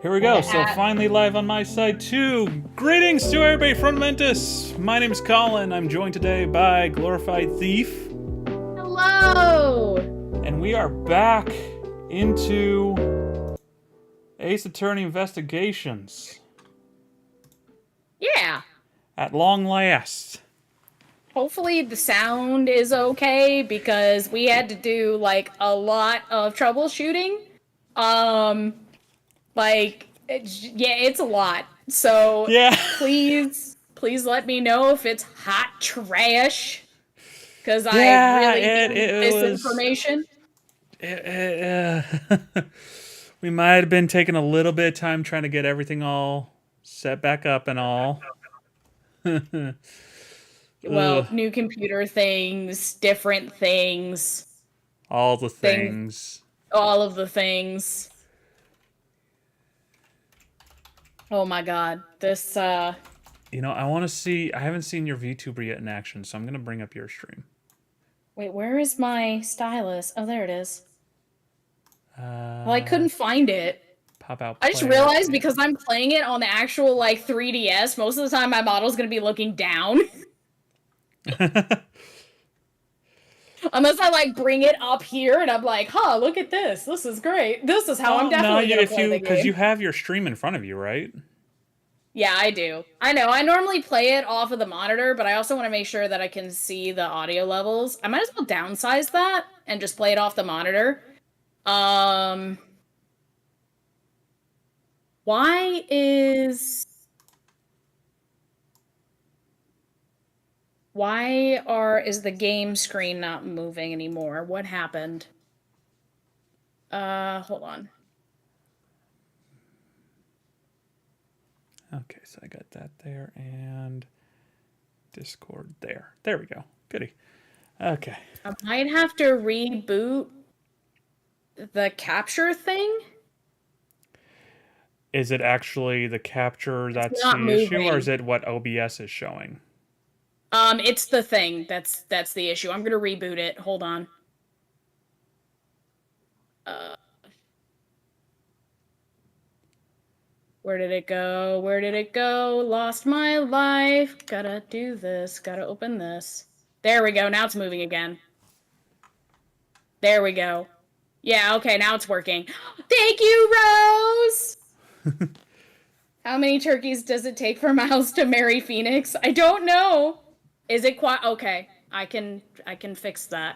Here we go. So finally live on my side too. Greetings to everybody from Mentis. My name's Colin. I'm joined today by Glorified Thief. Hello! And we are back into Ace Attorney Investigations. Yeah. At long last. Hopefully the sound is okay because we had to do like a lot of troubleshooting. It's a lot. So Yeah. please let me know if it's hot trash because I Yeah, really it need this was. information. We might have been taking a little bit of time trying to get everything all set back up and all. Well, new computer things, different things, All the things. all of the things. Oh my god. You know, I want to see. I haven't seen your VTuber yet in action, so I'm going to bring up your stream. Wait, where is my stylus? Oh, there it is. Well, I Uh, couldn't find it. Pop out. I just realized because I'm playing it on the actual, like, 3DS, most of the time my model's gonna be looking down. Unless I, like, bring it up here and I'm like, huh, look at this. This is great. This is how I'm definitely gonna play the game. Because you have your stream in front of you, right? Yeah, I do. I know. I normally play it off of the monitor, but I also want to make sure that I can see the audio levels. I might as well downsize that and just play it off the monitor. Why is the game screen not moving anymore? What happened? Hold on. Okay, so I got that there and Discord there. There we go. Goody. Okay. I might have to reboot the capture thing. Is it actually the capture that's the issue, or is it what OBS is showing? It's the thing that's the issue. I'm gonna reboot it. Hold on. Where did it go? Where did it go? Lost my life. Gotta do this. Gotta open this. There we go. Now it's moving again. There we go. Yeah, okay, now it's working. Thank you, Rose! How many turkeys does it take for Miles to marry Phoenix? I don't know. Is it quite okay? I can fix that.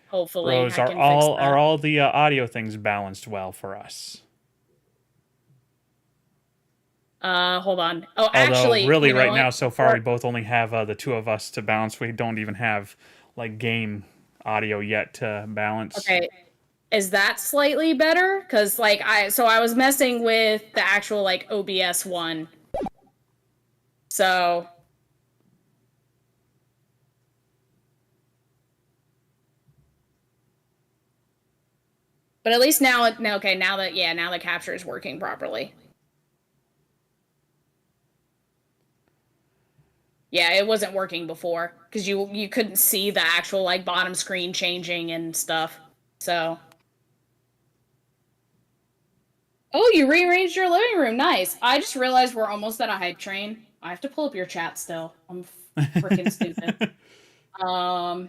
Hopefully, Rose, I can fix that. Are all the audio things balanced well for us? Hold on. Oh, Although, actually, really, you know right what? now, so far, we both only have the two of us to balance. We don't even have like game audio yet to balance. Okay, is that slightly better? Because like I was messing with the actual like OBS one. So but at least now now the capture is working properly. Yeah, it wasn't working before because you couldn't see the actual like bottom screen changing and stuff. So oh, you rearranged your living room. Nice. I just realized we're almost at a hype train. I have to pull up your chat still. I'm freaking stupid. I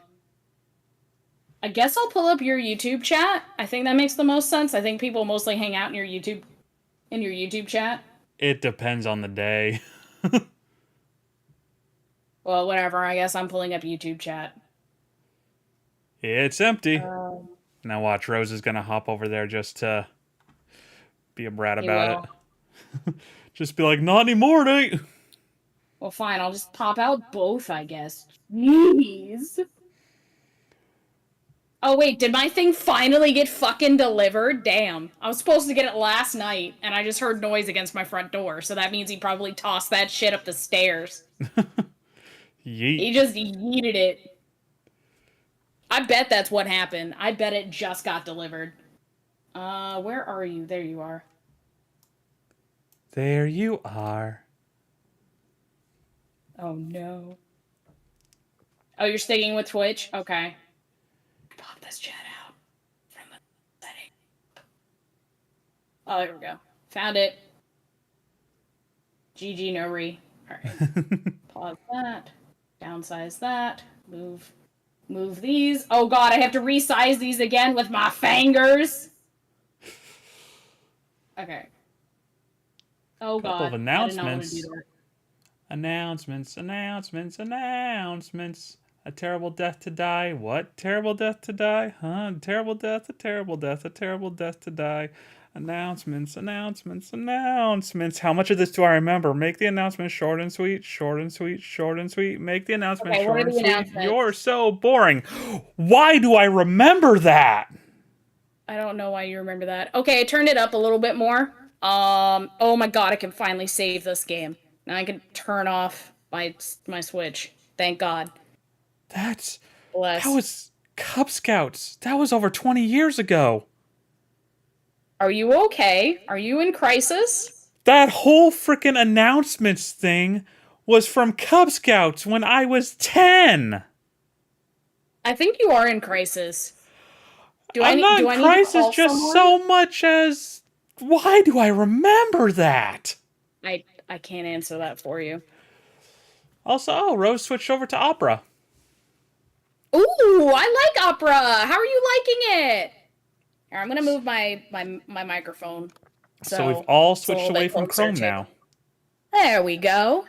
guess I'll pull up your YouTube chat. I think that makes the most sense. I think people mostly hang out in your YouTube chat. It depends on the day. Well, whatever. I guess I'm pulling up YouTube chat. It's empty. Now watch, Rose is gonna hop over there just to be a brat about it. Just be like, not anymore, Nate. Well, fine. I'll just pop out both, I guess. Jeez. Oh, wait. Did my thing finally get fucking delivered? Damn. I was supposed to get it last night, and I just heard noise against my front door, so that means he probably tossed that shit up the stairs. Yeet. He just yeeted it. I bet that's what happened. I bet it just got delivered. Where are you? There you are. There you are. Oh, no. Oh, you're sticking with Twitch? Okay. Pop this chat out from the setting. Oh, there we go. Found it. GG no re. Alright. Pause that. Downsize that. Move these. Oh god, I have to resize these again with my fingers. Okay. Oh god. Couple of announcements. I did not want to do that. Announcements. A terrible death to die. What? Terrible death to die? Huh? Terrible death, a terrible death to die. Announcements. How much of this do I remember? Make the announcement short and sweet. Make the announcement short and sweet. You're so boring. Why do I remember that? I don't know why you remember that. Okay, I turned it up a little bit more. Oh my god, I can finally save this game. Now I can turn off my Switch. Thank God. That was Cub Scouts. That was over 20 years ago. Are you okay? Are you in crisis? That whole frickin' announcements thing was from Cub Scouts when I was 10. I think you are in crisis. I'm not in crisis just so much as... Why do I remember that? I can't answer that for you. Also, Rose switched over to opera. Ooh, I like opera. How are you liking it? Here, I'm gonna move my microphone. So we've all switched away from Chrome now. There we go.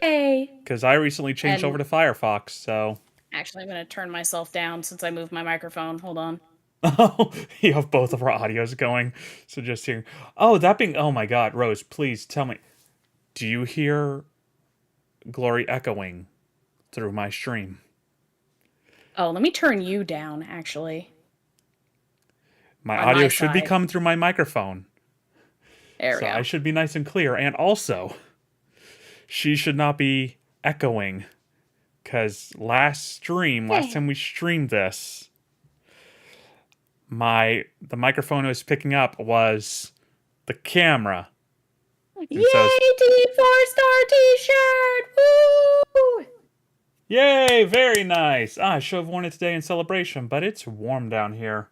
Yay! Because I recently changed over to Firefox, so... Actually, I'm gonna turn myself down since I moved my microphone. Hold on. Oh, you have both of our audios going. So just hearing... Oh, that being... Oh my god, Rose, please tell me. Do you hear Glory echoing through my stream? Oh, let me turn you down, actually. My audio should be coming through my microphone. There we go. I should be nice and clear. And also, she should not be echoing. Because last time we streamed this, the microphone I was picking up was the camera. Yay, Team 4-star t-shirt! Woo! Yay, very nice. I should have worn it today in celebration, but it's warm down here.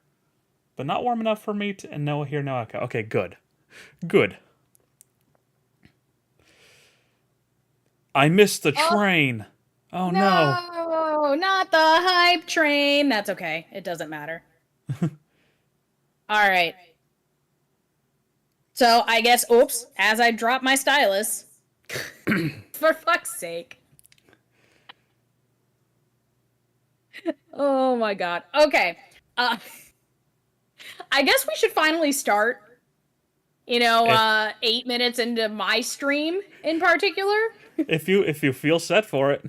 But not warm enough for me to hear no echo. Okay, good. Good. I missed the train. Oh no. No, not the hype train. That's okay. It doesn't matter. All right. So I guess, oops, as I drop my stylus, for fuck's sake. Oh my god. Okay. I guess we should finally start. 8 minutes into my stream in particular. If you feel set for it.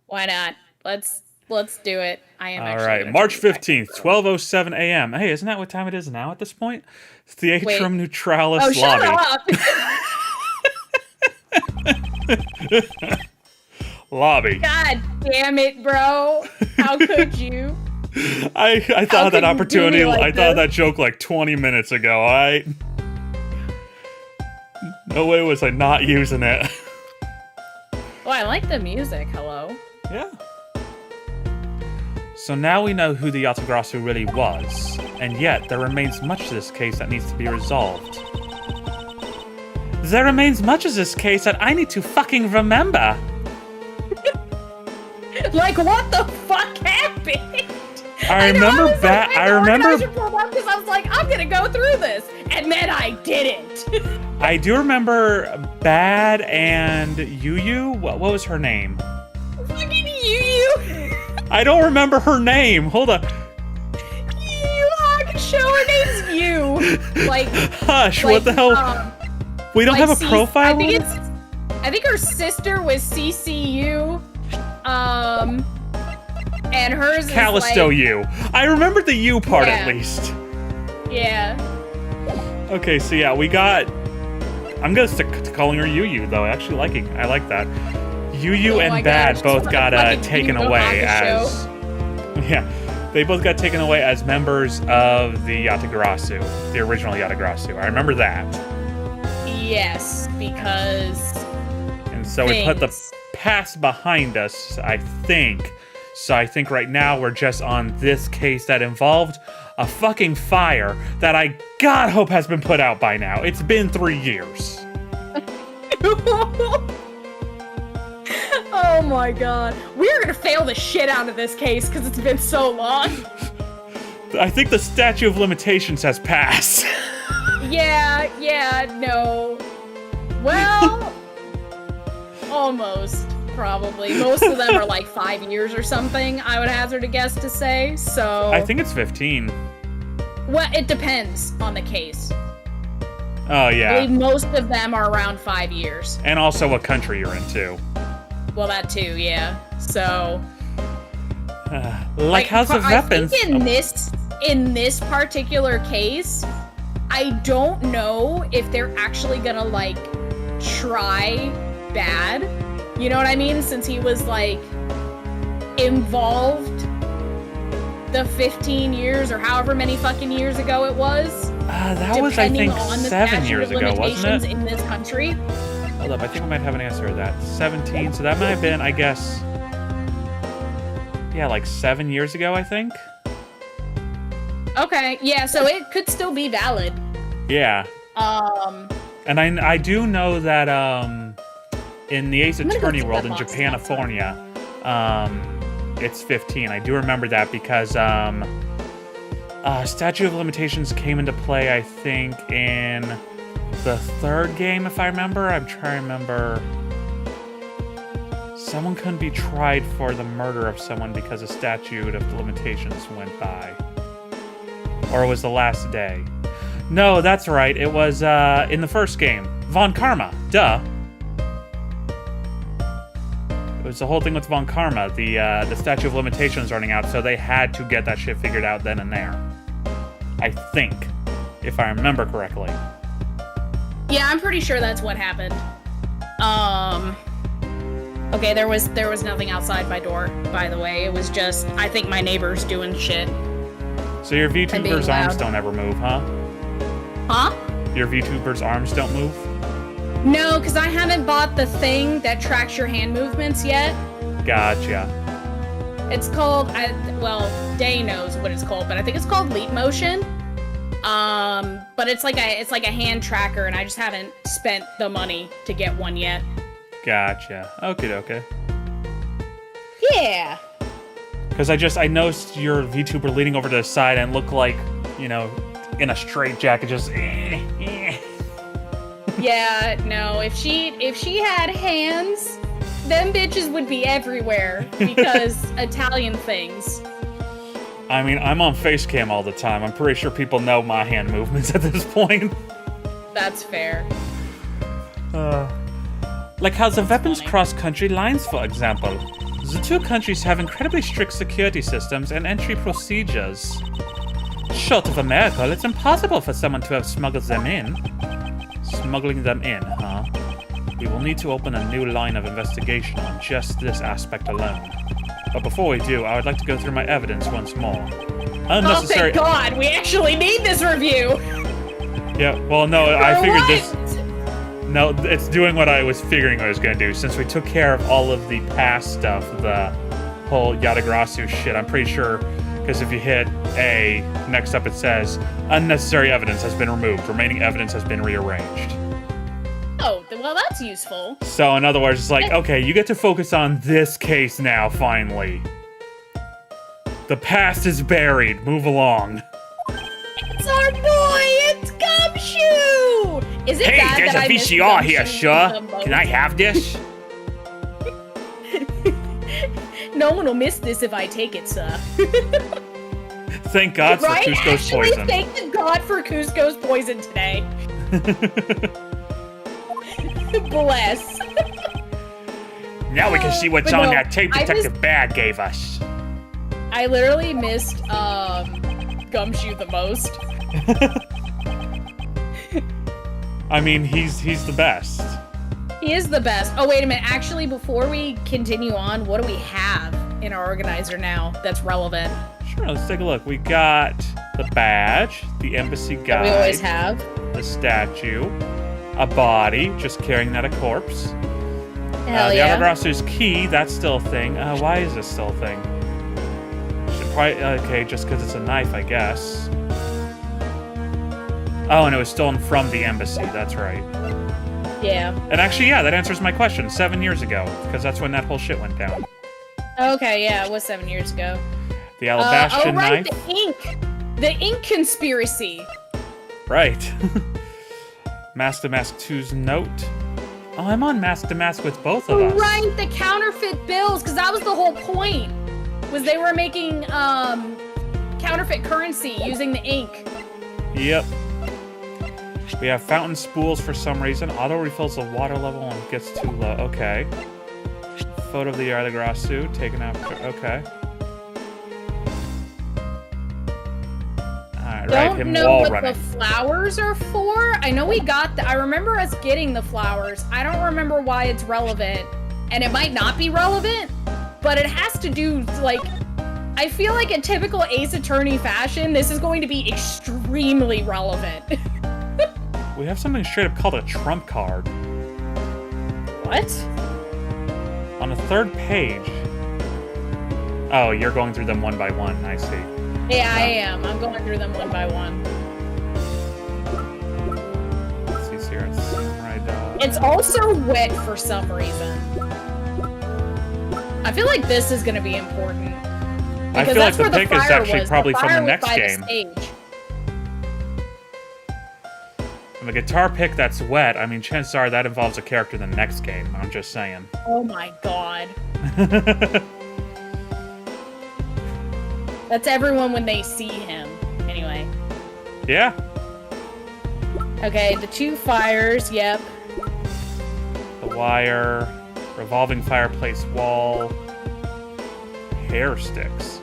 Why not? Let's do it. I am all right. March 15th, 12:07 a.m. Hey, isn't that what time it is now at this point? It's the Atrium Neutralis lobby. Shut up. Lobby. God damn it, bro. How could you? I thought of that opportunity. I thought of that joke like 20 minutes ago, alright? No way was I not using it. Oh, I like the music. Hello. Yeah. So now we know who the Yatagrasu really was, and yet there remains much to this case that needs to be resolved. There remains much of this case that I need to fucking remember. Like, what the fuck happened? I remember because I was like, I'm gonna go through this, and then I didn't. I do remember Bad and Yu. What was her name? Fucking Yu. I don't remember her name. Hold on. Show her name's Yu. Like, hush. What the hell? We don't have a profile. I think her sister was CCU. And hers Callisto is like... U. I remember the U part at least. Yeah. Okay, so yeah, we got... I'm gonna stick to calling her Yu though. I like that. Yu and Bad both got taken away as... Yeah, they both got taken away as members of the Yatagarasu, the original Yatagarasu. I remember that. Yes, because... And so we put the past behind us, I think. So I think right now we're just on this case that involved a fucking fire that I God hope has been put out by now. It's been 3 years. Oh my god. We're gonna fail the shit out of this case because it's been so long. I think the statute of limitations has passed. Yeah, no. Well, almost, probably. Most of them are like 5 years or something, I would hazard a guess to say, so... I think it's 15. Well, it depends on the case. Oh, yeah. I believe most of them are around 5 years. And also what country you're in, too. Well, that too, yeah. So... like House of Weapons... I think in this particular case, I don't know if they're actually gonna, like, try bad. You know what I mean? Since he was, like, involved the 15 years or however many fucking years ago it was. That was, I think, 7 years ago, wasn't it? In this country. Hold up, I think we might have an answer to that. 17, so that might have been, I guess... Yeah, like 7 years ago, I think? Okay, yeah, so it could still be valid. Yeah. And I do know that, in the Ace Attorney world in Japanifornia, it's 15. I do remember that because, statute of limitations came into play, I think, in the third game, if I remember. I'm trying to remember. Someone couldn't be tried for the murder of someone because a statute of limitations went by. Or it was the last day. No, that's right. It was, in the first game. Von Karma. Duh. It was the whole thing with Von Karma. The statute of limitations running out, so they had to get that shit figured out then and there. I think. If I remember correctly. Yeah, I'm pretty sure that's what happened. Okay, there was nothing outside my door, by the way. It was just, I think my neighbor's doing shit. So your VTuber's arms don't ever move, huh? Huh? Your VTuber's arms don't move? No, because I haven't bought the thing that tracks your hand movements yet. Gotcha. It's called, well, Day knows what it's called, but I think it's called Leap Motion. But it's like a hand tracker, and I just haven't spent the money to get one yet. Gotcha. Okay. Yeah. Because I noticed your VTuber leaning over to the side and looked like, you know, in a straitjacket, just. Yeah, no. If she had hands, them bitches would be everywhere because Italian things. I mean, I'm on Facecam all the time. I'm pretty sure people know my hand movements at this point. That's fair. Like how the weapons cross country lines, for example. The two countries have incredibly strict security systems and entry procedures. Short of a miracle, it's impossible for someone to have smuggled them in. Smuggling them in, huh? We will need to open a new line of investigation on just this aspect alone. But before we do, I would like to go through my evidence once more. Unnecessary. Oh, thank God! We actually need this review! Yeah, well, no, I figured this... No, it's doing what I was figuring I was going to do. Since we took care of all of the past stuff, the whole Yadagrasu shit, I'm pretty sure, because if you hit A, next up it says, unnecessary evidence has been removed. Remaining evidence has been rearranged. Oh, well, that's useful. So, in other words, it's like, okay, you get to focus on this case now, finally. The past is buried. Move along. It's our boy! It's Gumshoe! Is it hey, bad there's that a VCR here, sir. Can I have this? No one will miss this if I take it, sir. Thank God for Cusco's poison. Thank God for Cusco's poison today. Bless. Now we can see what's on that tape detective bag gave us. I literally missed Gumshoe the most. I mean, he's the best. He is the best. Oh, wait a minute. Actually, before we continue on, what do we have in our organizer now that's relevant? Sure, let's take a look. We got the badge, the embassy guide. We always have. The statue, a body, just carrying that a corpse. Hell the yeah. Yadagrasu's key, that's still a thing. Why is this still a thing? Should Probably, okay, just because it's a knife, I guess. Oh, and it was stolen from the embassy. That's right. Yeah. And actually, yeah, that answers my question. 7 years ago, because that's when that whole shit went down. Okay, yeah, it was 7 years ago. The Alabaster right, knife. the ink! The ink conspiracy! Right. Mask to Mask 2's note. Oh, I'm on Mask to Mask with both of us. Right, the counterfeit bills, because that was the whole point. Was they were making counterfeit currency using the ink. Yep. We have fountain spools for some reason. Auto refills the water level and gets too low. Okay. Photo of the Yardagrasu taken after. Okay. Alright, right. Him Know wall what running. the flowers are for. I know we got I remember us getting the flowers. I don't remember why it's relevant. And it might not be relevant, but it has to do, like, I feel like in typical Ace Attorney fashion, this is going to be extremely relevant. We have something straight up called a trump card. What? On the third page. Oh, you're going through them one by one. I see. Yeah, I am. I'm going through them one by one. Let's see here. It's Samurai Dog. It's also wet for some reason. I feel like this is going to be important. I feel like the pick is actually probably from the next game. And the guitar pick that's wet, I mean, chances are that involves a character in the next game. I'm just saying. Oh my god. That's everyone when they see him. Anyway. Yeah. Okay, the two fires, yep. The wire, revolving fireplace wall, hair sticks.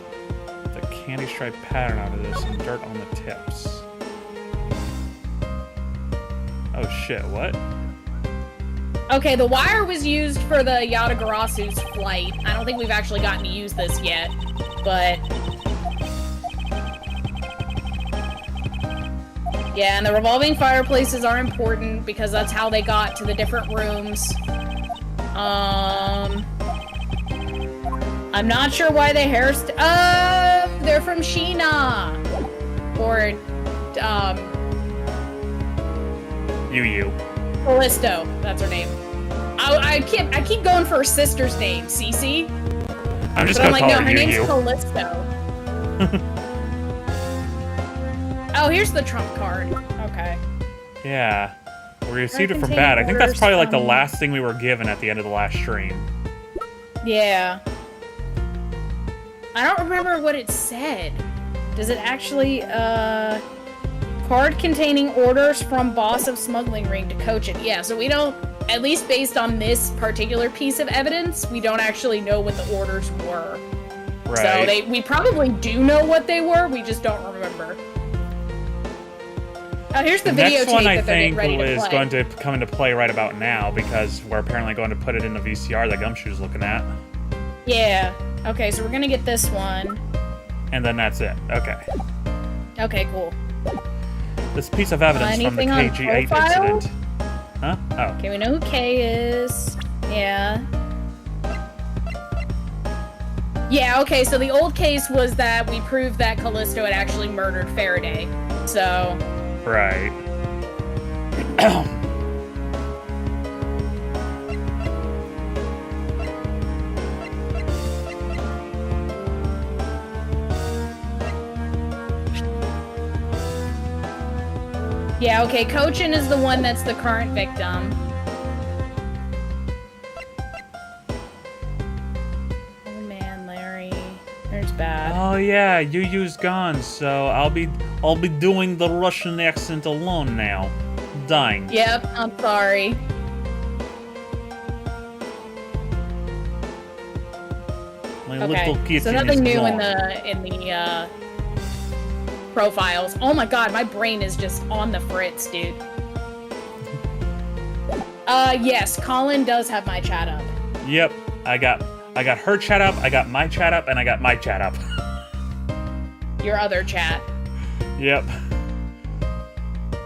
The candy stripe pattern out of this and dirt on the tips. Oh shit, what? Okay, the wire was used for the Yatagarasu's flight. I don't think we've actually gotten to use this yet, but... Yeah, and the revolving fireplaces are important because that's how they got to the different rooms. I'm not sure why the they're from Sheena! Or, Yu. Callisto, that's her name. I keep going for her sister's name, Cece. I'm just But gonna I'm like, call no, her her name's Yu. Callisto. Oh, here's the trump card. Okay. Yeah. We received it from Contain Bad. I think that's orders probably like the from- last thing we were given at the end of the last stream. Yeah. I don't remember what it said. Does it actually, card containing orders from boss of smuggling ring to coach it. Yeah, so we don't, at least based on this particular piece of evidence, we don't actually know what the orders were. Right. So we probably do know what they were, we just don't remember. Oh, here's the videotape next one I that they're getting think ready to is play. going to come into play right about now because we're apparently going to put it in the VCR that Gumshoe's looking at. Yeah. Okay, so we're gonna get this one. And then that's it. Okay. Okay, cool. This piece of evidence from the anything on KG8 profile? incident. Huh? Oh. Okay, we know who K is. Yeah. Yeah, okay, so the old case was that we proved that Callisto had actually murdered Faraday. So... Right. Yeah, okay, Cochin is the one that's the current victim. Oh man, Larry. There's Bad. Oh yeah, you use guns, so I'll be doing the Russian accent alone now. Dying. Yep, I'm sorry. My little Okay, kitchen so nothing is new gone. in the profiles. Oh my god, my brain is just on the fritz, dude. Yes, Colin does have my chat up. Yep, I got her chat up, I got my chat up, and I got my chat up. Your other chat. Yep.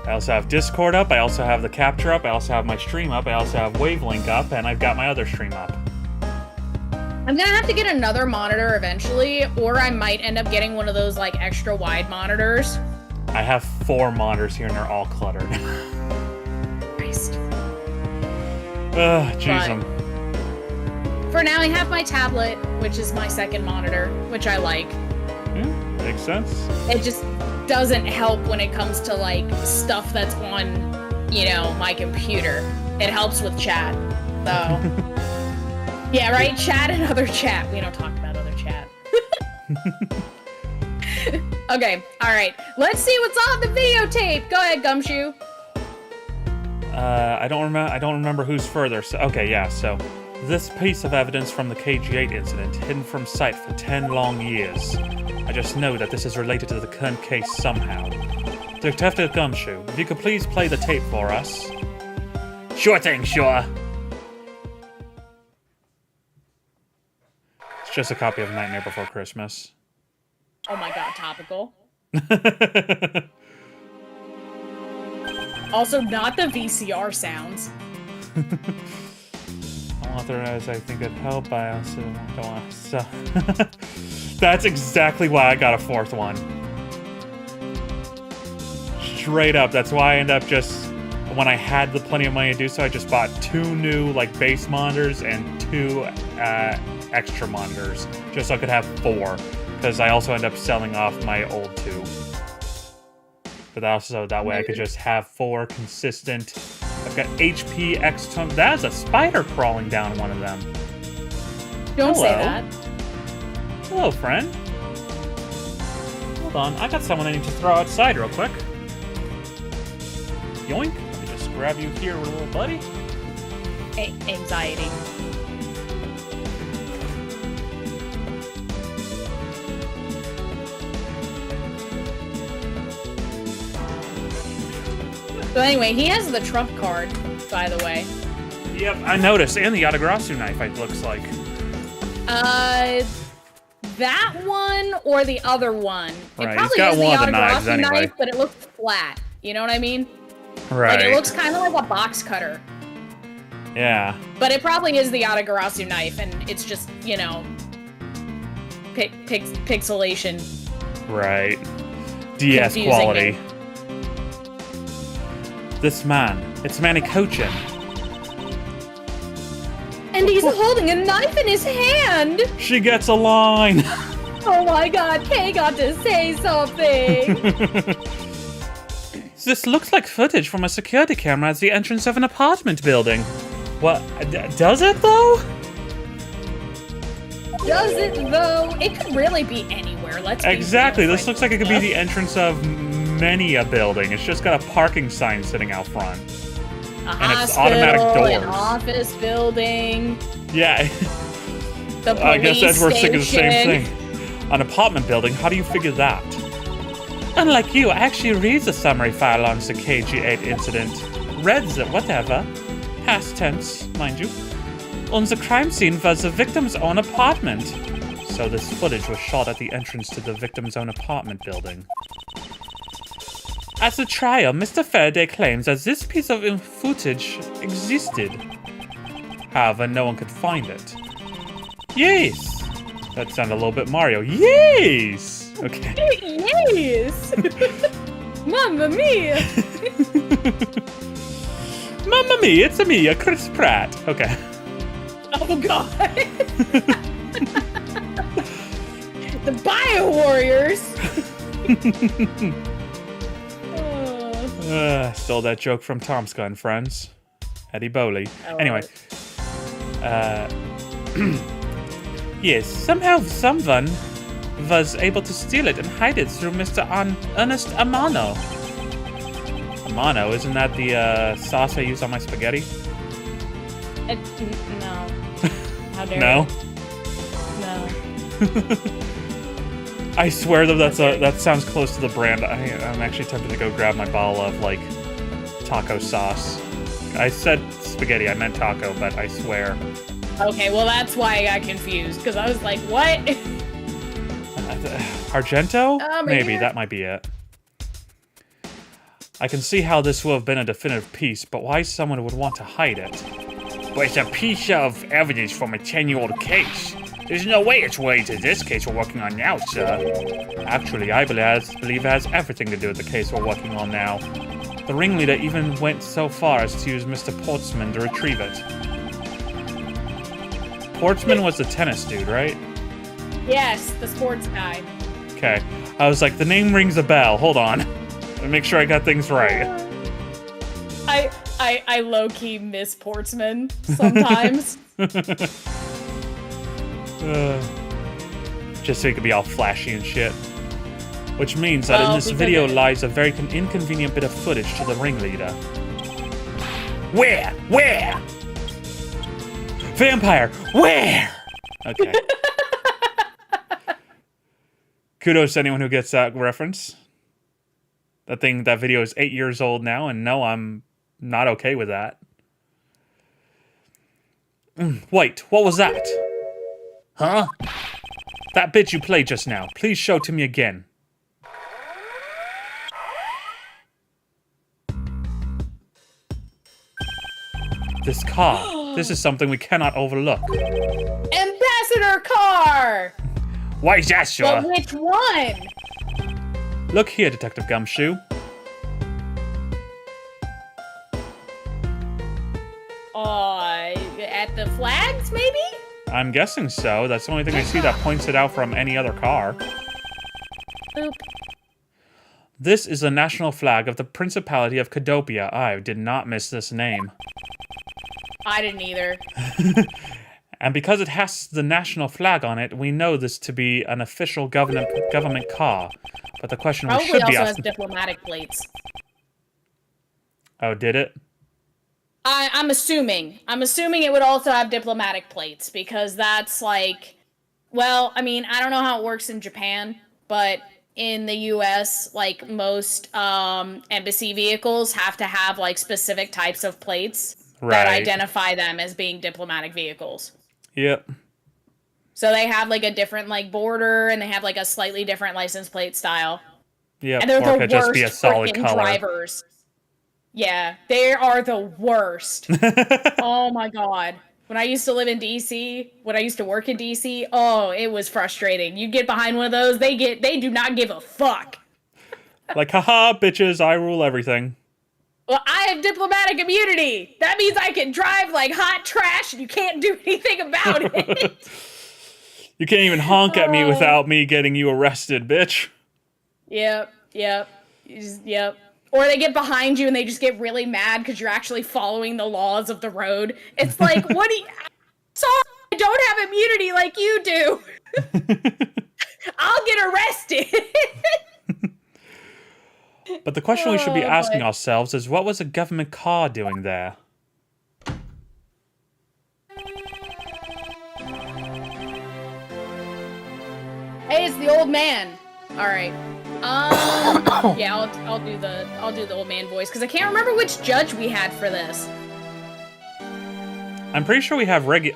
I also have Discord up, I also have the capture up, I also have my stream up, I also have Wavelink up, and I've got my other stream up. I'm gonna have to get another monitor eventually, or I might end up getting one of those like extra wide monitors. I have 4 monitors here and they're all cluttered. Christ. Ugh, jeez. For now, I have my tablet, which is my second monitor, which I like. Yeah, makes sense. It just doesn't help when it comes to like stuff that's on, you know, my computer. It helps with chat, so. Yeah, right? Chat and other chat. We don't talk about other chat. Okay, alright. Let's see what's on the videotape! Go ahead, Gumshoe. I don't remember who's further. So, okay, yeah, so this piece of evidence from the KG8 incident, hidden from sight for 10 long years. I just know that this is related to the current case somehow. Detective Gumshoe, if you could please play the tape for us. Sure thing, sure. It's just a copy of Nightmare Before Christmas. Oh my god, topical. Also, not the VCR sounds. Unauthorized, I think it'd help. I also don't want to. So. That's exactly why I got a 4th one. Straight up. That's why I end up just, when I had the plenty of money to do so, I just bought 2 new like base monitors and 2 extra monitors, just so I could have 4. Because I also end up selling off my old 2. But also, that way I could just have 4 consistent. I've got HP X-Tone. That is a spider crawling down one of them. Don't say that. Hello, friend. Hold on, I got someone I need to throw outside real quick. Yoink. Let me just grab you here, little buddy. Anxiety. So anyway, he has the trump card, by the way. Yep, I noticed. And the Yatagarasu knife, it looks like. That one or the other one. Right, it probably he's got is one the of the knives Yatagarasu anyway. knife, but it looks flat. You know what I mean? Right. Like, it looks kind of like a box cutter. Yeah. But it probably is the Yatagarasu knife, and it's just, you know, pixelation. Right. DS Confusing quality. me. This man. It's Manny Cochin. And he's holding a knife in his hand! She gets a line! Oh my god, Kay got to say something! This looks like footage from a security camera at the entrance of an apartment building. What? Does it, though? Does it, though? It could really be anywhere, let's be Exactly, real, this looks like it could be the entrance of many a building. It's just got a parking sign sitting out front. And it's automatic doors. An office building. Yeah. The police I guess Edgeworth's thinking the same station. thing. An apartment building, how do you figure that? Unlike you, I actually read the summary file on the KG8 incident. Reads it, whatever. Past tense, mind you. On the crime scene was the victim's own apartment. So this footage was shot at the entrance to the victim's own apartment building. At the trial, Mr. Faraday claims that this piece of footage existed. However, no one could find it. Yes! That sounded a little bit Mario. Yes! Okay. Yes! Mamma mia! Mamma mia, it's me, Chris Pratt. Okay. Oh god! The Bio Warriors! Stole that joke from Tomska and Friends. Eddie Bowley. Anyway. Yes, somehow someone was able to steal it and hide it through Mr. Ernest Amano. Amano, isn't that the sauce I use on my spaghetti? No. How dare No? you? No. I swear though that sounds close to the brand. I'm actually tempted to go grab my bottle of like taco sauce. I said spaghetti, I meant taco, but I swear. Okay, well that's why I got confused, because I was like, what? Argento? Oh, Maybe, that might be it. I can see how this would have been a definitive piece, but why someone would want to hide it? But it's a piece of evidence from a 10-year-old case. There's no way it's related to this case we're working on now, sir. Actually, I believe it has everything to do with the case we're working on now. The ringleader even went so far as to use Mr. Portsman to retrieve it. Portsman was the tennis dude, right? Yes, the sports guy. Okay. I was like, the name rings a bell. Hold on. Let me make sure I got things right. I low-key miss Portsman sometimes. Just so he could be all flashy and shit. Which means that in this video lies a very inconvenient bit of footage to the ringleader. Where? Where? Vampire, where? Okay. Kudos to anyone who gets that reference. That video is 8 years old now, and no, I'm not okay with that. Wait, what was that? Huh? That bit you played just now. Please show to me again. This car. This is something we cannot overlook. Ambassador car! Why is that, sure? But which one? Look here, Detective Gumshoe. At the flags, maybe? I'm guessing so. That's the only thing I see that points it out from any other car. Boop. This is the national flag of the Principality of Cadopia. I did not miss this name. I didn't either. And because it has the national flag on it, we know this to be an official government car. But the question we should be asking... Probably also has diplomatic plates. Oh, did it? I'm assuming. I'm assuming it would also have diplomatic plates, because that's like... Well, I mean, I don't know how it works in Japan, but in the US, like, most embassy vehicles have to have, like, specific types of plates that identify them as being diplomatic vehicles. Yep. So they have, like, a different, like, border, and they have, like, a slightly different license plate style. Yep, and they're or it the could just be a worst solid freaking color. drivers. Yeah, they are the worst. Oh my god. When I used to live in DC, when I used to work in DC, oh, it was frustrating. You get behind one of those, they do not give a fuck. Like, haha, bitches, I rule everything. Well, I have diplomatic immunity. That means I can drive like hot trash and you can't do anything about it. You can't even honk at me without me getting you arrested, bitch. Yep. Or they get behind you and they just get really mad because you're actually following the laws of the road. It's like, what do you... Sorry, I don't have immunity like you do. I'll get arrested. But the question we should be asking ourselves is, what was a government car doing there? Hey, it's the old man. All right. Yeah, I'll do the old man voice because I can't remember which judge we had for this. I'm pretty sure we have regular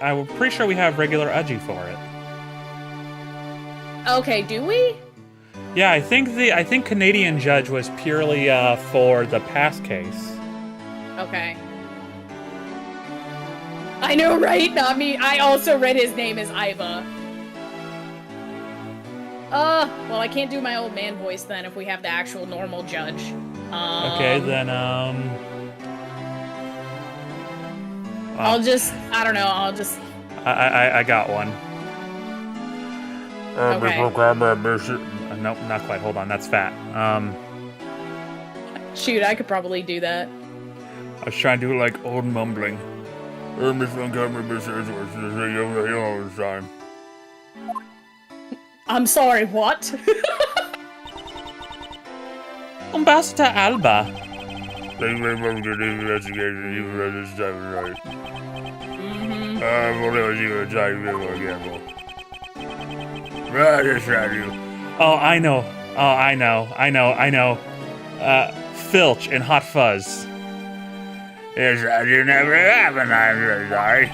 Edgy for it. Okay, do we? Yeah, I think Canadian judge was purely for the past case. Okay. I know, right? Not me. I also read his name as Iva. Well, I can't do my old man voice then if we have the actual normal judge. Okay, then, I'll just, I don't know, I'll just... I got one. Okay. Nope, not quite. Hold on, that's fat. Shoot, I could probably do that. I was trying to do it like old mumbling. I'm sorry, what? Ambassador Alba. Oh, I know. Filch in Hot Fuzz. Yes, that never happened, I'm sorry.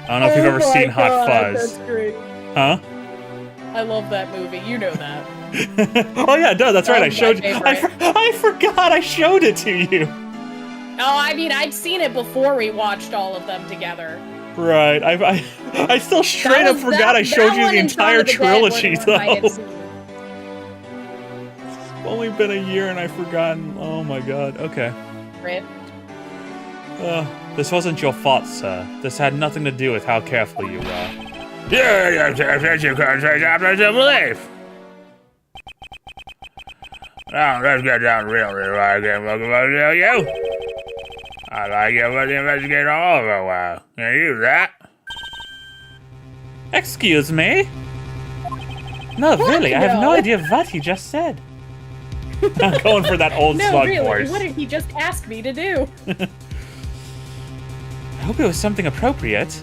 I don't know if you've ever seen Hot Fuzz. That's great. Huh? I love that movie. You know that. Oh yeah, no, that's right. I showed you. favorite. I forgot I showed it to you. Oh, I mean, I'd seen it before we watched all of them together. Right. I still straight up forgot I showed you the entire trilogy, though. It's only been a year and I've forgotten. Oh my god. Okay. Rip. This wasn't your fault, sir. This had nothing to do with how careful you were. You can't say after disbelief. Now, let's get down real I can't look about you. I'd like you to investigate all over a while. Can you do that? Excuse me? No, really, I have no idea what he just said. I'm going for that old slug voice. What did he just ask me to do? I hope it was something appropriate.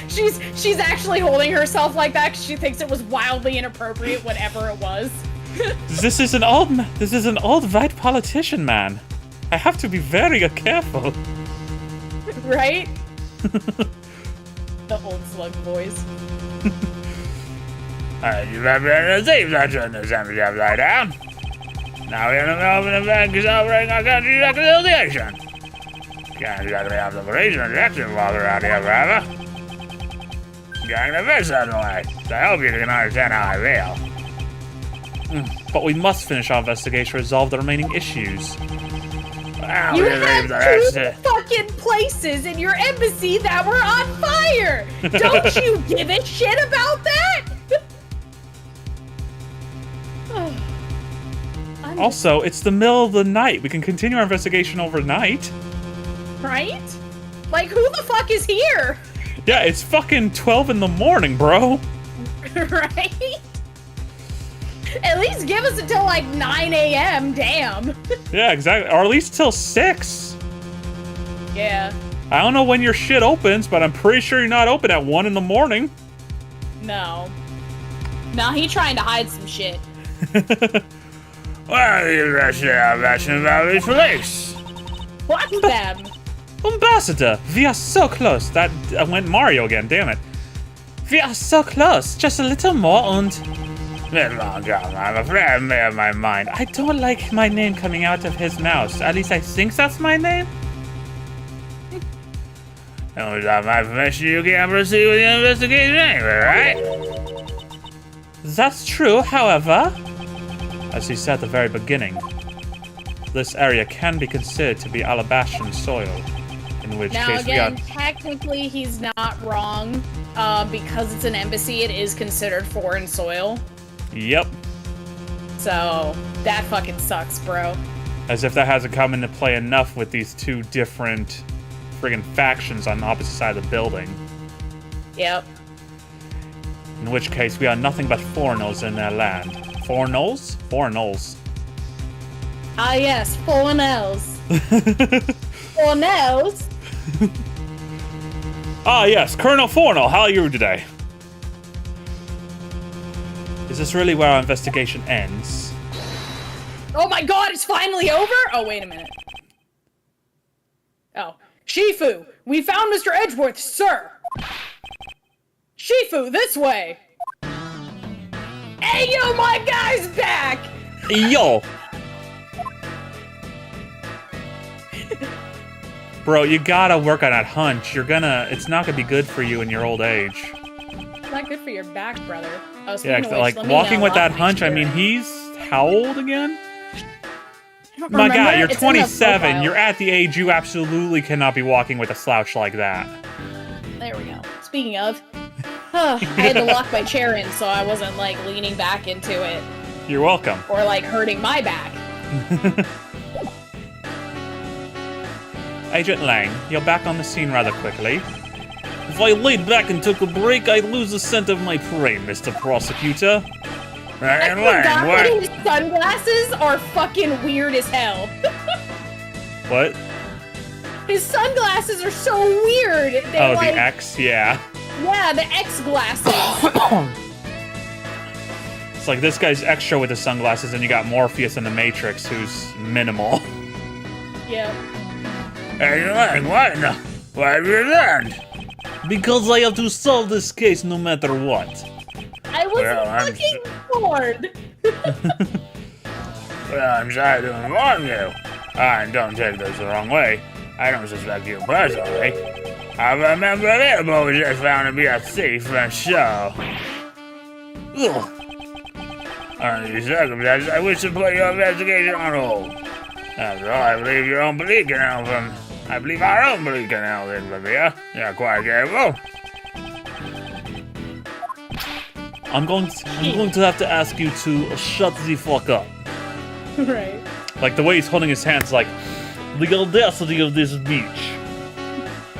She's actually holding herself like that because she thinks it was wildly inappropriate, whatever it was. This is an old white politician, man. I have to be very careful. Right? The old slug voice. You have been a thief that turned this empty upside down. Now we're in the middle of an event celebrating our country's reconciliation. Can't exactly have the police and Jackson walk around here forever. Getting the fish out of the way. So I hope you can understand how I feel. But we must finish our investigation to resolve the remaining issues. Well, You had two fucking places in your embassy that were on fire! Don't you give a shit about that? Also, it's the middle of the night. We can continue our investigation overnight. Right? Like, who the fuck is here? Yeah, it's fucking 12 in the morning, bro. Right? At least give us until like 9 a.m. Damn. Yeah, exactly. Or at least till 6. Yeah. I don't know when your shit opens, but I'm pretty sure you're not open at 1 in the morning. No. No, he trying to hide some shit. Well, you should have mentioned about these police. What them? Ambassador, we are so close. That went Mario again, damn it. We are so close. Just a little more and... Been long gone, I'm afraid I made up my mind. I don't like my name coming out of his mouth. At least I think that's my name. And without my permission, you can't proceed with the investigation anyway, right? That's true, however... As he said at the very beginning, this area can be considered to be Alabastrian soil. In which Now case again, we got... technically he's not wrong. Because it's an embassy, it is considered foreign soil. Yep. So, that fucking sucks, bro. As if that hasn't come into play enough with these two different friggin' factions on the opposite side of the building. Yep. In which case we are nothing but foreigners in their land. Foreigners? Foreigners. Ah yes, foreigners. Foreigners? Ah yes, Colonel Forno, how are you today? Is this really where our investigation ends? Oh my god, it's finally over? Oh, wait a minute. Oh. Shifu, we found Mr. Edgeworth, sir! Shifu, this way! Hey, yo, my guy's back! Yo! Bro, you gotta work on that hunch. It's not gonna be good for you in your old age. It's not good for your back, brother. Oh, Yeah, like walking with that hunch, I mean, he's how old again? My God, you're 27. You're at the age you absolutely cannot be walking with a slouch like that. There we go. Speaking of, I had to lock my chair in so I wasn't, like, leaning back into it. You're welcome. Or, like, hurting my back. Agent Lang, you're back on the scene rather quickly. If I laid back and took a break, I'd lose the scent of my prey, Mr. Prosecutor. I forgot that his sunglasses are fucking weird as hell. What? His sunglasses are so weird. They're Oh, like, the X? Yeah. Yeah, the X glasses. It's like this guy's extra with the sunglasses, and you got Morpheus in the Matrix, who's minimal. Yeah. Hey, Lang, what in the... What have you learned? Because I have to solve this case no matter what. I was fucking bored. Well, I'm sorry to inform you. And don't take this the wrong way. I don't suspect you personally. However, a member of Interpol was just found to be a thief, and so... Ugh. Under these circumstances, I wish to put your investigation on hold. After all, I believe your own police can help him. I believe our own police can help him, Olivia. You're quite careful. I'm going to have to ask you to shut the fuck up. Right. Like the way he's holding his hands, like the audacity of this beach.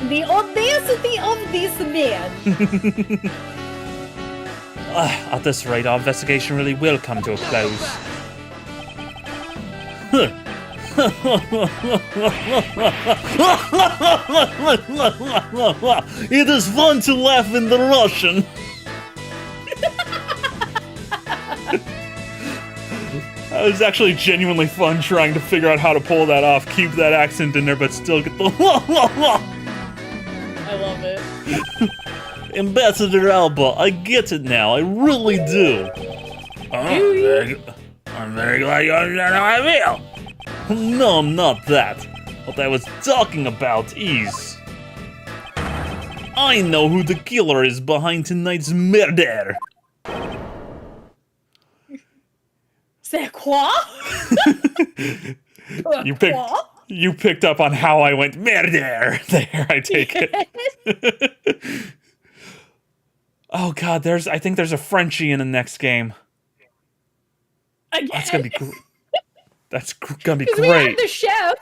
The audacity of this man. At this rate, our investigation really will come to a close. It is fun to laugh in the Russian. It was actually genuinely fun trying to figure out how to pull that off, keep that accent in there, but still get the I love it. Ambassador Alba, I get it now, I really do. I'm very glad you understand how I feel. No, not that. What I was talking about is... I know who the killer is behind tonight's murder. C'est quoi? You picked up on how I went murder there, I take it. Oh god, I think there's a Frenchie in the next game. Again? That's gonna be gonna be We had great. the chef.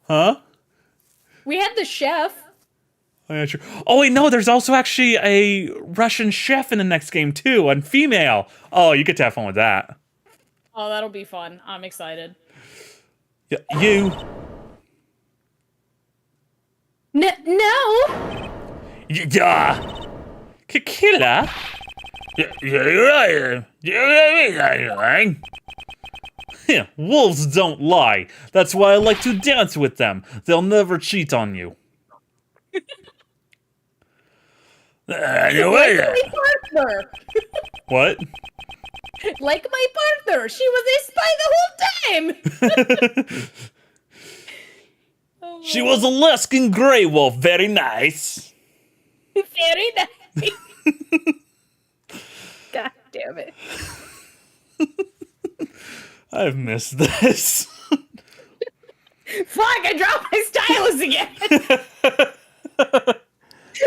Huh? We had the chef. Oh, yeah, sure. Oh wait, no, there's also actually a Russian chef in the next game too, and female. Oh, you get to have fun with that. Oh, that'll be fun. I'm excited. Yeah, you. No. Yeah. Killer? Yeah, you're right. You don't mean anything. Yeah, wolves don't lie. That's why I like to dance with them. They'll never cheat on you. Anyway, Like my partner. What? Like my partner. She was a spy the whole time. She was Alaskan Grey Wolf. Very nice. Very nice. God damn it. I've missed this. Fuck, I dropped my stylus again.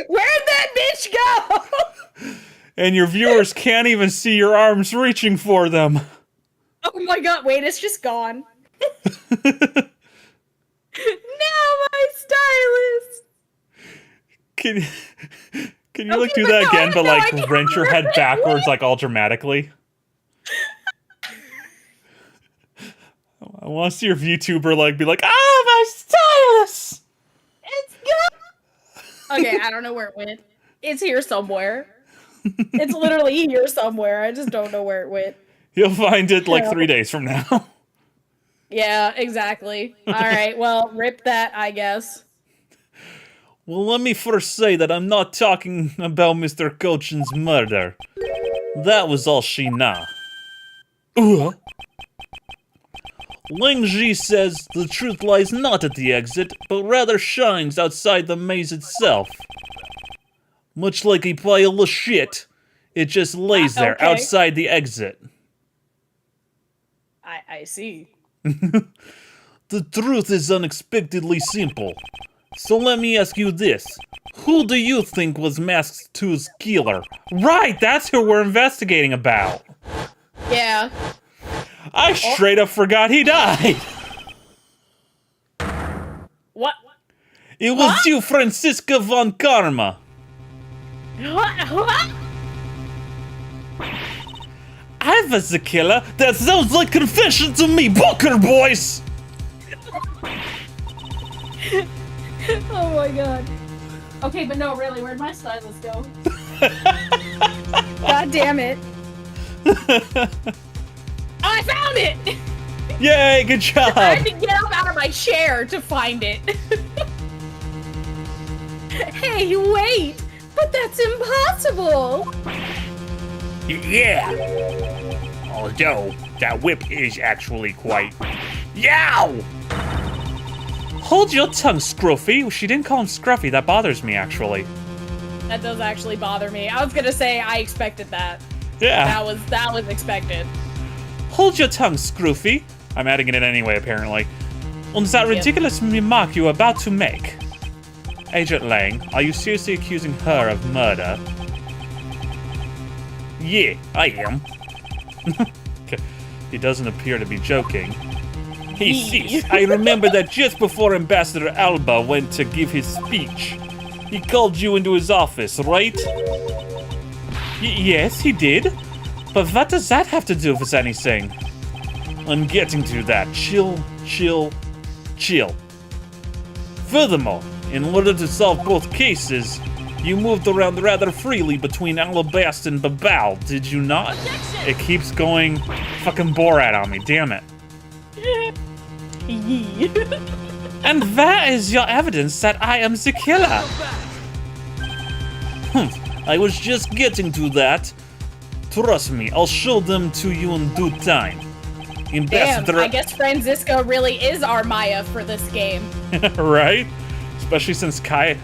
Where'd that bitch go? And your viewers can't even see your arms reaching for them. Oh my god, wait, it's just gone. Now my stylus. Can you Okay, like do but that no, again, but no, I like can't wrench your head remember. backwards, like all dramatically? I want to see your VTuber like be like, "Ah, my stylus!" It's gone. Okay, I don't know where it went. It's here somewhere. It's literally here somewhere. I just don't know where it went. You'll find it like 3 days from now. Yeah, exactly. All right, well, rip that, I guess. Well, let me first say that I'm not talking about Mr. Cochin's murder. That was all she knew. Ling Ji says the truth lies not at the exit, but rather shines outside the maze itself. Much like a pile of shit, it just lays there okay. outside the exit. I see. The truth is unexpectedly simple. So let me ask you this. Who do you think was Mask 2's killer? Right, that's who we're investigating about. Yeah. I straight up forgot he died. What? It was you, Franziska von Karma. What? I was the killer. That sounds like confession to me, Booker boys. Oh my god. Okay, but no, really, where'd my stylus go? God damn it. I found it! Yay, good I job. had to get up out of my chair to find it. Hey, wait! But that's impossible! yeah. Although, that whip is actually quite... Yow! Hold your tongue, Scruffy. She didn't call him Scruffy. That bothers me, actually. That does actually bother me. I was gonna say I expected that. Yeah. That was expected. Hold your tongue, Scruffy. I'm adding it in anyway, apparently. On that ridiculous remark you were about to make. Agent Lang, are you seriously accusing her of murder? Yeah, I am. Okay. He doesn't appear to be joking. He sees. I remember that just before Ambassador Alba went to give his speech, he called you into his office, right? Yes, he did. But what does that have to do with anything? I'm getting to that. Chill, chill, chill. Furthermore, in order to solve both cases, you moved around rather freely between Alabasta and Babal, did you not? It keeps going fucking Borat on me, damn it. And that is your evidence that I am the killer. I was just getting to that. Trust me, I'll show them to you in due time. Damn, I guess Francisco really is our Maya for this game. Right? Especially since Kay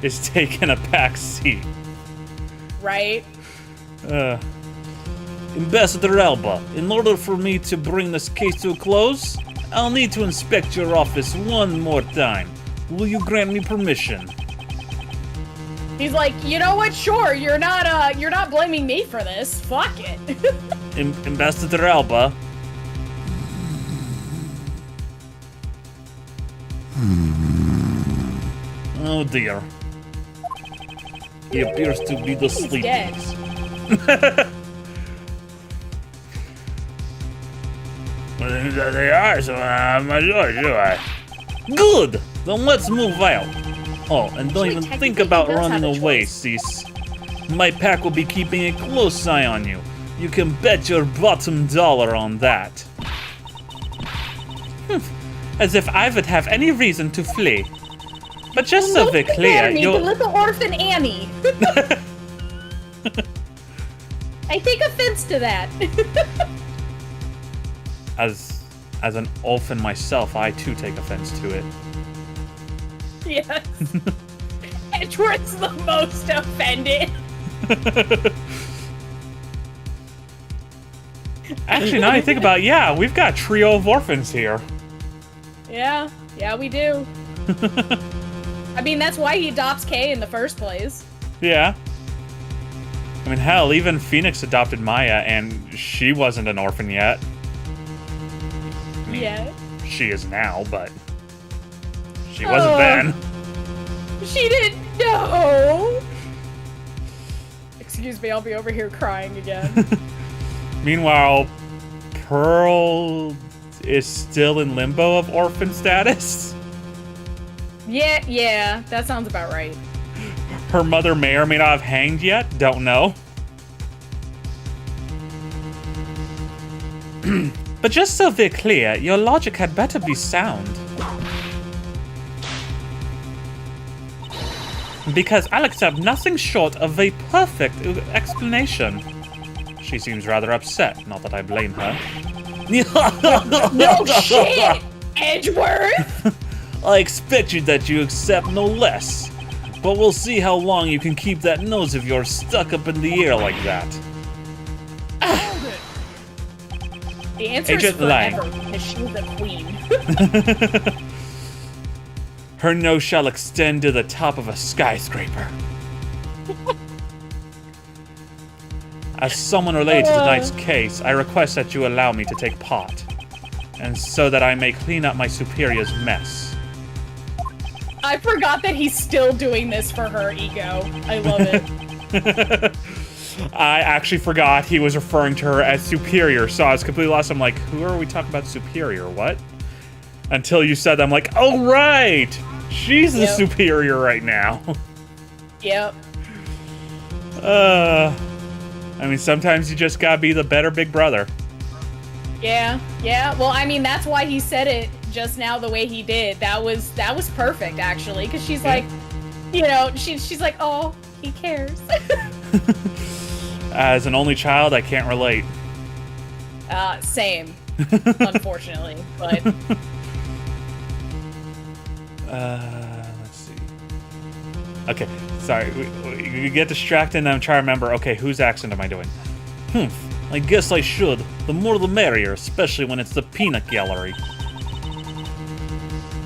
is taking a back seat. Right? Ambassador Alba, in order for me to bring this case to a close, I'll need to inspect your office one more time. Will you grant me permission? He's like, you know what? Sure, you're not blaming me for this. Fuck it. Ambassador Alba. Oh dear. He appears to be the sleepiest. They are, so I'm not sure, do I? Good! Then let's move out. Oh, and don't Actually, even think technically, about he does running have a away, choice. Cease. My pack will be keeping a close eye on you. You can bet your bottom dollar on that. As if I would have any reason to flee. But just so we're clear, the you're... little orphan Annie. I take offense to that. As an orphan myself, I too take offense to it. Yes. Edgeworth's the most offended. Actually, now I think about it, yeah, we've got a trio of orphans here. Yeah, we do. I mean, that's why he adopts Kay in the first place. Yeah. I mean, hell, even Phoenix adopted Maya, and she wasn't an orphan yet. I mean, Yeah. she is now, but she wasn't then. She didn't know. Excuse me, I'll be over here crying again. Meanwhile, Pearl is still in limbo of orphan status. Yeah, that sounds about right. Her mother may or may not have hanged yet, don't know. But just so we're clear, your logic had better be sound. Because I'll accept nothing short of a perfect explanation. She seems rather upset, not that I blame her. No shit, Edgeworth! I expected that you accept no less. But we'll see how long you can keep that nose of yours stuck up in the air like that. The answer Agent is forever, because she's a queen. Her nose shall extend to the top of a skyscraper. As someone related to tonight's case, I request that you allow me to take part, and so that I may clean up my superior's mess. I forgot that he's still doing this for her ego. I love it. I actually forgot he was referring to her as superior, so I was completely lost. I'm like, who are we talking about superior? What? Until you said that, I'm like, oh right! She's the superior right now. Yep. I mean, sometimes you just gotta be the better big brother. Yeah. Well, I mean, that's why he said it just now the way he did. That was perfect, actually, because she's like, you know, she's like, oh, he cares. As an only child, I can't relate. Same. unfortunately. But let's see. Okay, sorry. We get distracted and I'm trying to remember, okay, whose accent am I doing? I guess I should. The more the merrier, especially when it's the peanut gallery.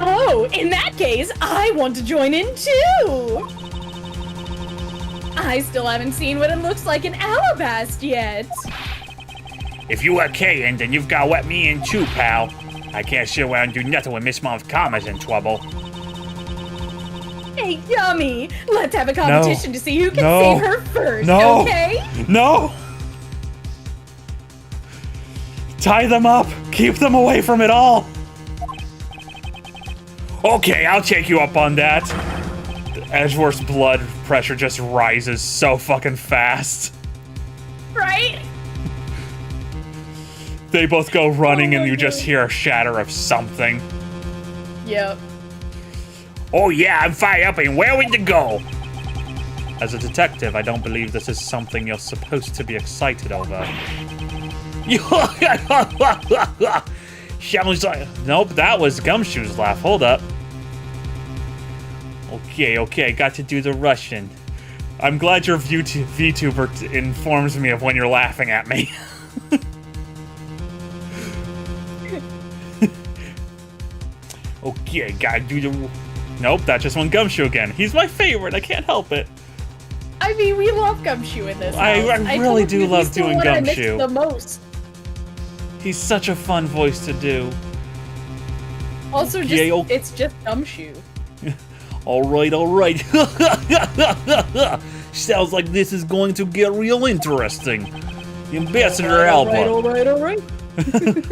oh, in that case, I want to join in too. I still haven't seen what it looks like in Alabast yet. If you are Kayin, then you've got to let me in too, pal. I can't sit around and do nothing when Miss Montcalm's in trouble. Hey, yummy! Let's have a competition to see who can No. save her first, No. okay? No! Tie them up! Keep them away from it all! Okay, I'll take you up on that. Edgeworth's blood pressure just rises so fucking fast. Right? They both go running and my you just God. hear a shatter of something. Yep. Oh yeah, I'm fired up and raring to go. As a detective, I don't believe this is something you're supposed to be excited over. Sounds like... Nope, that was Gumshoe's laugh. Hold up. Okay, got to do the Russian. I'm glad your VTuber informs me of when you're laughing at me. Okay, gotta do the... Nope, that just went Gumshoe again. He's my favorite, I can't help it. I mean, we love Gumshoe in this I house. really told do you love he's the doing one I miss Gumshoe. the most. He's such a fun voice to do. Also, Okay, it's just Gumshoe. Alright. Sounds like this is going to get real interesting. Ambassador Alba.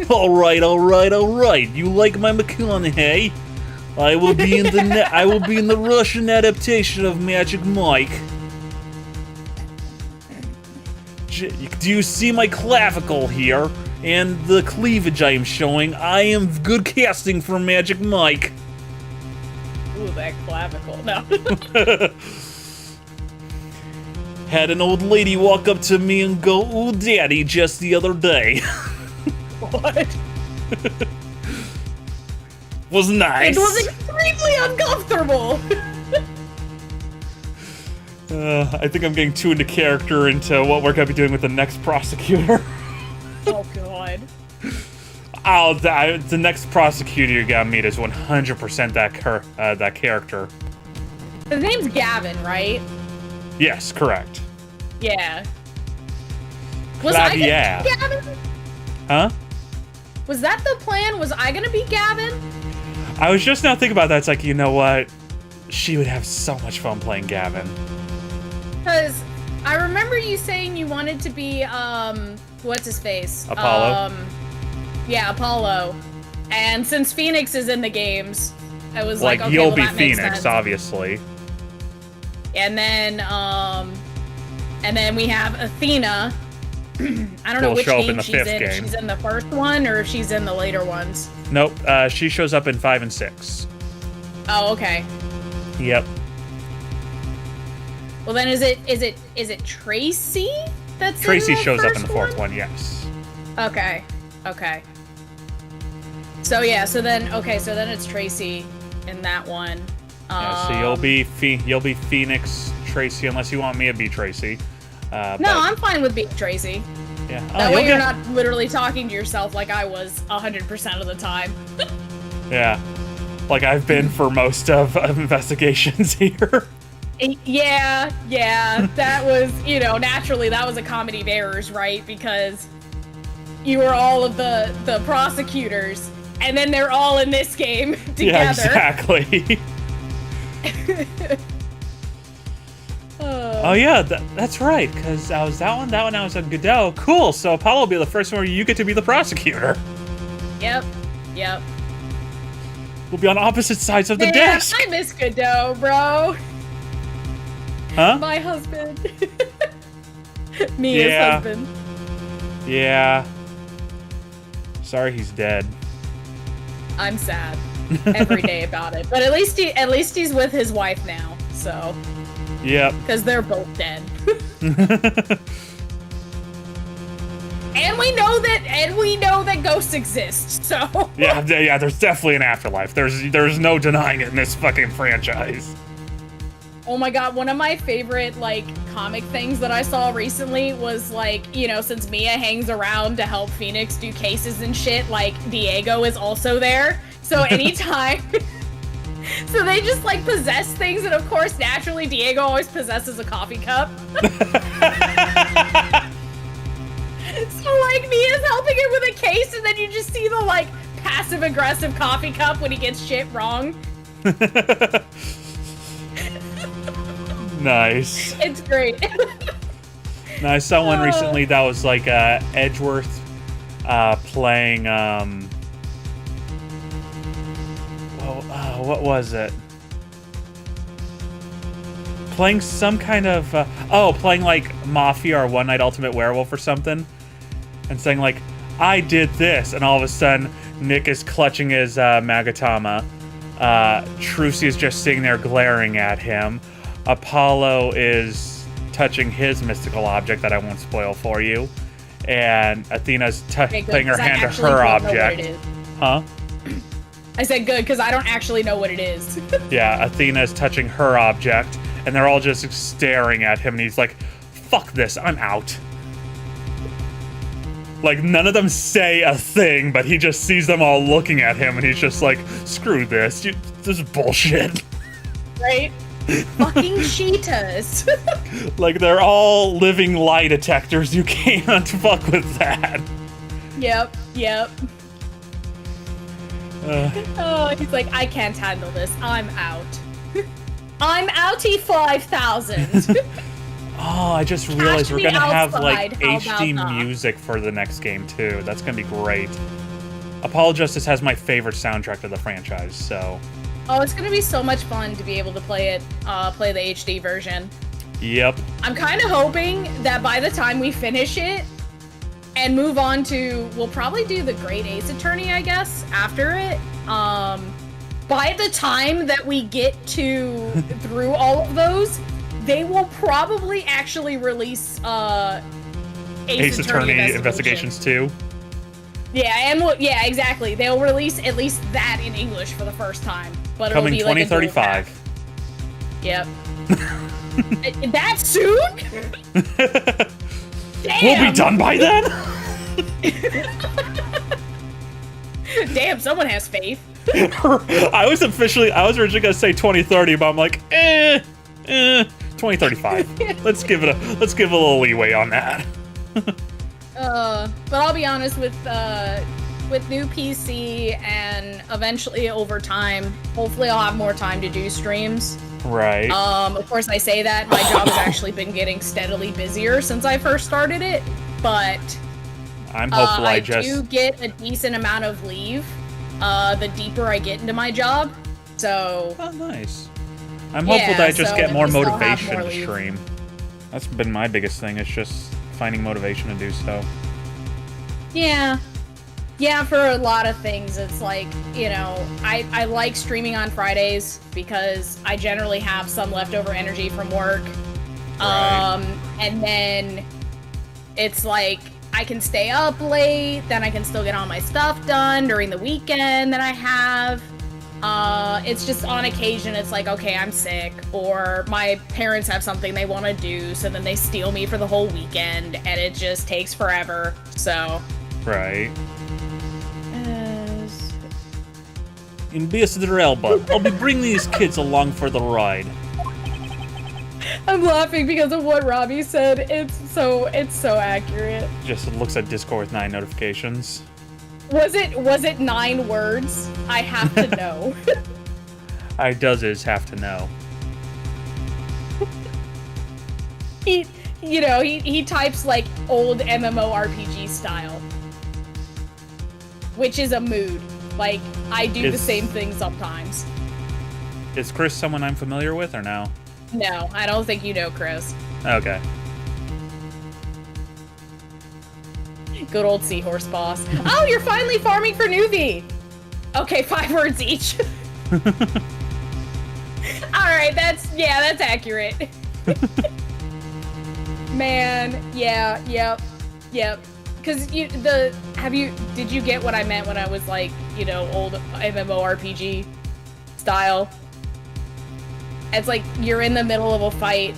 Alright. Alright. You like my McConaughey? I will be in the Russian adaptation of Magic Mike. Do you see my clavicle here? And the cleavage I am showing? I am good casting for Magic Mike. Ooh, that clavicle. No. Had an old lady walk up to me and go, "Ooh, daddy," just the other day. What? Was nice. It was extremely uncomfortable. I think I'm getting too into character into what we're gonna be doing with the next prosecutor. Oh, God. The next prosecutor you're gonna meet is 100% that character. His name's Gavin, right? Yes, correct. Yeah. Was I gonna Clavier. be Gavin? Huh? Was that the plan? Was I gonna be Gavin? I was just now thinking about that. It's like, you know what? She would have so much fun playing Gavin. Because I remember you saying you wanted to be, what's his face? Apollo? Yeah, Apollo. And since Phoenix is in the games, I was Like, like, okay, you'll well, be that makes Phoenix, sense. obviously. And then we have Athena. I don't know Will which show up game in the she's fifth in. If game. she's in the first one or if she's in the later ones. Nope, she shows up in 5 and 6. Oh, okay. Yep. Well, then is it Tracy that's Tracy in the shows up in first the fourth one, yes. Okay. So yeah, so then it's Tracy in that one. Yeah, so you'll be Phoenix, Tracy, unless you want me to be Tracy. No, but- I'm fine with being Tracy. Yeah. That you'll way you're get- not literally talking to yourself like I was 100% of the time. Yeah. Like I've been for most of investigations here. Yeah, that was, naturally that was a comedy of errors, right? Because you were all of the prosecutors, and then they're all in this game together. Yeah, exactly. Oh yeah, that's right. Because I was that one I was a Godot. Cool. So Apollo will be the first one where you get to be the prosecutor. Yep. We'll be on opposite sides of the Man, desk. I miss Godot, bro. Huh? My husband. Mia's Yeah. husband. Yeah. Sorry, he's dead. I'm sad every day about it, but at least he's with his wife now. So, Yep. because they're both dead. and we know that ghosts exist. So Yeah, there's definitely an afterlife. There's no denying it in this fucking franchise. oh my god, one of my favorite like comic things that I saw recently was like, you know, since Mia hangs around to help Phoenix do cases and shit, like Diego is also there. So anytime so they just like possess things, and of course naturally Diego always possesses a coffee cup. So like Mia's helping him with a case, and then you just see the like passive aggressive coffee cup when he gets shit wrong. Nice. It's great. Now, I saw one recently that was like Edgeworth playing. What was it? Playing some kind of. Playing like Mafia or One Night Ultimate Werewolf or something. And saying like, I did this. And all of a sudden, Nick is clutching his Magatama. Trucy is just sitting there glaring at him. Apollo is touching his mystical object that I won't spoil for you. And Athena's putting her hand to her object. Huh? I said good, because I don't actually know what it is. Yeah, Athena's touching her object. And they're all just staring at him. And he's like, fuck this, I'm out. Like, none of them say a thing, but he just sees them all looking at him. And he's just like, screw this. This is bullshit. Right? Fucking cheetahs. Like, they're all living lie detectors. You can't fuck with that. Yep. Oh, he's like, I can't handle this. I'm out. I'm outie 5,000. Oh, I just realized we're gonna have like How about HD that? music for the next game too. That's gonna be great. Apollo Justice has my favorite soundtrack to the franchise, so. Oh, it's gonna be so much fun to be able to play it, play the HD version. Yep. I'm kind of hoping that by the time we finish it and move on to, we'll probably do the Great Ace Attorney, I guess, after it. By the time that we get to through all of those, they will probably actually release Ace Attorney Investigations 2. Yeah, and yeah, exactly. They'll release at least that in English for the first time, but Coming it'll be 2035. Yep. That soon? Damn. We'll be done by then. Damn, someone has faith. I was originally gonna say 2030, but I'm like, 2035. Let's give it a little leeway on that. But I'll be honest, with new PC and eventually over time, hopefully I'll have more time to do streams. Right. Of course I say that, my job has actually been getting steadily busier since I first started it, but I'm hopeful I do get a decent amount of leave, the deeper I get into my job, so... Oh, nice. I'm hopeful that I just get more at least I'll have motivation more to leave. stream. That's been my biggest thing, it's just finding motivation to do so. Yeah, for a lot of things, it's like, you know, I like streaming on Fridays because I generally have some leftover energy from work. Right. And then it's like I can stay up late, then I can still get all my stuff done during the weekend that I have. It's just on occasion, it's like, okay, I'm sick, or my parents have something they want to do, so then they steal me for the whole weekend, and it just takes forever, so... Right. In Tsundere, but I'll be bringing these kids along for the ride. I'm laughing because of what Robbie said. It's so accurate. Just looks at Discord with 9 notifications. Was it 9 words? I have to know. I does have to know. He types like old MMORPG style, which is a mood. Like, I do the same thing sometimes. Is Chris someone I'm familiar with or no? No, I don't think you know Chris. Okay. Good old seahorse boss. Oh, you're finally farming for Nuvi. Okay, 5 words each. Alright, that's yep. Because did you get what I meant when I was like, old MMORPG style? It's like you're in the middle of a fight,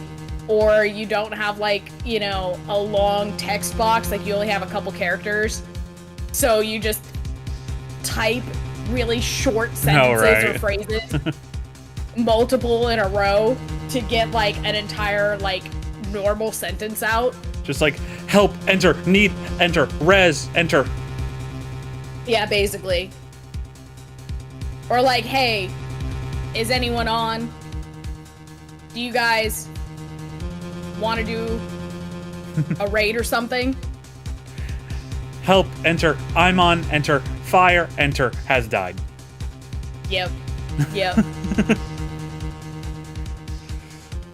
or you don't have like, a long text box, like you only have a couple characters. So you just type really short sentences or phrases, multiple in a row, to get like an entire like normal sentence out. Just like, help, enter, need, enter, res, enter. Yeah, basically. Or like, hey, is anyone on? Do you guys want to do a raid or something? Help, enter, I'm on, enter, fire, enter, has died. Yep.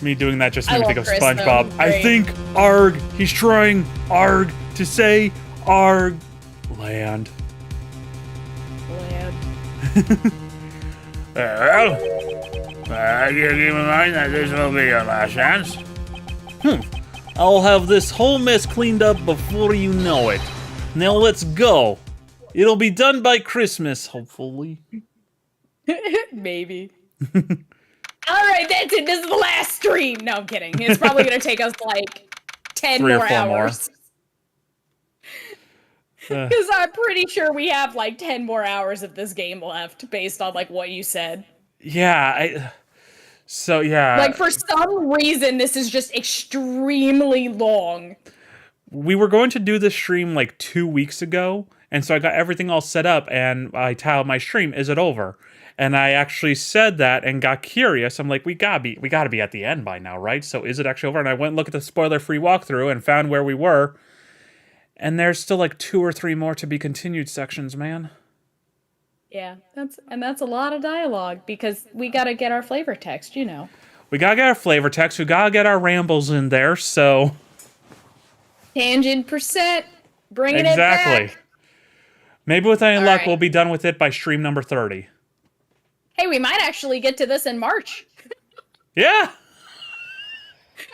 Me doing that just made me think of Chris, SpongeBob. though. I Great. think arg, he's trying arg to say arg land. Well, you keep in mind that this will be your last chance. I'll have this whole mess cleaned up before you know it. Now let's go. It'll be done by Christmas, hopefully. Maybe. Alright, that's it. This is the last stream. No, I'm kidding. It's probably going to take us like 10 3 or more 4 hours. Because I'm pretty sure we have like 10 more hours of this game left based on like what you said. Yeah, Like for some reason, this is just extremely long. we were going to do this stream like 2 weeks ago, and so I got everything all set up, and I tell my stream, is it over? And I actually said that and got curious. I'm like, we gotta be at the end by now, right? So is it actually over? And I went and looked at the spoiler-free walkthrough and found where we were. And there's still like 2 or 3 more to be continued sections, man. Yeah, that's a lot of dialogue because we gotta get our flavor text, We gotta get our flavor text. We gotta get our rambles in there, so... Tangent %, bringing it Exactly. back. Maybe with any luck, right. we'll be done with it by stream number 30. Hey, we might actually get to this in March. Yeah!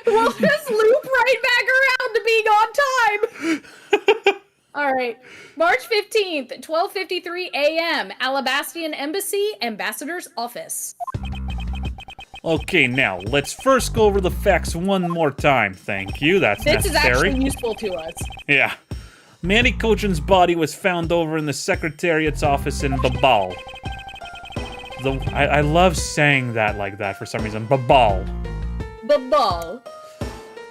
We'll just loop right back around to being on time. All right. March 15th, 12:53 a.m. Alabastian Embassy, Ambassador's Office. Okay, now, let's first go over the facts one more time. Thank you, that's This is necessary. actually useful to us. Yeah. Manny Kochan's body was found over in the Secretariat's office in Babal. I love saying that like that for some reason. Babal. Babal.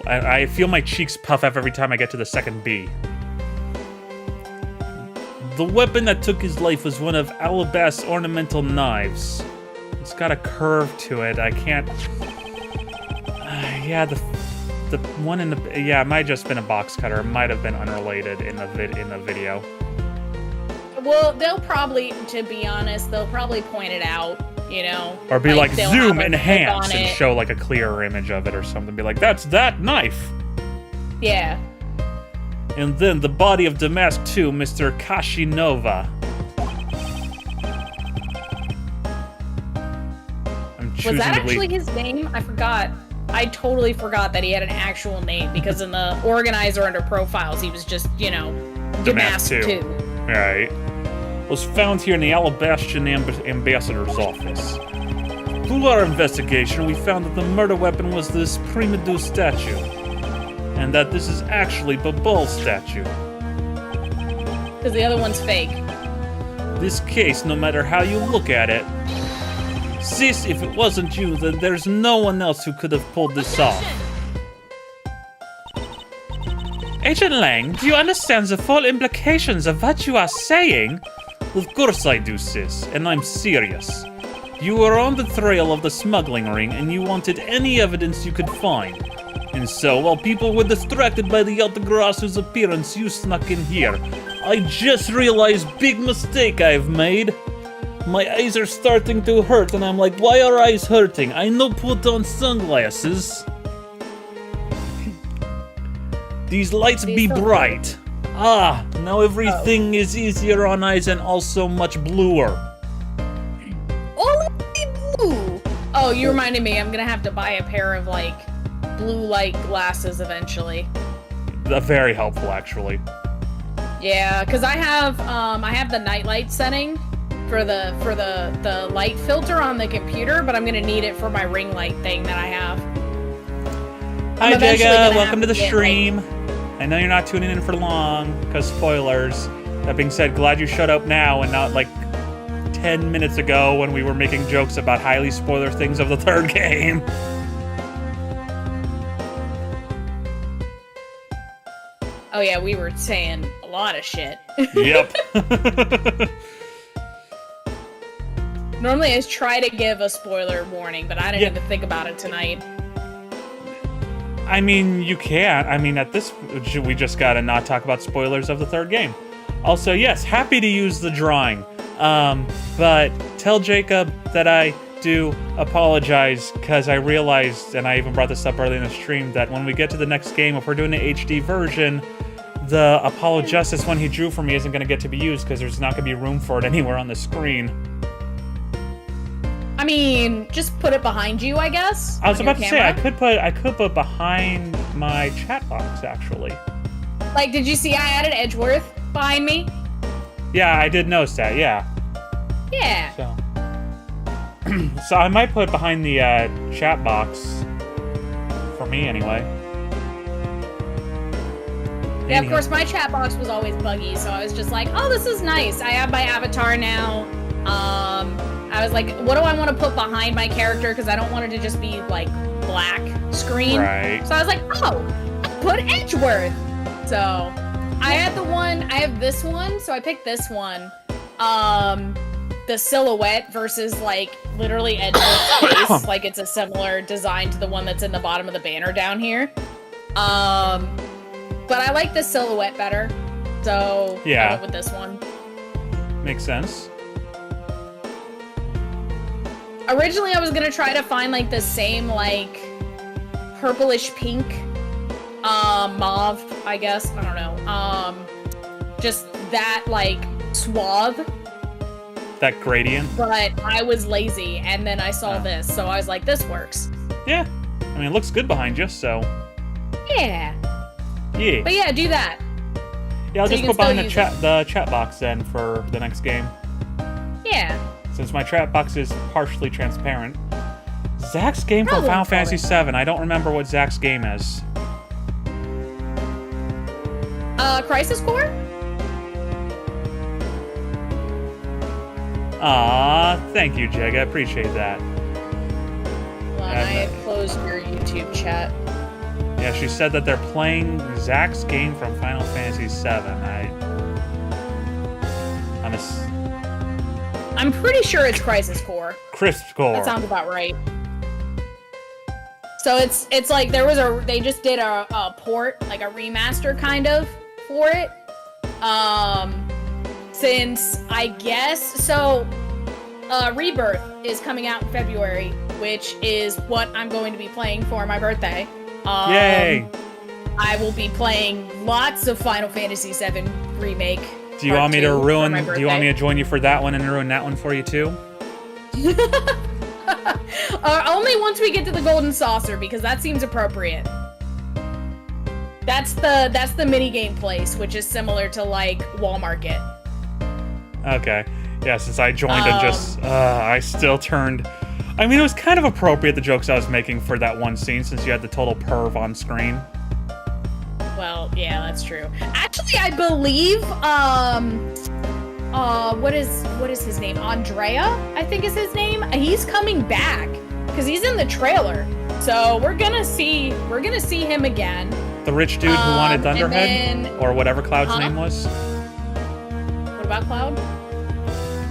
I feel my cheeks puff up every time I get to the second B. The weapon that took his life was one of Alabast's ornamental knives. It's got a curve to it. I can't... yeah, the one in the... Yeah, it might have just been a box cutter. It might have been unrelated in the video. Well, they'll probably, to be honest, they'll probably point it out, Or be like they'll zoom have a clip enhance on and it. show like a clearer image of it or something. Be like, that's that knife! Yeah. And then the body of Damask 2, Mr. Kashinova. I'm choosing Was that to actually believe... his name? I forgot. I totally forgot that he had an actual name because in the organizer under profiles, he was just, Damask 2. Right. Was found here in the Alabastian ambassador's office. Through our investigation, we found that the murder weapon was this Primadou statue, and that this is actually Babal's statue. Because the other one's fake. This case, no matter how you look at it, sis, if it wasn't you, then there's no one else who could have pulled this off. Agent Lang, do you understand the full implications of what you are saying? Of course I do, sis, and I'm serious. You were on the trail of the smuggling ring, and you wanted any evidence you could find. And so, while people were distracted by the Altagrasso's appearance, you snuck in here. I just realized big mistake I've made. My eyes are starting to hurt, and I'm like, why are eyes hurting? I know put on sunglasses. These lights be bright. Ah, now everything is easier on eyes and also much bluer. Only blue! Oh, you reminded me, I'm gonna have to buy a pair of, blue light glasses eventually. Very helpful, actually. Yeah, because I have the nightlight setting for the light filter on the computer, but I'm gonna need it for my ring light thing that I have. Hi, Jega. Welcome to the get, stream. I know you're not tuning in for long because spoilers. That being said, glad you shut up now and not like 10 minutes ago when we were making jokes about highly spoiler things of the third game. Oh yeah, we were saying a lot of shit. Yep. Normally I try to give a spoiler warning, but I didn't even think about it tonight. I mean, you can't. I mean, at this, we just gotta not talk about spoilers of the third game. Also, yes, happy to use the drawing. But tell Jacob that I do apologize, because I realized, and I even brought this up early in the stream, that when we get to the next game, if we're doing the HD version, the Apollo Justice one he drew for me isn't going to get to be used, because there's not going to be room for it anywhere on the screen. I mean, just put it behind you, I guess. I was about to say, I could put behind my chat box, actually. Like, did you see I added Edgeworth behind me? Yeah, I did notice that, yeah. Yeah. So I might put it behind the chat box. For me, anyway. Yeah, of course, my chat box was always buggy, so I was just like, oh, this is nice. I have my avatar now. I was like, what do I want to put behind my character? Because I don't want it to just be, like, black screen. Right. So I was like, oh, put Edgeworth. So I have this one, so I picked this one. The silhouette versus, like, literally Edgeworth's face. Like, it's a similar design to the one that's in the bottom of the banner down here. But I like the silhouette better. So yeah. I went with this one. Makes sense. Originally, I was gonna try to find, like, the same, like, purplish pink, mauve, I guess. I don't know. Just that, like, suave. That gradient. But I was lazy, and then I saw this, so I was like, this works. Yeah. I mean, it looks good behind you, so. Yeah. Yeah. But yeah, do that. Yeah, I'll So just you put can behind still the chat box then for the next game. Yeah. Since my chat box is partially transparent. Zach's game from Probably Final call Fantasy VII. I don't remember what Zach's game is. Crisis Core? Aw, thank you, Jeg. I appreciate that. Hold on, I closed your YouTube chat. Yeah, she said that they're playing Zach's game from Final Fantasy VII. I'm pretty sure it's Crisis Core. Crisp Core. That sounds about right. So it's like they just did a port, like a remaster kind of for it. Since I guess so, Rebirth is coming out in February, which is what I'm going to be playing for my birthday. Yay! I will be playing lots of Final Fantasy VII Remake. Do you want me to ruin? Do you want me to join you for that one and ruin that one for you too? Only once we get to the Golden Saucer, because that seems appropriate. That's the mini game place, which is similar to like Wall Market. Okay. Yeah, since I joined and just I still turned. I mean, it was kind of appropriate, the jokes I was making for that one scene, since you had the total perv on screen. Well, yeah, that's true. Actually, I believe, what is his name? Andrea, I think is his name. He's coming back, because he's in the trailer. So we're gonna see him again. The rich dude who wanted Thunderhead? then, or whatever Cloud's name was? What about Cloud?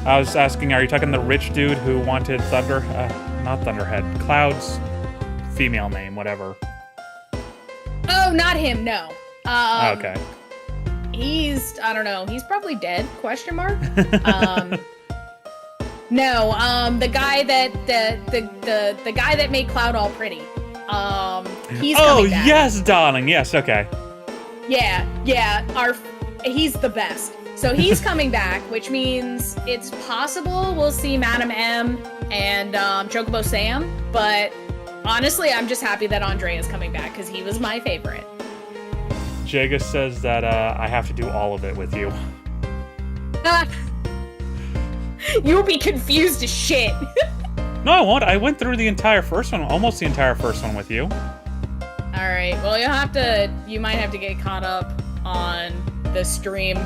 I was asking, are you talking the rich dude who wanted not Thunderhead, Cloud's female name, whatever. Oh, not him, no. Okay. I don't know, he's probably dead, question mark? No, the guy the guy that made Cloud all pretty. He's coming back. Yes, darling, yes, okay. Yeah, he's the best. So he's coming back, which means it's possible we'll see Madam M and Chocobo Sam, but honestly, I'm just happy that Andrea's coming back, because he was my favorite. Jaga says that I have to do all of it with you. You'll be confused as shit. No, I won't. I went through the entire first one, almost the entire first one with you. Alright, well, you might have to get caught up on the stream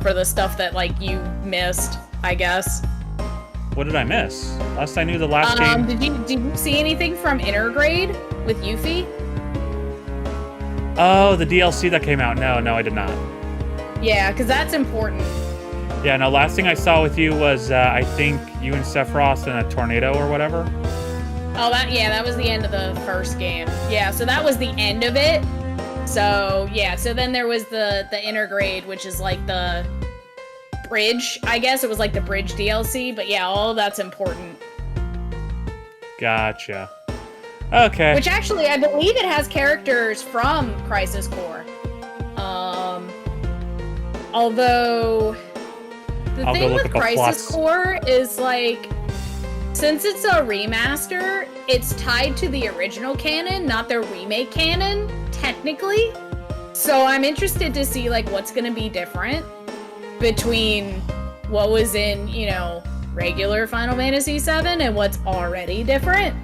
for the stuff that, like, you missed, I guess. What did I miss? Last I knew, the last game... Did you see anything from Intergrade with Yuffie? Oh, the DLC that came out. No, I did not. Yeah, because that's important. Yeah, no, last thing I saw with you was, I think, you and Sephiroth in a tornado or whatever. Oh, that was the end of the first game. Yeah, so that was the end of it. So, yeah, so then there was the Intergrade, which is like the bridge, I guess. It was like the bridge DLC, but yeah, all of that's important. Gotcha. Okay. Which actually, I believe it has characters from Crisis Core. Although... The I'll go thing look with up a Crisis plus. Core is, like, since it's a remaster, it's tied to the original canon, not the remake canon, technically. So I'm interested to see, like, what's gonna be different between what was in, you know, regular Final Fantasy VII and what's already different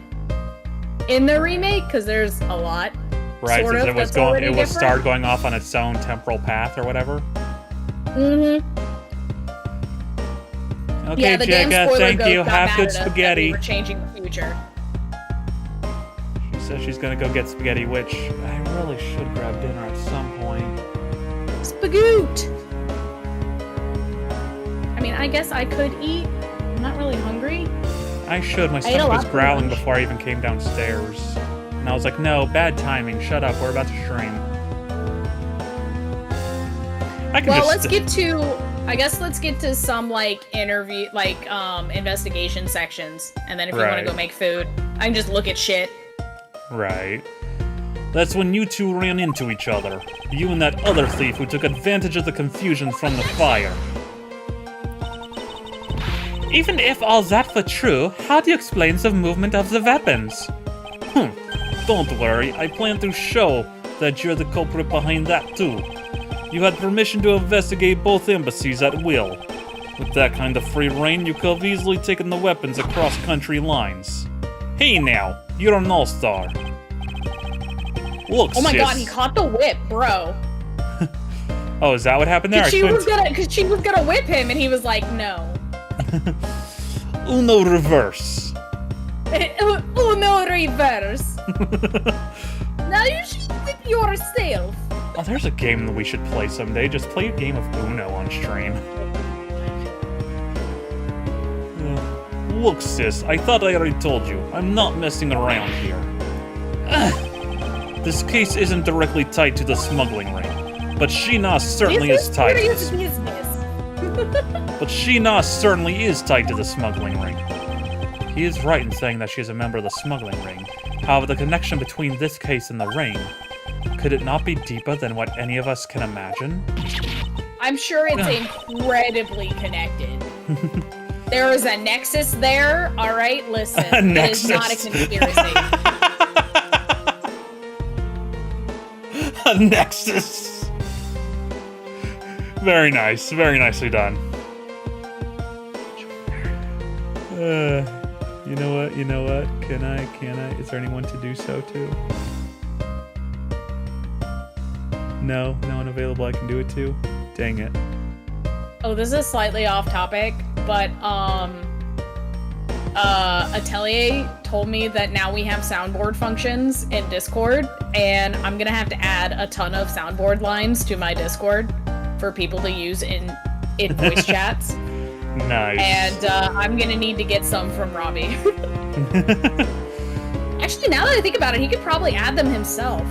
in the remake, because there's a lot. Right, sort since of, that's already it was different. started going off on its own temporal path or whatever. Mm-hmm. Okay, Yeah, the damn Jagga, spoiler thank goat you. got Have mad good at us that spaghetti. We're changing the future. She says she's gonna go get spaghetti, which I really should grab dinner at some point. Spagoot! I mean, I guess I could eat. I'm not really hungry. I should. My ate a stomach lot was for growling lunch. before I even came downstairs. And I was like, no, bad timing. Shut up. We're about to stream. I can Well, just... let's get to some, like, investigation sections. And then if you want Right. to go make food, I can just look at shit. Right. That's when you two ran into each other. You and that other thief who took advantage of the confusion from the fire. Even if all that were true, how do you explain the movement of the weapons? Don't worry, I plan to show that you're the culprit behind that too. You had permission to investigate both embassies at will. With that kind of free reign, you could have easily taken the weapons across country lines. Hey now, you're an all-star. Look, Oh my sis. god, he caught the whip, bro. Oh, is that what happened there? Cause she was gonna whip him, and he was like, no. Uno reverse. Uno reverse. Now you should whip yourself. Oh, there's a game that we should play someday. Just play a game of Uno on stream. Look, sis, I thought I already told you. I'm not messing around here. This case isn't directly tied to the smuggling ring, but Sheena certainly is tied to Serious this. business. But Sheena certainly is tied to the smuggling ring. He is right in saying that she is a member of the smuggling ring. However, the connection between this case and the ring, could it not be deeper than what any of us can imagine? I'm sure it's incredibly connected. There is a nexus there, alright? Listen, it is not a conspiracy. A nexus. Very nice. Very nicely done. You know what? Can I? Is there anyone to do so to? No one available I can do it to? Dang it. Oh, this is slightly off topic, but Atelier told me that now we have soundboard functions in Discord, and I'm gonna have to add a ton of soundboard lines to my Discord for people to use in voice chats. Nice. And I'm gonna need to get some from Robbie. Actually, now that I think about it, he could probably add them himself.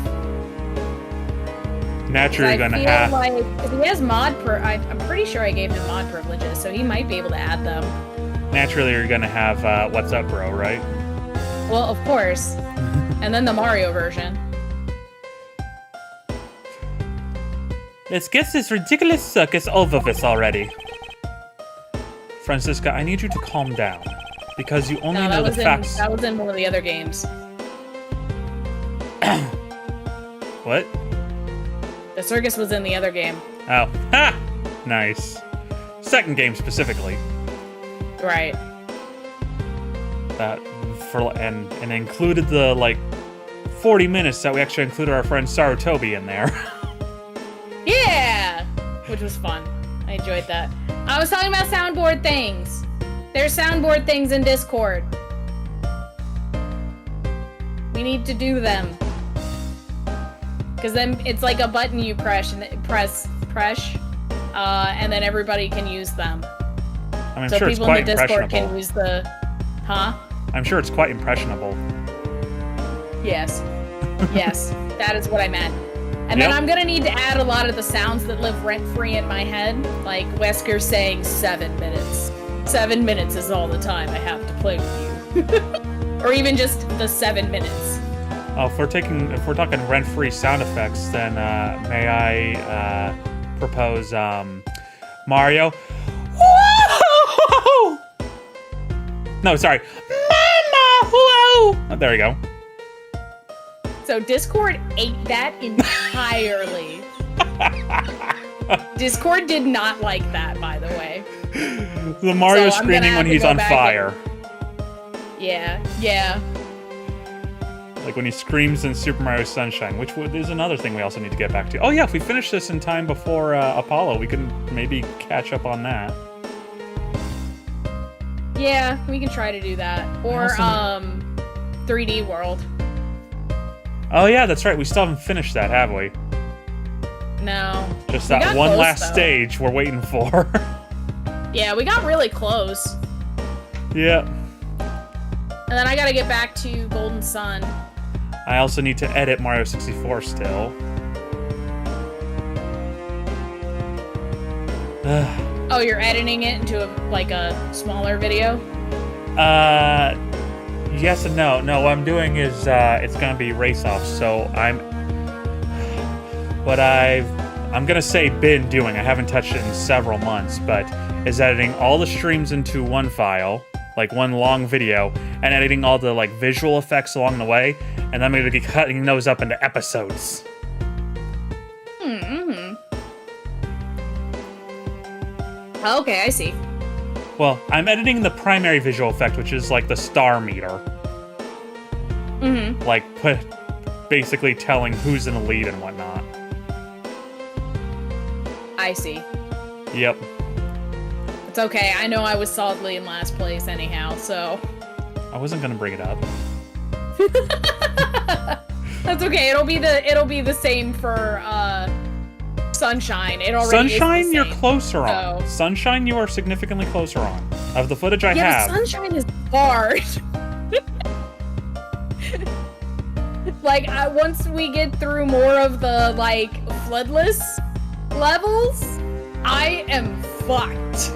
Naturally, you're gonna I feel have. like if he has I'm pretty sure I gave him mod privileges, so he might be able to add them. Naturally, you're gonna have "What's up, bro?" Right? Well, of course. And then the Mario version. Let's get this ridiculous circus over with already. Francisca, I need you to calm down. Because you only No, know the facts. that was in one of the other games. What? The circus was in the other game. Oh, ha! Nice. Second game specifically. Right. That and included the like 40 minutes that we actually included our friend Sarutobi in there. Yeah! Which was fun. I enjoyed that. I was talking about soundboard things. There's soundboard things in Discord. We need to do them. Because then it's like a button you press, and then everybody can use them. I'm So sure it's people in quite the Discord impressionable. can use the... Huh? I'm sure it's quite impressionable. Yes. Yes. That is what I meant. And then Yep. I'm gonna need to add a lot of the sounds that live rent-free in my head. Like Wesker saying 7 minutes. 7 minutes is all the time I have to play with you. Or even just the 7 minutes. Oh, if we're talking rent-free sound effects, then may I propose Mario? Whoa! No, sorry. Mama! Whoa! Oh, there we go. So Discord ate that entirely. Discord did not like that, by the way. The Mario So I'm gonna screaming have when to he's go on back fire. Yeah. Like when he screams in Super Mario Sunshine, which is another thing we also need to get back to. Oh yeah, if we finish this in time before Apollo, we can maybe catch up on that. Yeah, we can try to do that. Or, 3D World. Oh yeah, that's right. We still haven't finished that, have we? No. Just We that got one close, last though. stage we're waiting for. Yeah, we got really close. Yeah. And then I gotta get back to Golden Sun. I also need to edit Mario 64 still. Oh, you're editing it into a smaller video? Yes and no. No, what I'm doing is it's gonna be race off. So I'm gonna say been doing. I haven't touched it in several months, but is editing all the streams into one file, like one long video, and editing all the like visual effects along the way, and then I'm gonna be cutting those up into episodes. Mm-hmm. Okay, I see. Well, I'm editing the primary visual effect, which is like the star meter. Mm-hmm. Like basically telling who's in the lead and whatnot. I see. Yep. It's okay. I know I was solidly in last place anyhow, so... I wasn't gonna bring it up. That's okay. It'll be the same for Sunshine. It already Sunshine, is the you're same. closer on. So- Sunshine, you are significantly closer on. Of the footage I Yeah, have. but Sunshine is hard. Like, once we get through more of the, like, floodless levels, I am fucked.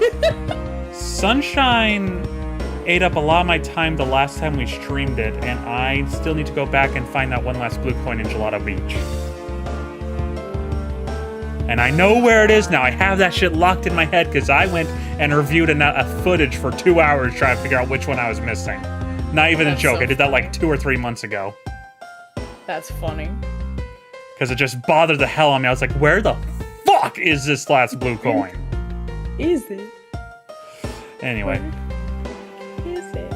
Sunshine ate up a lot of my time the last time we streamed it, and I still need to go back and find that one last blue coin in Gelato Beach. And I know where it is now. I have that shit locked in my head because I went and reviewed a footage for 2 hours trying to figure out which one I was missing. Not even a That's joke. so I did that like 2 or 3 months ago. That's funny. Because it just bothered the hell out of me. I was like, where the fuck is this last blue coin? Is it? Anyway. Is it?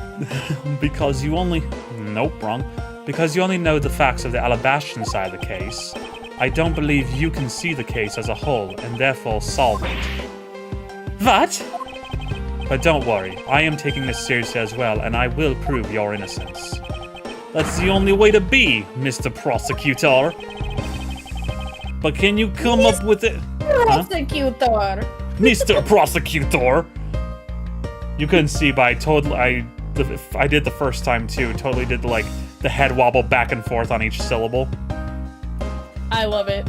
Because you only... Nope, wrong. Because you only know the facts of the Alabastion side of the case, I don't believe you can see the case as a whole, and therefore solve it. What? But don't worry, I am taking this seriously as well, and I will prove your innocence. That's the only way to be, Mr. Prosecutor. But can you come up with it? Prosecutor! Mr. Prosecutor! You couldn't see, but I did the first time too. Totally did the head wobble back and forth on each syllable. I love it.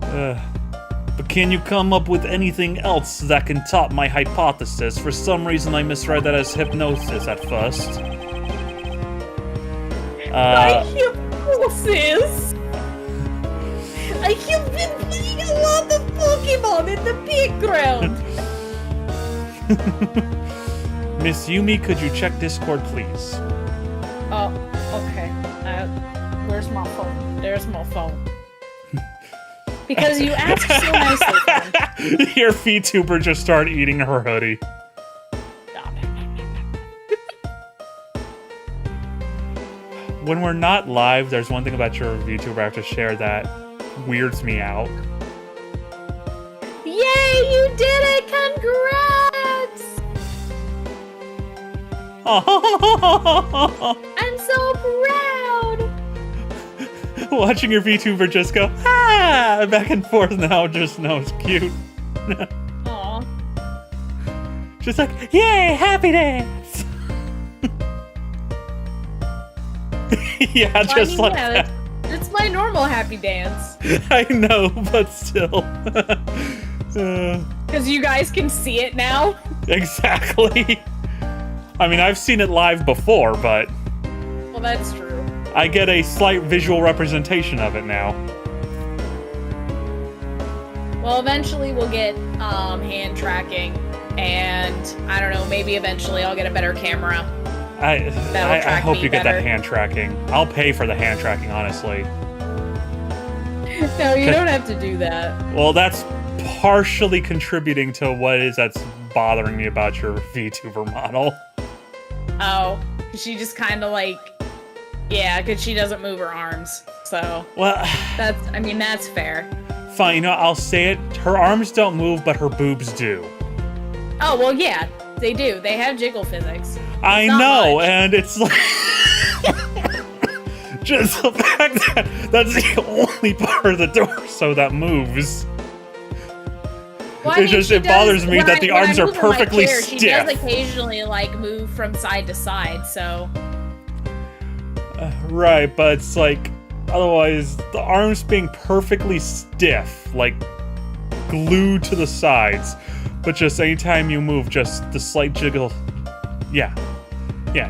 But can you come up with anything else that can top my hypothesis? For some reason I misread that as hypnosis at first. My hypnosis! I have been playing a lot of Pokemon in the background! Miss Yumi, could you check Discord, please? Oh, okay. Where's my phone? There's my phone. Because you asked so nicely, friend. Your VTuber just started eating her hoodie. When we're not live, there's one thing about your VTuber I have to share that weirds me out. Yay, you did it! Congrats! I'm so proud! Watching your VTuber just go, ah, back and forth now, just know it's cute. Aw. Just like, yay, happy dance! Yeah, Well, just like yeah, that. it's my normal happy dance. I know, but still. Because you guys can see it now. Exactly. I mean, I've seen it live before, but Well, that's true. I get a slight visual representation of it now. Well, eventually we'll get hand tracking, and I don't know, maybe eventually I'll get a better camera. I track hope me you get that better. hand tracking. I'll pay for the hand tracking, honestly. No, you don't have to do that. Well, that's partially contributing to what it is that's bothering me about your VTuber model. Oh, she just kind of like, yeah, because she doesn't move her arms. So Well, that's fair. fine, you know, I'll say it. Her arms don't move, but her boobs do. Oh, well, yeah, they do. They have jiggle physics. I not know, much. and it's like... just the fact that that's the only part of the torso that moves. Well, I It's mean, just- she it bothers me when that the when arms I are move in my perfectly chair, She does stiff. occasionally, like, move from side to side, so... Right, but it's like... Otherwise, the arms being perfectly stiff, like glued to the sides, but just anytime you move, just the slight jiggle. Yeah,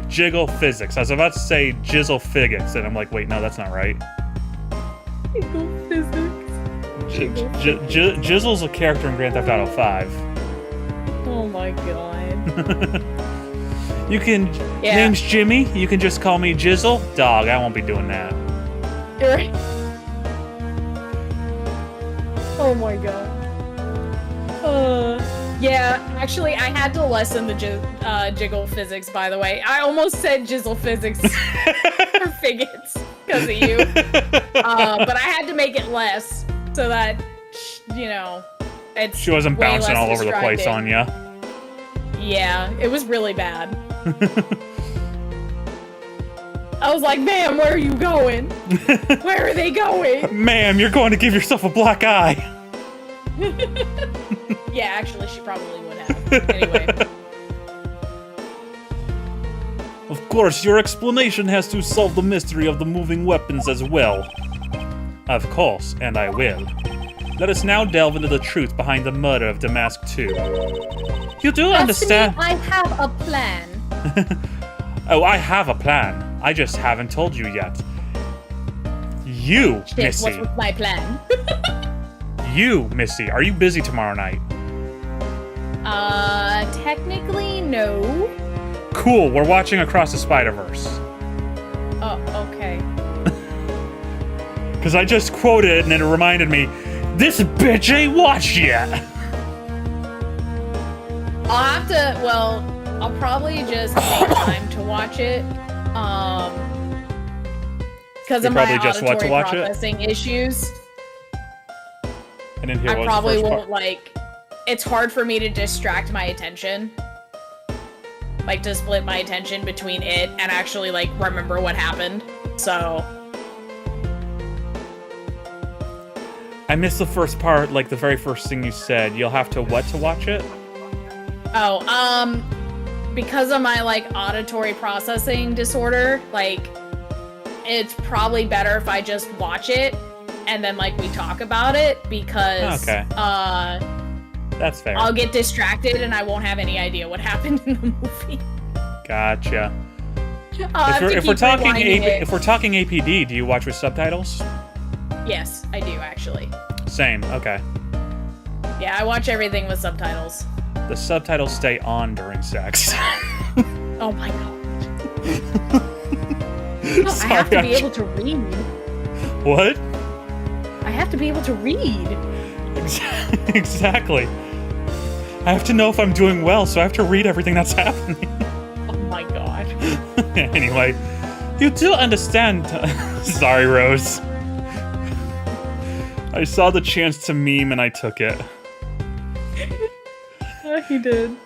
jiggle physics. I was about to say jizzle physics, and I'm like, wait, no, that's not right. Jiggle physics. Jizzle's a character in Grand Theft Auto 5. Oh my god. You can. Yeah. Name's Jimmy. You can just call me Jizzle. Dog, I won't be doing that. You're right. Oh my god. Yeah, actually, I had to lessen the jiggle physics, by the way. I almost said jizzle physics or figgets because of you. But I had to make it less so that, you know, it's She wasn't way bouncing less all over the place distracting. on ya. Yeah, it was really bad. I was like, ma'am, where are you going? Where are they going? Ma'am, you're going to give yourself a black eye. Yeah, actually, she probably would have. Anyway. Of course, your explanation has to solve the mystery of the moving weapons as well. Of course, and I will. Let us now delve into the truth behind the murder of Damask 2. You do understand... I have a plan. Oh, I have a plan. I just haven't told you yet. You, Shit, Missy. what's with my plan? You, Missy. Are you busy tomorrow night? Technically, no. Cool, we're watching Across the Spider-Verse. Oh, okay. Because I just quoted it and it reminded me, this bitch ain't watched yet. I'll probably just make time to watch it. Because You of my probably just want to auditory watch it? processing issues. I didn't hear I what was probably the first won't, like... It's hard for me to distract my attention. Like, to split my attention between it and actually, like, remember what happened. So... I missed the first part, like the very first thing you said. You'll have to what to watch it? Oh, because of my, like, auditory processing disorder, like, it's probably better if I just watch it and then, like, we talk about it because, Okay. That's fair. I'll get distracted and I won't have any idea what happened in the movie. Gotcha. If If we're talking APD, do you watch with subtitles? Yes, I do, actually. Same. Okay. Yeah, I watch everything with subtitles. The subtitles stay on during sex. Oh my god. No, I have to be able to read. What? I have to be able to read. Exactly. I have to know if I'm doing well, so I have to read everything that's happening. Oh my god. Anyway, you do understand. Sorry, Rose. I saw the chance to meme and I took it. He did.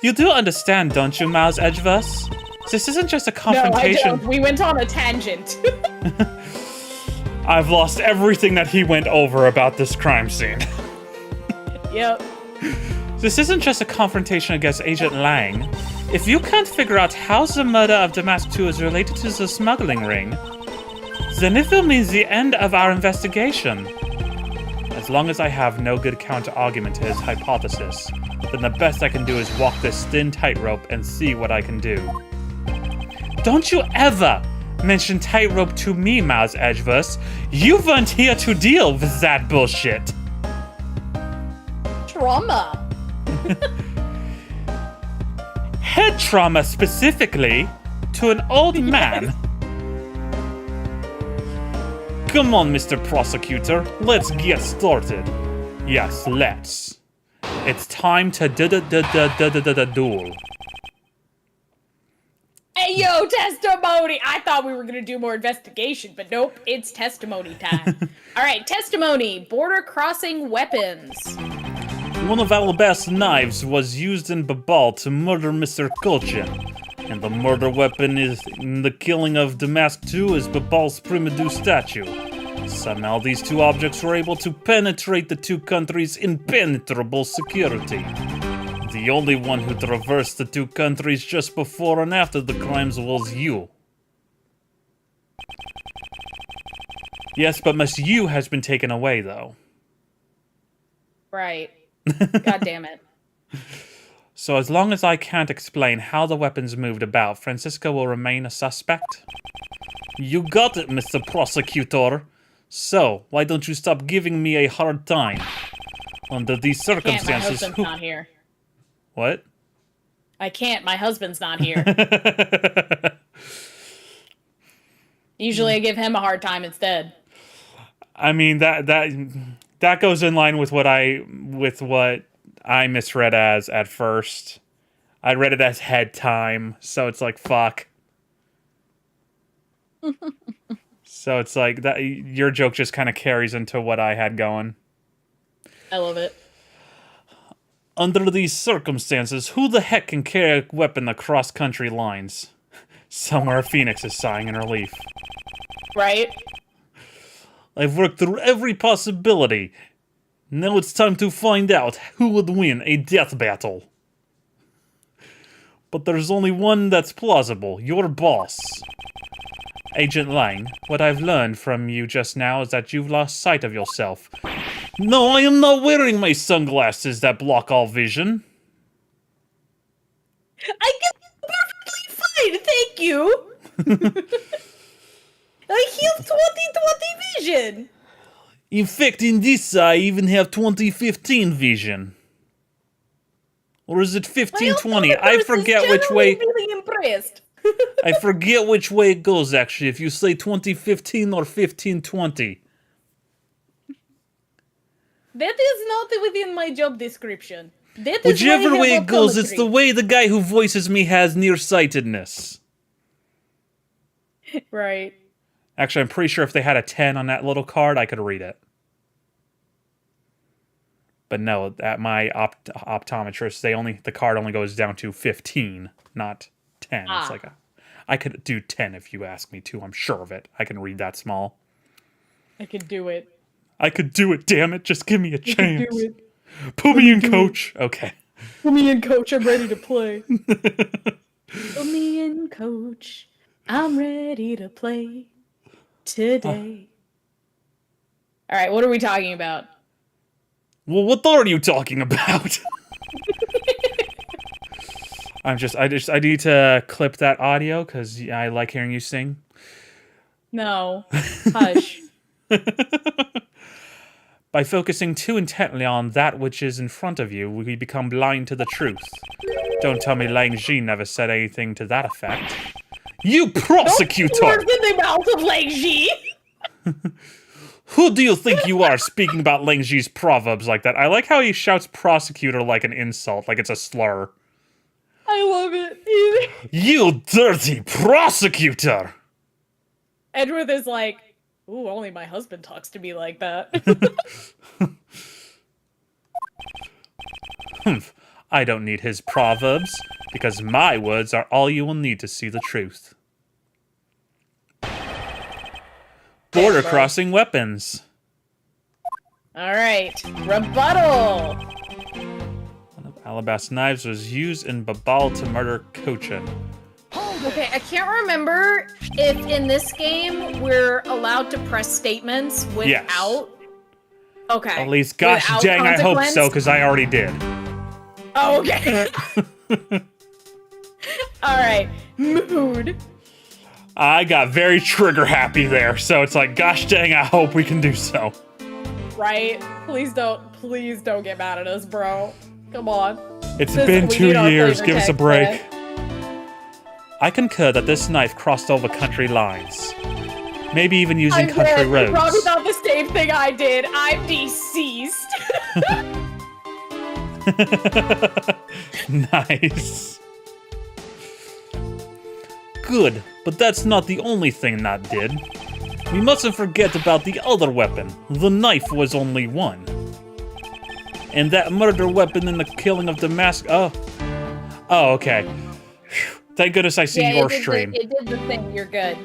You do understand, don't you, Miles Edgeworth? This isn't just a confrontation. No, I don't. We went on a tangent. I've lost everything that he went over about this crime scene. Yep. This isn't just a confrontation against Agent Lang. If you can't figure out how the murder of Damask 2 is related to the smuggling ring, then it will mean the end of our investigation. As long as I have no good counter-argument to his hypothesis, then the best I can do is walk this thin tightrope and see what I can do. Don't you ever mention tightrope to me, Miles Edgeworth. You weren't here to deal with that bullshit. Trauma. Head trauma specifically to an old man. Come on, Mr. Prosecutor, let's get started. Yes, let's. It's time to duel. Hey, yo, testimony! I thought we were gonna do more investigation, but nope, it's testimony time. Alright, testimony. Border crossing weapons. One of our best knives was used in Babal to murder Mr. Kolchin. And the murder weapon in the killing of Damask 2 is Babal's Primadou statue. Somehow these two objects were able to penetrate the two countries' impenetrable security. The only one who traversed the two countries just before and after the crimes was you. Yes, but Miss Yu has been taken away, though. Right. God damn it. So as long as I can't explain how the weapons moved about, Francisco will remain a suspect? You got it, Mr. Prosecutor. So, why don't you stop giving me a hard time? Under these Can't, my circumstances, husband's not here. What? I can't, my husband's not here. Usually I give him a hard time instead. I mean, that goes in line with what I misread as at first. I read it as head time, so it's like, fuck. So it's like, that. Your joke just kind of carries into what I had going. I love it. Under these circumstances, who the heck can carry a weapon across country lines? Somewhere Phoenix is sighing in relief. Right? I've worked through every possibility. Now it's time to find out who would win a death battle. But there's only one that's plausible, your boss. Agent Lang, what I've learned from you just now is that you've lost sight of yourself. No, I am not wearing my sunglasses that block all vision. I get perfectly fine, thank you. I have 20/20 vision. In fact, in this I even have 2015 vision. Or is it 1520? I forget which way. Really impressed. I forget which way it goes, actually, if you say 2015 or 1520. That is not within my job description. That is Whichever why I way have it goes, it's the optometry. way the guy who voices me has nearsightedness. Right. Actually, I'm pretty sure if they had a 10 on that little card, I could read it. But no, at my optometrist, the card only goes down to 15, not 10. Ah. It's like I could do 10 if you ask me to. I'm sure of it. I can read that small. I could do it. I could do it, damn it. Just give me a chance. Do it. Put me in, coach. Okay. Put me in, coach. I'm ready to play. Put me in, coach. I'm ready to play today. All right, what are we talking about? Well, what are you talking about? I need to clip that audio because I like hearing you sing. No. Hush. By focusing too intently on that which is in front of you, we become blind to the truth. Don't tell me Lang Ji never said anything to that effect. You prosecutor! Words in the mouth of Lang Ji! Who do you think you are speaking about Ling Ji's proverbs like that? I like how he shouts prosecutor like an insult, like it's a slur. I love it. You dirty prosecutor! Edgeworth is like, ooh, only my husband talks to me like that. Humph. I don't need his proverbs, because my words are all you will need to see the truth. Border crossing weapons. Alright, rebuttal! One of Alabast's knives was used in Babal to murder Cochin. Okay, I can't remember if in this game we're allowed to press statements without... Yes. Okay. At least, gosh without dang, I hope consequence? so, because I already did. Oh, okay. Alright, mood. I got very trigger happy there, so it's like, gosh dang, I hope we can do so. Right? Please don't get mad at us, bro. Come on. It's We been need 2 our years, flavor give us a text, break. man. I concur that this knife crossed over country lines. Maybe even using I'm country dead. You roads. probably thought the same thing I did. I'm deceased. Nice. Good, but that's not the only thing that did. We mustn't forget about the other weapon. The knife was only one. And that murder weapon in the killing of Damascus. Oh, okay. Phew. Thank goodness I see your stream. It did the thing. You're good.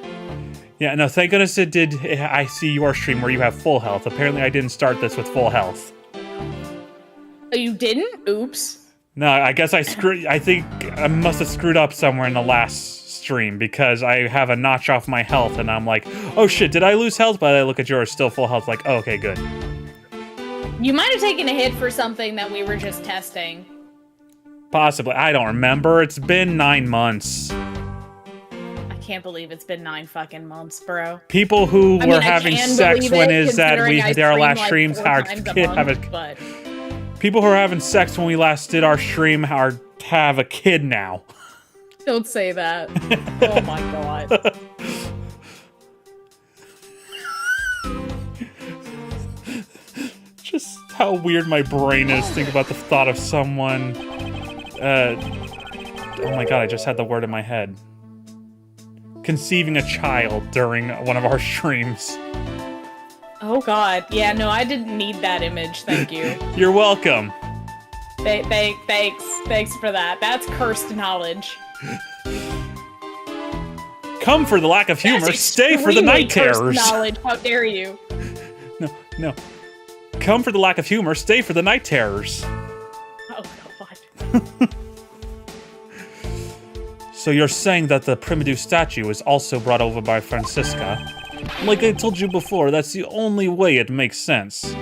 Yeah, no, thank goodness it did. I see your stream where you have full health. Apparently I didn't start this with full health. Oh, you didn't? Oops. No, I guess I think I must have screwed up somewhere in the last stream because I have a notch off my health and I'm like, oh shit, did I lose health? But I look at yours, still full health, like, oh, okay, good. You might have taken a hit for something that we were just testing. Possibly. I don't remember. It's been 9 months. I can't believe it's been 9 fucking months, bro. People who I were mean, I having can sex believe when it, is that we considering I did our stream, last like, streams 4 are times a have month, a, but people who are having sex when we last did our stream have a kid now. don't say that. Oh my god. Just how weird my brain is. Think about the thought of someone. Oh my god, I just had the word in my head. Conceiving a child during one of our streams. Oh god. Yeah, no, I didn't need that image. Thank you. You're welcome. Thanks for that. That's cursed knowledge. Come for the lack of humor, That's stay for the extremely night cursed terrors. knowledge. How dare you? No. Come for the lack of humor, stay for the night terrors. Oh god. So you're saying that the primitive statue is also brought over by Francisca? Like I told you before, that's the only way it makes sense.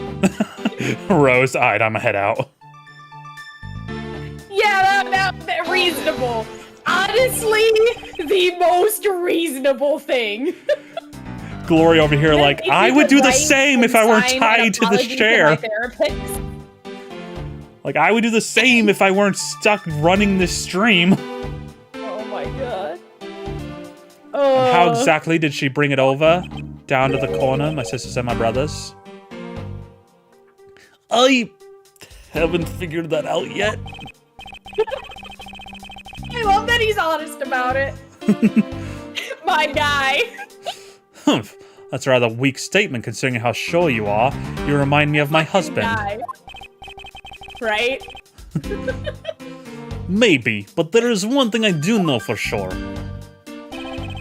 Rose-eyed, I'ma head out. Yeah, that reasonable. Honestly, the most reasonable thing. Glory over here like, If you I would could do the write same if I and weren't sign an tied to the apology chair. my therapist. Like, I would do the same if I weren't stuck running this stream. Oh my god. How exactly did she bring it over? Down to the corner, my sisters and my brothers? I haven't figured that out yet. I love that he's honest about it. My guy. Humph. That's a rather weak statement considering how sure you are. You remind me of my husband. Guy. Right? Maybe, but there is one thing I do know for sure.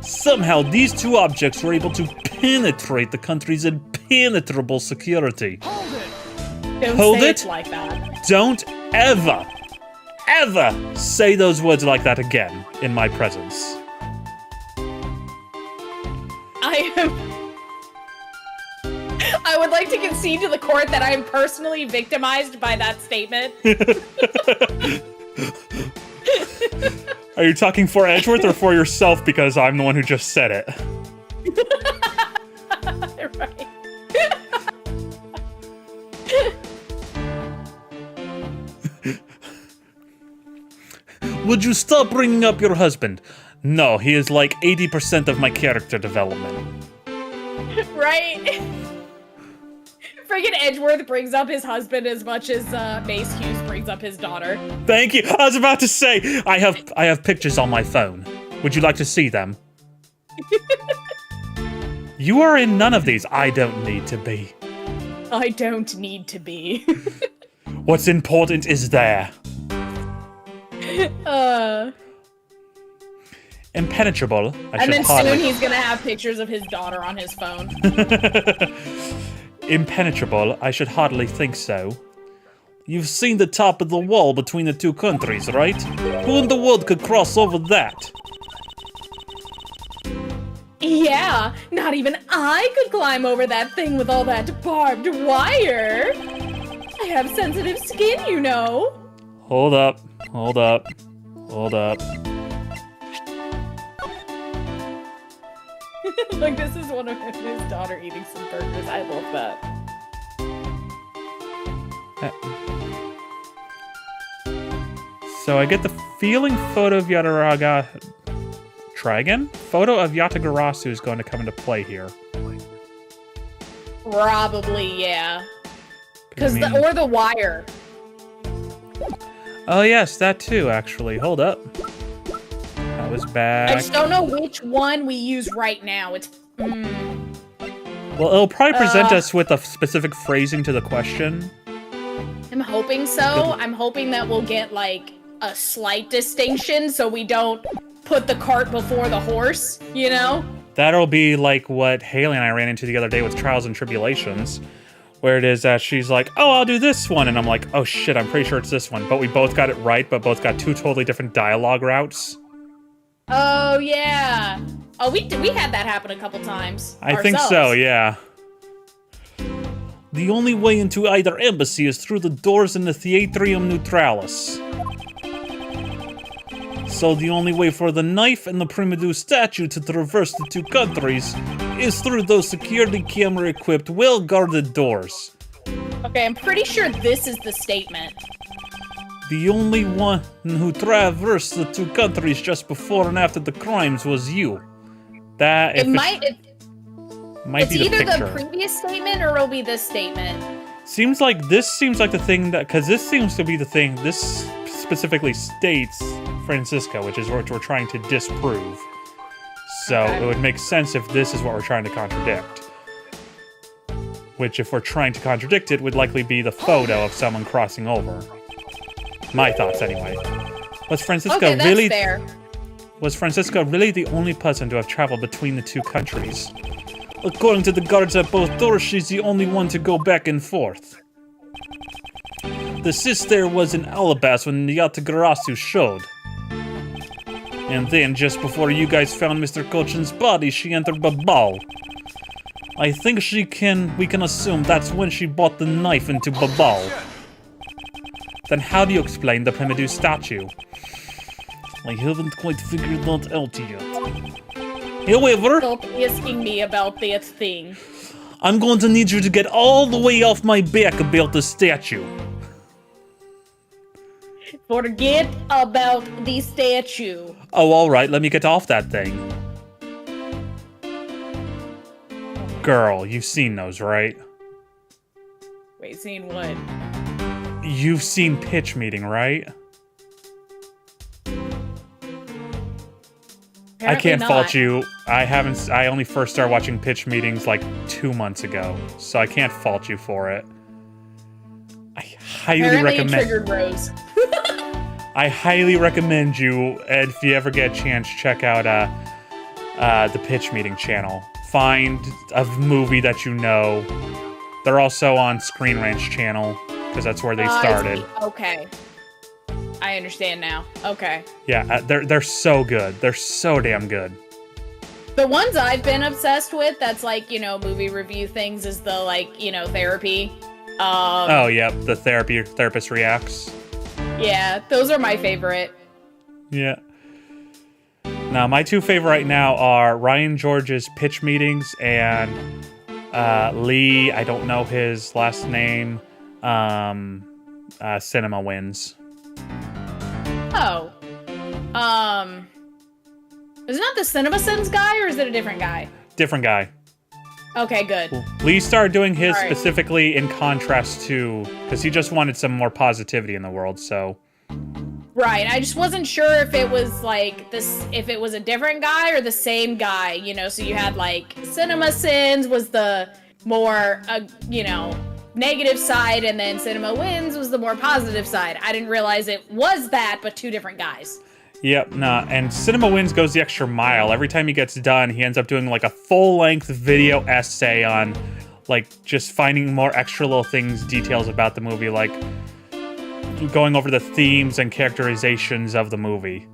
Somehow these two objects were able to penetrate the country's impenetrable security. Don't Hold say it. like that. Don't ever say those words like that again in my presence. I would like to concede to the court that I am personally victimized by that statement. Are you talking for Edgeworth or for yourself because I'm the one who just said it? Right. Would you stop bringing up your husband? No, he is like 80% of my character development. Right? Friggin' Edgeworth brings up his husband as much as Mace Hughes brings up his daughter. Thank you. I was about to say, I have pictures on my phone. Would you like to see them? You are in none of these. I don't need to be. I don't need to be. What's important is there. Impenetrable. And then soon he's gonna have pictures of his daughter on his phone. Impenetrable? I should hardly think so. You've seen the top of the wall between the two countries, right? Who in the world could cross over that? Yeah, not even I could climb over that thing with all that barbed wire. I have sensitive skin, you know. Hold up. Hold up. Hold up. Like, this is one of his daughter eating some burgers. I love that. So I get the feeling photo of Yatagarasu... Try again? Photo of Yatagarasu is going to come into play here. Probably, yeah. Because I mean... or the wire. Oh yes, that too, actually. Hold up. That was bad. I just don't know which one we use right now. It's... Well, it'll probably present us with a specific phrasing to the question. I'm hoping so. I'm hoping that we'll get, like, a slight distinction so we don't put the cart before the horse, you know? That'll be like what Haley and I ran into the other day with Trials and Tribulations, where it is that she's like, oh, I'll do this one, and I'm like, oh shit, I'm pretty sure it's this one. But we both got it right, but both got two totally different dialogue routes. Oh, yeah. Oh, we had that happen a couple times. I think so, yeah. The only way into either embassy is through the doors in the Theatrium Neutralis. So the only way for the knife and the Primadou statue to traverse the two countries is through those security camera-equipped, well-guarded doors. Okay, I'm pretty sure this is the statement. The only one who traversed the two countries just before and after the crimes was you. That might it's be the either picture. The previous statement or it'll be this statement. Seems like the thing that, because this seems to be the thing. This specifically states Francisco, which is what we're trying to disprove. So it would make sense if this is what we're trying to contradict. Which, if we're trying to contradict it, would likely be the photo of someone crossing over. My thoughts, anyway. Was Francisco Was Francisco really the only person to have traveled between the two countries? According to the guards at both doors, she's the only one to go back and forth. The sister was in Alabas when Yatagarasu showed. And then, just before you guys found Mr. Cochin's body, she entered Babal. I think we can assume that's when she bought the knife into Babal. Then how do you explain the Primadou statue? I haven't quite figured that out yet. However, Stop asking me about that thing. I'm going to need you to get all the way off my back about the statue. Forget about the statue. Oh, alright, let me get off that thing. Girl, you've seen those, right? Wait, seen what? You've seen Pitch Meeting, right? I can't fault you. I only first started watching Pitch Meetings like 2 months ago, so I can't fault you for it. I highly recommend. Triggered Rose. I highly recommend you, Ed, if you ever get a chance, check out the Pitch Meeting channel. Find a movie that you know. They're also on Screen Rant's channel, because that's where they started. Okay. I understand now. Okay. Yeah, they're so good. They're so damn good. The ones I've been obsessed with, that's like, you know, movie review things, is the, like, you know, therapy. Oh, yep, the therapist reacts. Yeah, those are my favorite. Yeah. Now, my two favorite right now are Ryan George's Pitch Meetings and Lee, I don't know his last name, Cinema Wins. Oh. Is it not the CinemaSins guy, or is it a different guy? Different guy. Okay, good. Lee started doing his All right. specifically in contrast to, because he just wanted some more positivity in the world, so. Right, I just wasn't sure if it was like this, if it was a different guy or the same guy, you know, so you had like Cinema Sins was the more, you know, negative side, and then Cinema Wins was the more positive side. I didn't realize it was that, but two different guys. Yep, nah, and Cinema Wins goes the extra mile. Every time he gets done, he ends up doing like a full-length video essay on, like, just finding more extra little things, details about the movie, like going over the themes and characterizations of the movie.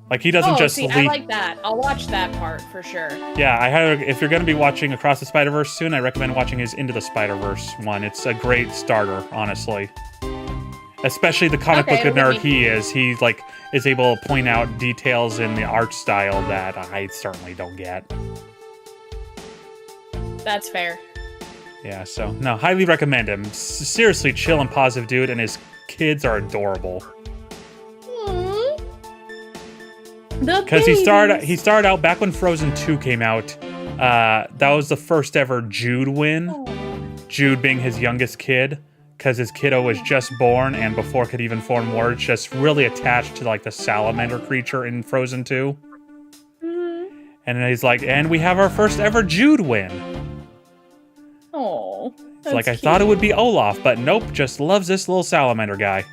Like, he doesn't just see, I like that. I'll watch that part for sure. Yeah, if you're going to be watching Across the Spider-Verse soon, I recommend watching his Into the Spider-Verse one. It's a great starter, honestly. Especially the comic book nerd he is. He, like, is able to point out details in the art style that I certainly don't get. That's fair. Yeah, so, no, highly recommend him. Seriously chill and positive dude, and his kids are adorable. Because he started out back when Frozen 2 came out. That was the first ever Jude win. Jude being his youngest kid, because his kiddo was just born and before could even form words, just really attached to like the salamander creature in Frozen 2. And then he's like, and we have our first ever Jude win. Oh, it's like, I thought it would be Olaf, but nope, just loves this little salamander guy.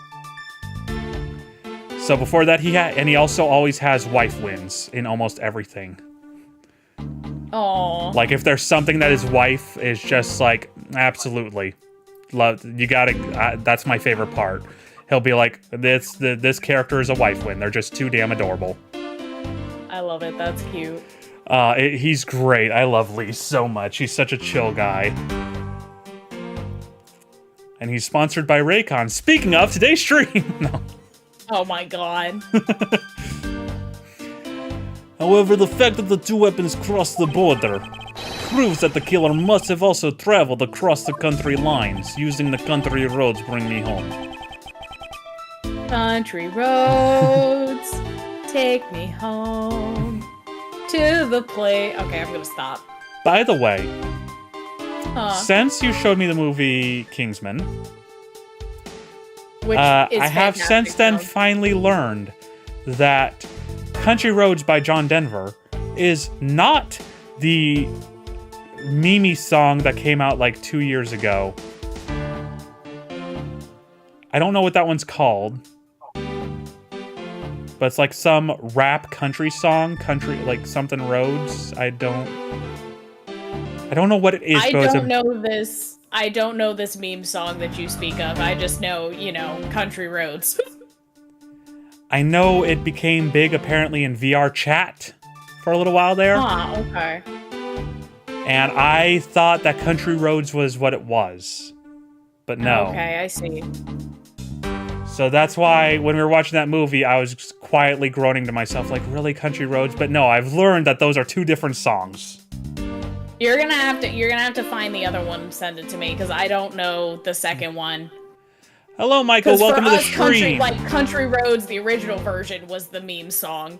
So before that, he also always has wife wins in almost everything. Oh. Like, if there's something that his wife is just like, absolutely, love, you gotta, that's my favorite part. He'll be like, this character is a wife win. They're just too damn adorable. I love it. That's cute. He's great. I love Lee so much. He's such a chill guy. And he's sponsored by Raycon. Speaking of, today's stream. No. Oh my god. However, the fact that the two weapons crossed the border proves that the killer must have also traveled across the country lines, using the country roads bring me home. Country roads, take me home to the place. Okay, I'm gonna stop. By the way, since you showed me the movie Kingsman, which I have since then finally learned that Country Roads by John Denver is not the Mimi song that came out like 2 years ago. I don't know what that one's called, but it's like some rap country song, country like something roads. I don't know what it is. I don't know this meme song that you speak of. I just know, you know, Country Roads. I know it became big apparently in VR chat for a little while there. Ah, okay. And I thought that Country Roads was what it was. But no. Okay, I see. So that's why when we were watching that movie, I was just quietly groaning to myself, like, really, Country Roads? But no, I've learned that those are two different songs. You're gonna have to find the other one and send it to me, because I don't know the second one. Hello, Michael. Welcome to the stream. Country Roads, the original version, was the meme song.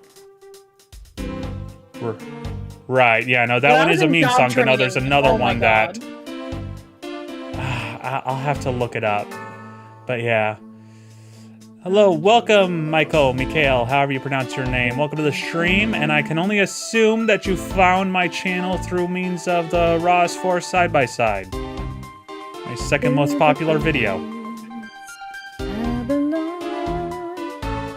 Right, yeah, no, that one is a meme song, but no, there's another one that... I'll have to look it up. But yeah. Hello, welcome, Mikhail, however you pronounce your name. Welcome to the stream, and I can only assume that you found my channel through means of the Raw's 4 side-by-side. My second most popular video.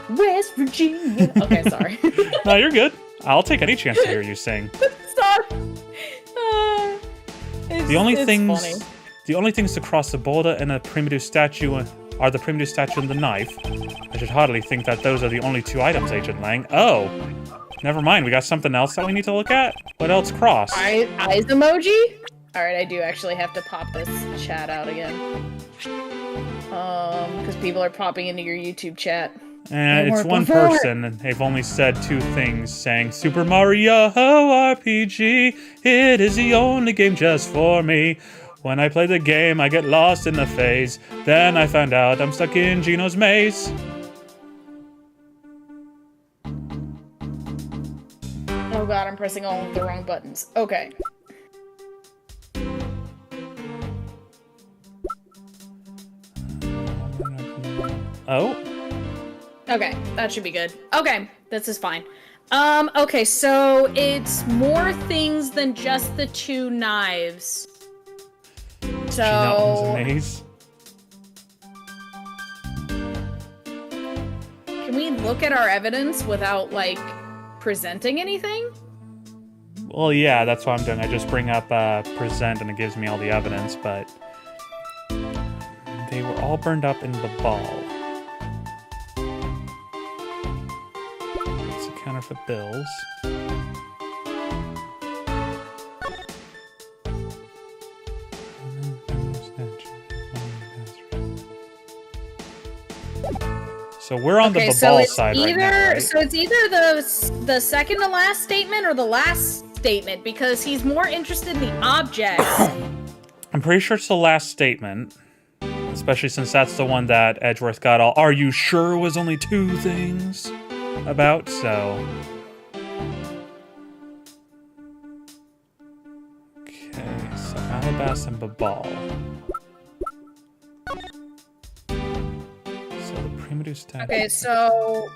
West Virginia. Okay, sorry. No, you're good. I'll take any chance to hear you sing. Sorry. The only things to cross the border and a primitive statue are the primitive statue and the knife. I should hardly think that those are the only two items, Agent Lang. Oh, never mind. We got something else that we need to look at? What else crossed? Eyes emoji? Alright, I do actually have to pop this chat out again. Because people are popping into your YouTube chat. It's one person, and they've only said two things, saying, Super Mario RPG, it is the only game just for me. When I play the game, I get lost in the phase. Then I found out I'm stuck in Gino's maze. Oh god, I'm pressing all of the wrong buttons. Okay. Oh. Okay, that should be good. Okay, this is fine. Okay, so it's more things than just the 2 knives. So... Gina owns a maze. Can we look at our evidence without, like, presenting anything? Well, yeah, that's what I'm doing. I just bring up present and it gives me all the evidence, but they were all burned up in the ball. It's a counterfeit bills. So we're on the Babal side right now, right? So it's either the second to last statement or the last statement, because he's more interested in the objects. I'm pretty sure it's the last statement, especially since that's the one that Edgeworth got all, "Are you sure it was only 2 things?" about, so... Okay, so Alabas and Babal. So the primitive statue... Okay, so...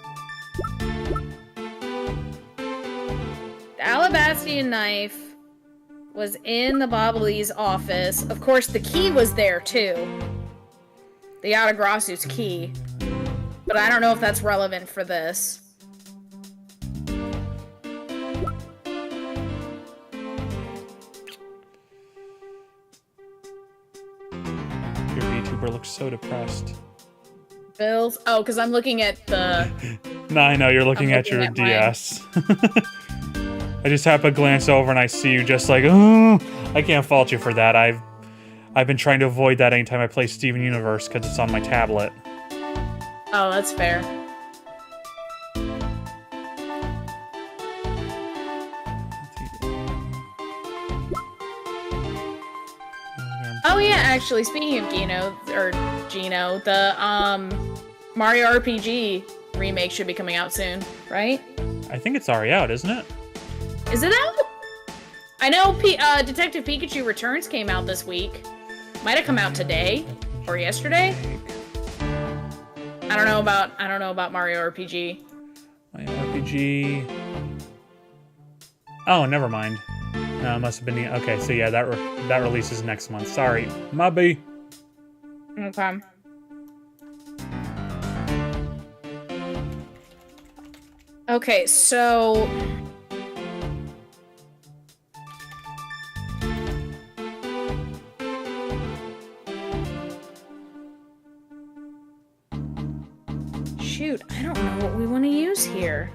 The Alabastian knife was in the Bobbley's office. Of course, the key was there, too. The Atagrasu's key. But I don't know if that's relevant for this. Your VTuber looks so depressed. Bills? Oh, because I'm looking at the... No, I know, you're looking at looking your at mine. DS. I just happen to glance over and I see you just like, oh, I can't fault you for that. I've been trying to avoid that anytime I play Steven Universe because it's on my tablet. Oh, that's fair. Oh yeah, actually, speaking of Gino, the Mario RPG remake should be coming out soon, right? I think it's already out, isn't it? Is it out? I know Detective Pikachu Returns came out this week. Might have come out today or yesterday. I don't know about Mario RPG. Mario RPG. Oh, never mind. No, it must have been the... Okay, so yeah, that releases next month. Sorry. Mubby. Okay. Okay, so... Shoot, I don't know what we want to use here.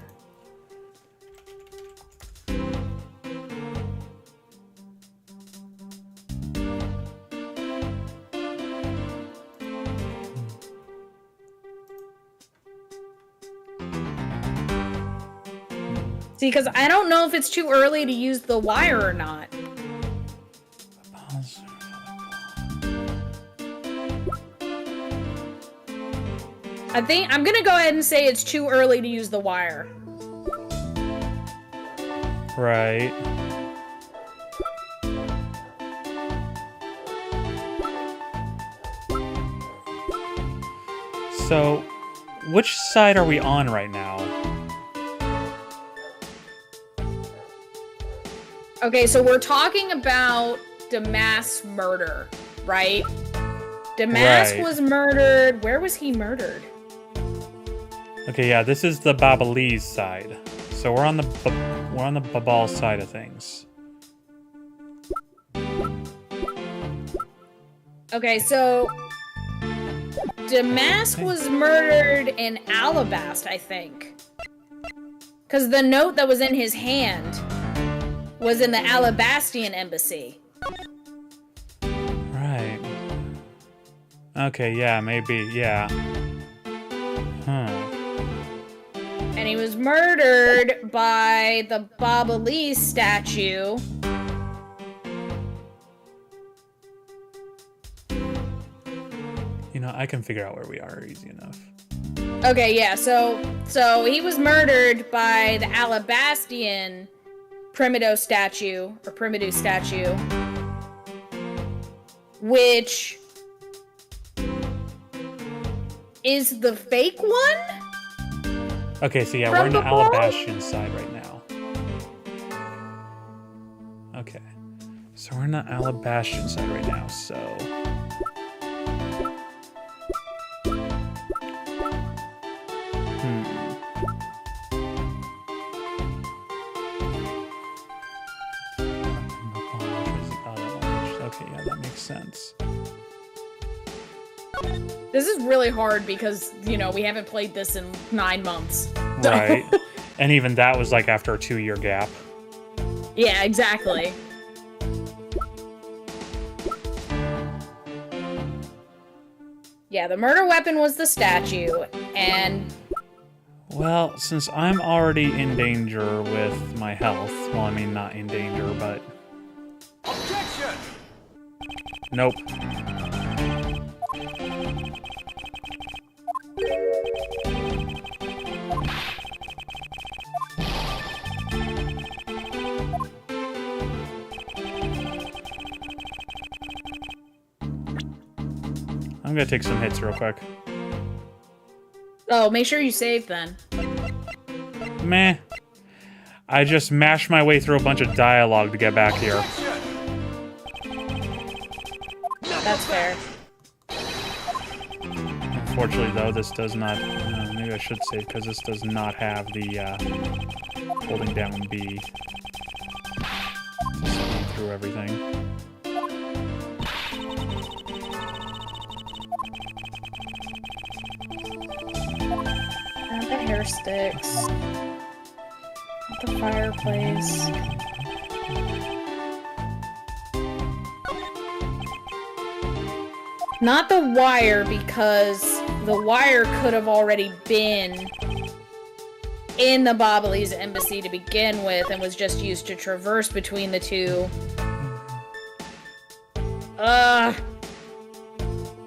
See, because I don't know if it's too early to use the wire or not. I think I'm gonna go ahead and say it's too early to use the wire. Right. So, which side are we on right now? Okay, so we're talking about Damas murder, right? Damas Right. was murdered. Where was he murdered? Okay, yeah, this is the Babalese side. So we're on the Babal side of things. Okay, so Damas was murdered in Alabast, I think. Because the note that was in his hand was in the Alabastian embassy. Right. Okay, yeah, maybe, yeah. Huh. And he was murdered by the Babalese statue. You know, I can figure out where we are easy enough. Okay, yeah, so he was murdered by the Alabastian Primido statue, which is the fake one? Okay, so yeah, From we're in the the ball? Alabastian side right now. Okay. So we're in the Alabastian side right now, so... Okay, yeah, that makes sense. This is really hard because, you know, we haven't played this in 9 months. So- Right. And even that was like after a 2-year gap. Yeah, exactly. Yeah, the murder weapon was the statue, and Well, since I'm already in danger with my health, well, I mean, not in danger, but... Objection! Nope. I'm gonna take some hits real quick. oh, make sure you save then. Meh. I just mashed my way through a bunch of dialogue to get back here. That's fair. Unfortunately, though, this does not... maybe I should save, because this does not have the, holding down B to speed through everything. Not the hair sticks. Not the fireplace. Not the wire, because the wire could have already been in the Bobbly's embassy to begin with and was just used to traverse between the two.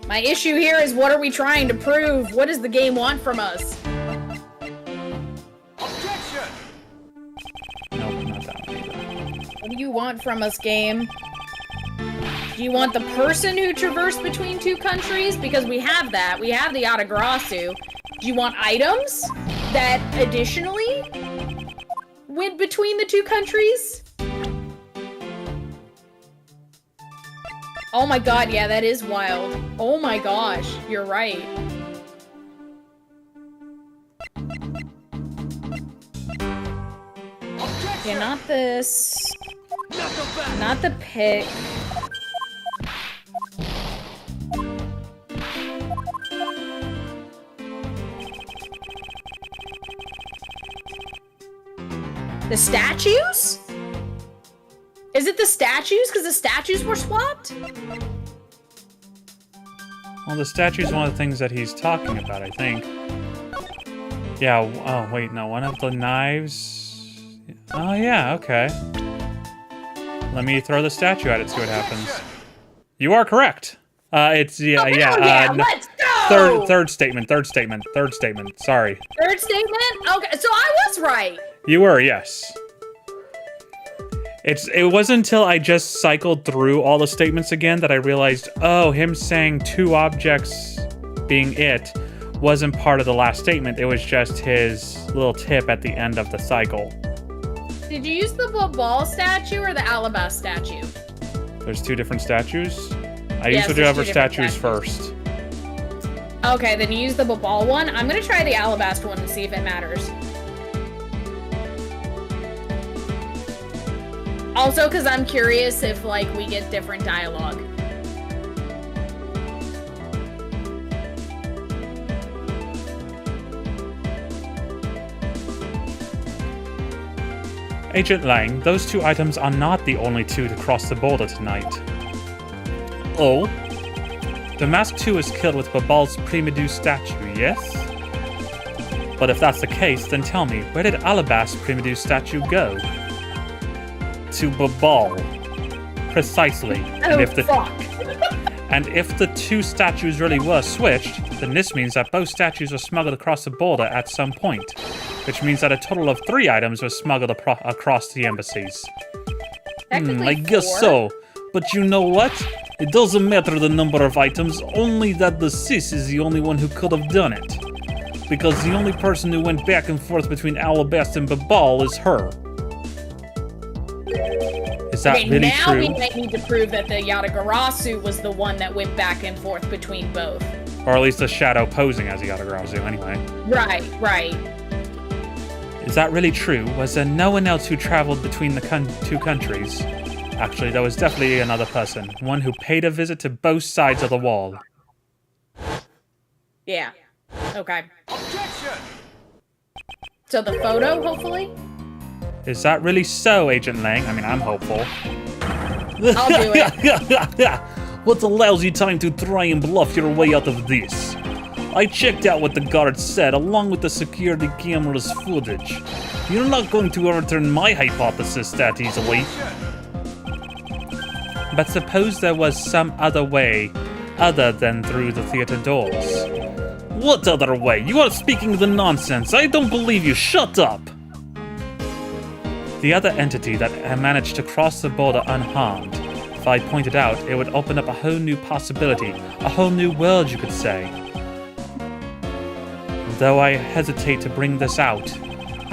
My issue here is, what are we trying to prove? What does the game want from us? Objection! Nope, not that one either. What do you want from us, game? Do you want the person who traversed between two countries? Because we have that. We have the Atagrasu. Do you want items that additionally went between the two countries? Oh my god, yeah, that is wild. Oh my gosh, you're right. Yeah, not this. Not the pick. The statues? Is it the statues? Because the statues were swapped? Well, the statue's one of the things that he's talking about, I think. Yeah, oh, wait, no, one of the knives... Oh, yeah, okay. Let me throw the statue at it, see what happens. You are correct. It's, yeah, Oh, yeah, hell yeah, no, let's go! third statement, sorry. Third statement? Okay, so I was right. You were, yes. It wasn't until I just cycled through all the statements again that I realized, oh, him saying 2 objects being it wasn't part of the last statement. It was just his little tip at the end of the cycle. Did you use the ball statue or the Alabast statue? There's 2 different statues. I Yes, usually do there's other 2 different statues first. Okay, then you use the ball one. I'm gonna try the Alabast one and see if it matters. Also, because I'm curious if, like, we get different dialogue. Agent Lang, those 2 items are not the only 2 to cross the border tonight. Oh? The Mask 2 is killed with Babal's Primedu statue, yes? But if that's the case, then tell me, where did Alabast's Primedu statue go? To Babal. Precisely. Oh, fuck. And if the 2 statues really were switched, then this means that both statues were smuggled across the border at some point. Which means that a total of 3 items were smuggled across the embassies. Technically I guess 4. so. But you know what? It doesn't matter the number of items, only that the sis is the only one who could have done it. Because the only person who went back and forth between Alabasta and Babal is her. Is that Okay, really now true? we might need to prove that the Yatagarasu was the one that went back and forth between both. Or at least a shadow posing as Yatagarasu, anyway. Right. Is that really true? Was there no one else who traveled between the two countries? Actually, there was definitely another person. One who paid a visit to both sides of the wall. Yeah. Okay. Objection! So the photo, hopefully? Is that really so, Agent Lang? I mean, I'm hopeful. I'll do it. What allows you time to try and bluff your way out of this? I checked out what the guards said, along with the security camera's footage. You're not going to overturn my hypothesis that easily. But suppose there was some other way, other than through the theater doors. What other way? You are speaking the nonsense. I don't believe you. Shut up! The other entity that had managed to cross the border unharmed. If I pointed out, it would open up a whole new possibility, a whole new world, you could say. Though I hesitate to bring this out,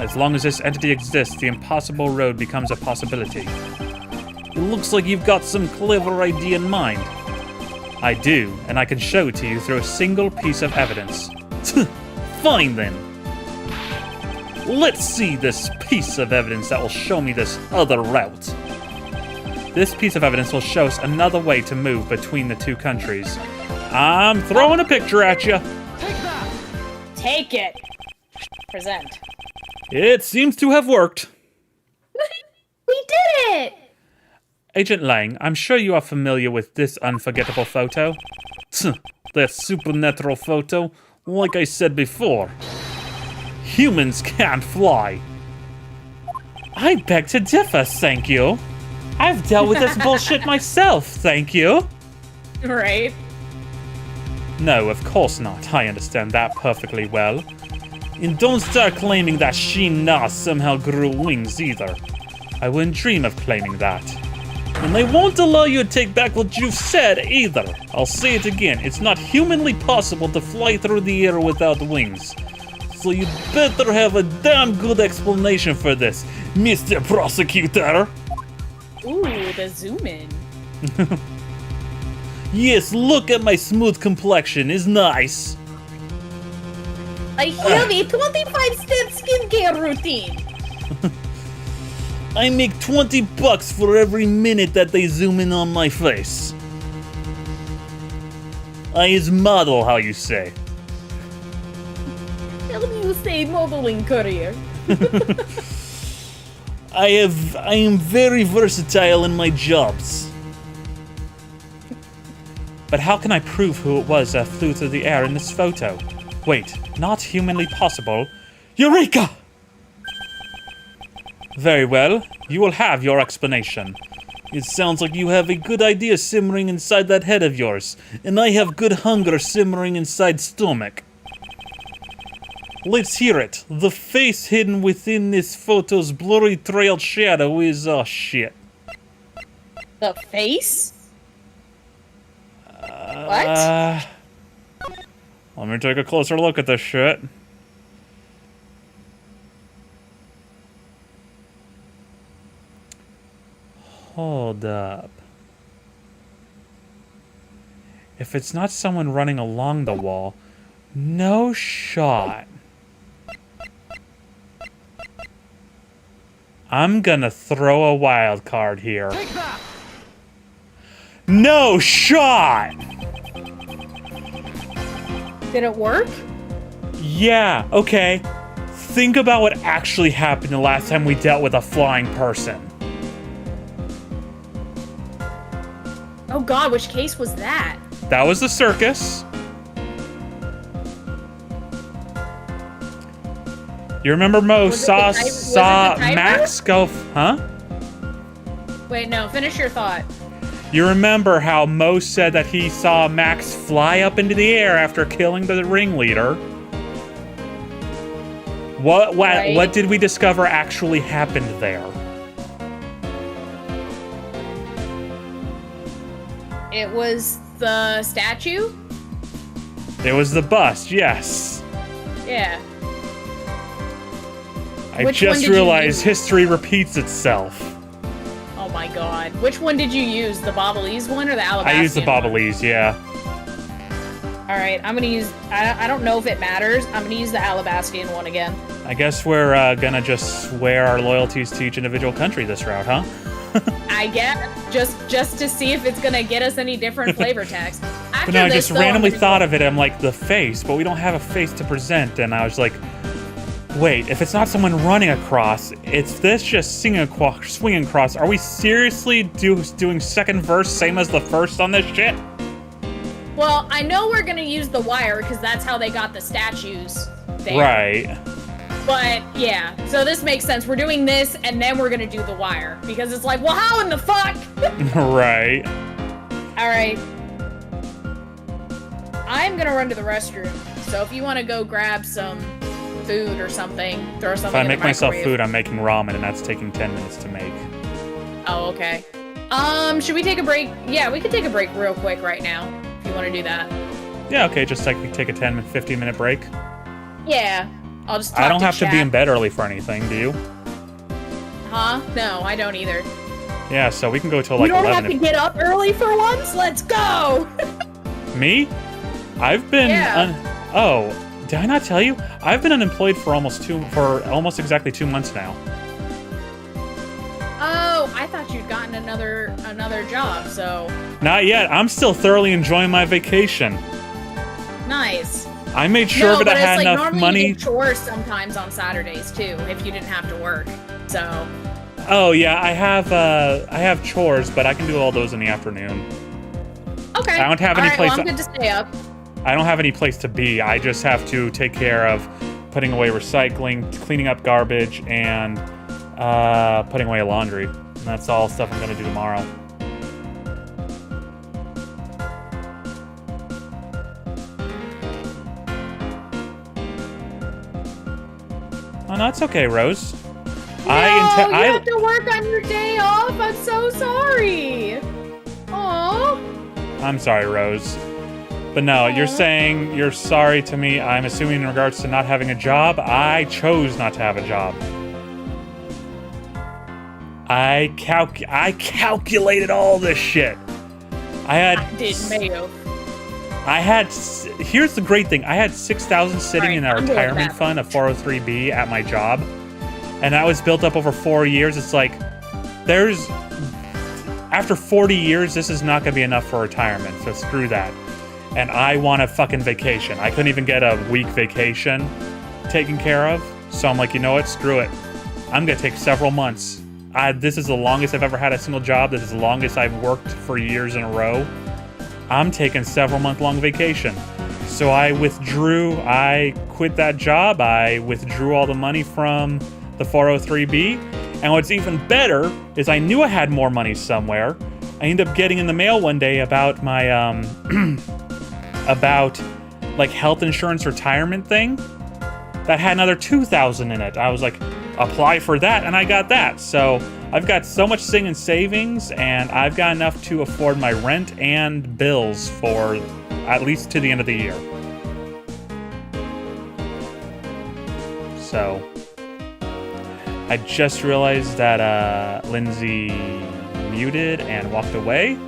as long as this entity exists, the impossible road becomes a possibility. It looks like you've got some clever idea in mind. I do, and I can show it to you through a single piece of evidence. Fine then. Let's see this piece of evidence that will show me this other route. This piece of evidence will show us another way to move between the two countries. I'm throwing a picture at you. Take it. Present. It seems to have worked. We did it! Agent Lang, I'm sure you are familiar with this unforgettable photo. That supernatural photo, like I said before. Humans can't fly. I beg to differ, thank you. I've dealt with this bullshit myself, thank you. Right. No, of course not. I understand that perfectly well. And don't start claiming that Shin-Na somehow grew wings either. I wouldn't dream of claiming that. And they won't allow you to take back what you've said either. I'll say it again. It's not humanly possible to fly through the air without wings. So you'd better have a damn good explanation for this, Mr. Prosecutor. Ooh, the zoom in. Yes, look at my smooth complexion. It's nice. I have a 25-step skincare routine. I make $20 for every minute that they zoom in on my face. I is model, how you say. Tell me you say modeling career. I am very versatile in my jobs. But how can I prove who it was that flew through the air in this photo? Wait, not humanly possible. Eureka! Very well, you will have your explanation. It sounds like you have a good idea simmering inside that head of yours, and I have good hunger simmering inside stomach. Let's hear it. The face hidden within this photo's blurry trailed shadow is, oh shit. The face? What? Let me take a closer look at this shit. Hold up. If it's not someone running along the wall, no shot. I'm gonna throw a wild card here. Take that! No shot! Did it work? Yeah, okay. Think about what actually happened the last time we dealt with a flying person. Oh god, which case was that? That was the circus. You remember Mo Was it saw the ti- was it the timer? Max go, huh? Wait, no, finish your thought. You remember how Mo said that he saw Max fly up into the air after killing the ringleader? What Right. did we discover actually happened there? It was the statue? It was the bust, yes. Yeah. I Which one just did you realized use? history repeats itself. Oh my god. Which one did you use? The Bobalese one or the Alabastian I used the one? Bobalese, yeah. Alright, I'm gonna use... I don't know if it matters. I'm gonna use the Alabastian one again. I guess we're gonna just swear our loyalties to each individual country this route, huh? I guess. Just to see if it's gonna get us any different flavor text. After But no, I this, just though, randomly I'm gonna thought of it. I'm like, the face, but we don't have a face to present. And I was like, wait, if it's not someone running across, it's this just swinging across. Are we seriously doing second verse same as the first on this shit? Well, I know we're gonna use the wire because that's how they got the statues there. Right. But yeah, so this makes sense. We're doing this and then we're gonna do the wire because it's like, well, how in the fuck? Right. All right. I'm gonna run to the restroom. So if you want to go grab some food or something, throw something If I in the make myself microwave. food, I'm making ramen, and that's taking 10 minutes to make. Oh, okay. Should we take a break? Yeah, we could take a break real quick right now if you want to do that. Yeah, okay, just like take a 10, 15-minute break. Yeah. I'll just talk I don't to have to be in chat. bed early for anything, do you? Huh? No, I don't either. Yeah, so we can go till like you don't 11. have to get up early for once? Let's go! Me? I've been... Yeah. Oh, did I not tell you? I've been unemployed for almost exactly 2 months now. Oh, I thought you'd gotten another job, so Not yet. I'm still thoroughly enjoying my vacation. nice. I made sure no, that but I it's had like enough normally money. you do chores sometimes on Saturdays too, if you didn't have to work. So Oh yeah, I have chores, but I can do all those in the afternoon. okay. I don't have All any right, place well, I'm to- good to stay up. I don't have any place to be. I just have to take care of putting away recycling, cleaning up garbage, and putting away laundry. And that's all stuff I'm gonna do tomorrow. Oh no, it's okay, Rose. No, you have to work on your day off. I'm so sorry. Aww. I'm sorry, Rose. But no, you're saying you're sorry to me. I'm assuming in regards to not having a job. I chose not to have a job. I calculated all this shit. Did Mayo. Here's the great thing. I had 6,000 sitting Alright, in our I'm going retirement back. fund of 403B at my job. And that was built up over 4 years. It's like, after 40 years, this is not going to be enough for retirement. So screw that. And I want a fucking vacation. I couldn't even get a week vacation taken care of. So I'm like, you know what? Screw it. I'm going to take several months. This is the longest I've ever had a single job. This is the longest I've worked for years in a row. I'm taking several month-long vacation. So I quit that job. I withdrew all the money from the 403B. And what's even better is I knew I had more money somewhere. I ended up getting in the mail one day about my, about like health insurance retirement thing that had another 2,000 in it. I was like, apply for that, and I got that. So I've got so much thing in savings, and I've got enough to afford my rent and bills for at least to the end of the year. So I just realized that Lindsay muted and walked away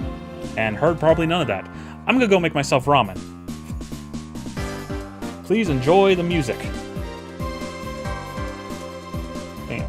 and heard probably none of that. I'm gonna go make myself ramen. Please enjoy the music. Damn.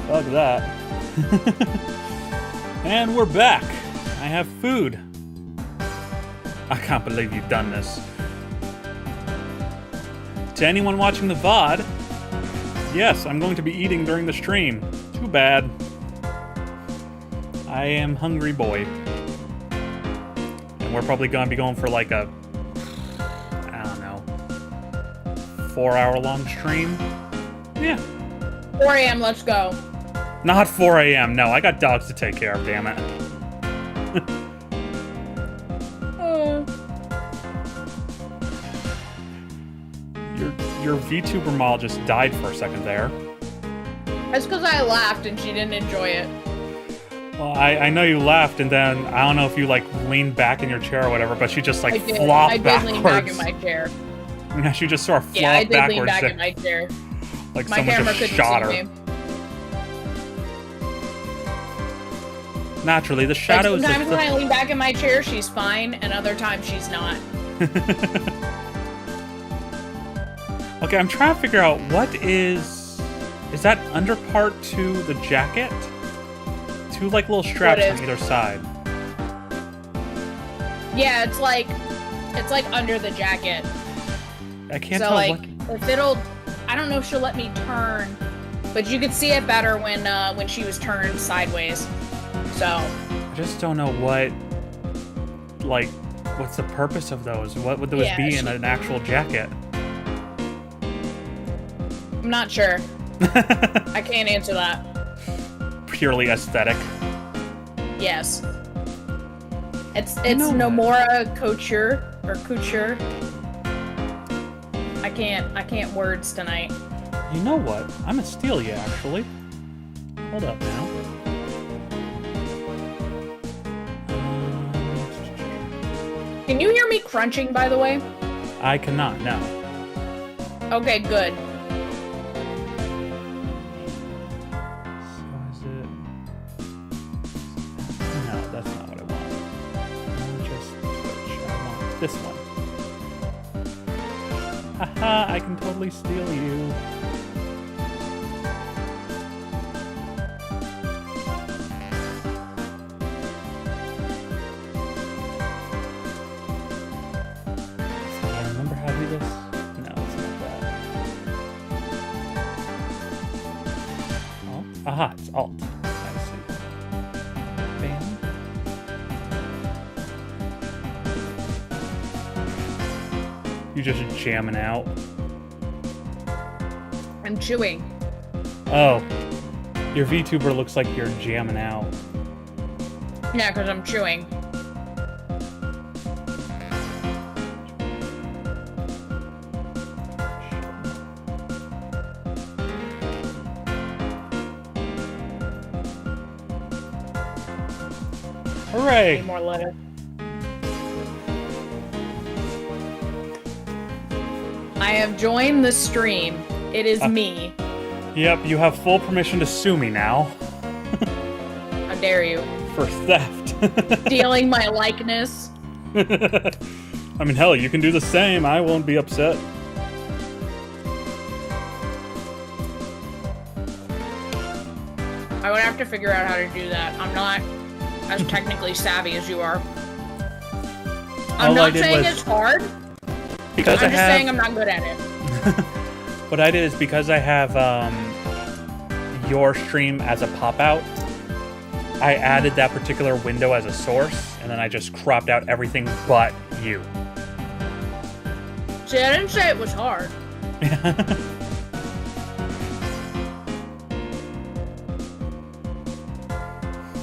Fuck that. And we're back. I have food. I can't believe you've done this. To anyone watching the VOD, yes, I'm going to be eating during the stream. Too bad. I am hungry boy. And we're probably going to be going for like a, I don't know, 4-hour long stream. Yeah. 4 a.m., let's go. Not 4 a.m. No, I got dogs to take care of, damn it. Your VTuber mall just died for a second there. That's because I laughed and she didn't enjoy it. Well, I know you laughed, and then I don't know if you like leaned back in your chair or whatever, but she just like I did. flopped I did backwards. lean back in my chair. Yeah, she just sort of flopped Yeah, I did backwards. lean back there. in my chair. Like My someone camera just couldn't shot see her. me. Naturally, the Like, shadows. sometimes when I lean back in my chair, she's fine, and other times she's not. Okay, I'm trying to figure out what is that under part to the jacket? Two like little straps What on is? either side. Yeah, it's like under the jacket. I can't So tell like, what. if it'll, I don't know if she'll let me turn, but you could see it better when she was turned sideways. So. I just don't know what. Like, what's the purpose of those? What would those Yeah, be in an actual jacket? I'm not sure. I can't answer that. Purely aesthetic. Yes. It's know what? Nomura Couture or Couture. I can't words tonight. You know what? I'm gonna steal you, actually. Hold up now. Can you hear me crunching, by the way? I cannot, no. Okay, good. So is it... No, that's not what I want. Just Twitch. I want this one. Haha, I can totally steal you. So I remember how to do this? No, it's not that. Alt? Aha, it's Alt. I see. Bam. You just jamming out. I'm chewing. Oh. Your VTuber looks like you're jamming out. Yeah, because I'm chewing. Hooray! Need more lettuce. I have joined the stream. It is me. Yep, you have full permission to sue me now. How dare you? For theft. Stealing my likeness. I mean, hell, you can do the same. I won't be upset. I would have to figure out how to do that. I'm not as technically savvy as you are. I'm All I not did saying was- it's hard. Because I'm just saying I'm not good at it. What I did is because I have your stream as a pop-out, I added that particular window as a source, and then I just cropped out everything but you. See, I didn't say it was hard.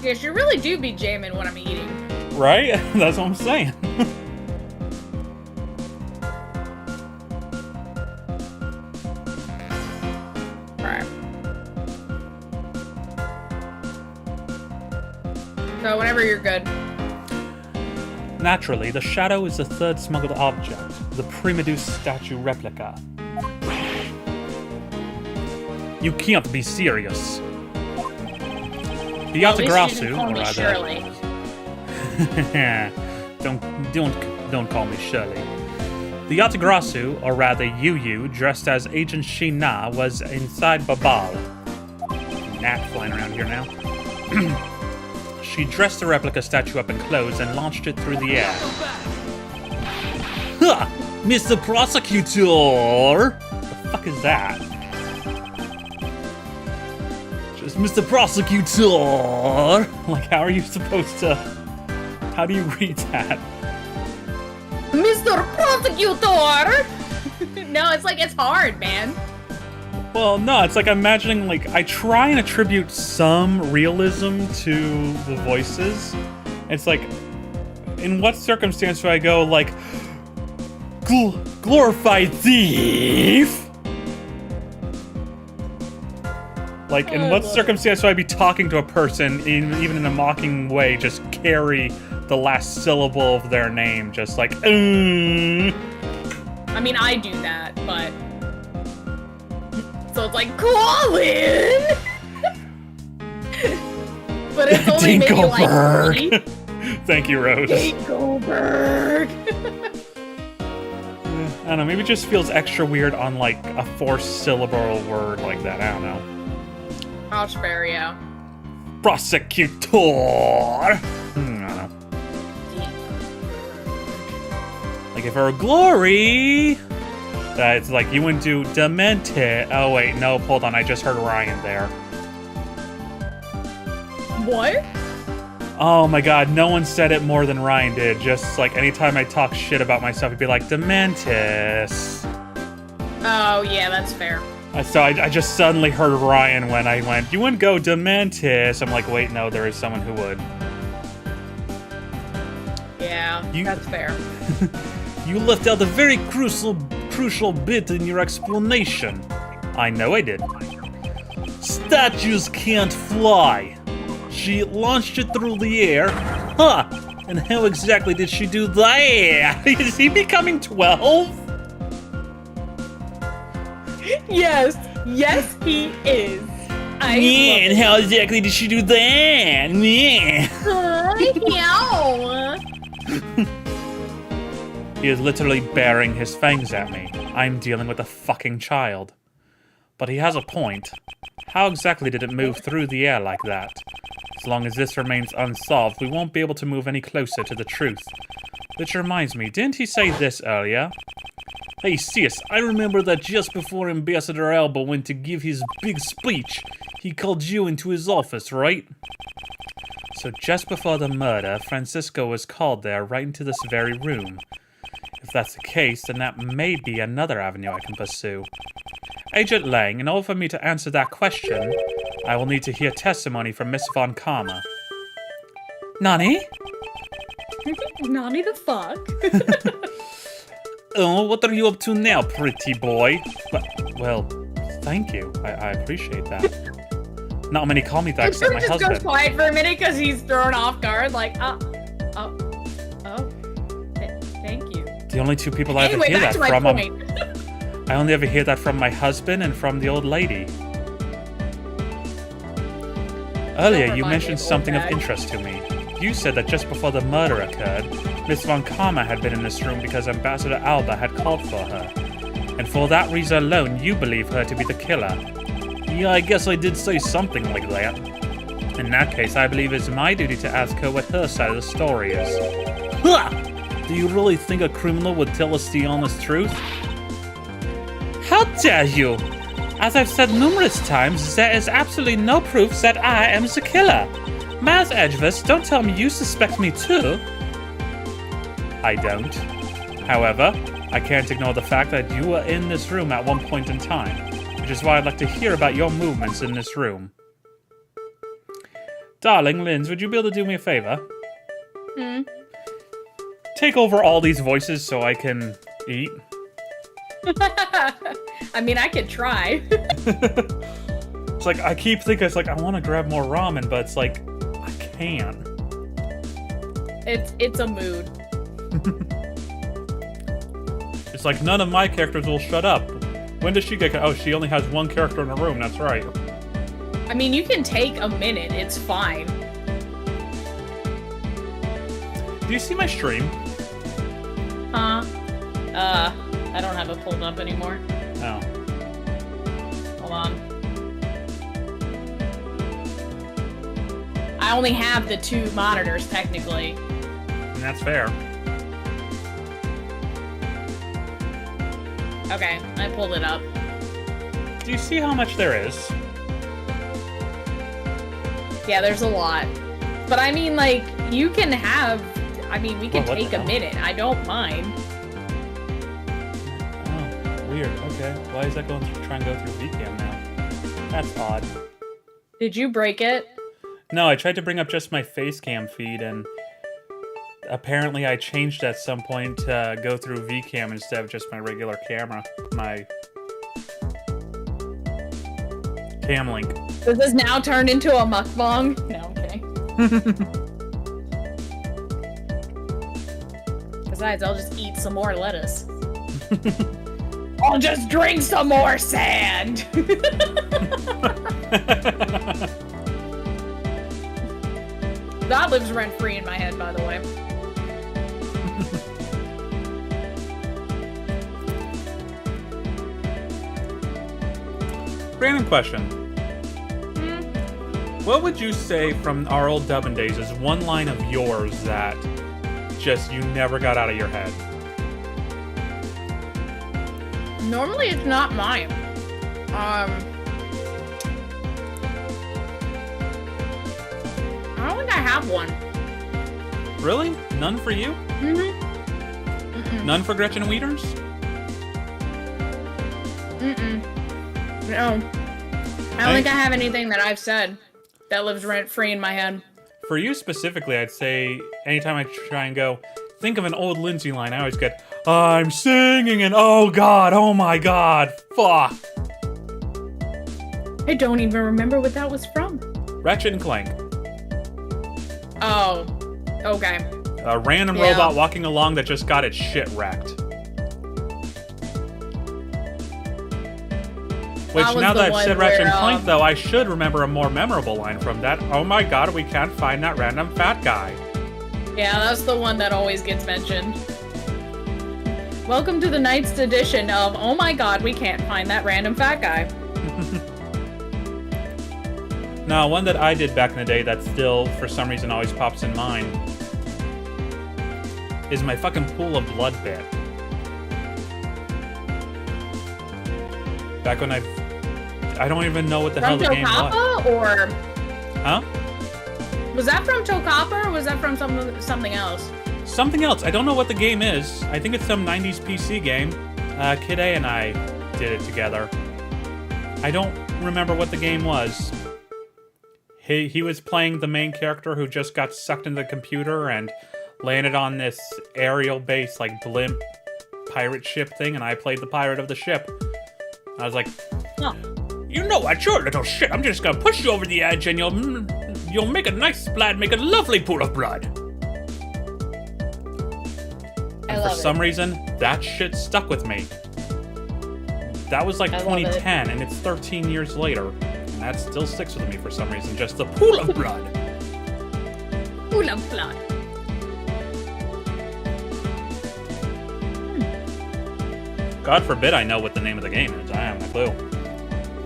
Yes, you really do be jamming what I'm eating. Right? That's what I'm saying. Alright. So whenever you're good. Naturally, the shadow is the third smuggled object, the Primadeus statue replica. You can't be serious. The At least you Yatagrasu, didn't call or me rather, Shirley. don't call me Shirley. The Yatagrasu, or rather Yu, dressed as Agent Shina, was inside Babal. Nat flying around here now. She dressed the replica statue up in clothes and launched it through the air. Ha! Mr. Prosecutor! The fuck is that? Just Mr. Prosecutor! Like, how are you supposed to... How do you read that? Mr. Prosecutor! No, it's like, it's hard, man. Well, no, it's like imagining, like, I try and attribute some realism to the voices. It's like, in what circumstance do I go, like, glorified thief? Like, in what circumstance would I be talking to a person, even in a mocking way, just carry the last syllable of their name, just like, I mean, I do that, but... So it's like, Colin! But it's only maybe like 3. Thank you, Rose. Dinkelberg! I don't know, maybe it just feels extra weird on, like, a 4-syllable word like that, I don't know. That's fair, yeah. Prosecutor! I don't know. Like, if it were Glory... It's like, you wouldn't do Demented. Oh, wait, no, hold on, I just heard Ryan there. What? Oh my god, no one said it more than Ryan did. Just, like, anytime I talk shit about myself, he'd be like, Dementis. Oh, yeah, that's fair. So I just suddenly heard Ryan when I went, you wouldn't go Dementis. I'm like, wait, no, there is someone who would. Yeah, that's fair. You left out a very crucial bit in your explanation. I know I did. Statues can't fly. She launched it through the air. Huh. And how exactly did she do that? Is he becoming 12? Yes, he is. Yeah, and how exactly did she do that? Yeah. He is literally baring his fangs at me. I'm dealing with a fucking child. But he has a point. How exactly did it move through the air like that? As long as this remains unsolved, we won't be able to move any closer to the truth. Which reminds me, didn't he say this earlier? Hey sis, I remember that just before Ambassador Alba went to give his big speech, he called you into his office, right? So just before the murder, Francisco was called there right into this very room. If that's the case, then that may be another avenue I can pursue. Agent Lang, in order for me to answer that question, I will need to hear testimony from Miss Von Karma. Nani? Nani the fuck? Oh, what are you up to now, pretty boy? Well, thank you. I appreciate that. Not many call me that except my just husband. goes quiet for a minute because he's thrown off guard, like, thank you. The only two people I Anyway, ever hear back that to my from, point. I only ever hear that from my husband and from the old lady. Earlier, you remind me mentioned of something of old interest to me. You said that just before the murder occurred, Miss Von Karma had been in this room because Ambassador Alba had called for her. And for that reason alone, you believe her to be the killer. Yeah, I guess I did say something like that. In that case, I believe it's my duty to ask her what her side of the story is. Ha! Do you really think a criminal would tell us the honest truth? How dare you! As I've said numerous times, there is absolutely no proof that I am the killer. Miles Edgeworth, don't tell me you suspect me too. I don't. However, I can't ignore the fact that you were in this room at one point in time, which is why I'd like to hear about your movements in this room. Darling, Linz, would you be able to do me a favor? Take over all these voices so I can eat. I mean, I could try. It's like, I keep thinking, it's like, I want to grab more ramen, but it's like, I can't. It's a mood. It's like, none of my characters will shut up. When does she get... Oh, she only has one character in the room, that's right. I mean, you can take a minute, it's fine. Do you see my stream? Huh? I don't have it pulled up anymore. No. Hold on. I only have the 2 monitors, technically. And that's fair. Okay, I pulled it up. Do you see how much there is? Yeah, there's a lot. But I mean, like, you can have... I mean, we can What the take a hell? minute. I don't mind. Oh, weird. Okay. Why is that going through, trying to go through VCam now? That's odd. Did you break it? No, I tried to bring up just my face cam feed, and apparently I changed at some point to go through VCam instead of just my regular camera. My cam link. Does this now turn into a mukbang? No, I'm kidding. Besides, I'll just eat some more lettuce. I'll just drink some more sand! That lives rent-free in my head, by the way. Random question. What would you say from our old dubbing days is one line of yours that just you never got out of your head? Normally, it's not mine. I don't think I have one. Really? None for you? Mm-hmm. None for Gretchen Wieters? No. I don't think I have anything that I've said that lives rent-free in my head. For you specifically, I'd say anytime I try and go, think of an old Lindsay line, I always get, I'm singing and oh god, oh my god, fuck. I don't even remember what that was from. Ratchet and Clank. Oh, okay. A random Yeah. robot walking along that just got its shit wrecked. Which, That was now the that I've one said Ratchet and where, Clank, though, I should remember a more memorable line from that. Oh my god, we can't find that random fat guy. Yeah, that's the one that always gets mentioned. Welcome to the Night's edition of, oh my god, we can't find that random fat guy. Now, one that I did back in the day that still, for some reason, always pops in mind is my fucking pool of blood bit. Back when I don't even know what the hell From the game was. Tokapa, or... Huh? Was that from Tokapa, or was that from something else? Something else. I don't know what the game is. I think it's some 90s PC game. Kid A and I did it together. I don't remember what the game was. He was playing the main character who just got sucked into the computer and landed on this aerial base, like, blimp pirate ship thing, and I played the pirate of the ship. I was like, Oh. You know what, you little shit. I'm just gonna push you over the edge and you'll make a nice splat, make a lovely pool of blood. and for some reason, that shit stuck with me. That was like I love it. 2010, and it's 13 years later. And that still sticks with me for some reason. Just the Pool of blood. Pool of blood. God forbid I know what the name of the game is. I haven't a clue.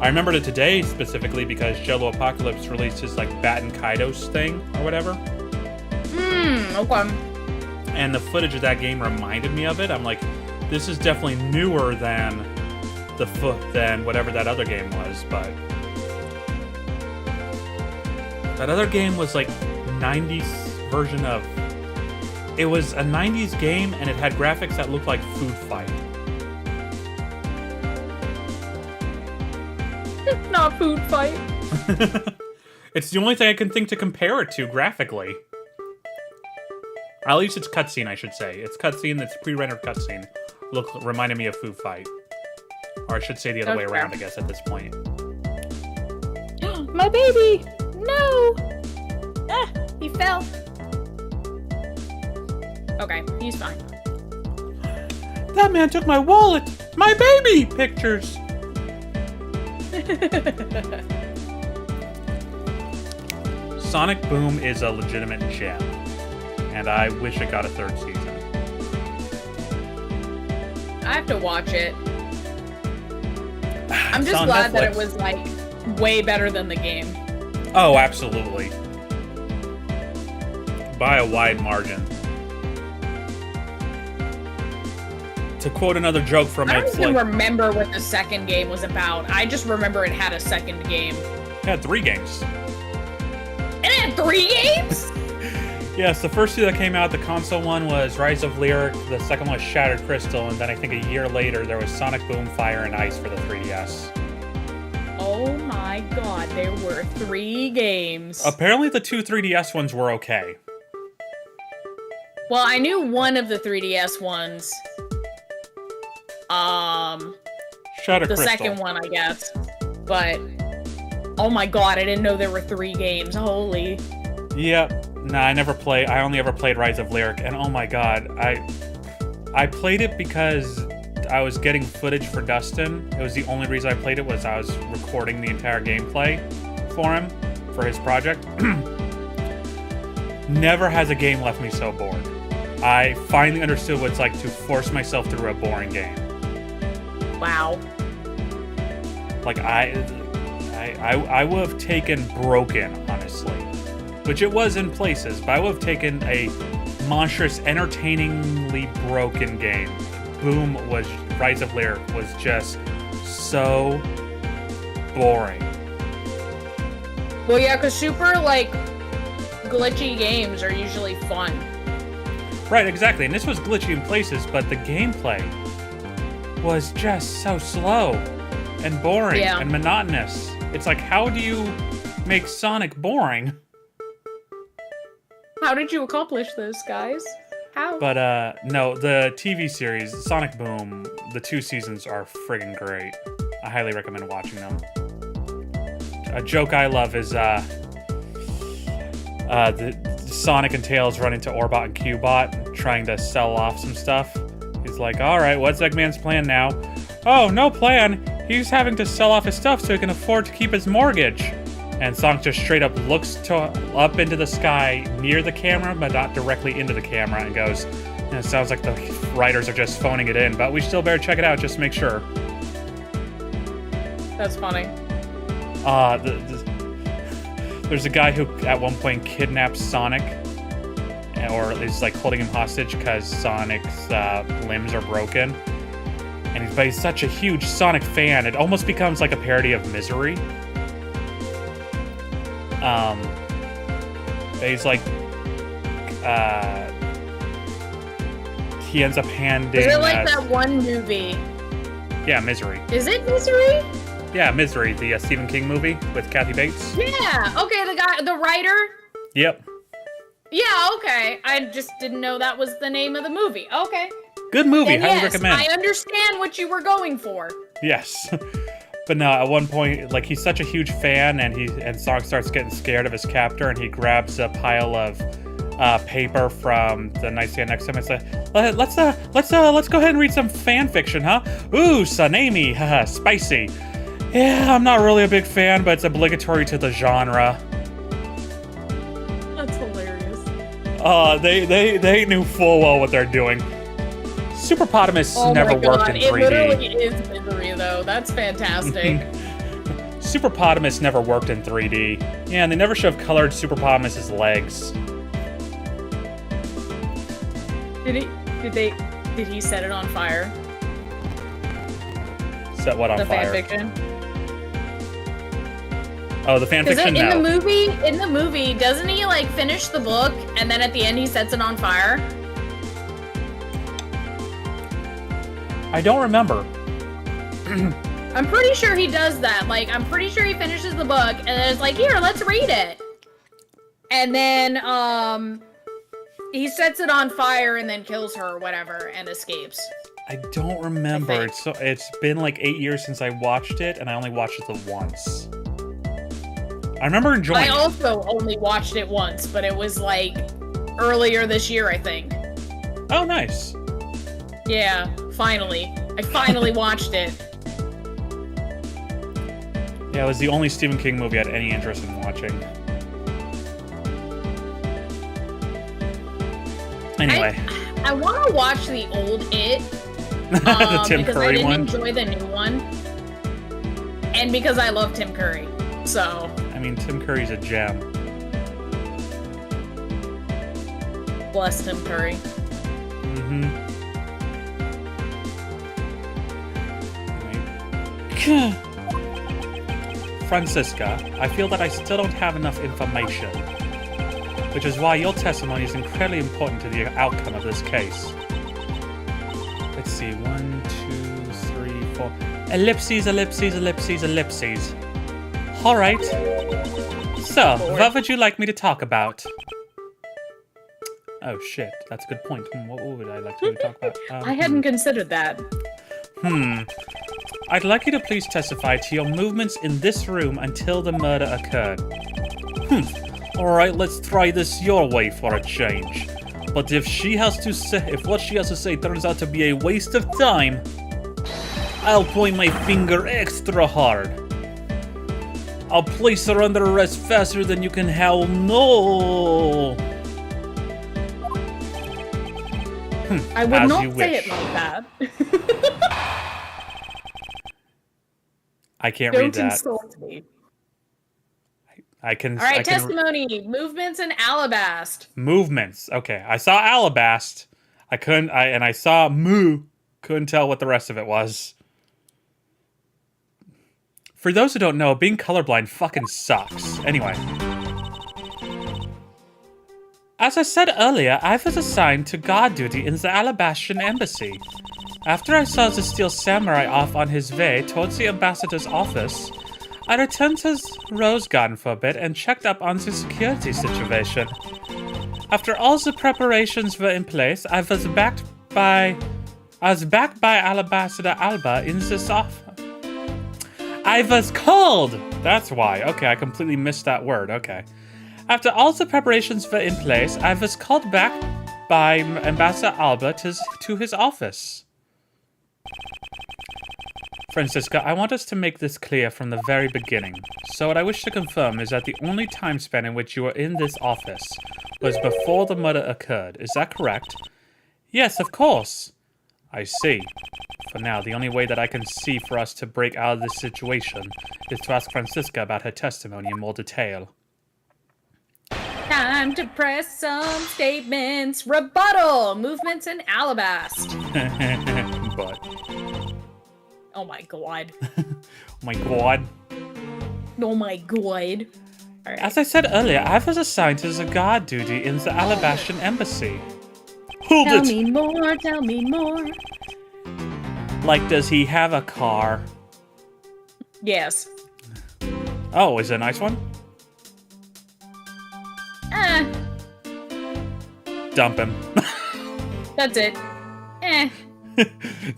I remembered it today specifically because Jello Apocalypse released his like Bat and Kaidos thing or whatever. Okay. And the footage of that game reminded me of it. I'm like, this is definitely newer than than whatever that other game was, but that other game was like 90s version of. It was a 90s game and it had graphics that looked like Food Fight. Not food fight. It's the only thing I can think to compare it to graphically. At least it's cutscene, I should say. It's cutscene that's pre-rendered cutscene. Reminded me of Food Fight. Or I should say the other way Okay. around, I guess, at this point. My baby! No! Ah, he fell. Okay, he's fine. That man took my wallet! My baby! Pictures! Sonic Boom is a legitimate gem. And I wish it got a third season. I have to watch it. I'm It's just on glad that it Netflix. was, like, way better than the game. Oh, absolutely. by a wide margin. To quote another joke from I it, don't it's even like, remember what the second game was about. I just remember it had a second game. it had 3 games. It had 3 games? Yes, the first 2 that came out, the console one was Rise of Lyric, the second one was Shattered Crystal, and then I think a year later there was Sonic Boom, Fire, and Ice for the 3DS. Oh my god, there were 3 games. Apparently the 2 3DS ones were okay. Well, I knew one of the 3DS ones. Shattered The Crystal. second one, I guess. But, oh my god, I didn't know there were 3 games. Holy. Yep. Nah, I only ever played Rise of Lyric, and oh my god, I played it because I was getting footage for Dustin. It was the only reason I played it, was I was recording the entire gameplay for him, for his project. Never has a game left me so bored. I finally understood what it's like to force myself through a boring game. Wow. Like, I would have taken Broken, honestly. Which it was in places, but I would have taken a monstrous, entertainingly broken game. Rise of Lyric was just so boring. Well, yeah, because super, like, glitchy games are usually fun. Right, exactly. And this was glitchy in places, but the gameplay was just so slow and boring and monotonous. It's like, how do you make Sonic boring? How did you accomplish this, guys? How? But, no, the TV series, Sonic Boom, the 2 seasons are friggin' great. I highly recommend watching them. A joke I love is, the Sonic and Tails run into Orbot and Cubot trying to sell off some stuff. He's like, alright, what's Eggman's plan now? Oh, no plan! He's having to sell off his stuff so he can afford to keep his mortgage. And Sonic just straight up looks up into the sky near the camera, but not directly into the camera, and goes, it sounds like the writers are just phoning it in, but we still better check it out just to make sure. That's funny. There's a guy who at one point kidnaps Sonic, or is like holding him hostage because Sonic's limbs are broken. And he's such a huge Sonic fan, it almost becomes like a parody of Misery. He's like, he ends up handing. Is it like that one movie? Yeah, Misery. Is it Misery? Yeah, Misery, the Stephen King movie with Kathy Bates. Yeah. Okay, the writer. Yep. Yeah. Okay. I just didn't know that was the name of the movie. Okay. Good movie. And Highly yes, recommend. I understand what you were going for. Yes. But no, at one point, like, he's such a huge fan, and Sonic starts getting scared of his captor, and he grabs a pile of paper from the nightstand next to him and says, let's go ahead and read some fan fiction, huh? Ooh, Sanemi, haha, spicy. Yeah, I'm not really a big fan, but it's obligatory to the genre. That's hilarious. They knew full well what they're doing. Superpotamus never worked in 3D. It literally is Misery, though. That's fantastic. Superpotamus never worked in 3D. Yeah, and they never should have colored Superpotamus's legs. Did he set it on fire? Set what on the fire? The fanfiction? Oh, the fanfiction? In no. In the movie, doesn't he, like, finish the book, and then at the end he sets it on fire? I don't remember. I'm pretty sure he does that. Like, I'm pretty sure he finishes the book, and then it's like, here, let's read it. And then, he sets it on fire and then kills her or whatever and escapes. I don't remember. It's been like 8 years since I watched it, and I only watched it the once. I remember enjoying it. I also only watched it once, but it was like earlier this year, I think. Oh, nice. Yeah, finally. I finally watched it. Yeah, it was the only Stephen King movie I had any interest in watching. Anyway. I want to watch the old It. The Tim because Curry I didn't one. enjoy the new one. And because I love Tim Curry. So. I mean, Tim Curry's a gem. Bless him, Curry. Francisca, I feel that I still don't have enough information, which is why your testimony is incredibly important to the outcome of this case. Let's see, 1, 2, 3, 4. Ellipses, ellipses, ellipses, ellipses. Alright. So, what would you like me to talk about? Oh shit, that's a good point. What would I like to talk about? I hadn't considered that. I'd like you to please testify to your movements in this room until the murder occurred. Alright, let's try this your way for a change. But if what she has to say turns out to be a waste of time, I'll point my finger extra hard. I'll place her under arrest faster than you can howl no. I would As not you say wish. it like that. I can't read Don't that. insult me. I can. All right, I can testimony, movements, and alabast. movements. Okay, I saw alabast. I couldn't. I saw moo. Couldn't tell what the rest of it was. For those who don't know, being colorblind fucking sucks. Anyway. As I said earlier, I was assigned to guard duty in the Alabastian embassy. After I saw the steel samurai off on his way towards the ambassador's office, I returned to Rose Garden for a bit and checked up on the security situation. After all the preparations were in place, I was backed by Ambassador Alba in this office. I was called! That's why. Okay, I completely missed that word. Okay. After all the preparations were in place, I was called back by Ambassador Alba to his office. Francisca, I want us to make this clear from the very beginning. So what I wish to confirm is that the only time span in which you were in this office was before the murder occurred. Is that correct? Yes, of course. I see. For now, the only way that I can see for us to break out of this situation is to ask Francisca about her testimony in more detail. Time to press some statements. Rebuttal, movements, and alabast. But... Oh my god. oh my god. Oh my god. All right. As I said earlier, I was assigned to the guard duty in the Alabastian embassy. Hold Tell it! me more, tell me more. Like, does he have a car? Yes. Oh, is it a nice one? Dump him. That's it.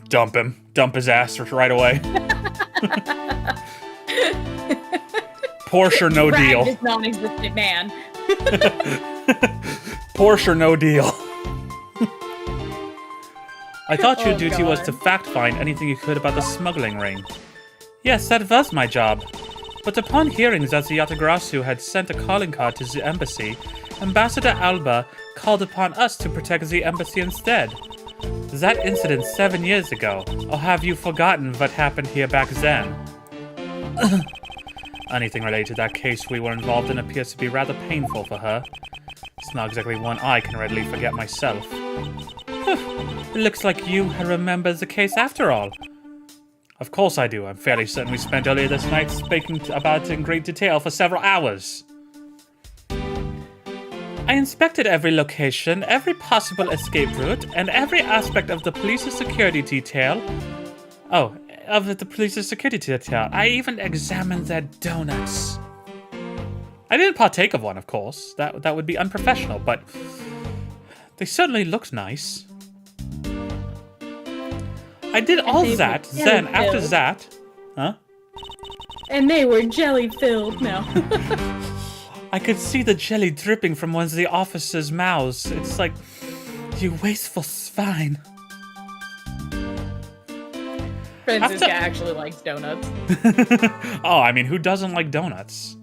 Dump him. Dump his ass right away. Porsche or no Drag deal. this non-existent man. Porsche or no deal. I thought your Oh, duty was God. to fact-find anything you could about the smuggling ring. Yes, that was my job. But upon hearing that the Yatagrasu had sent a calling card to the embassy, Ambassador Alba called upon us to protect the embassy instead. That incident 7 years ago, or have you forgotten what happened here back then? Anything related to that case we were involved in appears to be rather painful for her. It's not exactly one I can readily forget myself. It looks like you remember the case after all. Of course I do. I'm fairly certain we spent earlier this night speaking about it in great detail for several hours. I inspected every location, every possible escape route, and every aspect of the police's security detail. Oh, of the police's security detail. I even examined their donuts. I didn't partake of one, of course. That would be unprofessional, but they certainly looked nice. I did all they were that, then after jelly-filled. that... Huh? And they were jelly-filled. No. I could see the jelly dripping from one of the officers' mouths. It's like, you wasteful swine. Francisca actually likes donuts. Oh, I mean, who doesn't like donuts?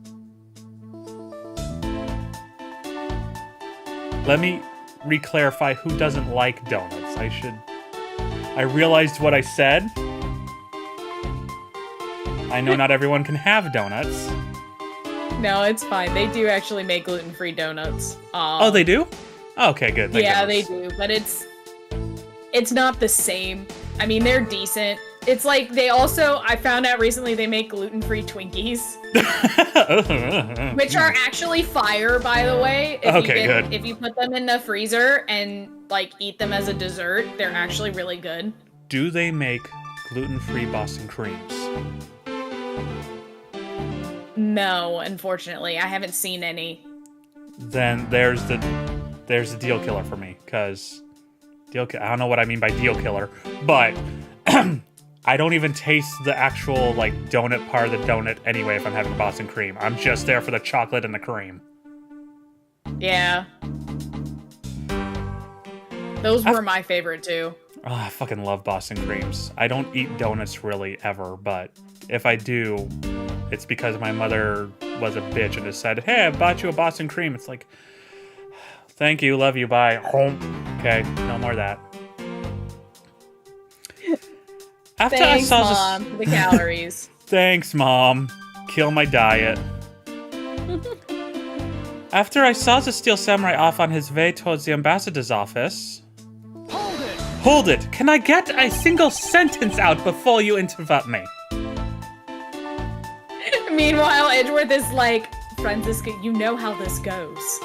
Let me re-clarify who doesn't like donuts. I realized what I said. I know not everyone can have donuts. No, it's fine. They do actually make gluten-free donuts. Oh, they do? Okay, good. Thank Yeah, they goodness. do, but it's not the same. I mean, they're decent. It's like they also, I found out recently they make gluten-free Twinkies, which are actually fire, by the way. Okay, good. If you put them in the freezer and like eat them as a dessert, they're actually really good. Do they make gluten-free Boston creams? No, unfortunately, I haven't seen any. Then there's the deal killer for me, because I don't know what I mean by deal killer, but I don't even taste the actual like donut part of the donut anyway if I'm having Boston cream. I'm just there for the chocolate and the cream. Yeah. Those were my favorite too. Oh, I fucking love Boston creams. I don't eat donuts really ever, but if I do, it's because my mother was a bitch and decided, hey, I bought you a Boston cream. It's like, thank you, love you, bye. Okay, no more of that. After Thanks, I saw Mom, for the calories. Thanks, Mom. Kill my diet. After I saw the Steel Samurai off on his way towards the ambassador's office... Hold it! Hold it! Can I get a single sentence out before you interrupt me? Meanwhile, Edgeworth is like, Franziska, you know how this goes.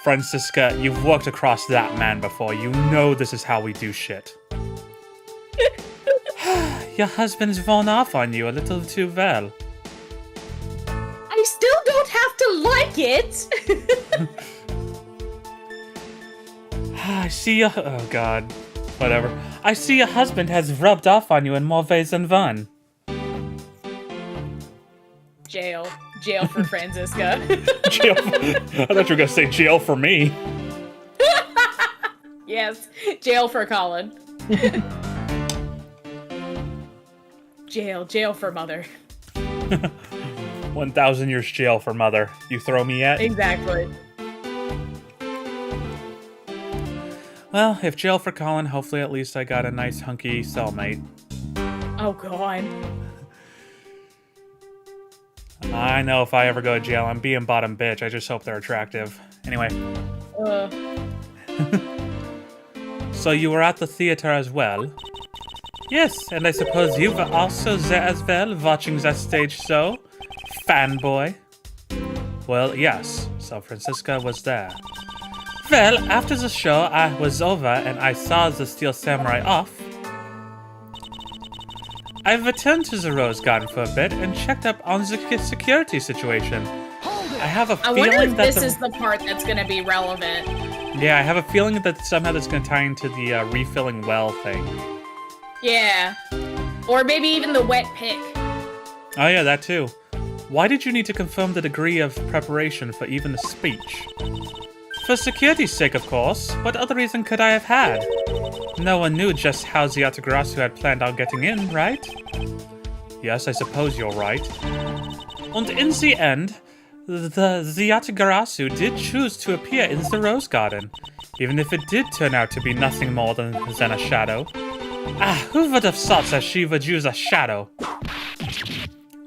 Franziska, you've worked across that man before. You know this is how we do shit. Your husband's worn off on you a little too well. I still don't have to like it! I see your... Oh, God. Whatever. I see your husband has rubbed off on you in more ways than one. Jail. Jail for Franziska. Jail I thought you were going to say jail for me. Yes, jail for Colin. Jail for mother. 1,000 years jail for mother. You throw me at? Exactly. Well, if jail for Colin, hopefully at least I got a nice hunky cellmate. Oh, God. I know if I ever go to jail, I'm being bottom bitch. I just hope they're attractive. Anyway. So you were at the theater as well? Yes, and I suppose you were also there as well, watching that stage show? Fanboy? Well, yes, so Franziska was there. Well, after the show I was over and I saw the Steel Samurai off, I returned to the Rose Garden for a bit and checked up on the security situation. I have a I feeling wonder if that this is the part that's gonna be relevant. Yeah, I have a feeling that somehow that's going to tie into the refilling well thing. Yeah. Or maybe even the wet pick. Oh yeah, that too. Why did you need to confirm the degree of preparation for even the speech? For security's sake, of course. What other reason could I have had? No one knew just how Ziatagarasu had planned on getting in, right? Yes, I suppose you're right. And in the end, the Ziatagarasu did choose to appear in the Rose Garden, even if it did turn out to be nothing more than a shadow. Ah, who would have thought that she would use a shadow?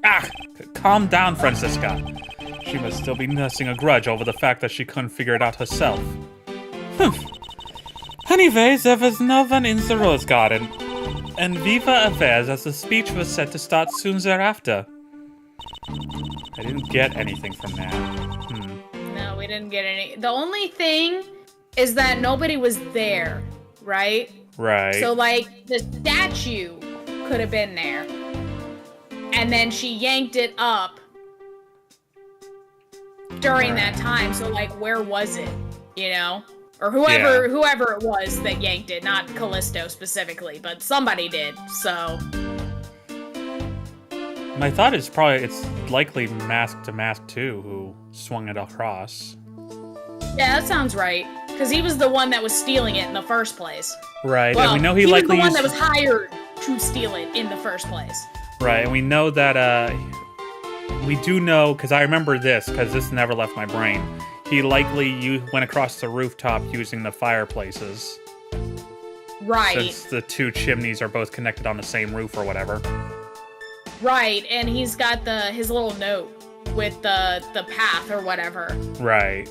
Ah, calm down, Franziska. She must still be nursing a grudge over the fact that she couldn't figure it out herself. Anyway, there was no one in the Rose Garden, and we were aware that the speech was set to start soon thereafter. I didn't get anything from that. No, we didn't get any. The only thing is that nobody was there, right? Right. So, like, the statue could have been there. And then she yanked it up during that time. So, like, where was it? You know? Or whoever it was that yanked it. Not Callisto specifically, but somebody did. So... My thought is it's likely Mask to Mask 2 who swung it across. Yeah, that sounds right. Because he was the one that was stealing it in the first place. Right, Well, and we know he was likely the one used... that was hired to steal it in the first place. Right, and we know that, we do know, because I remember this, because this never left my brain. He likely went across the rooftop using the fireplaces. Right. Since the two chimneys are both connected on the same roof or whatever. Right, and he's got his little note with the path or whatever. Right.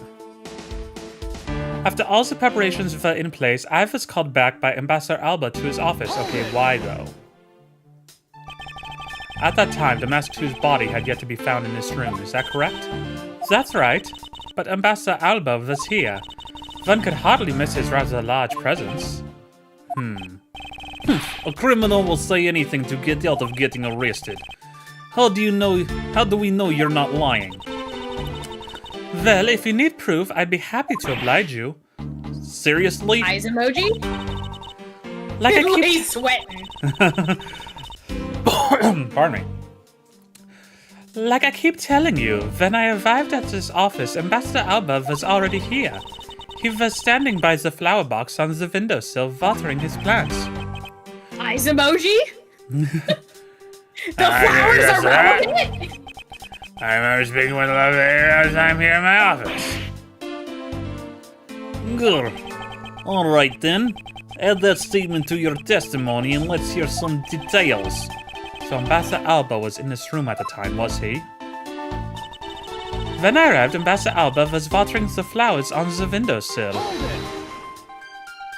After all the preparations were in place, I was called back by Ambassador Alba to his office. Okay, why though? At that time, the Masked 2's body had yet to be found in this room, is that correct? That's right, but Ambassador Alba was here. One could hardly miss his rather large presence. A criminal will say anything to get out of getting arrested. How do we know you're not lying? Well, if you need proof, I'd be happy to oblige you. Seriously? Eyes emoji? Like I keep... He's sweating. Pardon me. Like I keep telling you, when I arrived at this office, Ambassador Alba was already here. He was standing by the flower box on the windowsill, watering his plants. Eyes emoji? The flowers are relevant? I remember speaking with love last time here in my office. Good. Alright then. Add that statement to your testimony and let's hear some details. So Ambassador Alba was in this room at the time, was he? When I arrived, Ambassador Alba was watering the flowers on the windowsill.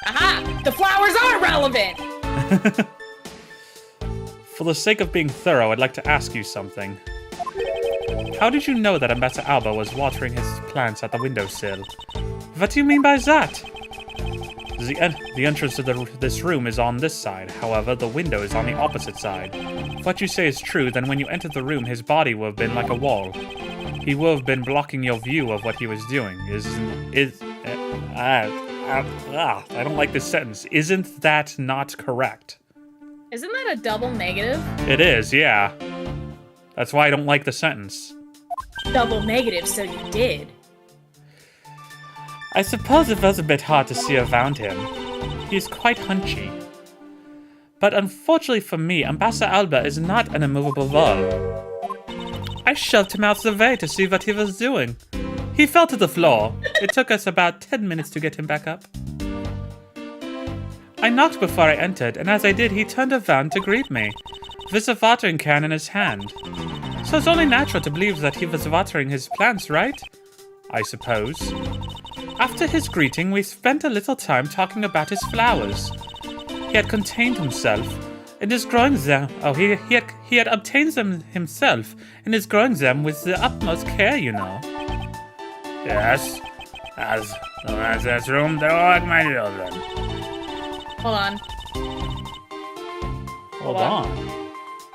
Aha! The flowers are relevant! For the sake of being thorough, I'd like to ask you something. How did you know that Ambassador Alba was watering his plants at the windowsill? What do you mean by that? The entrance to this room is on this side. However, the window is on the opposite side. If what you say is true, then when you entered the room, his body would have been like a wall. He would have been blocking your view of what he was doing. I don't like this sentence. Isn't that not correct? Isn't that a double negative? It is, yeah. That's why I don't like the sentence. Double negative, so you did. I suppose it was a bit hard to see around him. He's quite hunchy. But unfortunately for me, Ambassador Alba is not an immovable wall. I shoved him out of the way to see what he was doing. He fell to the floor. It took us about 10 minutes to get him back up. I knocked before I entered, and as I did, he turned around to greet me, with a watering can in his hand. So it's only natural to believe that he was watering his plants, right? I suppose. After his greeting, we spent a little time talking about his flowers. He had contained himself and is growing them. Oh, he had obtained them himself and is growing them with the utmost care, you know. Yes. As long as that's room, they're all like my children. Hold on. Hold on.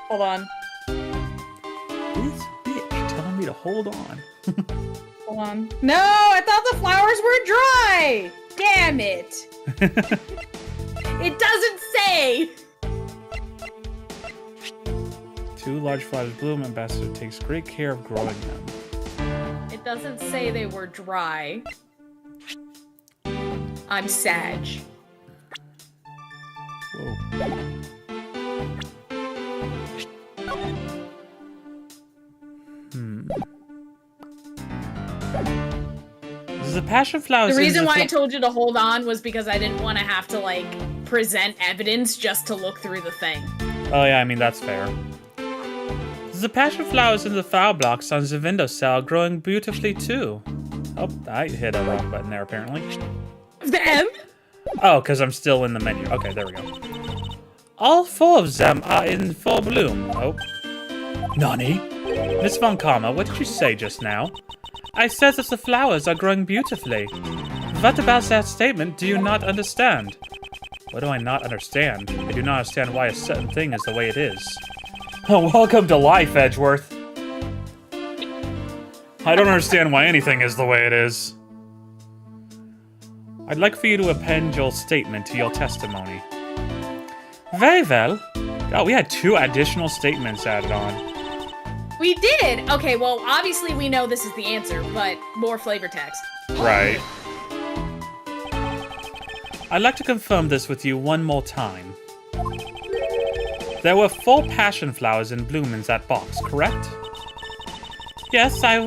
Hold on. This bitch telling me to hold on. Hold on. No, I thought the flowers were dry! Damn it! It doesn't say! 2 large flowers bloom. Ambassador takes great care of growing them. It doesn't say they were dry. I'm Sag. Whoa. The passion flowers. The reason why I told you to hold on was because I didn't want to have to, like, present evidence just to look through the thing. Oh yeah, I mean, that's fair. The passion flowers in the flower blocks on the windowsill are growing beautifully too. Oh, I hit a wrong button there apparently. The M? Oh, because I'm still in the menu. Okay, there we go. All 4 of them are in full bloom. Oh. Nani? Miss Von Karma, what did you say just now? I said that the flowers are growing beautifully. What about that statement do you not understand? What do I not understand? I do not understand why a certain thing is the way it is. Oh, welcome to life, Edgeworth. I don't understand why anything is the way it is. I'd like for you to append your statement to your testimony. Very well. Oh, we had 2 additional statements added on. We did! Okay, well, obviously we know this is the answer, but more flavor text. Right. I'd like to confirm this with you one more time. There were 4 passion flowers in bloom in that box, correct? Yes, I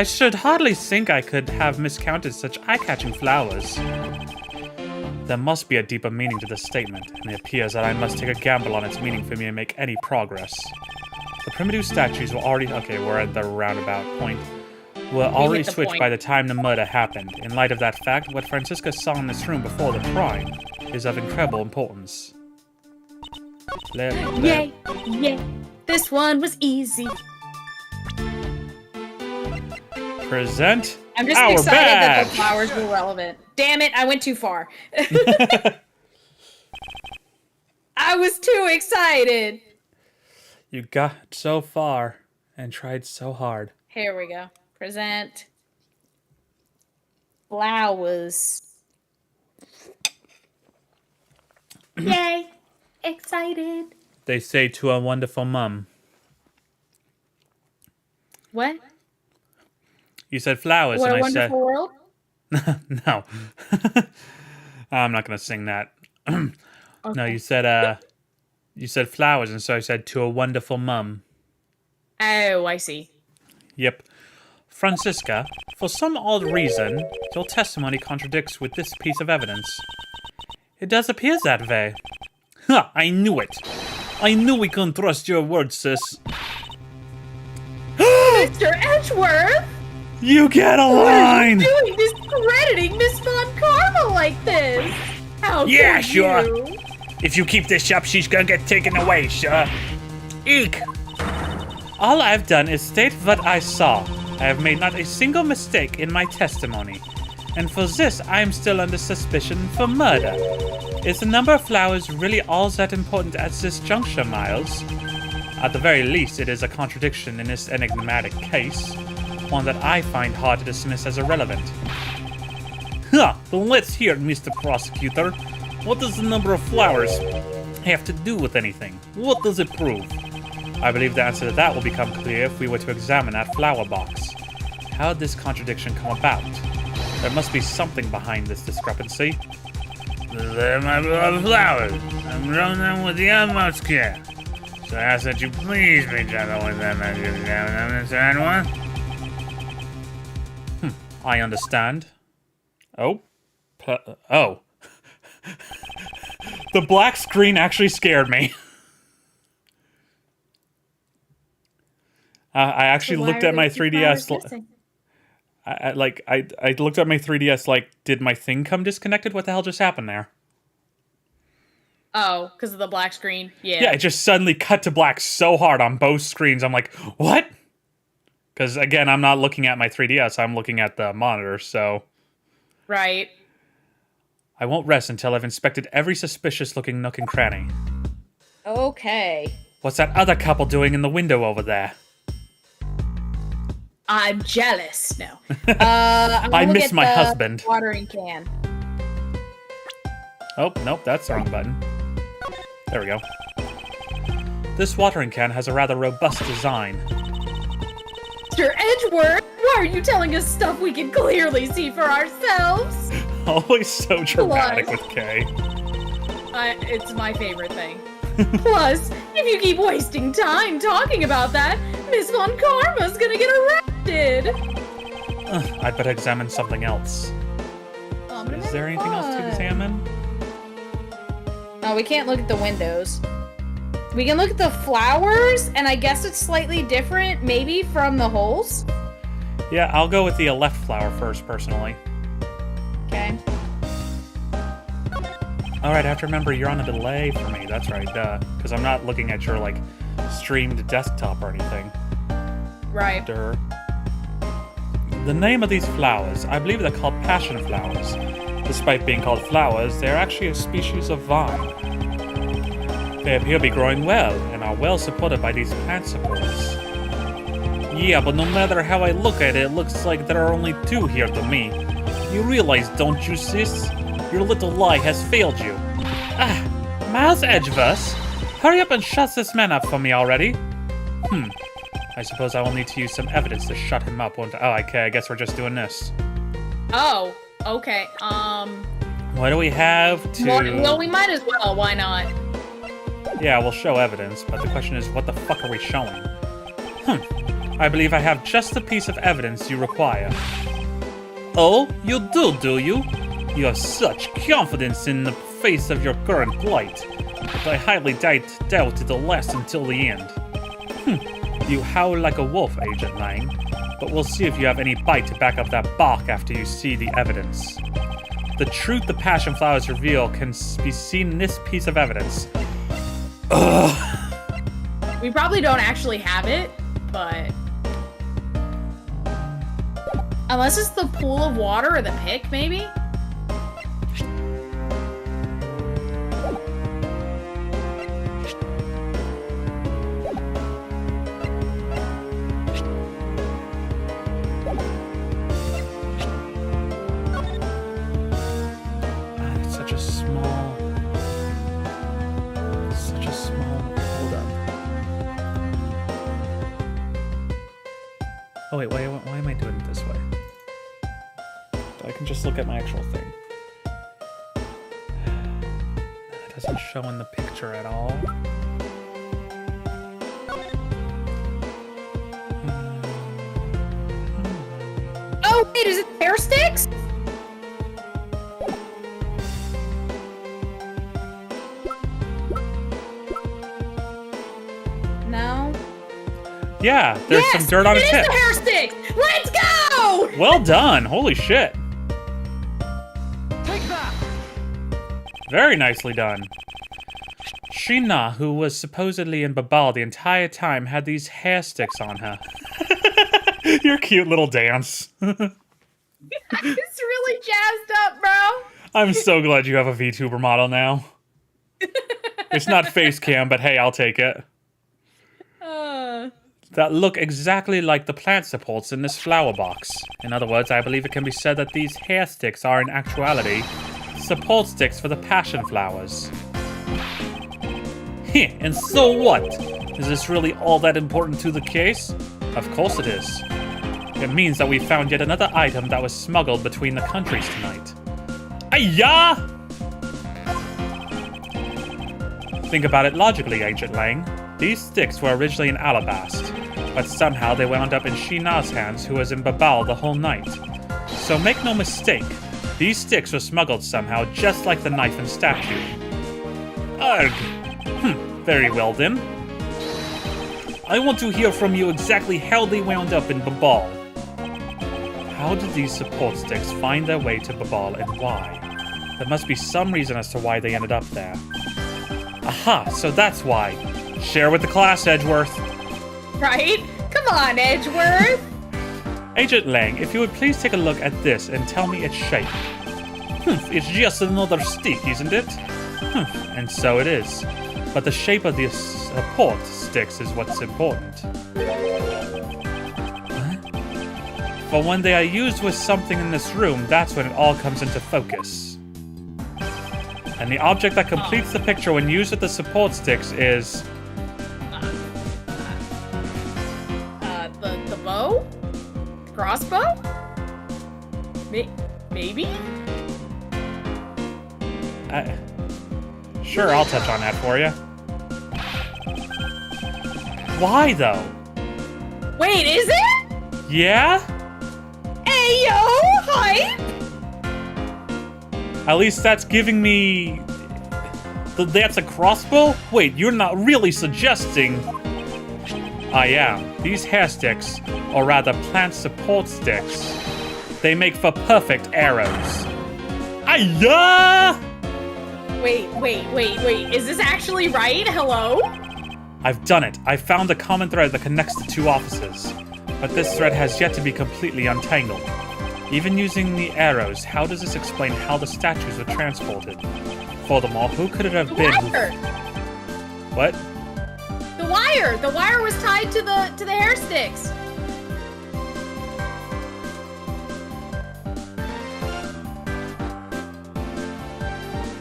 should hardly think I could have miscounted such eye-catching flowers. There must be a deeper meaning to this statement, and it appears that I must take a gamble on its meaning for me to make any progress. The primitive statues were already... Okay, we're at the roundabout point. were already the switched point. by the time the murder happened. In light of that fact, what Francisca saw in this room before the crime is of incredible importance. Yay! Yay! This one was easy. Present I'm just our excited that badge. the flowers were relevant. Damn it, I went too far. I was too excited. You got so far and tried so hard. Here we go. Present flowers. Yay! Excited. They say to a wonderful mum. What? You said flowers, What and a I said wonderful world? no. I'm not gonna sing that. No, you said flowers, and so I said to a wonderful mum. Oh, I see. Yep. Francisca, for some odd reason, your testimony contradicts with this piece of evidence. It does appear that way. Ha! I knew it. I knew we couldn't trust your word, sis. Mr. Edgeworth! You get a What are line! you doing discrediting Miss Von Karma like this? How Yeah, could sure. you? If you keep this up, she's gonna get taken away, sir. Eek! All I've done is state what I saw. I have made not a single mistake in my testimony. And for this, I am still under suspicion for murder. Is the number of flowers really all that important at this juncture, Miles? At the very least, it is a contradiction in this enigmatic case. One that I find hard to dismiss as irrelevant. Huh, then let's hear it, Mr. Prosecutor. What does the number of flowers have to do with anything? What does it prove? I believe the answer to that will become clear if we were to examine that flower box. How did this contradiction come about? There must be something behind this discrepancy. They're my beloved flowers. I've grown them with the utmost care. So I ask that you please be gentle with them as you examine them, Mr. Edgeworth. I understand. Oh. Oh. The black screen actually scared me. I actually looked at my 3DS. I looked at my 3DS like, did my thing come disconnected? What the hell just happened there? Oh, because of the black screen? Yeah. Yeah, it just suddenly cut to black so hard on both screens. I'm like, what? Because, again, I'm not looking at my 3DS. I'm looking at the monitor, so... Right. I won't rest until I've inspected every suspicious-looking nook and cranny. Okay. What's that other couple doing in the window over there? I'm jealous. No. I miss my husband. Watering can. Oh, nope, that's the wrong button. There we go. This watering can has a rather robust design. Mr. Edgeworth, why are you telling us stuff we can clearly see for ourselves? Always so dramatic with Kay. It's my favorite thing. Plus, if you keep wasting time talking about that, Miss Von Karma's gonna get arrested. I'd better examine something else. Is there anything else to examine? Oh, we can't look at the windows. We can look at the flowers, and I guess it's slightly different, maybe, from the holes. Yeah, I'll go with the left flower first, personally. Okay. Alright, I have to remember you're on a delay for me. That's right, duh. Because I'm not looking at your, like, streamed desktop or anything. Right. Durr. The name of these flowers, I believe they're called passion flowers. Despite being called flowers, they are actually a species of vine. They appear to be growing well, and are well supported by these plant supports. Yeah, but no matter how I look at it, it looks like there are only two here to me. You realize, don't you, sis? Your little lie has failed you. Ah, Miles Edgeworth, hurry up and shut this man up for me already. I suppose I will need to use some evidence to shut him up, won't I? Oh, okay, I guess we're just doing this. Oh, okay. What do we have to... Well, we might as well. Why not? Yeah, we'll show evidence, but the question is, what the fuck are we showing? I believe I have just the piece of evidence you require. Oh, you do you? You have such confidence in the face of your current plight, but I highly doubt it'll last until the end. You howl like a wolf, Agent Lang, but we'll see if you have any bite to back up that bark after you see the evidence. The truth the passion flowers reveal can be seen in this piece of evidence. Ugh. We probably don't actually have it, but... Unless it's the pool of water or the pick, maybe? Oh wait, why am I doing it this way? I can just look at my actual thing. It doesn't show in the picture at all. Oh wait, is it hair sticks? No. Yeah, there's Yes, some dirt on its it is hip. the hair sticks! Let's go! Well done! Holy shit! Take that! Very nicely done. Sheena, who was supposedly in Babal the entire time, had these hair sticks on her. Your cute little dance. It's really jazzed up, bro. I'm so glad you have a VTuber model now. It's not face cam, but hey, I'll take it. That look exactly like the plant supports in this flower box. In other words, I believe it can be said that these hair sticks are in actuality support sticks for the passion flowers. Heh, and so what? Is this really all that important to the case? Of course it is. It means that we found yet another item that was smuggled between the countries tonight. Ayah! Think about it logically, Agent Lang. These sticks were originally in Alabast, but somehow they wound up in Sheena's hands, who was in Babal the whole night. So make no mistake, these sticks were smuggled somehow, just like the knife and statue. Ugh. Very well then. I want to hear from you exactly how they wound up in Babal. How did these support sticks find their way to Babal and why? There must be some reason as to why they ended up there. Aha, so that's why. Share with the class, Edgeworth. Right? Come on, Edgeworth. Agent Lang, if you would please take a look at this and tell me its shape. It's just another stick, isn't it? And so it is. But the shape of the support sticks is what's important. For when they are used with something in this room, that's when it all comes into focus. And the object that completes the picture when used with the support sticks is... The bow? Crossbow? Maybe? Sure, I'll touch on that for you. Why, though? Wait, is it? Yeah? Ayo, hype! At least that's giving me... That's a crossbow? Wait, you're not really suggesting... I am. These hair sticks, or rather plant support sticks, they make for perfect arrows. Ayah! Wait. Is this actually right? Hello? I've done it. I found a common thread that connects the two offices. But this thread has yet to be completely untangled. Even using the arrows, how does this explain how the statues were transported? Furthermore, who could it have been? What? The wire! The wire was tied to the hair sticks.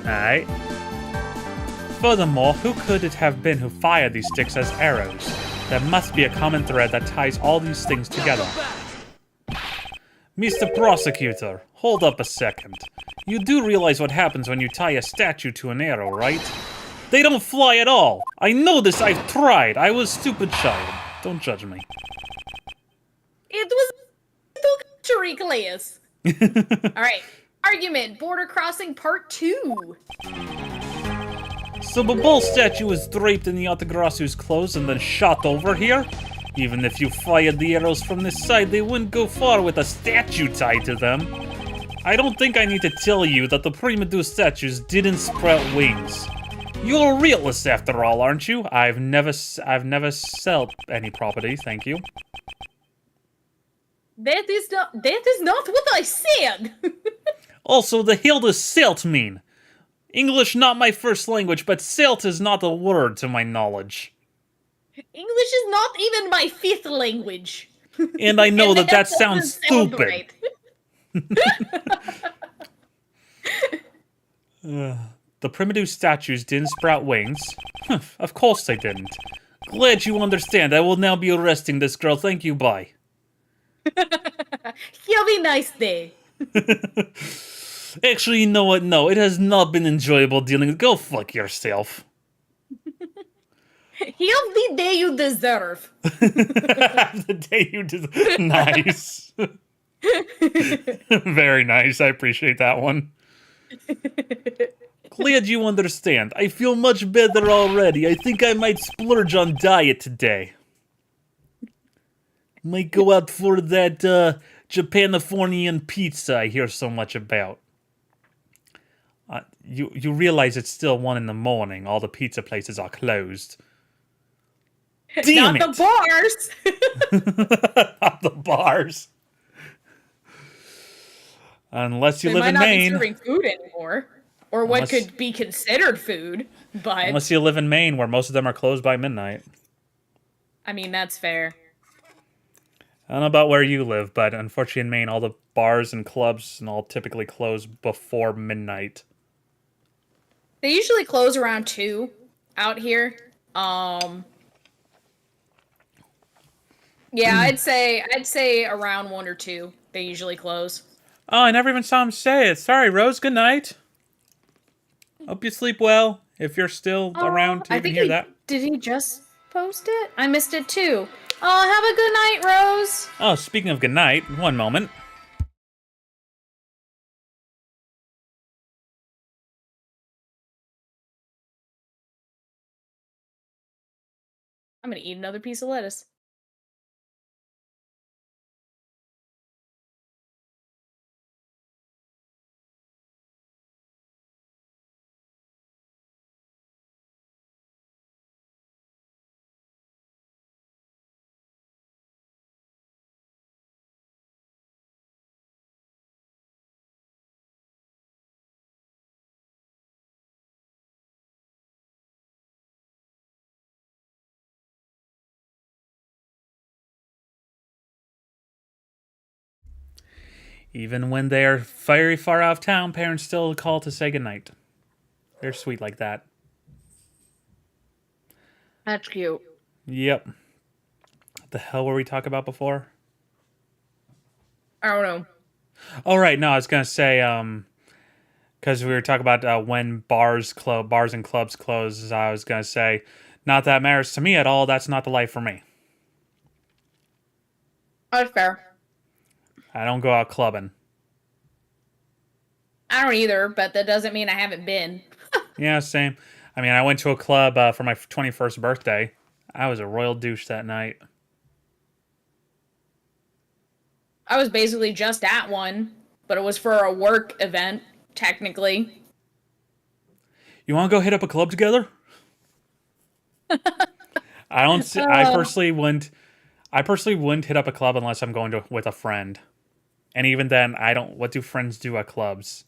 Alright. Furthermore, who could it have been who fired these sticks as arrows? There must be a common thread that ties all these things together. Mr. Prosecutor, hold up a second. You do realize what happens when you tie a statue to an arrow, right? They don't fly at all! I know this, I've tried! I was a stupid child. Don't judge me. It was a class. Alright. Argument. Border crossing part 2. So the bull statue was draped in the Atagrasu's clothes and then shot over here? Even if you fired the arrows from this side, they wouldn't go far with a statue tied to them. I don't think I need to tell you that the primitive statues didn't sprout wings. You're a realist after all, aren't you? I've never sold any property, thank you. That is not what I said. Also, the hell does selt mean? English not my first language, but selt is not a word to my knowledge. English is not even my fifth language. And I know And that doesn't sounds sound stupid. right. The primitive statues didn't sprout wings. Of course they didn't. Glad you understand. I will now be arresting this girl. Thank you, bye. Have a nice day. Actually, you know what? No, it has not been enjoyable dealing with. Go fuck yourself. Have the day you deserve. The day you deserve. Nice. Very nice. I appreciate that one. Glad you understand. I feel much better already. I think I might splurge on diet today. Might go out for that Japanifornian pizza I hear so much about. You realize it's still 1 in the morning. All the pizza places are closed. Damn Not it! the bars. Not the bars. Unless you They live might in not be Maine. serving food anymore, or what could be considered food. But Unless you live in Maine, where most of them are closed by midnight. I mean, that's fair. I don't know about where you live, but unfortunately in Maine, all the bars and clubs and all typically close before midnight. They usually close around 2 out here. Yeah, I'd say around 1 or 2. They usually close. Oh, I never even saw him say it. Sorry, Rose. Good night. Hope you sleep well. If you're still around to I even think hear that. Did he just post it? I missed it too. Oh, have a good night, Rose. Oh, speaking of good night, one moment. I'm gonna eat another piece of lettuce. Even when they're very far out of town, parents still call to say goodnight. They're sweet like that. That's cute. Yep. What the hell were we talking about before? I don't know. Oh, right. No, I was going to say, because we were talking about when bars and clubs close, I was going to say, not that matters to me at all. That's not the life for me. That's fair. I don't go out clubbing. I don't either, but that doesn't mean I haven't been. Yeah, same. I mean, I went to a club for my 21st birthday. I was a royal douche that night. I was basically just at one, but it was for a work event, technically. You want to go hit up a club together? I personally wouldn't hit up a club unless I'm going with a friend. And even then, I don't. What do friends do at clubs?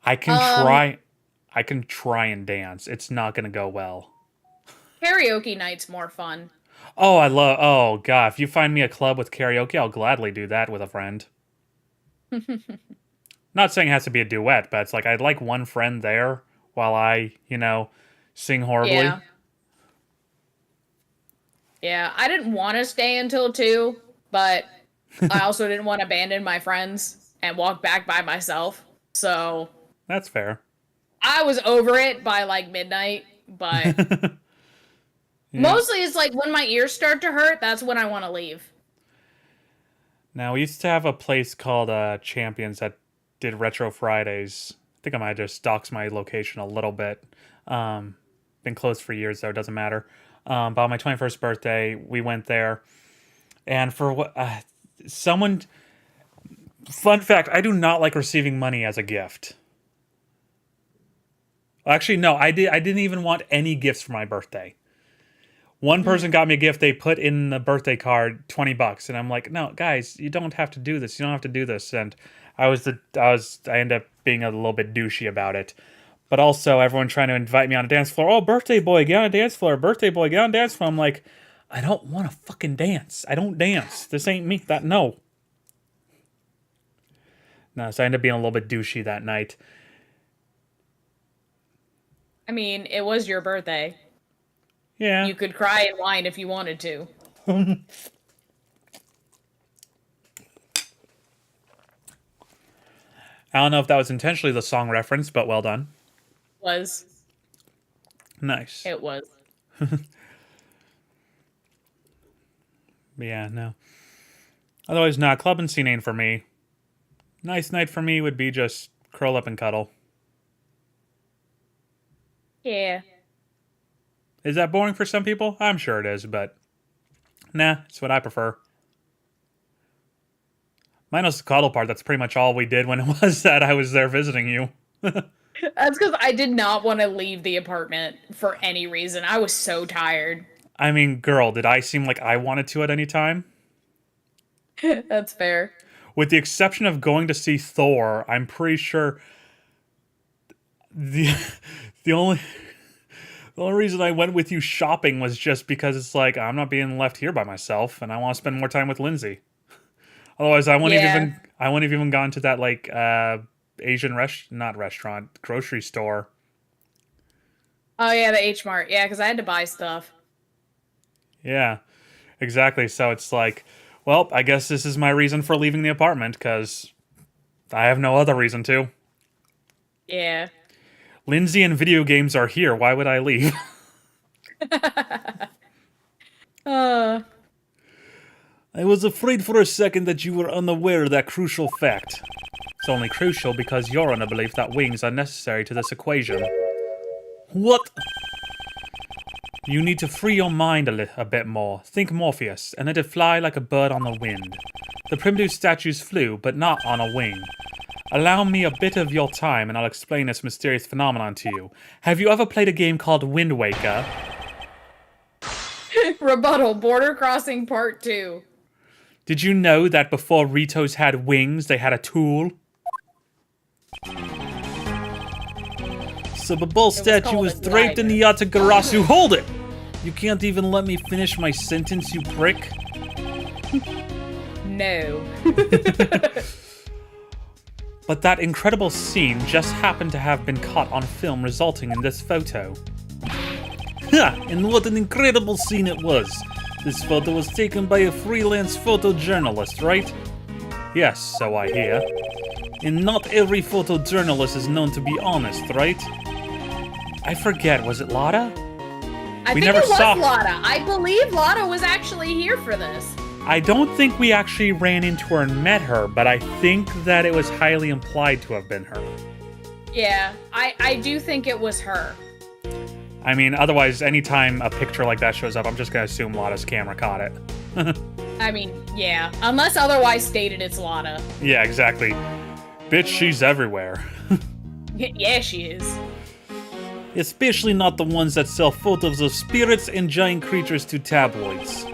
I can try and dance. It's not gonna go well. Karaoke night's more fun. Oh god, if you find me a club with karaoke, I'll gladly do that with a friend. Not saying it has to be a duet, but it's like I'd like one friend there while I, sing horribly. Yeah, I didn't want to stay until 2, but I also didn't want to abandon my friends and walk back by myself. So That's fair. I was over it by like midnight, but mostly it's like when my ears start to hurt, that's when I want to leave. Now, we used to have a place called Champions that did Retro Fridays. I think I might just dox my location a little bit. Been closed for years, though. It doesn't matter. But on my 21st birthday, we went there. And for what... someone... Fun fact, I do not like receiving money as a gift. Actually, no, I didn't even want any gifts for my birthday. One person got me a gift. They put in the birthday card $20, and I'm like, no, guys, you don't have to do this. You don't have to do this. And I ended up being a little bit douchey about it. But also, everyone trying to invite me on a dance floor. Oh, birthday boy, get on a dance floor. Birthday boy, get on a dance floor. I'm like, I don't want to fucking dance. I don't dance. This ain't me. No. No, so I ended up being a little bit douchey that night. I mean, it was your birthday. Yeah. You could cry and whine if you wanted to. I don't know if that was intentionally the song reference, but well done. Was. Nice. It was. Yeah, no. Otherwise, nah, club and scene ain't for me. Nice night for me would be just curl up and cuddle. Yeah. Is that boring for some people? I'm sure it is, but nah, it's what I prefer. Minus the cuddle part, that's pretty much all we did when it was that I was there visiting you. That's because I did not want to leave the apartment for any reason. I was so tired. I mean, girl, did I seem like I wanted to at any time? That's fair. With the exception of going to see Thor, I'm pretty sure the only reason I went with you shopping was just because it's like I'm not being left here by myself, and I want to spend more time with Lindsay. Otherwise, I wouldn't have even gone to that like Asian grocery store. Oh yeah, the H Mart. Yeah, because I had to buy stuff. Yeah, exactly. So it's like, well, I guess this is my reason for leaving the apartment, because I have no other reason to. Yeah. Lindsay and video games are here. Why would I leave? I was afraid for a second that you were unaware of that crucial fact. It's only crucial because you're in a belief that wings are necessary to this equation. What? You need to free your mind a bit more. Think Morpheus, and let it fly like a bird on the wind. The primitive statues flew, but not on a wing. Allow me a bit of your time, and I'll explain this mysterious phenomenon to you. Have you ever played a game called Wind Waker? Rebuttal, Border Crossing Part 2. Did you know that before Ritos had wings, they had a tool? So the bull statue called was a draped in the Yatagarasu. Hold it! You can't even let me finish my sentence, you prick. No. But that incredible scene just happened to have been caught on film, resulting in this photo. Ha! And what an incredible scene it was! This photo was taken by a freelance photojournalist, right? Yes, so I hear. And not every photojournalist is known to be honest, right? I forget, was it Lotta? I think it was Lotta. I believe Lotta was actually here for this. I don't think we actually ran into her and met her, but I think that it was highly implied to have been her. Yeah, I do think it was her. I mean, otherwise, anytime a picture like that shows up, I'm just gonna assume Lotta's camera caught it. I mean, yeah. Unless otherwise stated, it's Lotta. Yeah, exactly. Bitch, she's everywhere. Yeah, she is. Especially not the ones that sell photos of spirits and giant creatures to tabloids.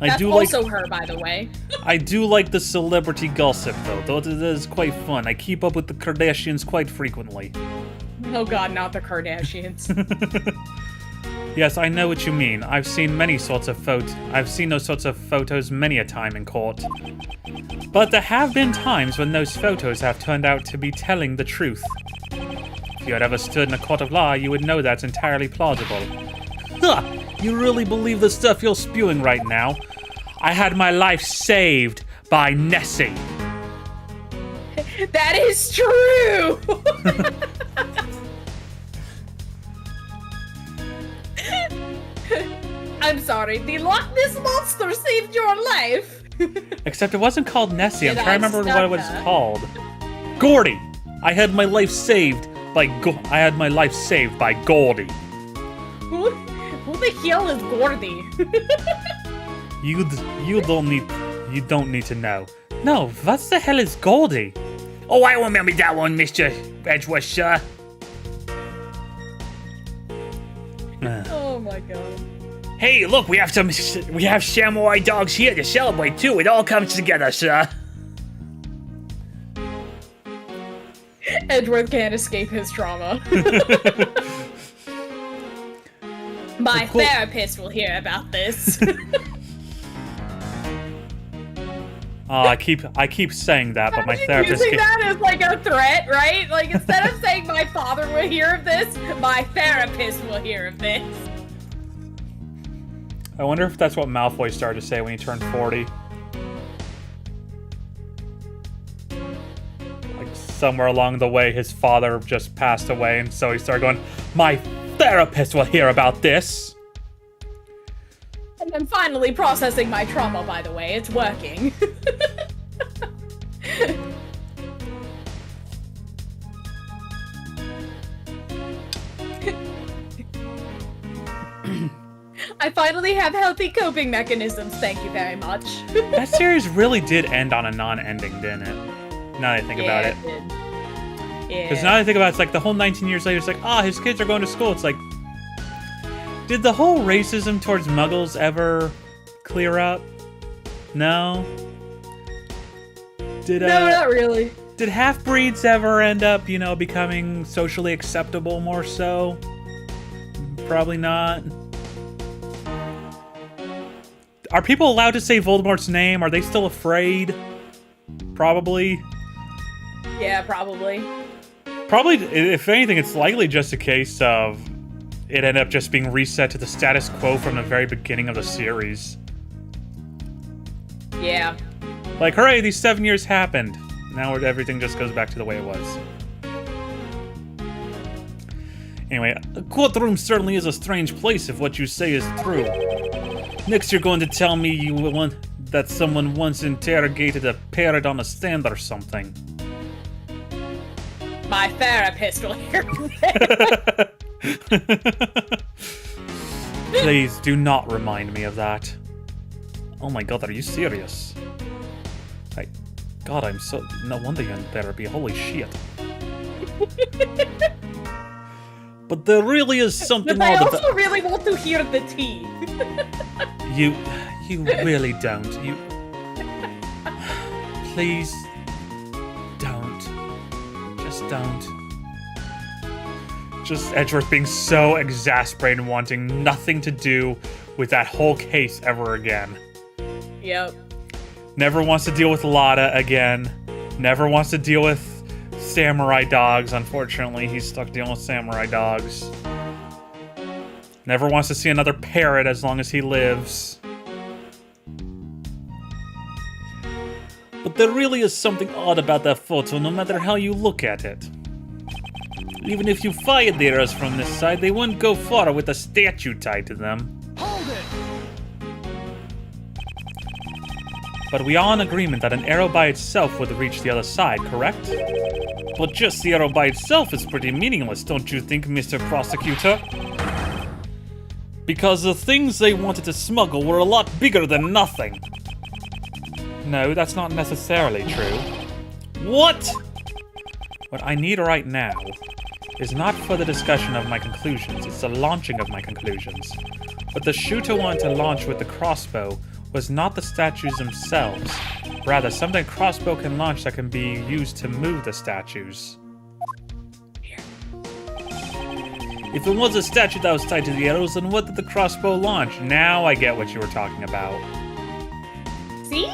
That's also her, by the way. I do like the celebrity gossip, though it is quite fun. I keep up with the Kardashians quite frequently. Oh god, not the Kardashians. Yes, I know what you mean. I've seen those sorts of photos many a time in court. But there have been times when those photos have turned out to be telling the truth. If you had ever stood in a court of law, you would know that's entirely plausible. Huh! You really believe the stuff you're spewing right now? I had my life saved by Nessie. That is true! I'm sorry, the Loch Ness Monster saved your life! Except it wasn't called Nessie. I'm trying to remember what it was called. Gordy! I had my life saved by Gordy. Who Who the hell is Gordy? You don't need to know. No, what the hell is Goldie? Oh, I remember that one, Mr. Edgeworth, sir. Oh my god. Hey, look, we have samurai dogs here to celebrate too. It all comes together, sir. Edgeworth can't escape his trauma. My therapist will hear about this. Oh, I keep saying that, but my therapist. Using that as like a threat, right? Like instead of saying my father will hear of this, my therapist will hear of this. I wonder if that's what Malfoy started to say when he turned 40. Like somewhere along the way, his father just passed away, and so he started going, "My therapist will hear about this." And I'm finally processing my trauma, by the way. It's working. I finally have healthy coping mechanisms, thank you very much. That series really did end on a non-ending, didn't it? Now that I think about it. did. Because Yeah. now that I think about it, it's like the whole 19 years later, it's like, his kids are going to school. It's like, did the whole racism towards Muggles ever clear up? No? No, not really. Did half-breeds ever end up, becoming socially acceptable more so? Probably not. Are people allowed to say Voldemort's name? Are they still afraid? Probably. Yeah, probably. Probably, if anything, it's likely just a case of it ended up just being reset to the status quo from the very beginning of the series. Yeah. Like, hooray, these 7 years happened. Now everything just goes back to the way it was. Anyway, a courtroom certainly is a strange place if what you say is true. Next you're going to tell me that someone once interrogated a parrot on a stand or something. My therapist will hear Please do not remind me of that. Oh my god, are you serious? God, I'm so... No wonder you're in therapy. Holy shit. But there really is something But I odd also about... really want to hear the tea. You really don't. Please... don't. Just don't. Just Edgeworth being so exasperated and wanting nothing to do with that whole case ever again. Yep. Never wants to deal with Lotta again. Never wants to deal with samurai dogs. Unfortunately, he's stuck dealing with samurai dogs. Never wants to see another parrot as long as he lives. But there really is something odd about that photo, no matter how you look at it. Even if you fired the arrows from this side, they wouldn't go far with a statue tied to them. Hold it! But we are in agreement that an arrow by itself would reach the other side, correct? But just the arrow by itself is pretty meaningless, don't you think, Mr. Prosecutor? Because the things they wanted to smuggle were a lot bigger than nothing. No, that's not necessarily true. What? What I need right now is not further discussion of my conclusions, it's the launching of my conclusions. What the shooter wanted to launch with the crossbow was not the statues themselves. Rather, something a crossbow can launch that can be used to move the statues. If it was a statue that was tied to the arrows, then what did the crossbow launch? Now I get what you were talking about. See?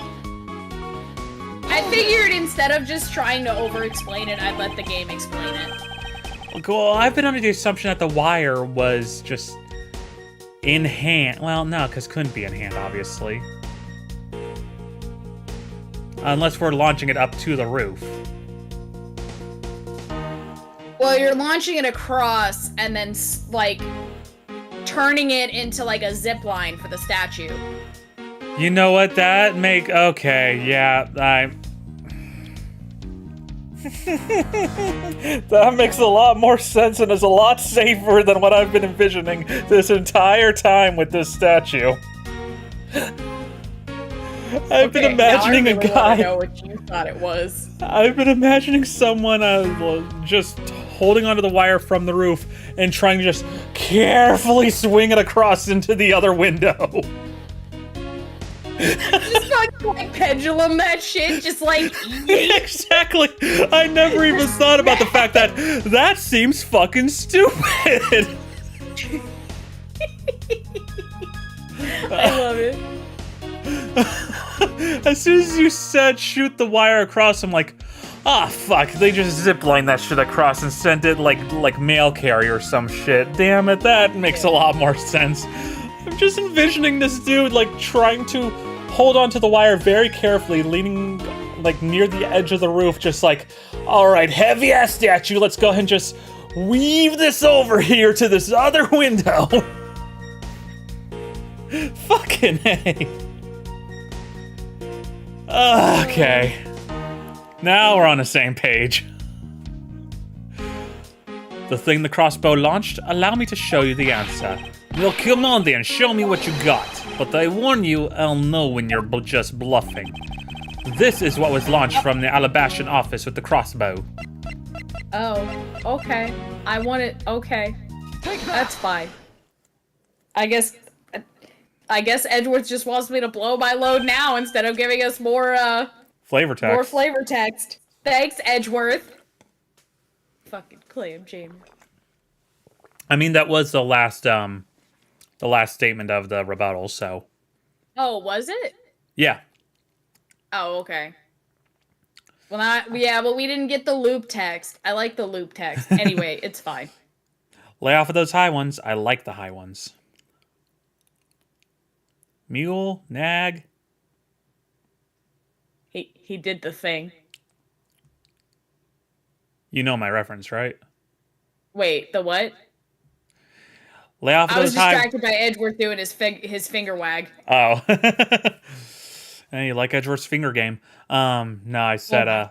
I figured instead of just trying to over-explain it, I'd let the game explain it. Well, I've been under the assumption that the wire was just in hand. Well, no, because couldn't be in hand, obviously. Unless we're launching it up to the roof. Well, you're launching it across and then, like, turning it into, like, a zip line for the statue. You know what? Okay, yeah, That makes a lot more sense and is a lot safer than what I've been envisioning this entire time with this statue. I've been imagining now I really a guy. wanna know what you thought it was. I've been imagining someone just holding onto the wire from the roof and trying to just carefully swing it across into the other window. Just fucking like pendulum that shit, just like yeet. Exactly. I never even thought about the fact that that seems fucking stupid. I love it. As soon as you said shoot the wire across, I'm like, ah, fuck. They just zipline that shit across and sent it like mail carrier or some shit. Damn it, that makes a lot more sense. I'm just envisioning this dude like trying to hold onto the wire very carefully, leaning like near the edge of the roof, just like, all right, heavy ass statue. Let's go ahead and just weave this over here to this other window. Fucking hey. Okay. Now we're on the same page. The thing the crossbow launched, allow me to show you the answer. Well, come on then, show me what you got. But I warn you, I'll know when you're just bluffing. This is what was launched from the Alabashan office with the crossbow. Oh, okay. I want it. Okay, that's fine. I guess Edgeworth just wants me to blow my load now instead of giving us more Flavor text. more flavor text. Thanks, Edgeworth. Fucking clam jammer. I mean, that was the last statement of the rebuttal, so. Oh, was it? Yeah. Oh, okay. Well, but we didn't get the loop text. I like the loop text. Anyway, it's fine. Lay off of those high ones. I like the high ones. Mule, nag. He did the thing. You know my reference, right? Wait, the what? Lay off of I was those high... distracted by Edgeworth doing his finger wag. Oh. Hey, you like Edgeworth's finger game. No, I said,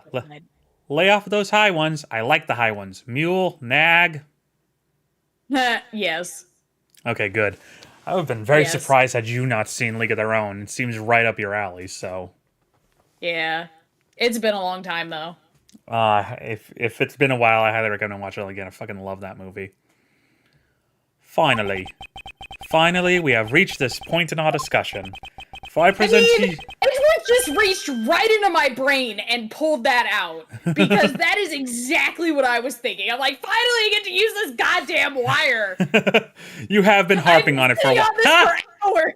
lay off of those high ones. I like the high ones. Mule, nag. Yes. Okay, good. I would have been very Yes. surprised had you not seen League of Their Own. It seems right up your alley, so. Yeah. It's been a long time, though. If it's been a while, I highly recommend watching it again. I fucking love that movie. Finally, we have reached this point in our discussion. For I present to you... Edgeworth just reached right into my brain and pulled that out. Because that is exactly what I was thinking. I'm like, finally I get to use this goddamn wire. You have been harping on it for a while. On this for hours.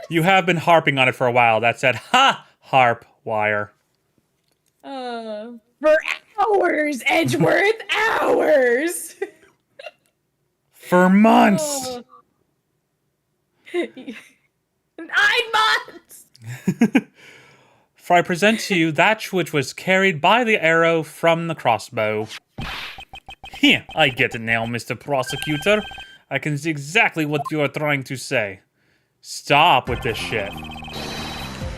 You have been harping on it for a while. That said, ha! Harp wire. For hours, Edgeworth. Hours. For months. Oh. 9 months. For I present to you that which was carried by the arrow from the crossbow. Here, I get it now, Mr. Prosecutor. I can see exactly what you are trying to say. Stop with this shit.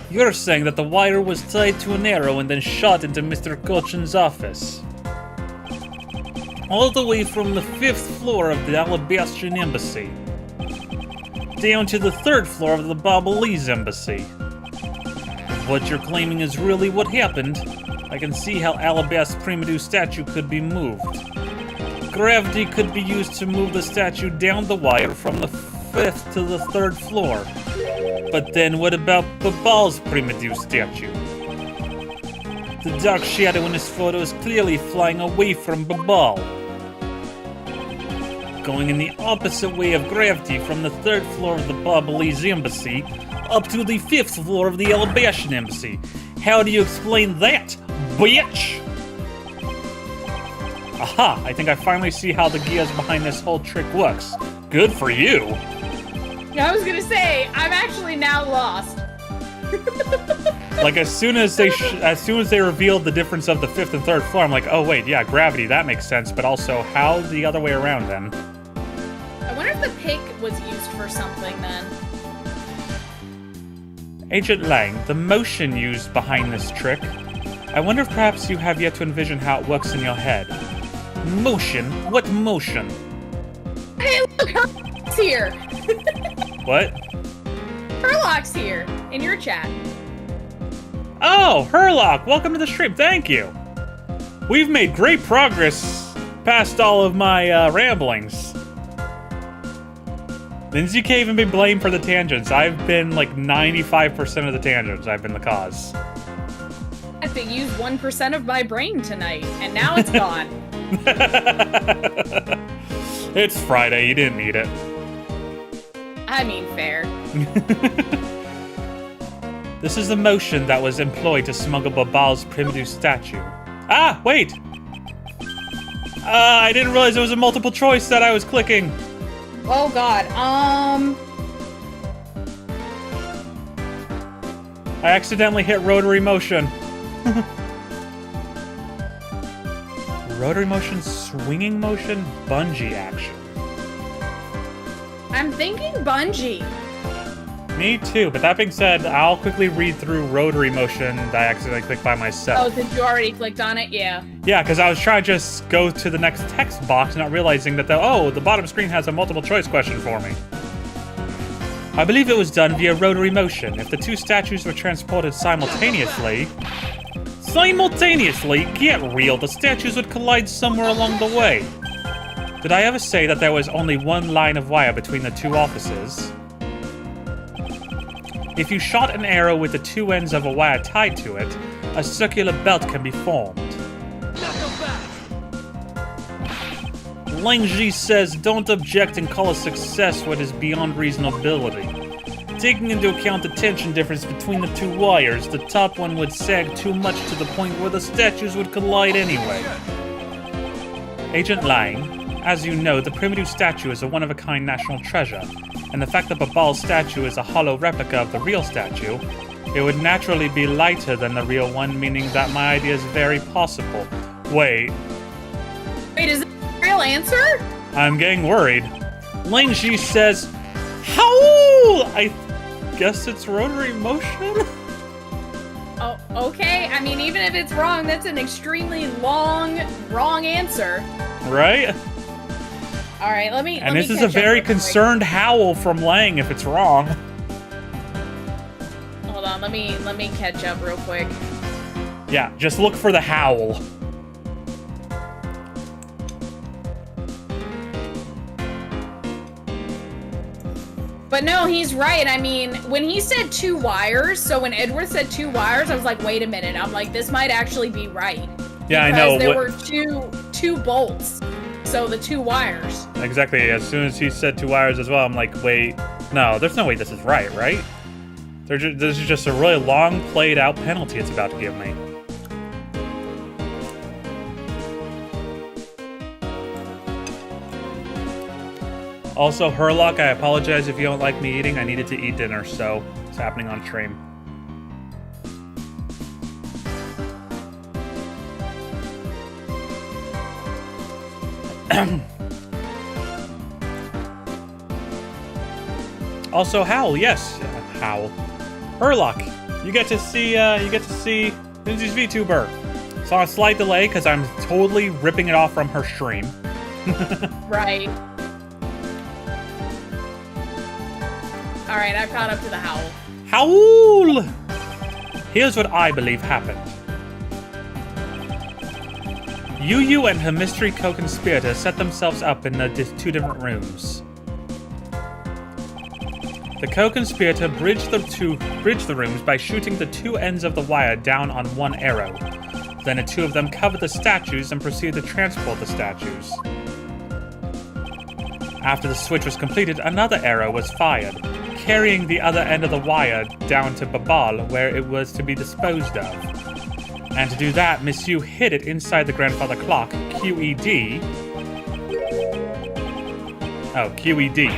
You're saying that the wire was tied to an arrow and then shot into Mr. Cochin's office. All the way from the 5th floor of the Alabashan Embassy down to the 3rd floor of the Babalese Embassy. If what you're claiming is really what happened, I can see how Alabas Primadou statue could be moved. Gravity could be used to move the statue down the wire from the 5th to the 3rd floor. But then what about Babal's Primadou statue? The dark shadow in this photo is clearly flying away from Babal. Going in the opposite way of gravity from the 3rd floor of the Babalese Embassy up to the 5th floor of the Alabashan Embassy. How do you explain that, bitch? Aha, I think I finally see how the gears behind this whole trick works. Good for you. I was gonna say, I'm actually now lost. Like as soon as they revealed the difference of the 5th and 3rd floor, I'm like, oh wait, yeah, gravity, that makes sense. But also, how the other way around then? I wonder if the pick was used for something then. Agent Lang, the motion used behind this trick I wonder if perhaps you have yet to envision how it works in your head. Motion? What motion? Hey, look, Herlock's here. What? Herlock's here in your chat. Oh, Herlock, welcome to the stream. Thank you. We've made great progress past all of my ramblings. Lindsay can't even be blamed for the tangents. I've been like 95% of the tangents. I've been the cause. I have to use 1% of my brain tonight, and now it's gone. It's Friday. You didn't need it. I mean, fair. This is the motion that was employed to smuggle Babal's primitive statue. Ah, wait! I didn't realize there was a multiple choice that I was clicking. Oh god, I accidentally hit rotary motion. Rotary motion, swinging motion, bungee action. I'm thinking bungee. Me too, but that being said, I'll quickly read through rotary motion that I accidentally clicked by myself. Oh, since you already clicked on it? Yeah. Yeah, because I was trying to just go to the next text box, not realizing that the bottom screen has a multiple choice question for me. I believe it was done via rotary motion. If the two statues were transported simultaneously... Simultaneously? Get real, the statues would collide somewhere along the way. Did I ever say that there was only one line of wire between the two offices? If you shot an arrow with the two ends of a wire tied to it, a circular belt can be formed. Langji says, don't object and call a success what is beyond reasonability. Taking into account the tension difference between the two wires, the top one would sag too much to the point where the statues would collide anyway. Agent Lang, as you know, the primitive statue is a one-of-a-kind national treasure, and the fact that Babal's statue is a hollow replica of the real statue, it would naturally be lighter than the real one, meaning that my idea is very possible. Wait, Wait, is it the real answer? I'm getting worried. Lingxi says, Howl! I guess it's rotary motion? Oh, okay. I mean, even if it's wrong, that's an extremely long, wrong answer. Right? All right, let me. And let this me is a catch up very real quick. concerned howl from Lang if it's wrong. Hold on, let me catch up real quick. Yeah, just look for the howl. But no, he's right. I mean, when he said 2 wires, so when Edgeworth said 2 wires, I was like, wait a minute. I'm like, this might actually be right. Yeah, I because know. there were two bolts, so the 2 wires. Exactly. As soon as he said 2 wires as well, I'm like, wait, no, there's no way this is right, right? This is just a really long, played-out penalty it's about to give me. Also, Herlock, I apologize if you don't like me eating. I needed to eat dinner, so it's happening on stream. Also, Howl, yes, Howl. Herlock, you get to see Lindsay's VTuber. It's on a slight delay because I'm totally ripping it off from her stream. Right. All right, I've caught up to the howl. Howl! Here's what I believe happened. Yu and her mystery co-conspirator set themselves up in the 2 different rooms. The co-conspirator bridged the rooms by shooting the 2 ends of the wire down on one arrow. Then the 2 of them covered the statues and proceeded to transport the statues. After the switch was completed, another arrow was fired, carrying the other end of the wire down to Babal, where it was to be disposed of. And to do that, Miss Yu hid it inside the grandfather clock, QED. Oh, QED.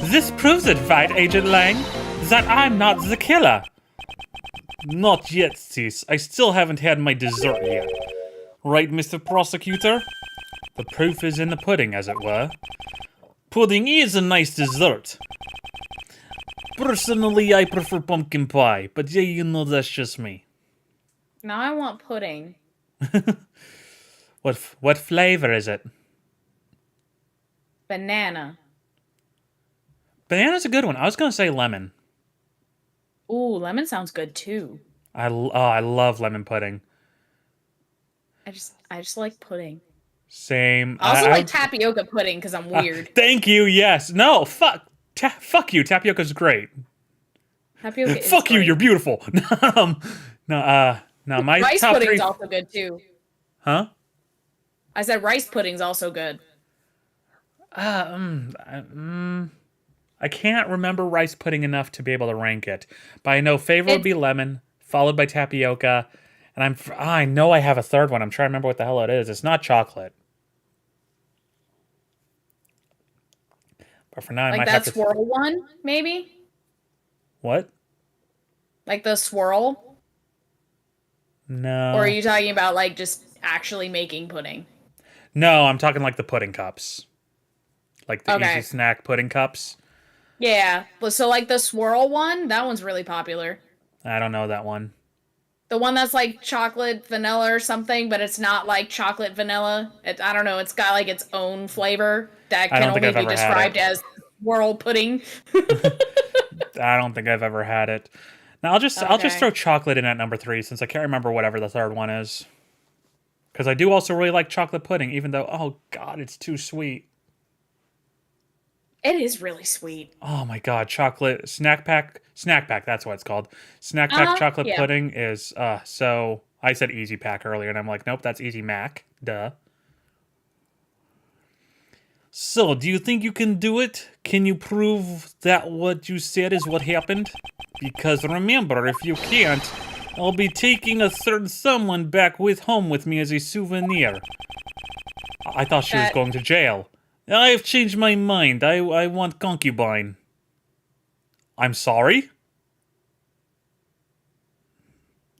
This proves it, right, Agent Lang? That I'm not the killer. Not yet, sis. I still haven't had my dessert yet. Right, Mr. Prosecutor? The proof is in the pudding, as it were. Pudding is a nice dessert. personally, I prefer pumpkin pie, but yeah, you know that's just me. Now I want pudding. What flavor is it? Banana. Banana's a good one. I was gonna say lemon. Ooh, lemon sounds good too. I love lemon pudding. I just like pudding. Same. I also like tapioca pudding because I'm weird. Thank you. Yes. No. Fuck. Fuck you. Tapioca's great. Tapioca is Fuck you. great. You're beautiful. No. My Rice top pudding's three. also good too. Huh? I said rice pudding's also good. I can't remember rice pudding enough to be able to rank it, but I know favorite would be lemon, followed by tapioca, and I know I have a third one. I'm trying to remember what the hell it is. It's not chocolate. But for now, I Like might that have to. swirl one, maybe? What? Like the swirl? No. Or are you talking about like just actually making pudding? No, I'm talking like the pudding cups. Like the Okay. easy snack pudding cups. Yeah. So like the swirl one, that one's really popular. I don't know that one. The one that's like chocolate vanilla or something, but it's not like chocolate vanilla. I don't know. It's got like its own flavor that I can don't think only I've be ever had described it. as swirl pudding. I don't think I've ever had it. Now I'll just Okay. throw chocolate in at number 3 since I can't remember whatever the third one is. Because I do also really like chocolate pudding, even though, oh god, it's too sweet. It is really sweet. Oh my god, chocolate snack pack, that's what it's called. Snack pack chocolate yeah. pudding is so I said easy pack earlier and I'm like, nope, that's easy mac. Duh. So, do you think you can do it? Can you prove that what you said is what happened? Because remember, if you can't, I'll be taking a certain someone back home with me as a souvenir. I thought she was going to jail. I have changed my mind. I want concubine. I'm sorry?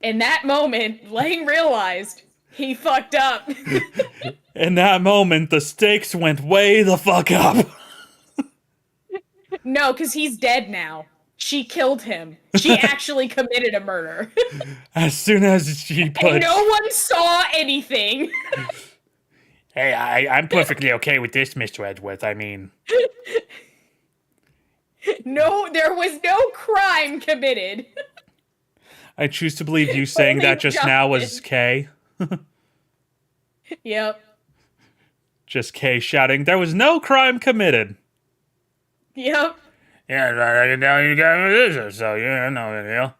In that moment, Lang realized he fucked up. In that moment, the stakes went way the fuck up. No, because he's dead now. She killed him. She actually committed a murder. As soon as she put... And no one saw anything. Hey, I'm perfectly okay with this, Mr. Edgeworth. I mean, No, there was no crime committed. I choose to believe you saying Only that just now was justice. Kay. Yep. Just Kay shouting, there was no crime committed. Yep. yeah, I can tell you got this, so yeah, no big deal.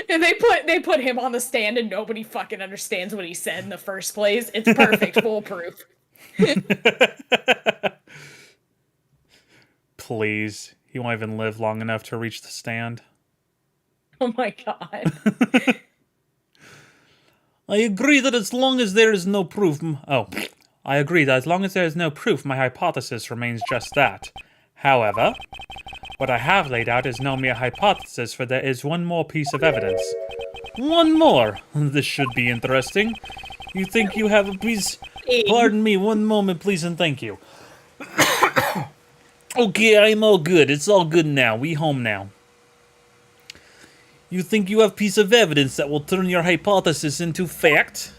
And they put him on the stand and nobody fucking understands what he said in the first place. It's perfect, foolproof. Please. He won't even live long enough to reach the stand. Oh my god. I agree that as long as there is no proof... I agree that as long as there is no proof, my hypothesis remains just that. However, what I have laid out is no mere hypothesis, for there is one more piece of evidence. One more! This should be interesting. You think you have a piece... Pardon me, one moment please and thank you. Okay, I'm all good. It's all good now. We home now. You think you have piece of evidence that will turn your hypothesis into fact?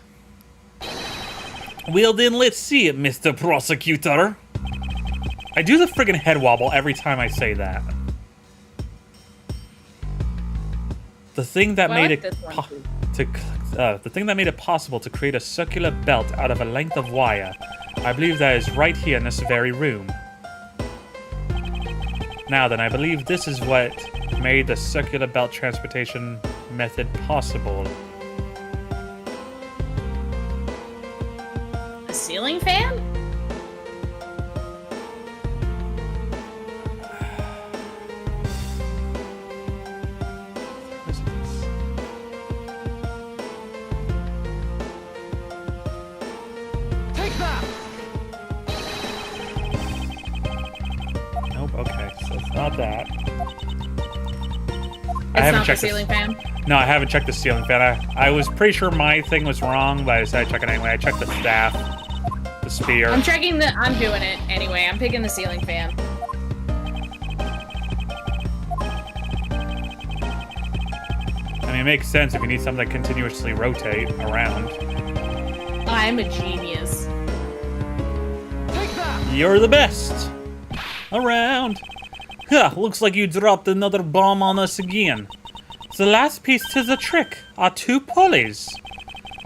Well then, let's see it, Mr. Prosecutor. I do the friggin' head wobble every time I say that. The thing that Well, I made like it this one, too. the thing that made it possible to create a circular belt out of a length of wire, I believe that is right here in this very room. Now then, I believe this is what made the circular belt transportation method possible. A ceiling fan? Take that! Nope, okay, so it's not that. It's haven't not the checked this. ceiling fan. No, I haven't checked the ceiling fan. I was pretty sure my thing was wrong, but I decided to check it anyway. I checked the staff, the spear. I'm doing it anyway. I'm picking the ceiling fan. mean, it makes sense if you need something to continuously rotate around. I'm a genius. Take that! You're the best! Around! Huh, looks like you dropped another bomb on us again. The last piece to the trick are 2 pulleys.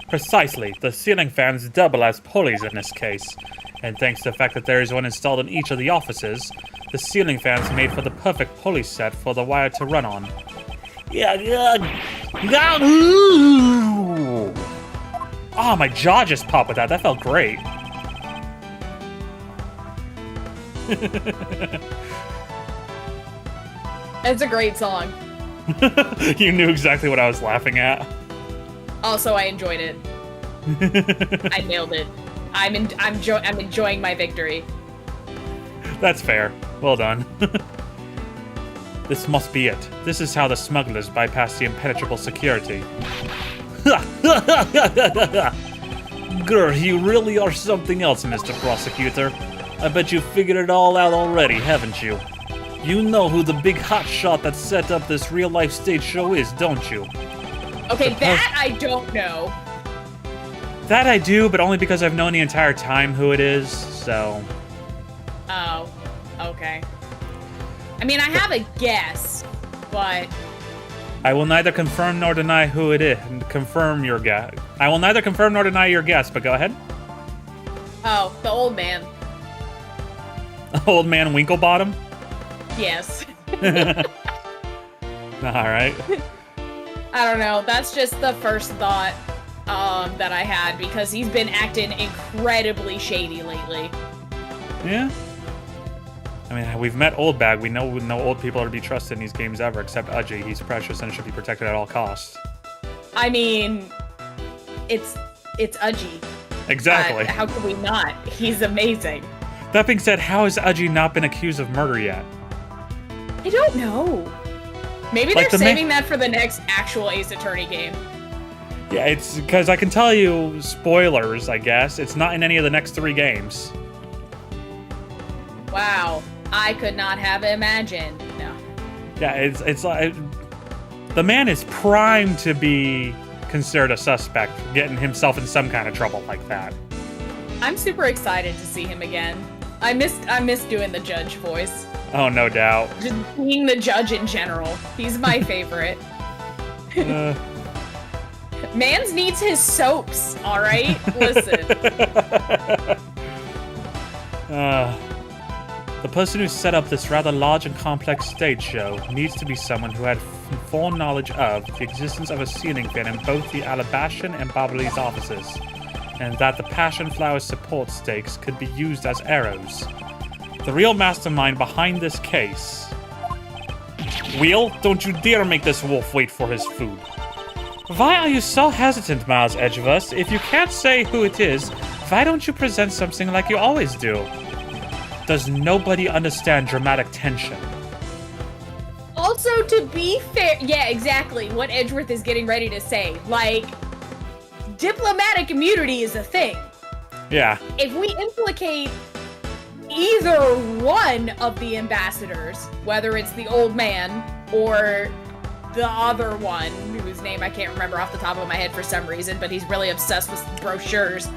Precisely, the ceiling fans double as pulleys in this case. And thanks to the fact that there is one installed in each of the offices, the ceiling fans made for the perfect pulley set for the wire to run on. Oh, my jaw just popped with that. That felt great. It's a great song. You knew exactly what I was laughing at. Also, I enjoyed it. I nailed it. I'm enjoying my victory. That's fair. Well done. This must be it. This is how the smugglers bypass the impenetrable security. Grr, you really are something else, Mr. Prosecutor. I bet you figured it all out already, haven't you? You know who the big hotshot that set up this real-life stage show is, don't you? Okay, that I don't know. That I do, but only because I've known the entire time who it is, so... Oh, okay. I mean, I have a guess, but... I will neither confirm nor deny who it is. Confirm your guess. I will neither confirm nor deny your guess, but go ahead. Oh, the old man. Old man Winklebottom? Yes. Alright. I don't know. That's just the first thought that I had, because he's been acting incredibly shady lately. Yeah. I mean, we've met Old Bag. We know no old people are to be trusted in these games ever, except Udgy. He's precious and should be protected at all costs. I mean, it's Udgy. Exactly. How could we not? He's amazing. That being said, how has Udgy not been accused of murder yet? I don't know. Maybe Like they're the saving that for the next actual Ace Attorney game. Yeah, it's because I can tell you, spoilers, I guess, it's not in any of the next 3 games. Wow. I could not have imagined. No. Yeah, it's like... The man is primed to be considered a suspect, getting himself in some kind of trouble like that. I'm super excited to see him again. I miss doing the judge voice. Oh, no doubt. Just being the judge in general. He's my favorite. Mans needs his soaps, alright? Listen. The person who set up this rather large and complex stage show needs to be someone who had full knowledge of the existence of a ceiling fan in both the Alabashan and Babalese offices, and that the passion flower support stakes could be used as arrows. The real mastermind behind this case. Wheel, don't you dare make this wolf wait for his food. Why are you so hesitant, Miles Edgeworth? If you can't say who it is, why don't you present something like you always do? Does nobody understand dramatic tension? Also, to be fair, yeah, exactly what Edgeworth is getting ready to say. Like, diplomatic immunity is a thing. Yeah. If we implicate either one of the ambassadors, whether it's the old man or the other one, whose name I can't remember off the top of my head for some reason, but he's really obsessed with brochures,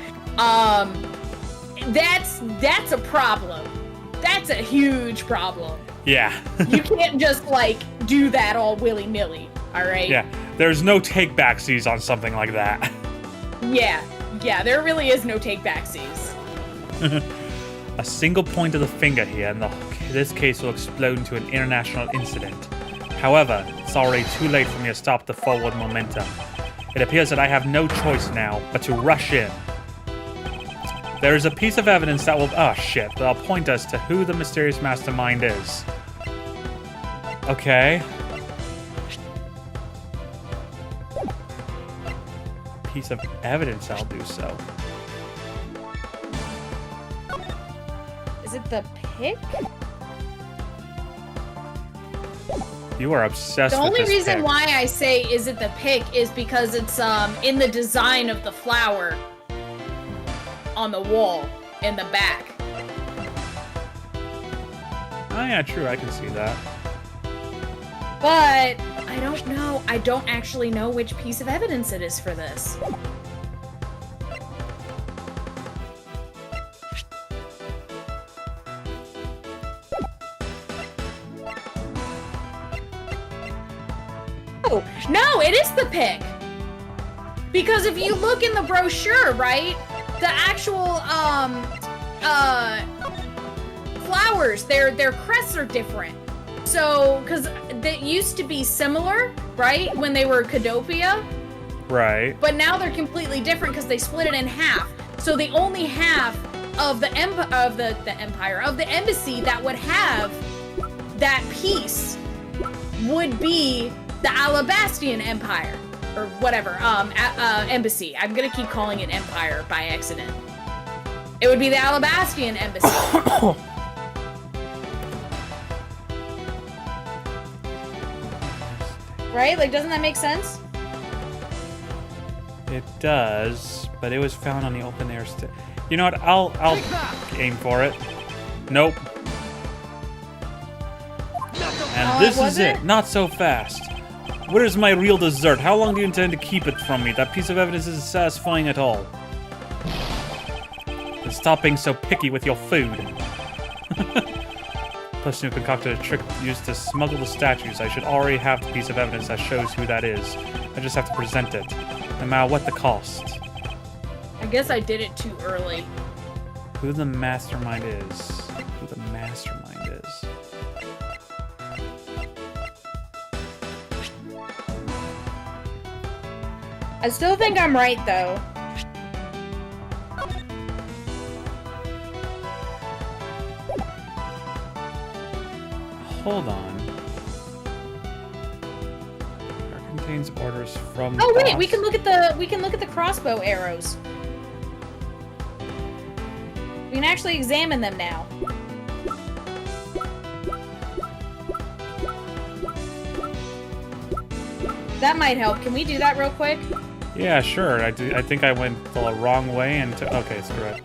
that's a problem. That's a huge problem. Yeah. You can't just, like, do that all willy-nilly, alright? Yeah. There's no take-backsies on something like that. Yeah, there really is no take-backsies. A single point of the finger here, and this case will explode into an international incident. However, it's already too late for me to stop the forward momentum. It appears that I have no choice now but to rush in. There is a piece of evidence that will point us to who the mysterious mastermind is. Okay. Piece of evidence, I'll do so. Is it the pick? You are obsessed The with only this reason pick. why I say is it the pick is because it's in the design of the flower on the wall in the back. Oh yeah, true, I can see that. But I don't know. I don't actually know which piece of evidence it is for this. Oh, no, it is the pick. Because if you look in the brochure, right, the actual flowers, their crests are different. So, because they used to be similar, right, when they were Cadopia, Right. but now they're completely different because they split it in half. So the only half of the embassy that would have that piece would be the Alabastian Empire, or whatever, embassy. I'm gonna keep calling it empire by accident. It would be the Alabastian Embassy. Right? Like, doesn't that make sense? It does, but it was found on the open air You know what? I'll aim for it. Nope. And this is it. Not so fast. Where's my real dessert? How long do you intend to keep it from me? That piece of evidence isn't satisfying at all. And stop being so picky with your food. Person who concocted a trick used to smuggle the statues. I should already have the piece of evidence that shows who that is. I just have to present it, no matter what the cost. I guess I did it too early. Who the mastermind is. Who the mastermind is. I still think I'm right, though. Hold on. There contains orders from. Oh wait, boss. we can look at the crossbow arrows. We can actually examine them now. That might help. Can we do that real quick? Yeah, sure. I think I went the wrong way and okay, screw it.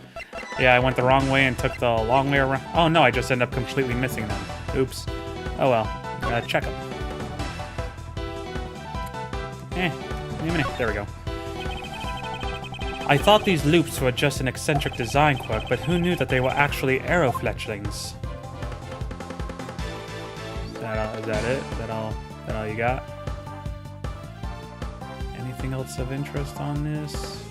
Yeah, I went the wrong way and took the long way around. Oh no, I just ended up completely missing them. Oops. Oh well. Check them. There we go. I thought these loops were just an eccentric design quirk, but who knew that they were actually arrow fletchlings? Is that it? Is that all you got? Anything else of interest on this?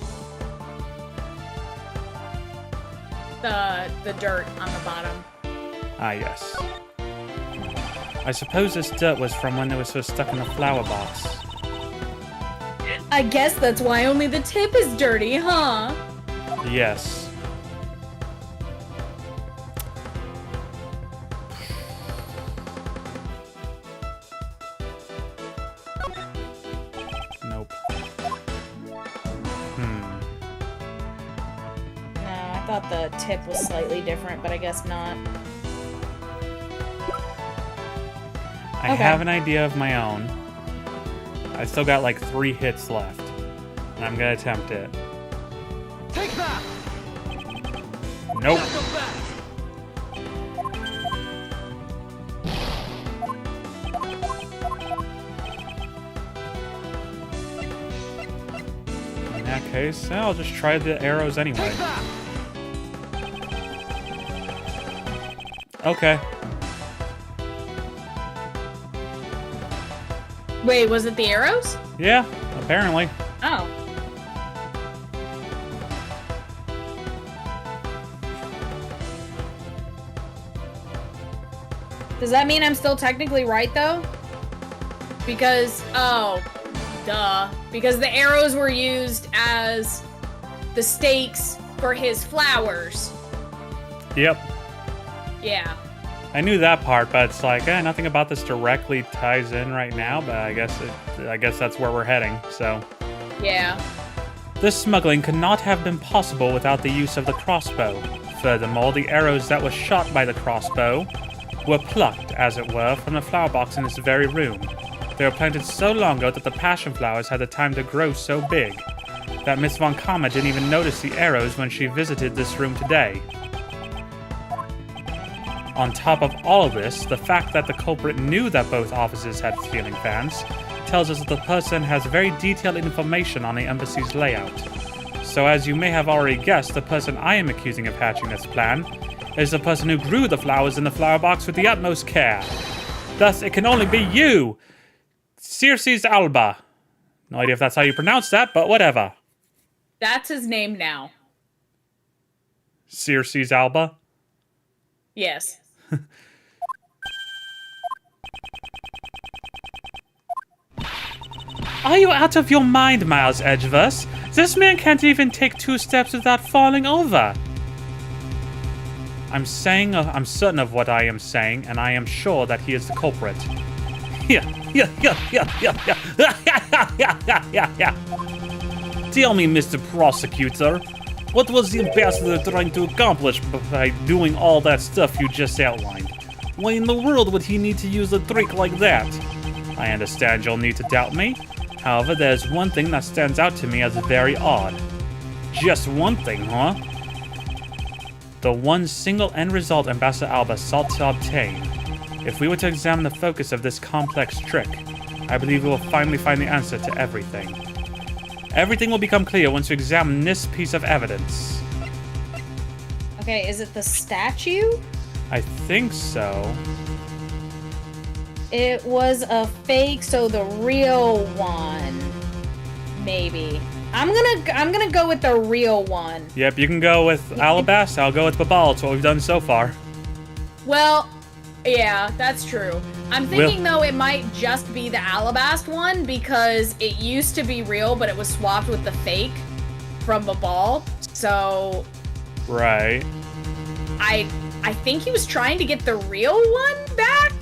The dirt on the bottom. Ah, yes. I suppose this dirt was from when they were so stuck in the flower box. I guess that's why only the tip is dirty, huh? Yes. Nope. No, I thought the tip was slightly different, but I guess not. I have an idea of my own. I still got like 3 hits left, and I'm gonna attempt it. Take that! Nope. Not so fast! In that case, I'll just try the arrows anyway. Take that! Okay. Wait, was it the arrows? Yeah, apparently. Oh. Does that mean I'm still technically right, though? Because, oh, duh. Because the arrows were used as the stakes for his flowers. Yep. Yeah. I knew that part, but it's like, nothing about this directly ties in right now, but I guess that's where we're heading, so. Yeah. This smuggling could not have been possible without the use of the crossbow. Furthermore, the arrows that were shot by the crossbow were plucked, as it were, from the flower box in this very room. They were planted so long ago that the passion flowers had the time to grow so big that Miss Von Kama didn't even notice the arrows when she visited this room today. On top of all of this, the fact that the culprit knew that both offices had ceiling fans tells us that the person has very detailed information on the embassy's layout. So as you may have already guessed, the person I am accusing of hatching this plan is the person who grew the flowers in the flower box with the utmost care. Thus, it can only be you, Circes Alba. No idea if that's how you pronounce that, but whatever. That's his name now. Circes Alba? Yes. Are you out of your mind, Miles Edgeworth? This man can't even take 2 steps without falling over. I'm certain of what I am saying, and I am sure that he is the culprit. Yeah. Tell me, Mr. Prosecutor, what was the ambassador trying to accomplish by doing all that stuff you just outlined? Why in the world would he need to use a trick like that? I understand you'll need to doubt me. However, there's one thing that stands out to me as very odd. Just one thing, huh? The one single end result Ambassador Alba sought to obtain. If we were to examine the focus of this complex trick, I believe we will finally find the answer to everything. Everything will become clear once we examine this piece of evidence. Okay, is it the statue? I think so. It was a fake, so the real one. Maybe. I'm gonna go with the real one. Yep, you can go with Alabasta. I'll go with Babal. It's what we've done so far. Well, yeah, that's true. I'm thinking, though, it might just be the Alabast one because it used to be real, but it was swapped with the fake from Babal. So... Right. I think he was trying to get the real one back?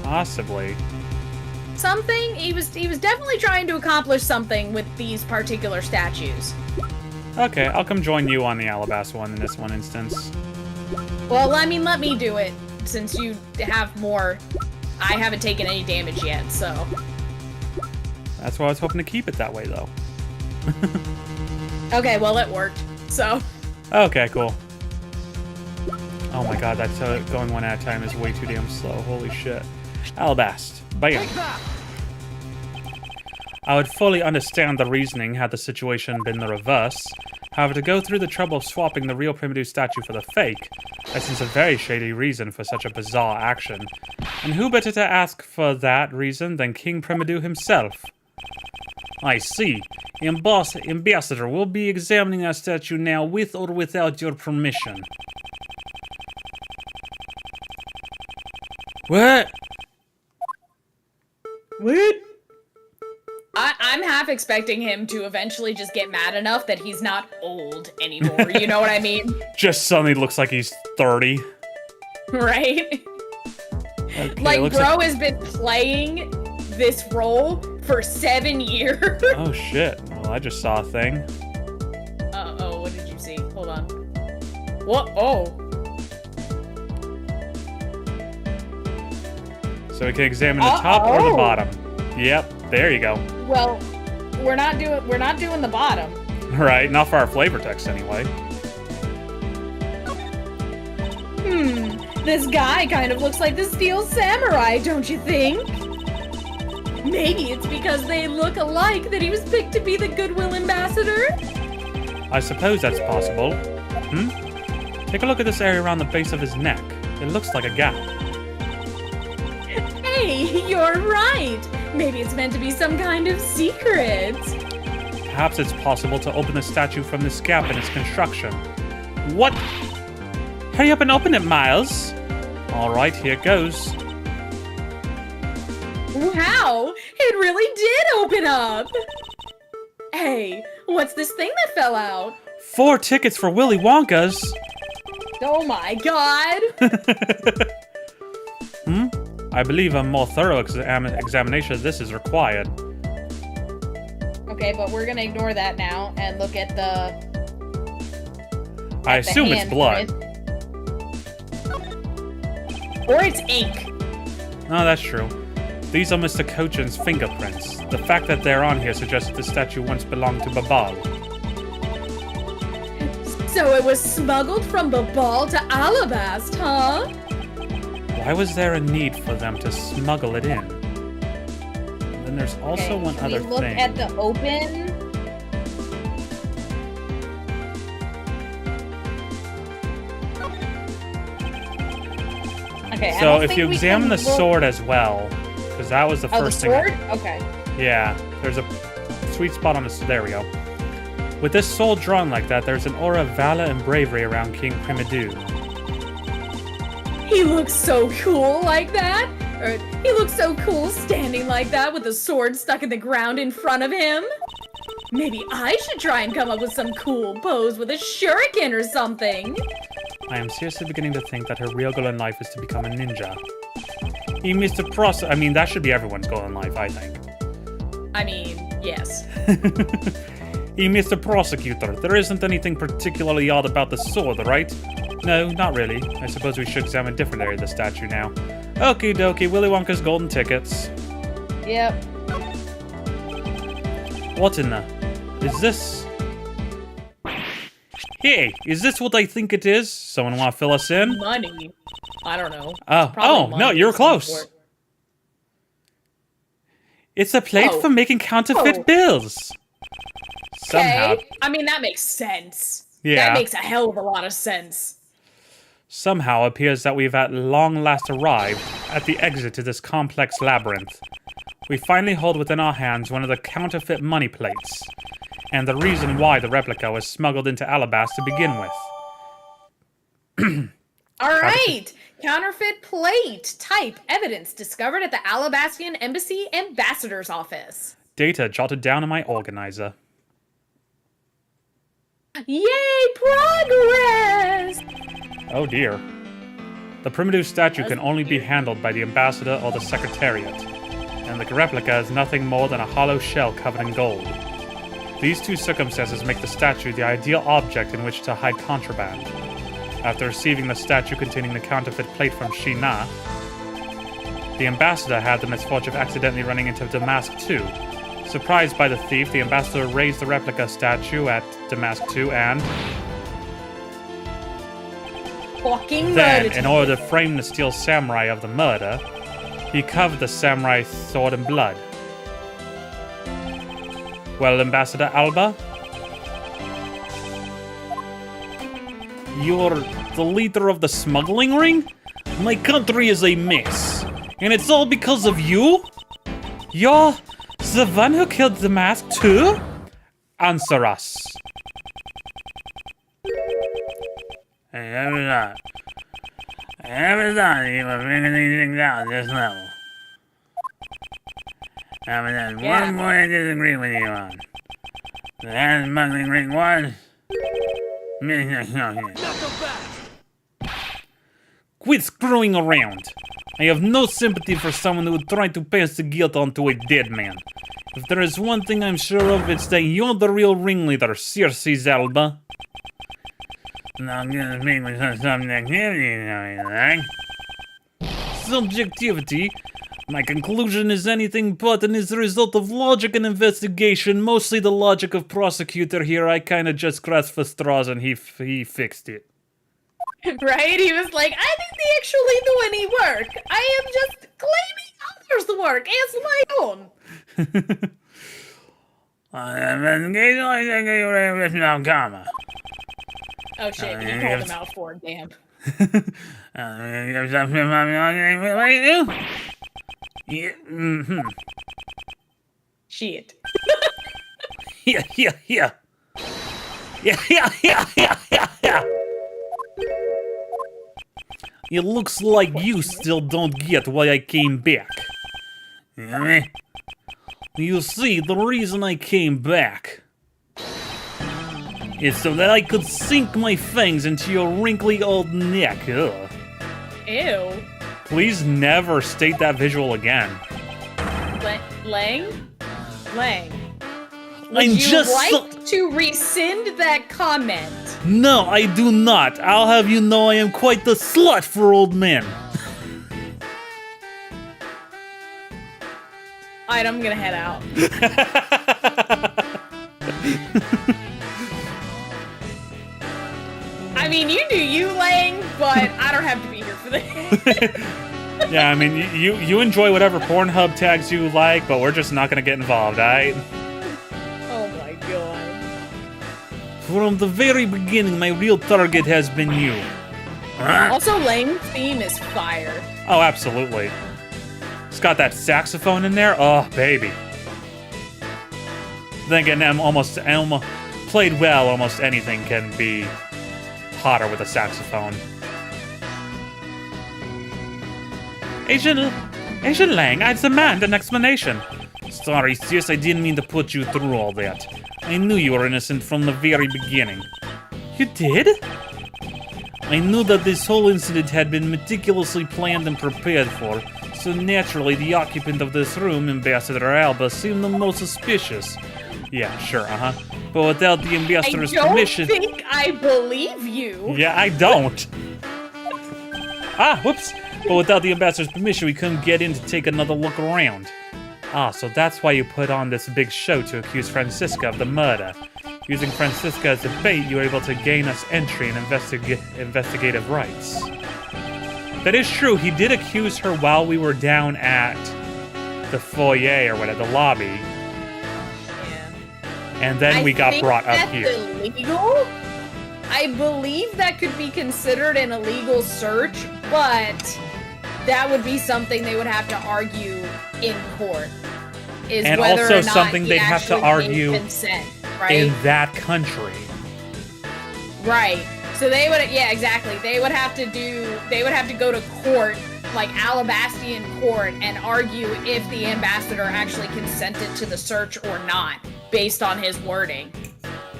Possibly. Something? He was definitely trying to accomplish something with these particular statues. Okay, I'll come join you on the Alabasta one in this one instance. Well, I mean, let me do it, since you have more. I haven't taken any damage yet, so... That's why I was hoping to keep it that way, though. Okay, well, it worked, so... Okay, cool. Oh my god, that's going one at a time is way too damn slow. Holy shit. Alabast. Bam. Take that! I would fully understand the reasoning had the situation been the reverse. However, to go through the trouble of swapping the real Primidu statue for the fake, that seems a very shady reason for such a bizarre action. And who better to ask for that reason than King Primidu himself? I see. Ambassador, we'll be examining that statue now with or without your permission. What? What? I'm half expecting him to eventually just get mad enough that he's not old anymore, you know what I mean? Just suddenly looks like he's 30. Right? Okay, Like, bro has been playing this role for 7 years. Oh shit. Well, I just saw a thing. Uh-oh, what did you see? Hold on. What? Oh. So we can examine the top or the bottom. Yep, there you go. Well, we're not doing the bottom. Right, not for our flavor text anyway. This guy kind of looks like the Steel Samurai, don't you think? Maybe it's because they look alike that he was picked to be the Goodwill Ambassador? I suppose that's possible. Take a look at this area around the base of his neck. It looks like a gap. Hey, you're right. Maybe it's meant to be some kind of secret. Perhaps it's possible to open the statue from this gap in its construction. What? Hurry up and open it, Miles. Alright, here goes. Wow, it really did open up. Hey, what's this thing that fell out? 4 tickets for Willy Wonka's. Oh my god. I believe a more thorough examination of this is required. Okay, but we're gonna ignore that now and look at the... I assume it's blood. Or it's ink. No, that's true. These are Mr. Cochin's fingerprints. The fact that they're on here suggests that the statue once belonged to Babal. So it was smuggled from the ball to Alabast, huh? Why was there a need for them to smuggle it in? And then there's also one Can other we look thing. at the open? Okay. I So don't if think you we examine can the look- sword as well, because that was the Oh, the first thing. sword? Okay. Yeah, there's a sweet spot on this. There we go. With this sword drawn like that, there's an aura of valor and bravery around King Primadou. He looks so cool like that. Or he looks so cool standing like that with a sword stuck in the ground in front of him. Maybe I should try and come up with some cool pose with a shuriken or something. I am seriously beginning to think that her real goal in life is to become a ninja. He missed a process. I mean, that should be everyone's goal in life, I think. I mean, yes. He missed a prosecutor. There isn't anything particularly odd about the sword, right? No, not really. I suppose we should examine a different area of the statue now. Okie dokie, Willy Wonka's golden tickets. Yep. What in the... Is this... Hey, is this what I think it is? Someone want to fill us in? Money. I don't know. Oh, Probably no, money you're of some close. sort. It's a plate Oh. for making counterfeit Oh. bills. Somehow, Okay. I mean, that makes sense. Yeah. That makes a hell of a lot of sense. somehow appears that we've at long last arrived at the exit to this complex labyrinth. We finally hold within our hands one of the counterfeit money plates, and the reason why the replica was smuggled into Alabast to begin with. All right. Counterfeit plate. Type evidence discovered at the Alabastian Embassy Ambassador's Office. Data jotted down in my organizer. Yay, progress! Oh dear. The primitive statue can only be handled by the ambassador or the secretariat, and the replica is nothing more than a hollow shell covered in gold. These two circumstances make the statue the ideal object in which to hide contraband. After receiving the statue containing the counterfeit plate from Shina, the ambassador had the misfortune of accidentally running into Damask too. Surprised by the thief, the ambassador raised the replica statue at Damask 2 and Fucking then, murdered in order to frame the steel samurai of the murder, he covered the samurai sword in blood. Well, Ambassador Alba? You're the leader of the smuggling ring? My country is a mess, and it's all because of you? You're the one who killed the mask too? Answer us. I never thought you would figure these things out at this level. But there's Yeah. one point I disagree with you on. That smuggling ring was... Quit screwing around. I have no sympathy for someone who would try to pass the guilt onto a dead man. If there is one thing I'm sure of, it's that you're the real ringleader, Circe Alba. Not gonna speak with some subjectivity, you know, Subjectivity? My conclusion is anything but and is the result of logic and investigation, mostly the logic of prosecutor here. I kinda just grasped for straws and he fixed it. Right? He was like, I didn't actually do any work. I am just claiming others' work as my own. investigation, I think you're with now, comma. Oh shit, he called him out for it, damn. Give something from me, what you do? Yeah, Shit. Yeah. Yeah. It looks like you still don't get why I came back. You know me? You see, the reason I came back is so that I could sink my fangs into your wrinkly old neck. Ugh. Ew. Please never state that visual again. Lang? Would I'm you just like to rescind that comment? No, I do not. I'll have you know I am quite the slut for old men. Alright, I'm gonna head out. mean, you do you, Lang, but I don't have to be here for this. Yeah, I mean, you enjoy whatever Pornhub tags you like, but we're just not gonna get involved, alright? Oh my god. From the very beginning, my real target has been you. Also, Lang's theme is fire. Oh, absolutely. It's got that saxophone in there. Oh, baby. Then again, Elma played well. Almost anything can be hotter with a saxophone. Agent Lang, I demand an explanation. Sorry, sis, I didn't mean to put you through all that. I knew you were innocent from the very beginning. You did? I knew that this whole incident had been meticulously planned and prepared for, so naturally the occupant of this room, Ambassador Alba, seemed the most suspicious. Yeah, sure, But without the ambassador's permission... I don't think I believe you. Yeah, I don't. Whoops. But without the ambassador's permission, we couldn't get in to take another look around. So that's why you put on this big show to accuse Francisca of the murder. Using Francisca as a bait, you were able to gain us entry and investigative rights. That is true. He did accuse her while we were down at the foyer or whatever, the lobby. Yeah. And then we got brought up here. Illegal? I believe that could be considered an illegal search, but that would be something they would have to argue in court. Is and whether also or not something he they'd have to actually argue gave consent, right? in that country. Right. So they would, yeah, exactly. They would have to go to court, like Alabastian court, and argue if the ambassador actually consented to the search or not, based on his wording.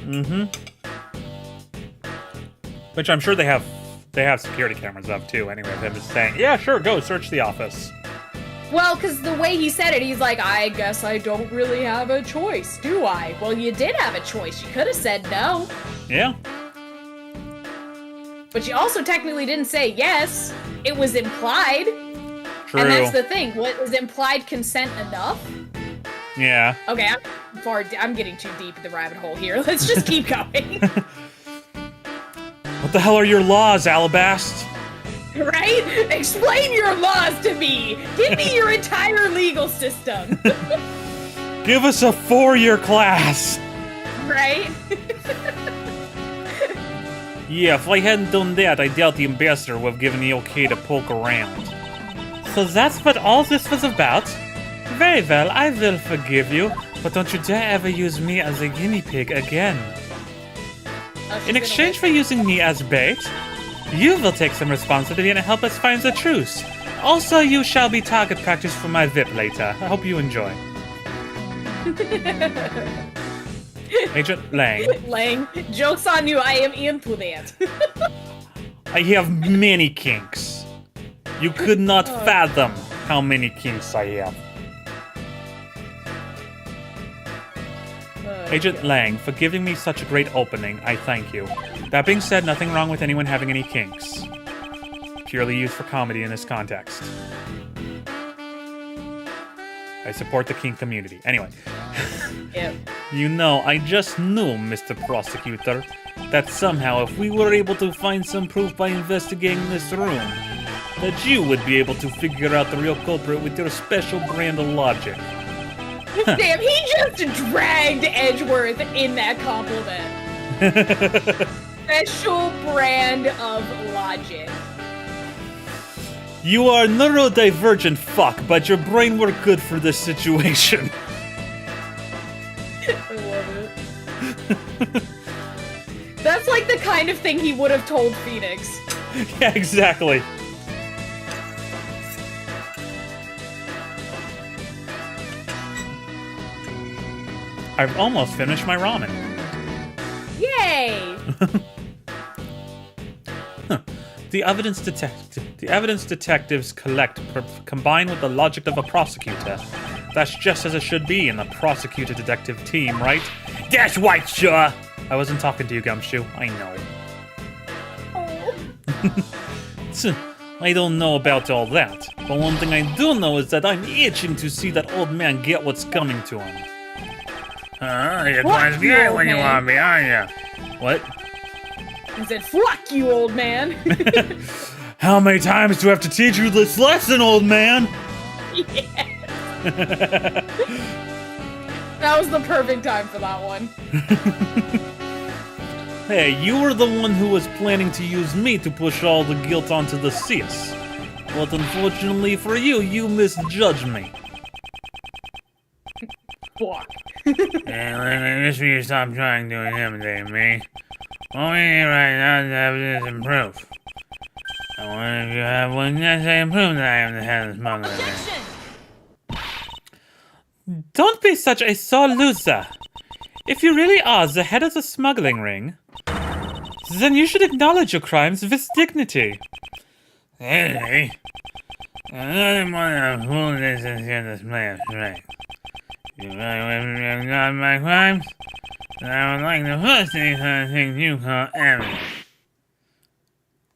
Mm-hmm. Which I'm sure they have security cameras up too. Anyway, them just saying, yeah, sure, go search the office. Well, because the way he said it, he's like, I guess I don't really have a choice, do I? Well, you did have a choice. You could have said no. Yeah. But you also technically didn't say yes. It was implied. True. And that's the thing. What is implied consent enough? Yeah. Okay, I'm getting too deep in the rabbit hole here. Let's just keep going. What the hell are your laws, Alabast? Right? Explain your laws to me. Give me your entire legal system. Give us a 4-year class. Right? Yeah, if I hadn't done that, I doubt the ambassador would have given the okay to poke around. So that's what all this was about? Very well, I will forgive you, but don't you dare ever use me as a guinea pig again. In exchange for using me as bait, you will take some responsibility and help us find the truth. Also, you shall be target practice for my VIP later. I hope you enjoy. Agent Lang. Lang, joke's on you, I am into that. I have many kinks. You could not fathom how many kinks I have. Agent Lang, for giving me such a great opening, I thank you. That being said, nothing wrong with anyone having any kinks. Purely used for comedy in this context. I support the kink community. Anyway. Yep. You know, I just knew, Mr. Prosecutor, that somehow if we were able to find some proof by investigating this room, that you would be able to figure out the real culprit with your special brand of logic. Damn, he just dragged Edgeworth in that compliment. Special brand of logic. You are a neurodivergent fuck, but your brain worked good for this situation. I love it. That's like the kind of thing he would have told Phoenix. Yeah, exactly. I've almost finished my ramen. Yay! The evidence detectives collect combined with the logic of a prosecutor. That's just as it should be in the prosecutor detective team, right? That's right, sir! I wasn't talking to you, Gumshoe. I know. Oh. I don't know about all that, but one thing I do know is that I'm itching to see that old man get what's coming to him. You're quite scary when you want me, aren't you? What? and said, "Fuck you, old man." How many times do I have to teach you this lesson, old man? That was the perfect time for that one. Hey, you were the one who was planning to use me to push all the guilt onto the sis. But unfortunately for you, you misjudged me. Fuck. Hey, let me stop trying to intimidate me. All we need right now is evidence and proof. I wonder if you have one necessary proof that I am the head of the smuggling ring. Don't be such a sore loser. If you really are the head of the smuggling ring, then you should acknowledge your crimes with dignity. Hey, another one of foolishness is your display of strength. You really wish me to acknowledge my crimes? Then I would like the first thing for the things you call evidence.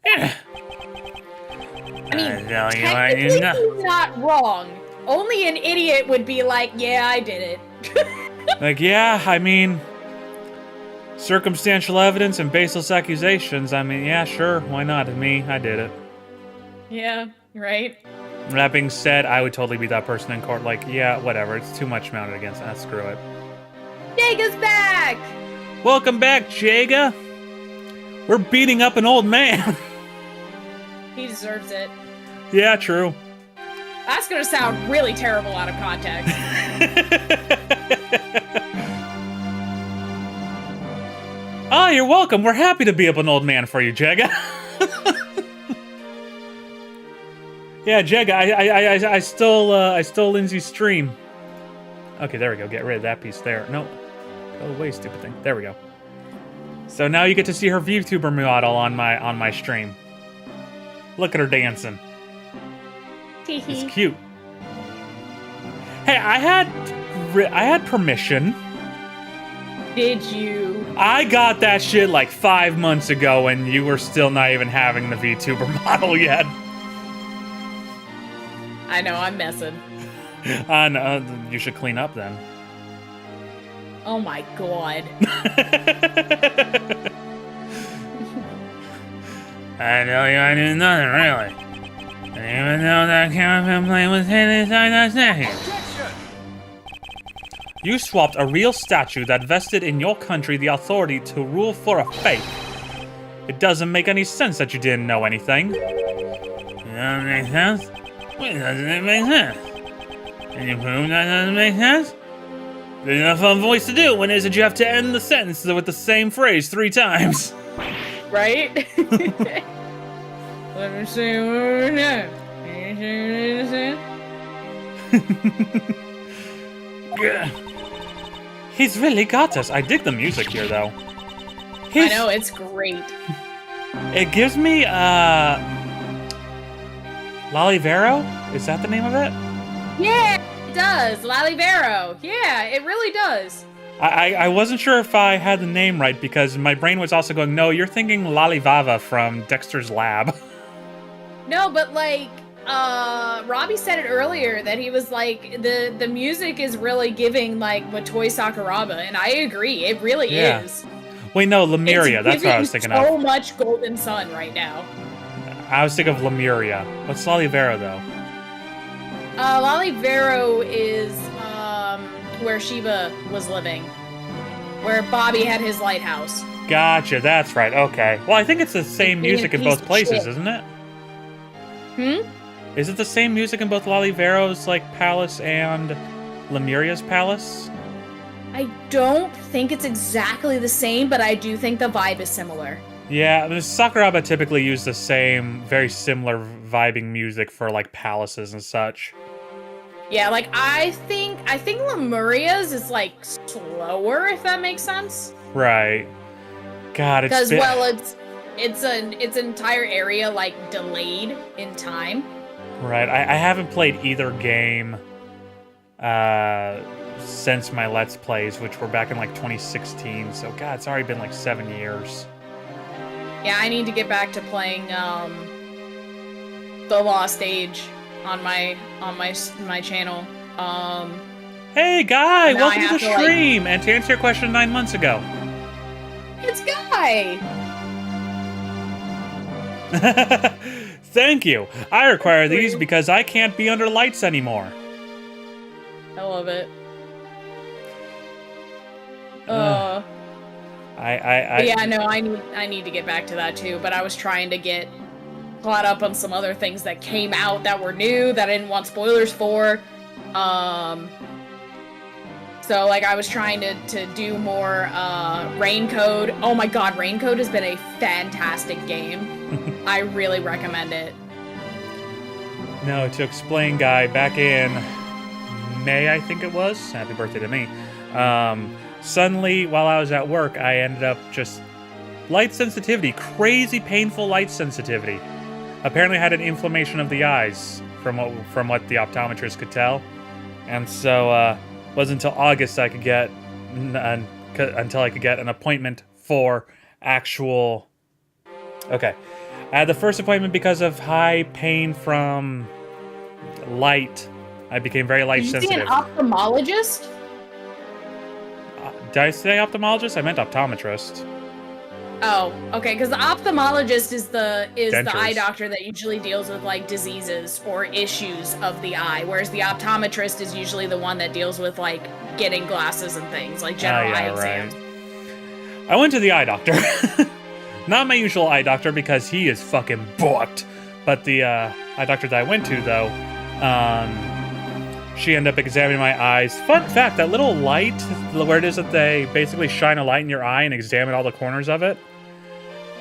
I mean, tell you, I technically do not. he's not wrong. Only an idiot would be like, "Yeah, I did it." Like, yeah, I mean, circumstantial evidence and baseless accusations. I mean, yeah, sure, why not? Me, I did it. Yeah, right. That being said, I would totally be that person in court. Like, yeah, whatever. It's too much mounted against that. Screw it. Jaga's back! Welcome back, Jaga. We're beating up an old man. He deserves it. Yeah, true. That's gonna sound really terrible out of context. Oh, you're welcome. We're happy to beat up an old man for you, Jaga. Yeah, Jaga, I stole Lindsay's stream. Okay, there we go. Get rid of that piece there. No. Go away, stupid thing. There we go. So now you get to see her VTuber model on my stream. Look at her dancing. It's cute. Hey, I had permission. Did you? I got that shit like 5 months ago, and you were still not even having the VTuber model yet. I know, I'm messing. No, you should clean up then. Oh my god. I tell you, I knew nothing, really. And even though that caravan plane was hidden inside that statue. You swapped a real statue that vested in your country the authority to rule for a fake. It doesn't make any sense that you didn't know anything. It doesn't make sense? Why doesn't it make sense? Can you prove that doesn't make sense? There's enough fun voice to do when it is that you have to end the sentence with the same phrase 3 times. Right? Let me see what we know. He's really got us. I dig the music here, though. I know, it's great. It gives me, Lalivero? Is that the name of it? Yeah, it does. Lalivero. Yeah, it really does. I wasn't sure if I had the name right because my brain was also going, no, you're thinking Lalivava from Dexter's Lab. No, but like, Robbie said it earlier that he was like, the music is really giving like Motoi Sakuraba, and I agree, it really Yeah. is. Wait, no, Lemuria. It's That's what I was giving thinking so of. much Golden Sun right now. I was thinking of Lemuria. What's Lalivero, though? Lalivero is where Shiva was living, where Bobby had his lighthouse. Gotcha, that's right, okay. Well, I think it's the same Being a music in piece both of places, shit. isn't it? Hmm? Is it the same music in both Lalivero's, like, palace and Lemuria's palace? I don't think it's exactly the same, but I do think the vibe is similar. Yeah, the Sakuraba typically use the same, very similar vibing music for, like, palaces and such. Yeah, like I think Lemuria's is like slower, if that makes sense. Right. God, it's Because been... it's an entire area like delayed in time. Right, I haven't played either game since my Let's Plays, which were back in, like, 2016, so, God, it's already been, like, 7 years. Yeah, I need to get back to playing The Lost Age on my channel. Hey, Guy! Now I Welcome to have the to, like- stream! And to answer your question 9 months ago. It's Guy. Thank you. I require these because I can't be under lights anymore. I love it. Yeah, no, I need to get back to that too, but I was trying to get caught up on some other things that came out that were new that I didn't want spoilers for. So like I was trying to do more Rain Code. Oh my god, Rain Code has been a fantastic game. I really recommend it. No, to explain, Guy, back in May, I think it was. Happy birthday to me. Suddenly, while I was at work, I ended up just light sensitivity, crazy painful light sensitivity. Apparently, I had an inflammation of the eyes, from what the optometrist could tell, and so it wasn't until August I could get until I could get an appointment for actual. Okay, I had the first appointment because of high pain from light. I became very light sensitive. Did you see an ophthalmologist? Did I say ophthalmologist? I meant optometrist. Oh, okay, because the ophthalmologist is the Dentures. eye doctor that usually deals with like diseases or issues of the eye, whereas the optometrist is usually the one that deals with like getting glasses and things, like general eye exams. I went to the eye doctor. Not my usual eye doctor because he is fucking booked. But the eye doctor that I went to, though, she ended up examining my eyes. Fun fact, that little light, where it is that they basically shine a light in your eye and examine all the corners of it,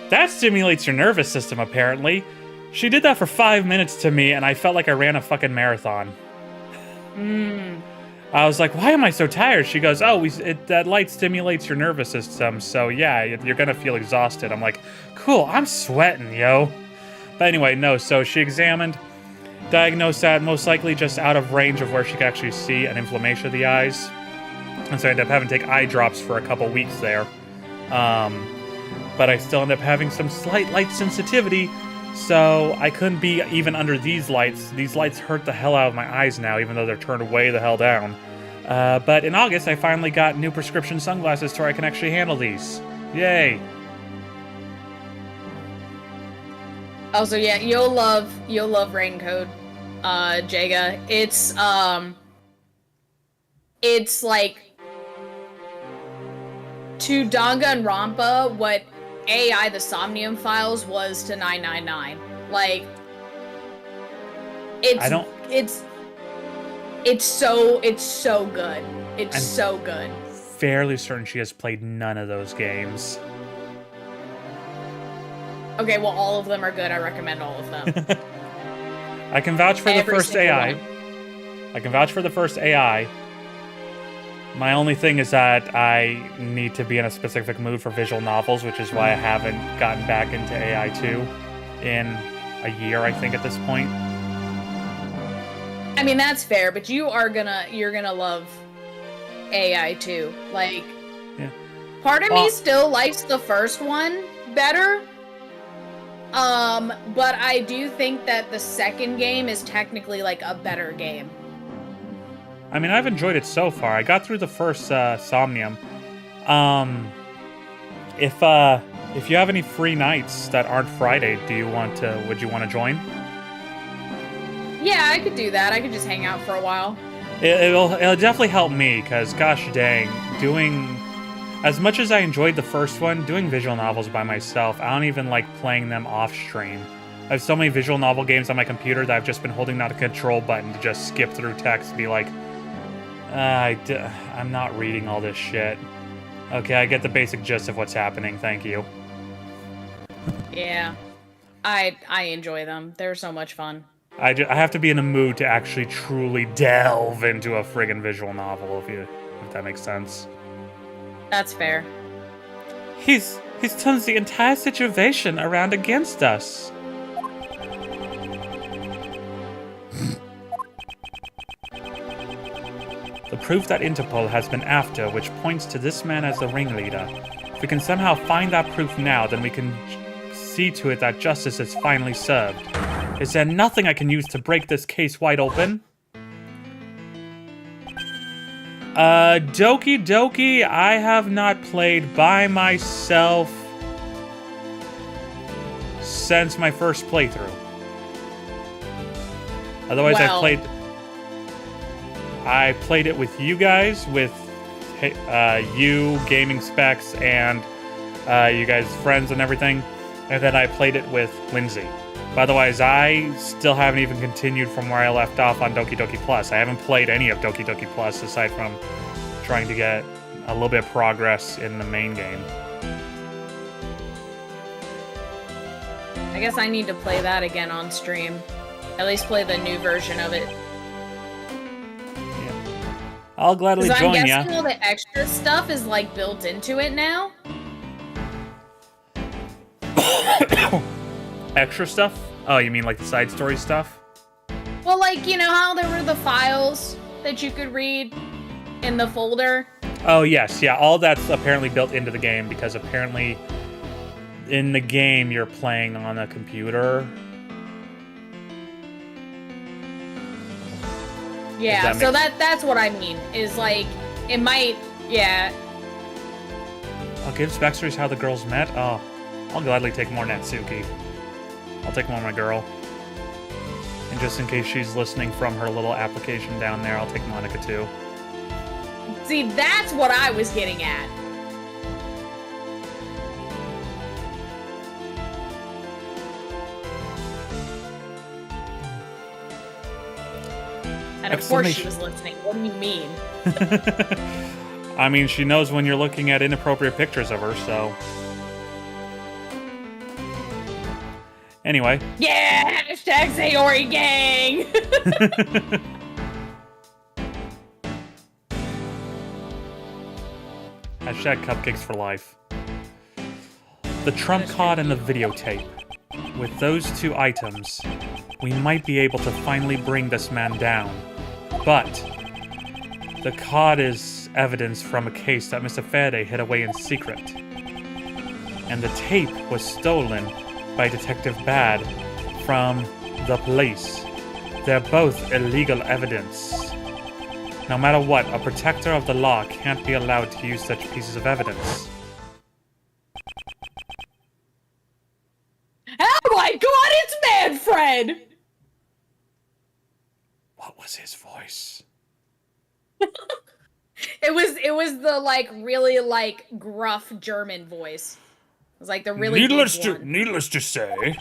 that stimulates your nervous system, apparently. She did that for 5 minutes to me, and I felt like I ran a fucking marathon. I was like, why am I so tired? She goes, oh, that light stimulates your nervous system, so yeah, you're gonna feel exhausted. I'm like, cool, I'm sweating, yo. But anyway, no, so she examined, diagnosed that most likely just out of range of where she could actually see an inflammation of the eyes. And so I ended up having to take eye drops for a couple weeks there. But I still ended up having some slight light sensitivity, so I couldn't be even under these lights. These lights hurt the hell out of my eyes now, even though they're turned way the hell down. But in August, I finally got new prescription sunglasses to where I can actually handle these. Yay! Also, yeah, you'll love Rain Code, Jaga. It's like to Danganronpa what AI the Somnium Files was to 999. Like, it's so good. It's so good. Fairly certain she has played none of those games. Okay, well, all of them are good. I recommend all of them. I can vouch for the Every first single AI. one. I can vouch for the first AI. My only thing is that I need to be in a specific mood for visual novels, which is why I haven't gotten back into AI 2 in a year, I think, at this point. I mean, that's fair, but you're gonna love AI 2. Like, Yeah. part of me still likes the first one better. But I do think that the second game is technically like a better game. I mean, I've enjoyed it so far. I got through the first Somnium. If you have any free nights that aren't Friday, would you want to join? Yeah, I could do that. I could just hang out for a while. It'll definitely help me, because gosh dang, as much as I enjoyed the first one, doing visual novels by myself, I don't even like playing them off stream. I have so many visual novel games on my computer that I've just been holding down the control button to just skip through text and be like, I'm not reading all this shit. Okay, I get the basic gist of what's happening, thank you. Yeah. I enjoy them. They're so much fun. I have to be in a mood to actually truly delve into a friggin' visual novel, if that makes sense. That's fair. He's turns the entire situation around against us. The proof that Interpol has been after, which points to this man as the ringleader. If we can somehow find that proof now, then we can see to it that justice is finally served. Is there nothing I can use to break this case wide open? Doki Doki, I have not played by myself since my first playthrough. Otherwise, Well. I played it with you guys, with you, Gaming Specs, and you guys' friends and everything. And then I played it with Lindsay. But otherwise, I still haven't even continued from where I left off on Doki Doki Plus. I haven't played any of Doki Doki Plus aside from trying to get a little bit of progress in the main game. I guess I need to play that again on stream. At least play the new version of it. Yeah. I'll gladly Because I'm join guessing ya. all the extra stuff is like built into it now. Extra stuff? Oh, you mean like the side story stuff? Well, like, you know how there were the files that you could read in the folder? Oh, yes. Yeah, all that's apparently built into the game because apparently in the game you're playing on a computer. Yeah, Does so that that's what I mean. Is like, it might, yeah. I'll give backstories how the girls met. Oh, I'll gladly take more Natsuki. I'll take more of my girl. And just in case she's listening from her little application down there, I'll take Monica too. See, that's what I was getting at. And of course she was listening. What do you mean? I mean, she knows when you're looking at inappropriate pictures of her, so... Anyway. Yeah! Hashtag Sayori gang! Hashtag cupcakes for life. The trump card and the videotape. With those two items, we might be able to finally bring this man down. But the card is evidence from a case that Mr. Faraday hid away in secret. And the tape was stolen by Detective Bad from the police. They're both illegal evidence. No matter what, a protector of the law can't be allowed to use such pieces of evidence. Oh my god, it's Manfred! What was his voice? It was the like really like gruff German voice. It was like the really Needless deep one. needless to say,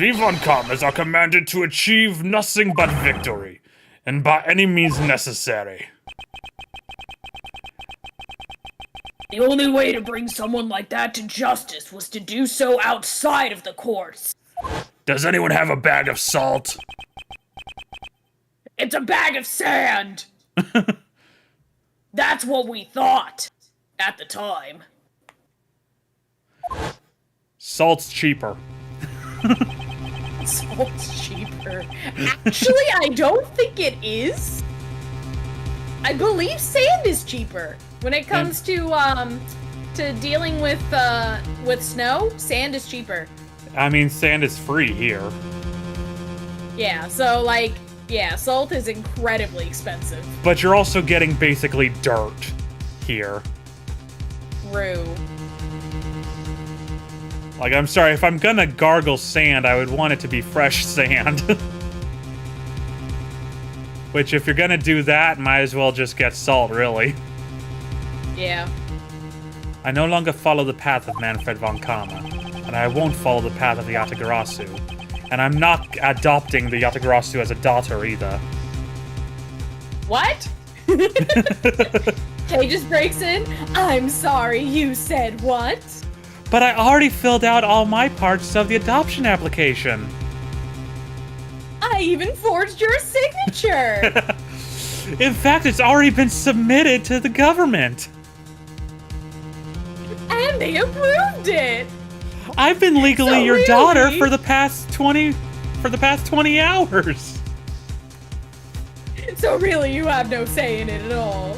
we von Kammers are commanded to achieve nothing but victory, and by any means necessary. The only way to bring someone like that to justice was to do so outside of the courts. Does anyone have a bag of salt? It's a bag of sand! That's what we thought at the time. Salt's cheaper. Salt's cheaper. Actually, I don't think it is. I believe sand is cheaper when it comes to dealing with snow. Sand is cheaper. I mean, sand is free here. Yeah, so like, yeah, salt is incredibly expensive. But you're also getting basically dirt here. True. Like, I'm sorry, if I'm gonna gargle sand, I would want it to be fresh sand. Which, if you're gonna do that, might as well just get salt, really. Yeah. I no longer follow the path of Manfred von Kama, and I won't follow the path of the Yatagarasu. And I'm not adopting the Yatagarasu as a daughter, either. What? Kay just breaks in. I'm sorry, you said what? But I already filled out all my parts of the adoption application. I even forged your signature. In fact, it's already been submitted to the government. And they approved it. I've been legally So your really? daughter for the past 20 hours. So really, you have no say in it at all.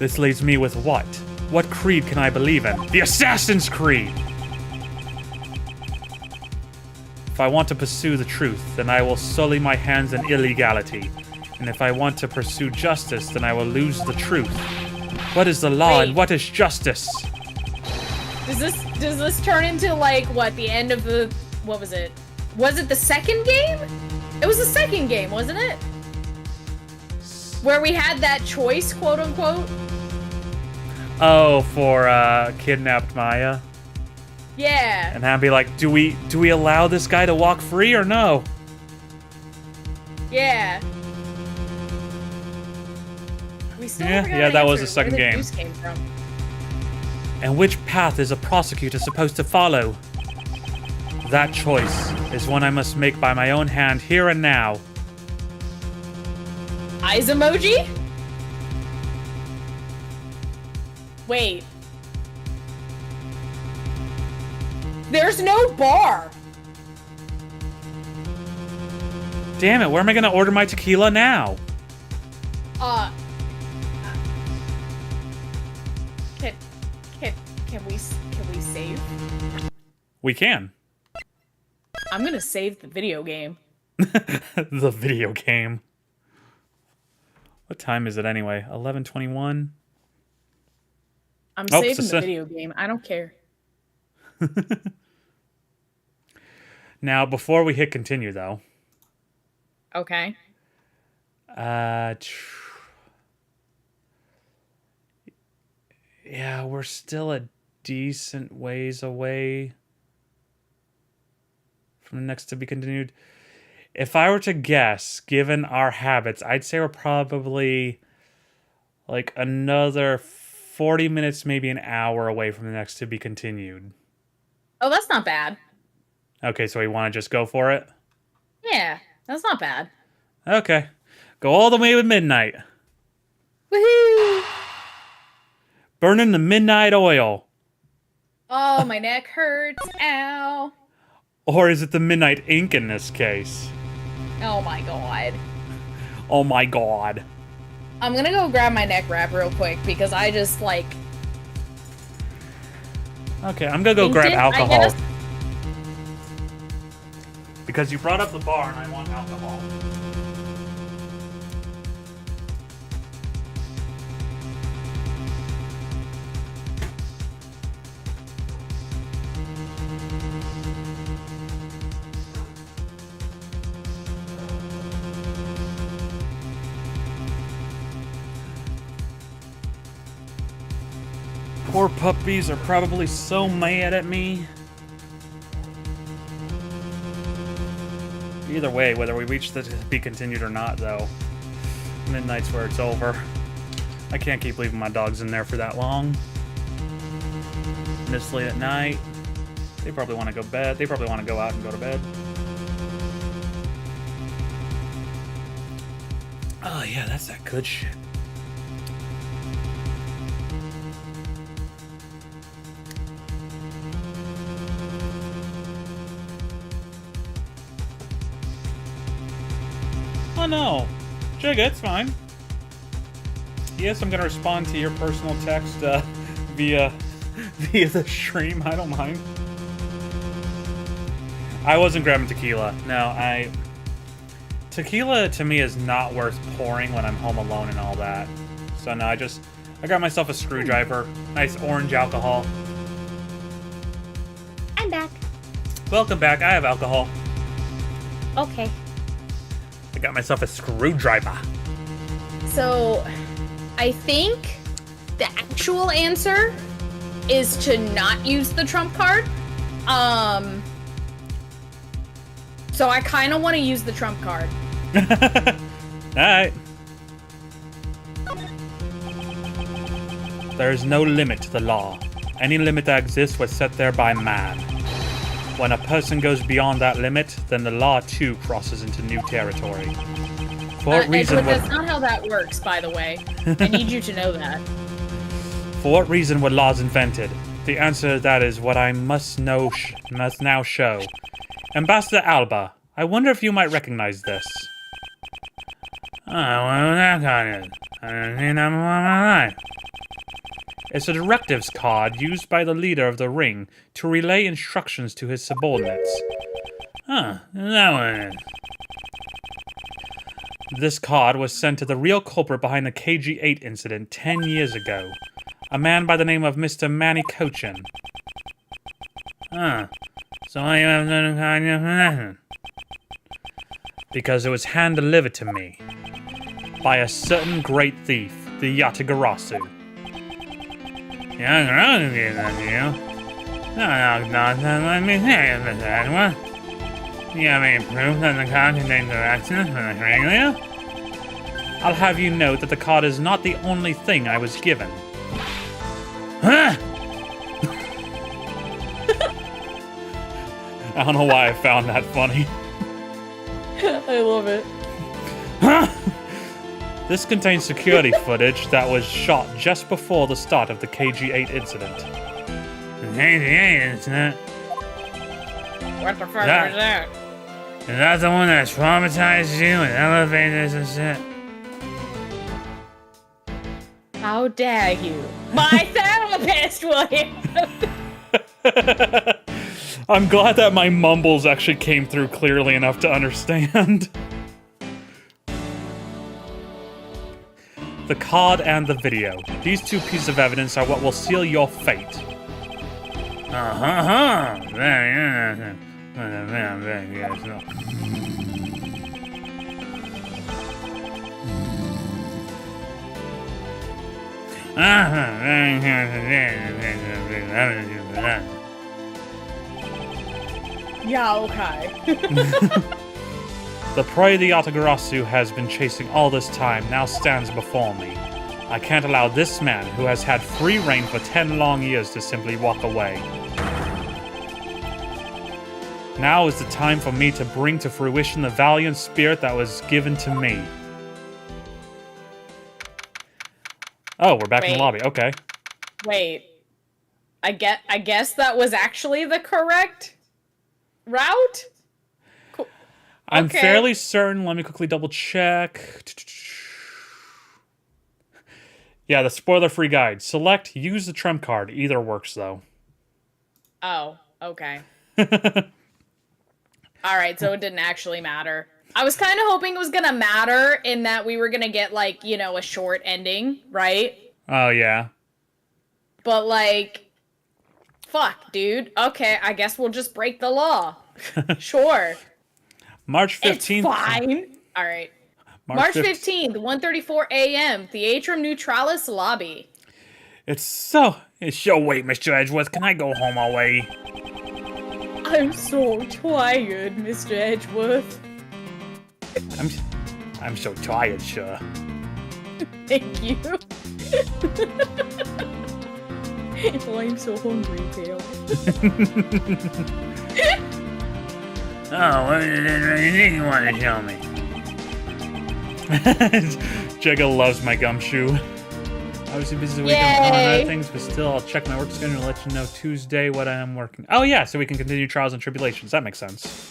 This leaves me with what? What creed can I believe in? The Assassin's Creed! If I want to pursue the truth, then I will sully my hands in illegality. And if I want to pursue justice, then I will lose the truth. What is the law and Wait. what is justice? Does this turn into like what the end of the what was it? Was it the second game? It was the second game, wasn't it? Where we had that choice, quote unquote. Oh, for kidnapped Maya. Yeah. And I'd be like, do we allow this guy to walk free or no? Yeah. We still Yeah, never got yeah, an that was answer the second where the game. juice came from. And which path is a prosecutor supposed to follow? That choice is one I must make by my own hand here and now. Eyes emoji? Wait. There's no bar. Damn it, where am I gonna order my tequila now? Can we save? We can. I'm gonna save the video game. The video game. What time is it anyway? 11:21. I'm Oh, saving so- the video game. I don't care. Now, before we hit continue, though. Okay. Yeah, we're still a decent ways away from the next to be continued. If I were to guess, given our habits, I'd say we're probably like another 40 minutes, maybe an hour away from the next to be continued. Oh, that's not bad. Okay, so we want to just go for it? Yeah, that's not bad. Okay. Go all the way with midnight. Woohoo! Burning the midnight oil. Oh, my neck hurts. Ow. Or is it the midnight ink in this case? Oh my god. Oh my god. I'm gonna go grab my neck wrap real quick because I just like. Okay, I'm gonna go grab Inked it, I alcohol. guess. Because you brought up the bar and I want alcohol. Poor puppies are probably so mad at me. Either way, whether we reach the to be continued or not, though, midnight's where it's over. I can't keep leaving my dogs in there for that long. This late at night. They probably want to go bed. They probably want to go out and go to bed. Oh yeah, that's that good shit. Oh no, Jigga, it's fine. Yes, I'm gonna respond to your personal text via the stream. I don't mind. I wasn't grabbing tequila. No, tequila to me is not worth pouring when I'm home alone and all that. So no, I got myself a screwdriver, nice orange alcohol. I'm back. Welcome back. I have alcohol. Okay. I got myself a screwdriver. So, I think the actual answer is to not use the trump card. So I kind of want to use the trump card. Alright. There is no limit to the law. Any limit that exists was set there by man. When a person goes beyond that limit, then the law too crosses into new territory. For what reason Edgeworth, would, that's not how that works, by the way. I need you to know that. for what reason were laws invented? The answer to that is what I must now show. Ambassador Alba, I wonder if you might recognize this. It's a directives card used by the leader of the ring to relay instructions to his subordinates. That one. This card was sent to the real culprit behind the KG-8 incident 10 years ago. A man by the name of Mr. Manny Cochin. Huh. So why you have no kind of lesson? Because it was hand-delivered to me by a certain great thief, the Yatagarasu. You're wrong again, you. No, let me hear you, Miss Edgeworth. You have any proof that the card contains directions for the curriculum? I'll have you note that the card is not the only thing I was given. Huh? I don't know why I found that funny. I love it. This contains security footage that was shot just before the start of the KG-8 incident. Isn't it? What the fuck That- is that? Is that the one that traumatized you with elevators and shit? How dare you? My therapist, William! I'm glad that my mumbles actually came through clearly enough to understand. The card and the video. These two pieces of evidence are what will seal your fate. Very good. Very good. Yeah, okay. The prey the Yatagarasu has been chasing all this time now stands before me. I can't allow this man, who has had free reign for 10 long years, to simply walk away. Now is the time for me to bring to fruition the valiant spirit that was given to me. Oh, we're back in the Wait. lobby. Okay. Wait. I guess that was actually the correct route? Cool. I'm Okay. fairly certain. Let me quickly double check. Yeah, the spoiler-free guide. Select, use the trump card. Either works, though. Oh, okay. Alright, so it didn't actually matter. I was kind of hoping it was gonna matter in that we were gonna get, like, you know, a short ending, right? Oh, yeah. But, like, fuck, dude. Okay, I guess we'll just break the law. Sure. March 15th. It's fine. Alright. March 15th, 1:34 a.m., Theatrum Neutralis lobby. It's Sure, wait, Mr. Edgeworth, can I go home already? I'm so tired, Mr. Edgeworth. I'm so tired, sir. Thank you. Oh, I'm so hungry, Tail. Oh, what is it you want to tell me? Jigga loves my gumshoe. Obviously busy this weekend on other Yay! things, but still, I'll check my work schedule and let you know Tuesday what I am working. Oh yeah, so we can continue trials and tribulations. That makes sense.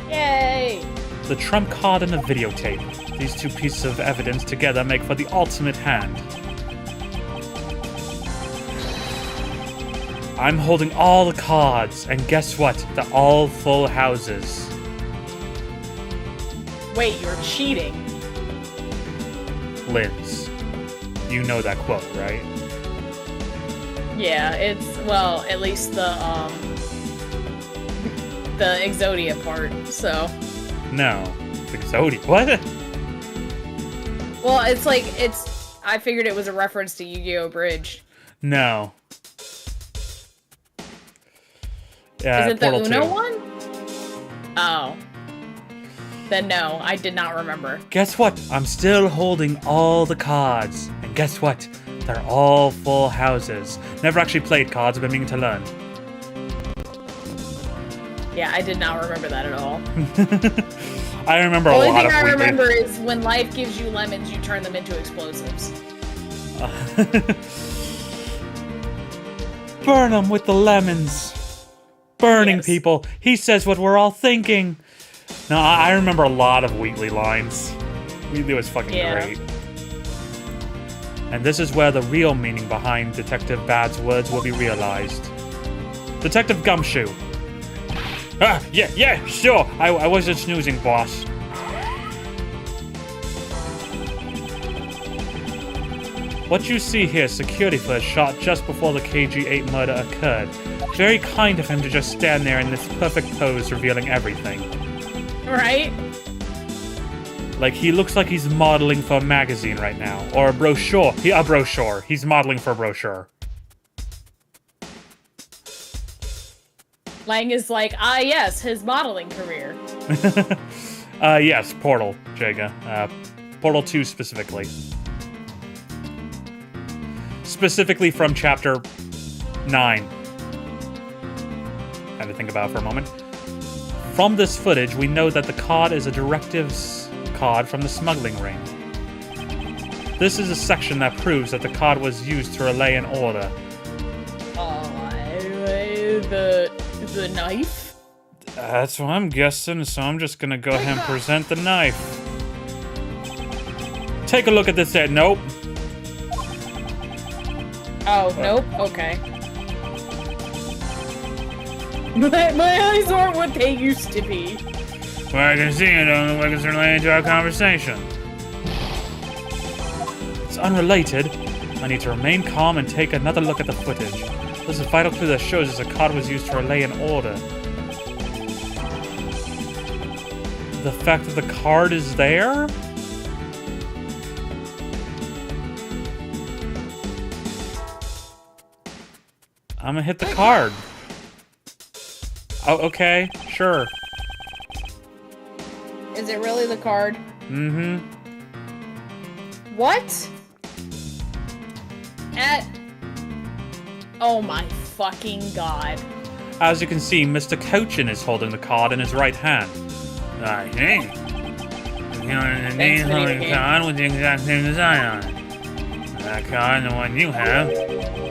Yay! The trump card and the videotape. These two pieces of evidence together make for the ultimate hand. I'm holding all the cards, and guess what? They're all full houses. Wait, you're cheating. Linz. You know that quote, right? Yeah, it's, well, at least the Exodia part, so. No. Exodia. What? Well, it's like, I figured it was a reference to Yu-Gi-Oh! Bridge. No. Yeah, Is it the Portal Uno 2. one? Oh. Then no, I did not remember. Guess what? I'm still holding all the cards. And guess what? They're all full houses. Never actually played cards, but meaning to learn. Yeah, I did not remember that at all. I remember The a only lot thing of I weird- remember is when life gives you lemons, you turn them into explosives. Burn them with the lemons. Burning Yes. people. He says what we're all thinking. No, I remember a lot of Wheatley lines. Wheatley was fucking Yeah. great. And this is where the real meaning behind Detective Bad's words will be realized. Detective Gumshoe. Yeah, sure. I wasn't snoozing, boss. What you see here is security footage shot just before the KG-8 murder occurred. Very kind of him to just stand there in this perfect pose revealing everything. Right? Like, he looks like he's modeling for a magazine right now. Or a brochure. A brochure. He's modeling for a brochure. Lang is like, yes, his modeling career. Yes, Portal, Jaga. Portal 2 specifically. Specifically from Chapter 9. Had to think about it for a moment. From this footage, we know that the card is a directives card from the smuggling ring. This is a section that proves that the card was used to relay an order. The knife? That's what I'm guessing, so I'm just gonna go ahead and present the knife. Take a look at this head. Nope. Oh, nope. Okay. My eyes aren't what they used to be. Well, I can see it don't look like it's related to our conversation. It's unrelated. I need to remain calm and take another look at the footage. This is a vital clue that shows us a card was used to relay an order. The fact that the card is there? I'm gonna hit the card. Oh, okay, sure. Is it really the card? Mm-hmm. What? Oh my fucking god. As you can see, Mr. Cochin is holding the card in his right hand. I think. You know, the Thanks, holding video game. card with the exact same design on it. That card, the one you have,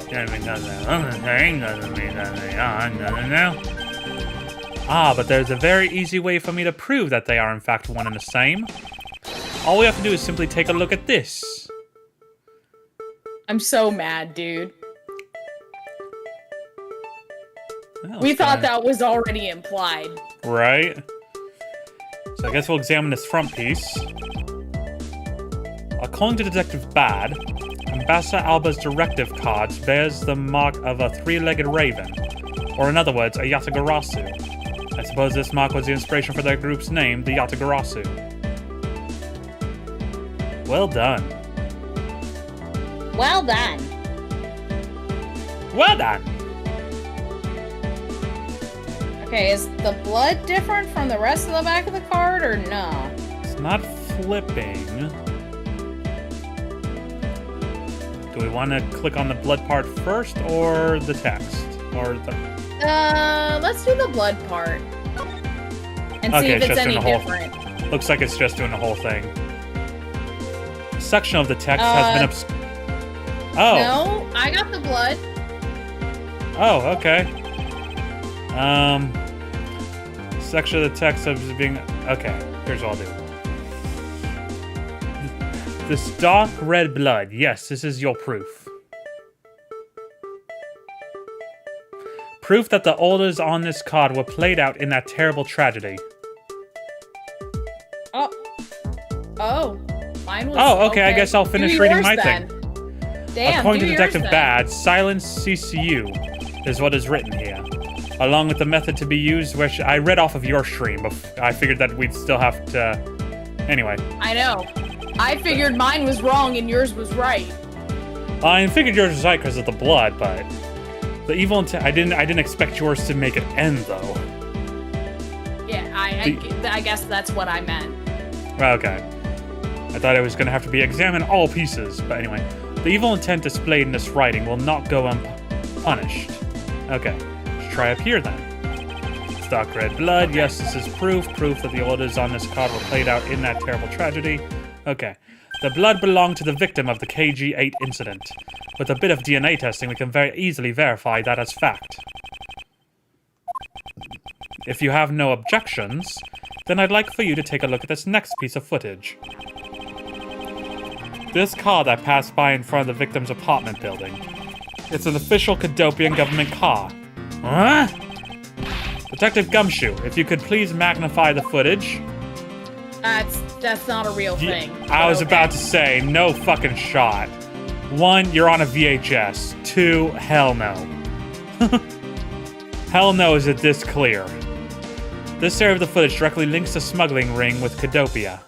just because they look the same doesn't mean that they are, does it now? Ah, but there's a very easy way for me to prove that they are in fact one and the same. All we have to do is simply take a look at this. I'm so mad, dude. Well, We thought fine. that was already implied. Right? So I guess we'll examine this front piece. According to Detective Bad, Ambassador Alba's directive cards bears the mark of a three-legged raven, or in other words, a Yatagarasu. I suppose this mark was the inspiration for their group's name, the Yatagarasu. Well done. Well done. Well done! Okay, is the blood different from the rest of the back of the card, or no? It's not flipping. Do we want to click on the blood part first, or the text? Or the... Let's do the blood part. And see Okay, if it's it's just any in the whole- different. Looks like it's just doing the whole thing. A section of the text has been Oh. No, I got the blood. Oh, okay. Section of the text is being... Okay, here's what I'll do. This dark red blood. Yes, this is your proof. Proof that the orders on this card were played out in that terrible tragedy. Oh, mine was. Oh, okay, I guess I'll finish Do reading yours my then. Damn, According do to yours Detective then. Bad, silence CCU is what is written here. Along with the method to be used, which I read off of your stream, but I figured that we'd still have to... Anyway. I know. I figured mine was wrong and yours was right. I figured yours was right because of the blood, but... The evil intent... I didn't expect yours to make it end, though. Yeah, I guess that's what I meant. Okay. I thought it was going to have to be examine all pieces, but anyway. The evil intent displayed in this writing will not go unpunished. Okay. Let's try up here, then. Dark red blood. Yes, this is proof. Proof that the orders on this card were played out in that terrible tragedy. Okay. The blood belonged to the victim of the KG-8 incident. With a bit of DNA testing, we can very easily verify that as fact. If you have no objections, then I'd like for you to take a look at this next piece of footage. This car that passed by in front of the victim's apartment building. It's an official Cadopian government car. Huh? Detective Gumshoe, if you could please magnify the footage. That's not a real thing. I was Okay. about to say, no fucking shot. 1, you're on a VHS. 2, hell no. Hell no is it this clear. This area of the footage directly links the smuggling ring with Cadopia.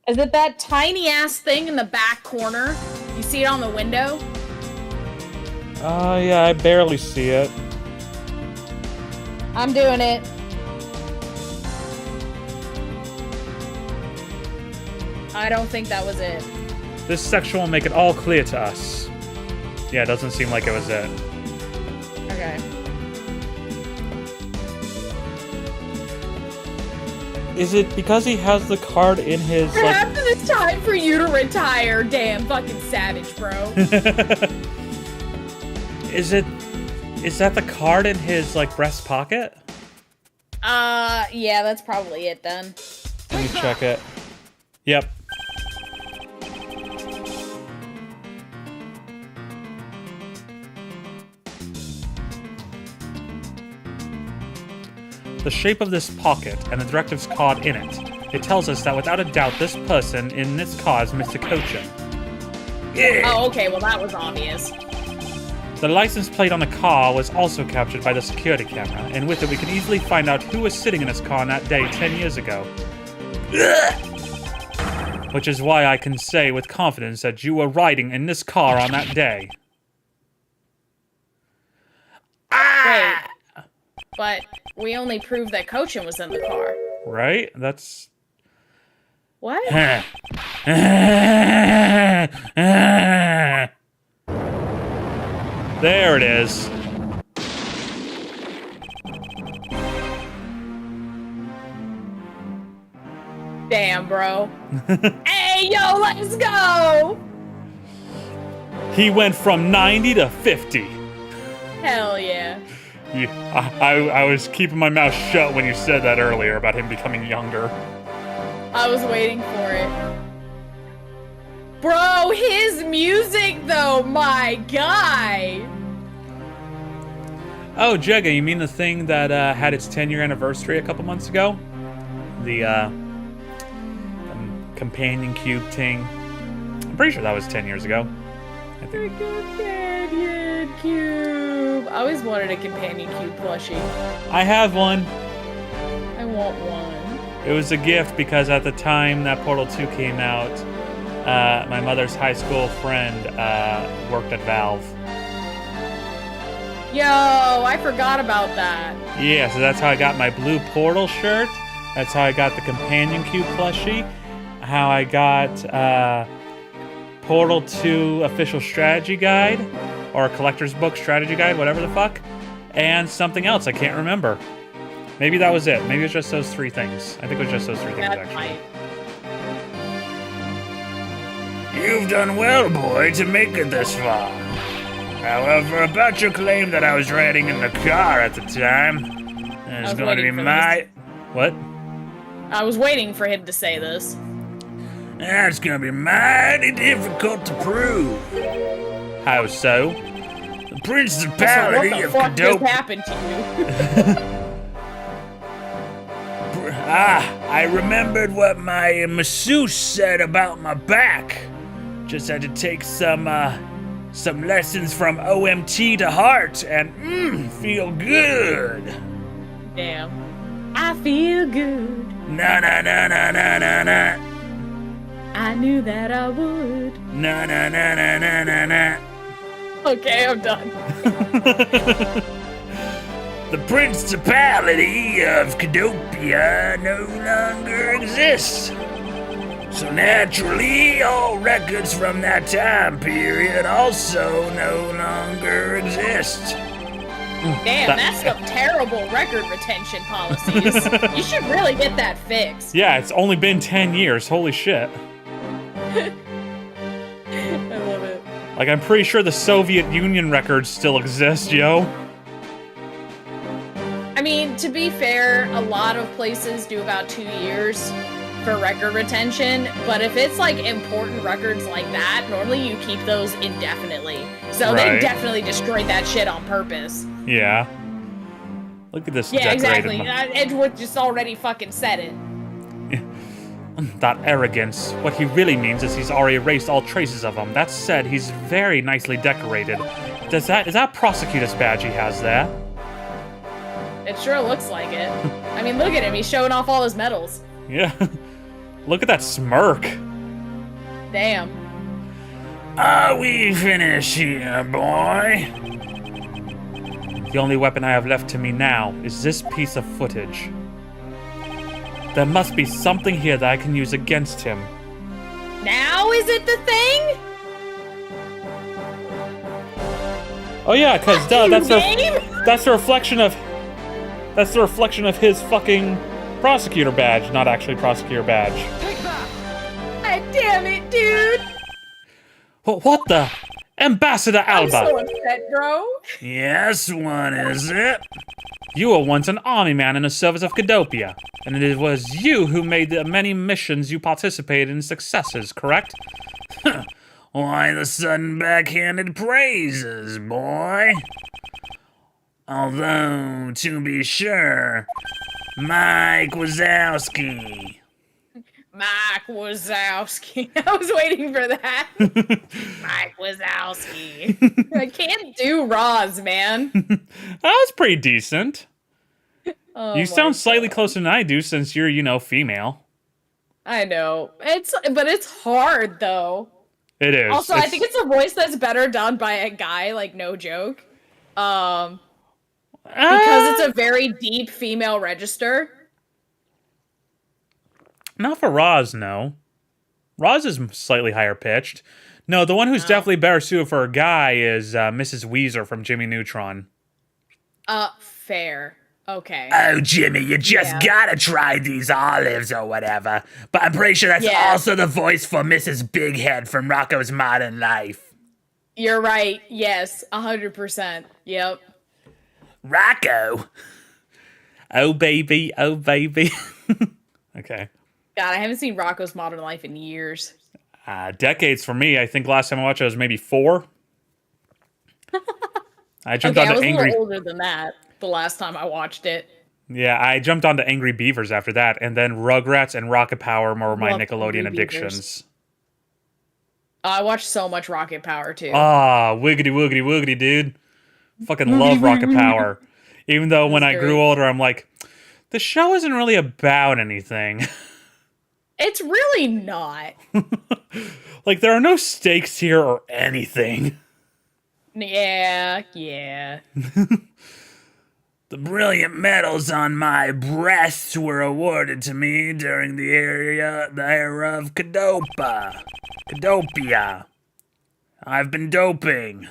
Is it that tiny ass thing in the back corner? You see it on the window? Yeah, I barely see it. I'm doing it. I don't think that was it. This section will make it all clear to us. Yeah, it doesn't seem like it was it. Okay. Is it because he has the card in his, like... Perhaps it's time for you to retire, damn fucking savage, bro. Is that the card in his, like, breast pocket? Yeah, that's probably it then. Let me check it. Yep. The shape of this pocket and the directives card in it. It tells us that without a doubt this person in this car is Mr. Cochin. Oh, okay, well that was obvious. The license plate on the car was also captured by the security camera, and with it we can easily find out who was sitting in his car on that day 10 years ago. Which is why I can say with confidence that you were riding in this car on that day. Wait. But we only proved that Cochin was in the car. Right? That's... What? There it is. Damn, bro. Hey, yo, let's go! He went from 90 to 50. Hell yeah. I was keeping my mouth shut when you said that earlier about him becoming younger. I was waiting for it. Bro, his music, though, my guy. Oh, Jegga, you mean the thing that had its 10-year anniversary a couple months ago? The companion cube thing. I'm pretty sure that was 10 years ago. I think. The companion cube. I always wanted a companion cube plushie. I have one. I want one. It was a gift because at the time that Portal 2 came out, my mother's high school friend worked at Valve. Yo, I forgot about that. Yeah, so that's how I got my blue Portal shirt. That's how I got the companion cube plushie. How I got Portal 2 official strategy guide, or collector's book strategy guide, whatever the fuck, and something else I can't remember. Maybe that was it. Maybe it was just those 3 things. I think it was just those 3 things, That's actually. right. You've done well, boy, to make it this far. However, about your claim that I was riding in the car at the time, it's going to be my... What? I was waiting for him to say this. That's going to be mighty difficult to prove. How so? The So principality what the of fuck just Cadope... happened to you? I remembered what my masseuse said about my back. Just had to take some lessons from OMT to heart and feel good. Damn. I feel good. Na na na na na na na. I knew that I would. Na na na na na na na. Okay, I'm done. The principality of Cadopia no longer exists. So naturally, all records from that time period also no longer exist. Damn, that's some terrible record retention policies. You should really get that fixed. Yeah, it's only been 10 years. Holy shit. I love it. Like, I'm pretty sure the Soviet Union records still exist, yo. I mean, to be fair, a lot of places do about 2 years for record retention, but if it's like important records like that, normally you keep those indefinitely. So they Right. definitely destroyed that shit on purpose. Yeah. Look at this Yeah, decorated exactly. Edgeworth just already fucking said it. That arrogance. What he really means is he's already erased all traces of him. That said, he's very nicely decorated. Is that prosecutor's badge he has there? It sure looks like it. I mean, look at him. He's showing off all his medals. Yeah. Look at that smirk. Damn. Are we finished here, boy? The only weapon I have left to me now is this piece of footage. There must be something here that I can use against him. Now is it the thing? Oh yeah, because that's the reflection of his fucking prosecutor badge, not actually prosecutor badge. Take that! God damn it, dude. What the? Ambassador I'm Alba! so upset, bro. Yes, what is it? You were once an army man in the service of Cadopia, and it was you who made the many missions you participated in successes, correct? Why the sudden backhanded praises, boy? Although, to be sure, Mike Wazowski. Mike Wazowski. I was waiting for that. Mike Wazowski. I can't do Roz, man. That was pretty decent. Oh You my sound slightly God. closer than I do since you're, female. I know. But it's hard though. It is. Also, I think it's a voice that's better done by a guy, like no joke. Because it's a very deep female register. Not for Roz, no. Roz is slightly higher pitched. No, the one who's definitely better suited for a guy is Mrs. Weezer from Jimmy Neutron. Fair. Okay. Oh, Jimmy, you just Yeah. gotta try these olives or whatever. But I'm pretty sure that's Yeah. also the voice for Mrs. Bighead from Rocco's Modern Life. You're right. Yes, 100%. Yep. Rocco? Oh, baby. Oh, baby. Okay. God, I haven't seen Rocco's Modern Life in years. Decades for me. I think last time I watched it was maybe 4. I jumped Okay, I onto was a Angry... little older than that the last time I watched it. Yeah, I jumped onto Angry Beavers after that, and then Rugrats and Rocket Power were my Love Nickelodeon Angry addictions. I watched so much Rocket Power too. Ah, wiggity woogity woogity, dude. Fucking love Rocket Power. Even though when I grew great. older, I'm like, the show isn't really about anything. It's really not. Like, there are no stakes here or anything. Yeah. The brilliant medals on my breast were awarded to me during the era of Cadopia. I've been doping.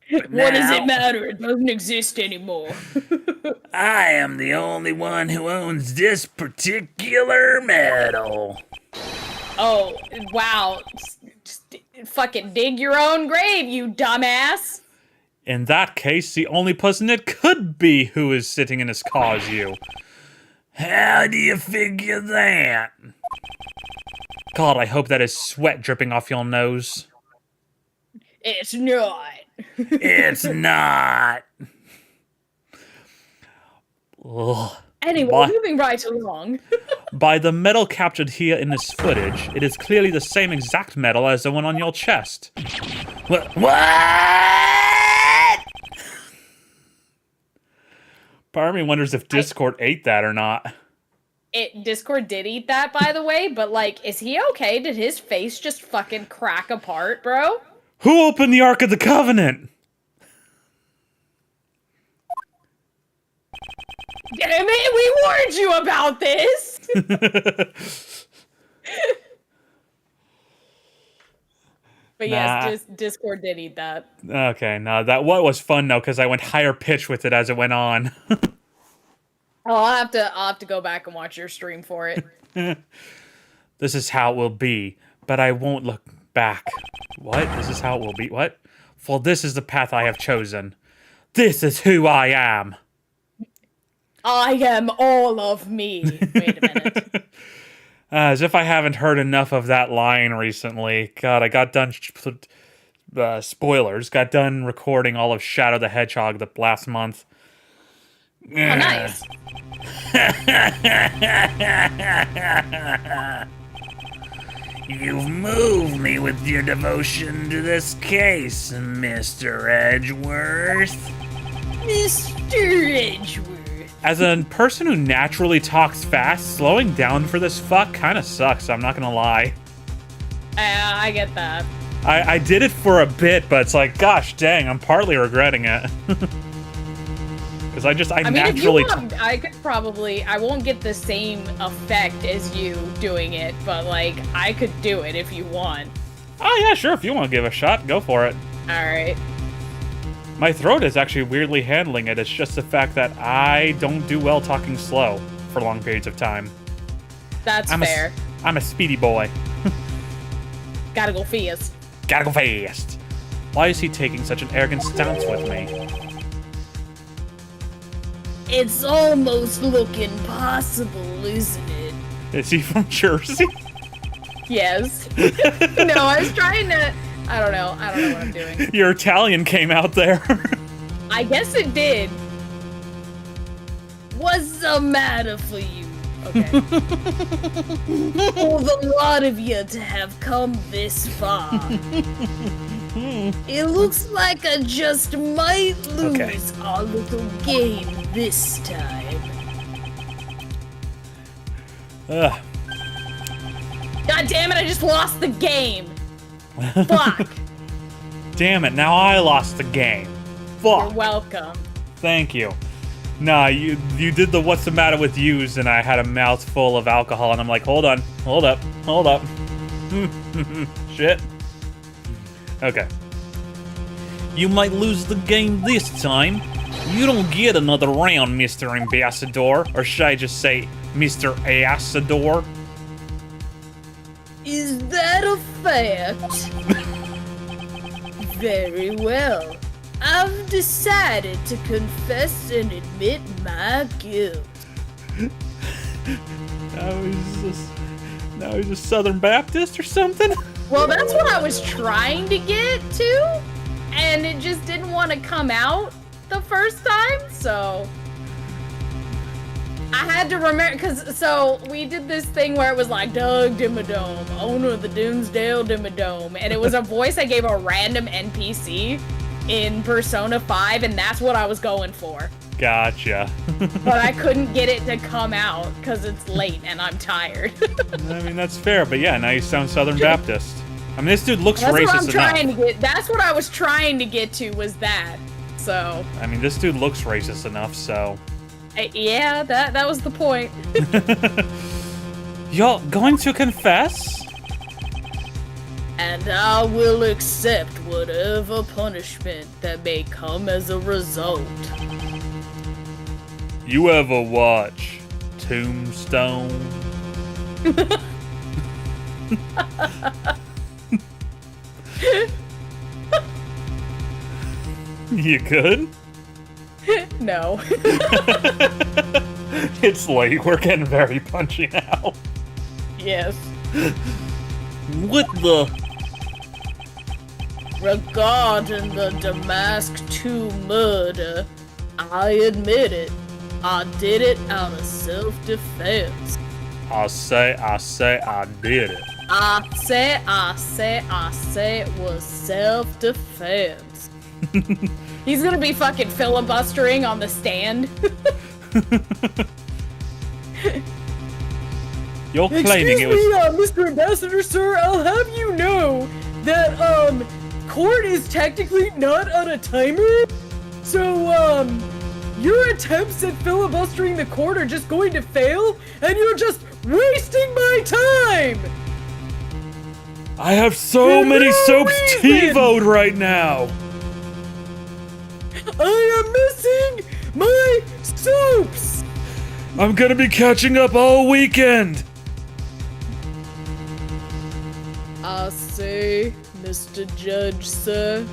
But What does now, it matter? It doesn't exist anymore. I am the only one who owns this particular medal. Oh, wow. Just fucking dig your own grave, you dumbass. In that case, the only person it could be who is sitting in his car is you. How do you figure that? God, I hope that is sweat dripping off your nose. It's not. It's not. Ugh. Anyway, Why? moving right along. By the medal captured here in this footage, it is clearly the same exact medal as the one on your chest. What? Part of me wonders if Discord ate that or not. Discord did eat that, by the way, but like, is he okay? Did his face just fucking crack apart, bro? Who opened the Ark of the Covenant? Damn it, we warned you about this! But Nah. yes, Discord did eat that. Okay, no, that what was fun though, because I went higher pitch with it as it went on. Oh, I'll have to go back and watch your stream for it. This is how it will be, but I won't look back. What? This is how it will be? What? For this is the path I have chosen. This is who I am. I am all of me. Wait a minute. As if I haven't heard enough of that line recently. God, I got done... spoilers. Got done recording all of Shadow the Hedgehog the last month. How nice. You've moved me with your devotion to this case, Mr. Edgeworth. Mr. Edgeworth. As a person who naturally talks fast, slowing down for this fuck kind of sucks, I'm not gonna lie. I get that. I did it for a bit, but it's like, gosh dang, I'm partly regretting it. Because I mean, naturally... if you want, I could probably, I won't get the same effect as you doing it, but like, I could do it if you want. Oh yeah, sure, if you want to give it a shot, go for it. Alright. My throat is actually weirdly handling it. It's just the fact that I don't do well talking slow for long periods of time. That's fair. I'm a speedy boy. Gotta go fast. Gotta go fast. Why is he taking such an arrogant stance with me? It's almost looking possible, isn't it? Is he from Jersey? Yes. No, I was trying to... I don't know what I'm doing. Your Italian came out there. I guess it did. What's the matter for you? Okay. For the lot of you to have come this far. It looks like I just might lose our little game this time. Ugh. God damn it, I just lost the game. Fuck. Damn it, now I lost the game. Fuck. You're welcome. Thank you. Nah, you did the what's the matter with yous, and I had a mouthful of alcohol, and I'm like, hold on, hold up. Shit. Okay. You might lose the game this time. You don't get another round, Mr. Ambassador. Or should I just say, Mr. Assador? Is that a fact? Very well. I've decided to confess and admit my guilt. Now he's a Southern Baptist or something? Well, that's what I was trying to get to, and it just didn't want to come out the first time, so... I had to remember, so we did this thing where it was like, Doug Dimmadome, owner of the Dinsdale Dimmadome, and it was a voice I gave a random NPC in Persona 5, and that's what I was going for. Gotcha. But I couldn't get it to come out, because it's late and I'm tired. I mean, that's fair, but yeah, now you sound Southern Baptist. I mean, this dude looks racist enough. That's what I was trying to get to, was that, so... I mean, this dude looks racist enough, so... Yeah, that was the point. You're going to confess? And I will accept whatever punishment that may come as a result. You ever watch Tombstone? You good? No. It's late. We're getting very punchy now. Yes. What the? Regarding the Damask 2 murder, I admit it. I did it out of self-defense. I say I did it. I say it was self-defense. He's gonna be fucking filibustering on the stand. You're claiming it was... Mr. Ambassador, sir, I'll have you know that, court is technically not on a timer. So, your attempts at filibustering the court are just going to fail, and you're just wasting my time! I have so many soaps TiVo'd right now! I am missing my soaps! I'm gonna be catching up all weekend! I say, Mr. Judge, sir,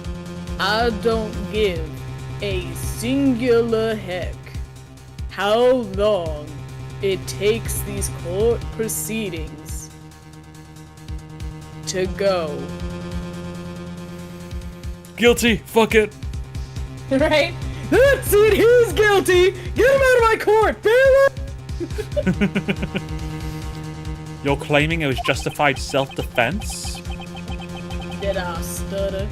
I don't give a singular heck how long it takes these court proceedings to go. Guilty, fuck it. Right? That's it, he's guilty! Get him out of my court, Bailiff! You're claiming it was justified self-defense? Did I stutter?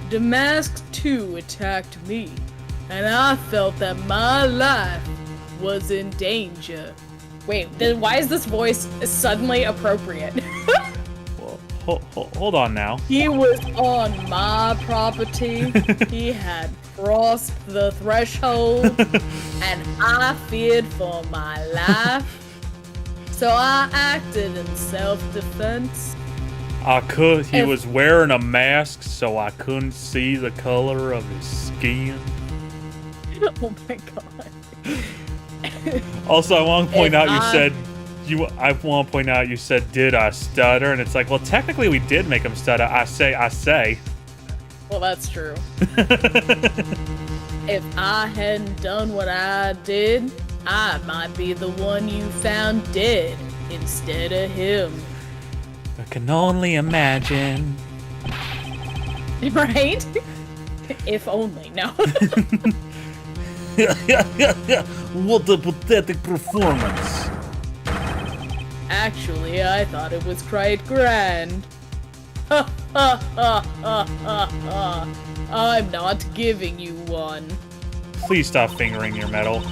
Damask too attacked me, and I felt that my life was in danger. Wait, then why is this voice suddenly appropriate? Well, hold on now. He was on my property. He had crossed the threshold, and I feared for my life. So I acted in self-defense. He was wearing a mask, so I couldn't see the color of his skin. Oh my god. Also, I want to point out you said, did I stutter? And it's like, well, technically we did make him stutter. I say. Well, that's true. If I hadn't done what I did, I might be the one you found dead instead of him. I can only imagine. Right? If only, no. What a pathetic performance. Actually, I thought it was quite grand. Ha ha ha ha ha ha. I'm not giving you one. Please stop fingering your metal.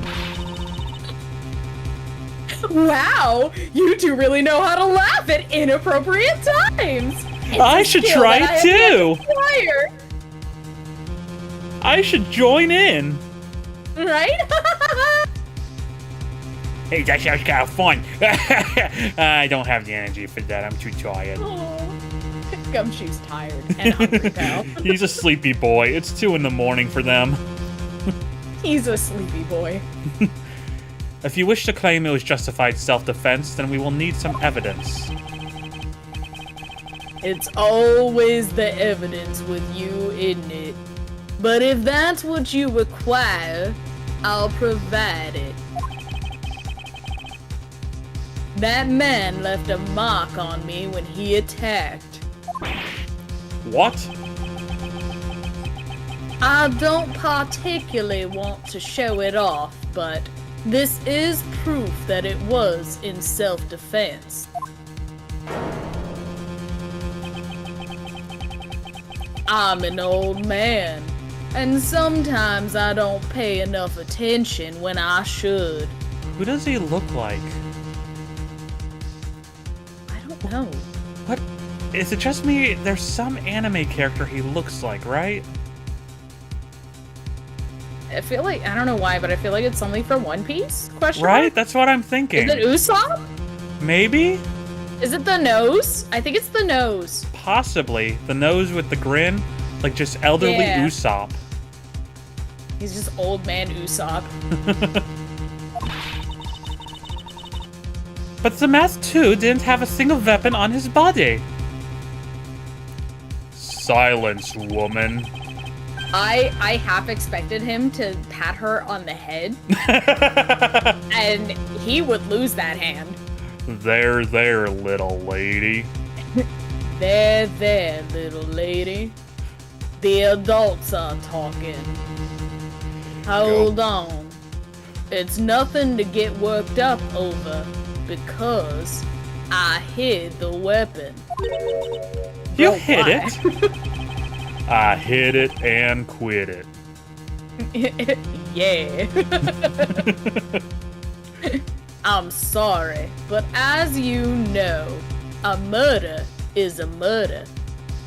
Wow! You two really know how to laugh at inappropriate times! It's I a should skill try that I have too. yet to acquire. I should join in. Right? Hey, that sounds kind of fun. I don't have the energy for that. I'm too tired. Gumshoe's tired and hungry now. He's a sleepy boy. It's 2 a.m. for them. He's a sleepy boy. If you wish to claim it was justified self-defense, then we will need some evidence. It's always the evidence with you, isn't it? But if that's what you require, I'll provide it. That man left a mark on me when he attacked. What? I don't particularly want to show it off, but this is proof that it was in self-defense. I'm an old man, and sometimes I don't pay enough attention when I should. Who does he look like? I don't know. What? Is it just me? There's some anime character he looks like, right? I feel like, I don't know why, but I feel like it's something from One Piece? Question Right? mark? That's what I'm thinking. Is it Usopp? Maybe? Is it the nose? I think it's the nose. Possibly. The nose with the grin? Like just elderly Yeah. Usopp. He's just old man Usopp. But the mask too didn't have a single weapon on his body. Silence, woman. I half expected him to pat her on the head, and he would lose that hand. There, little lady. There, little lady. The adults are talking. Hold on. It's nothing to get worked up over, because I hid the weapon. You Oh, hid why? it. I hid it and quit it. Yeah. I'm sorry, but as you know, a murder is a murder.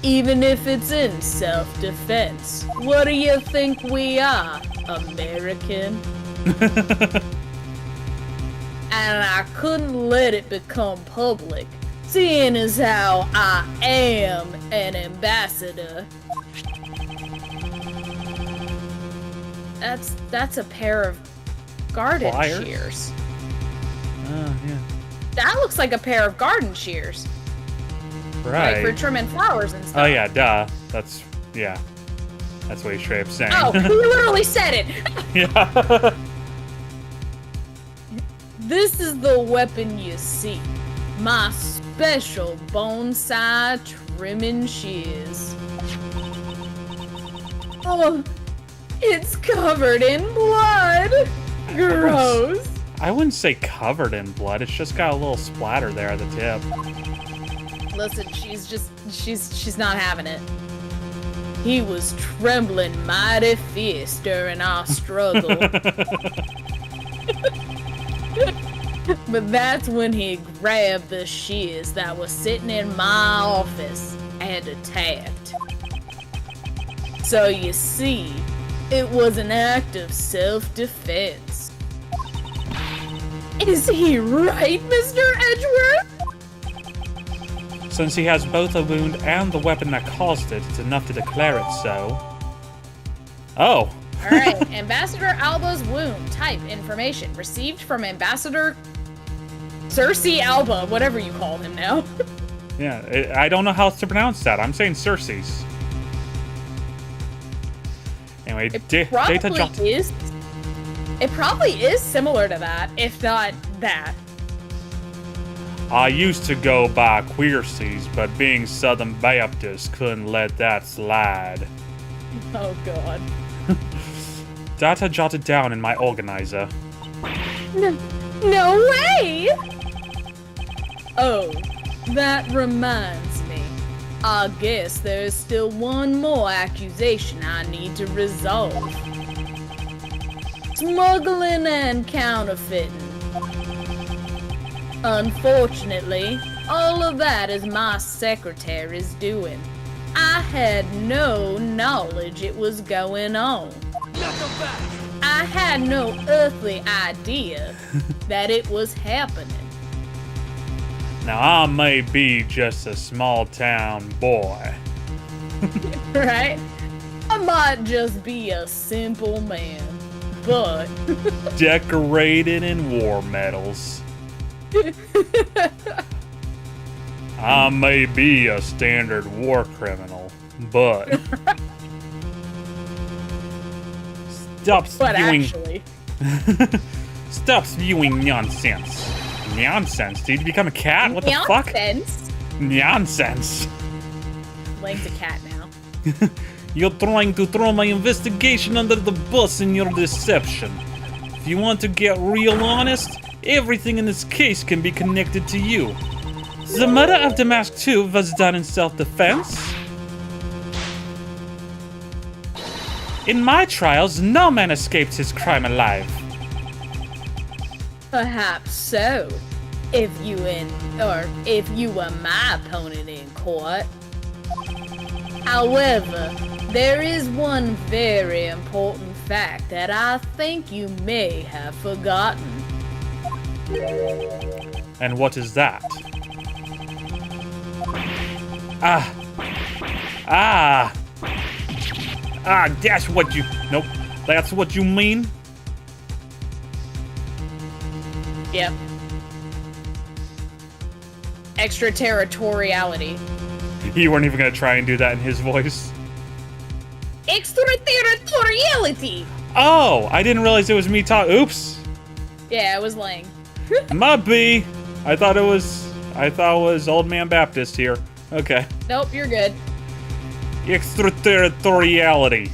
Even if it's in self-defense. What do you think we are, American? And I couldn't let it become public, seeing as how I am an ambassador. That's a pair of garden Pliers? shears. Oh, yeah. That looks like a pair of garden shears. Like for Right. trimming flowers and stuff. Oh, yeah, duh. That's what he's straight up saying. Oh, he literally said it! Yeah. This is the weapon you see. My special bonsai trimming shears. Oh, It's covered in blood. Gross. I wouldn't say covered in blood. It's just got a little splatter there at the tip. Listen, she's not having it. He was trembling mighty fierce during our struggle. But that's when he grabbed the shears that was sitting in my office and attacked. So you see, it was an act of self-defense. Is he right, Mr. Edgeworth? Since he has both a wound and the weapon that caused it, it's enough to declare it so. Oh. Alright, Ambassador Alba's wound. Type information. Received from Ambassador Cersei Alba, whatever you call him now. Yeah, I don't know how to pronounce that. I'm saying Cersei's. Anyway, It probably is similar to that, if not that. I used to go by Queerseas, but being Southern Baptist couldn't let that slide. Oh god. Data jotted down in my organizer. No way! Oh, that reminds me. I guess there's still one more accusation I need to resolve. Smuggling and counterfeiting. Unfortunately, all of that is my secretary's doing. I had no knowledge it was going on. I had no earthly idea that it was happening. Now, I may be just a small town boy. Right? I might just be a simple man, but Decorated in war medals. I may be a standard war criminal, but stop spewing. actually, Stop spewing nonsense. Nonsense, dude. You become a cat? What the fuck? nonsense. Nonsense. Lane's a cat now. You're trying to throw my investigation under the bus in your deception. If you want to get real honest, everything in this case can be connected to you. The murder of Damask II was done in self-defense. In my trials, no man escaped his crime alive. Perhaps so. If you were my opponent in court. However, there is one very important fact that I think you may have forgotten. And what is that? That's what you... Nope. That's what you mean? Yep. Extraterritoriality. You weren't even gonna try and do that in his voice. Extraterritoriality! Oh! I didn't realize it was me talking. Oops! Yeah, it was Lang. Might be. I thought it was Old Man Baptist here. Okay. Nope, you're good. Extraterritoriality.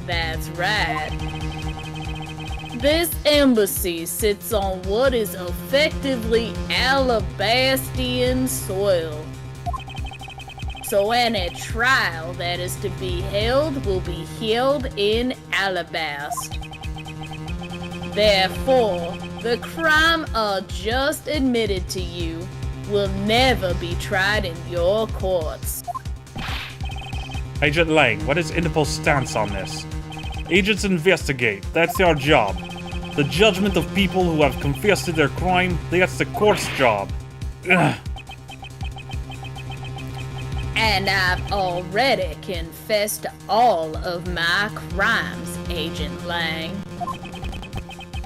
That's right. This embassy sits on what is effectively Alabastian soil. So any trial that is to be held will be held in Alabast. Therefore, the crime I just admitted to you will never be tried in your courts. Agent Lang, what is Interpol's stance on this? Agents investigate. That's our job. The judgment of people who have confessed to their crime, that's the court's job. Ugh. And I've already confessed to all of my crimes, Agent Lang.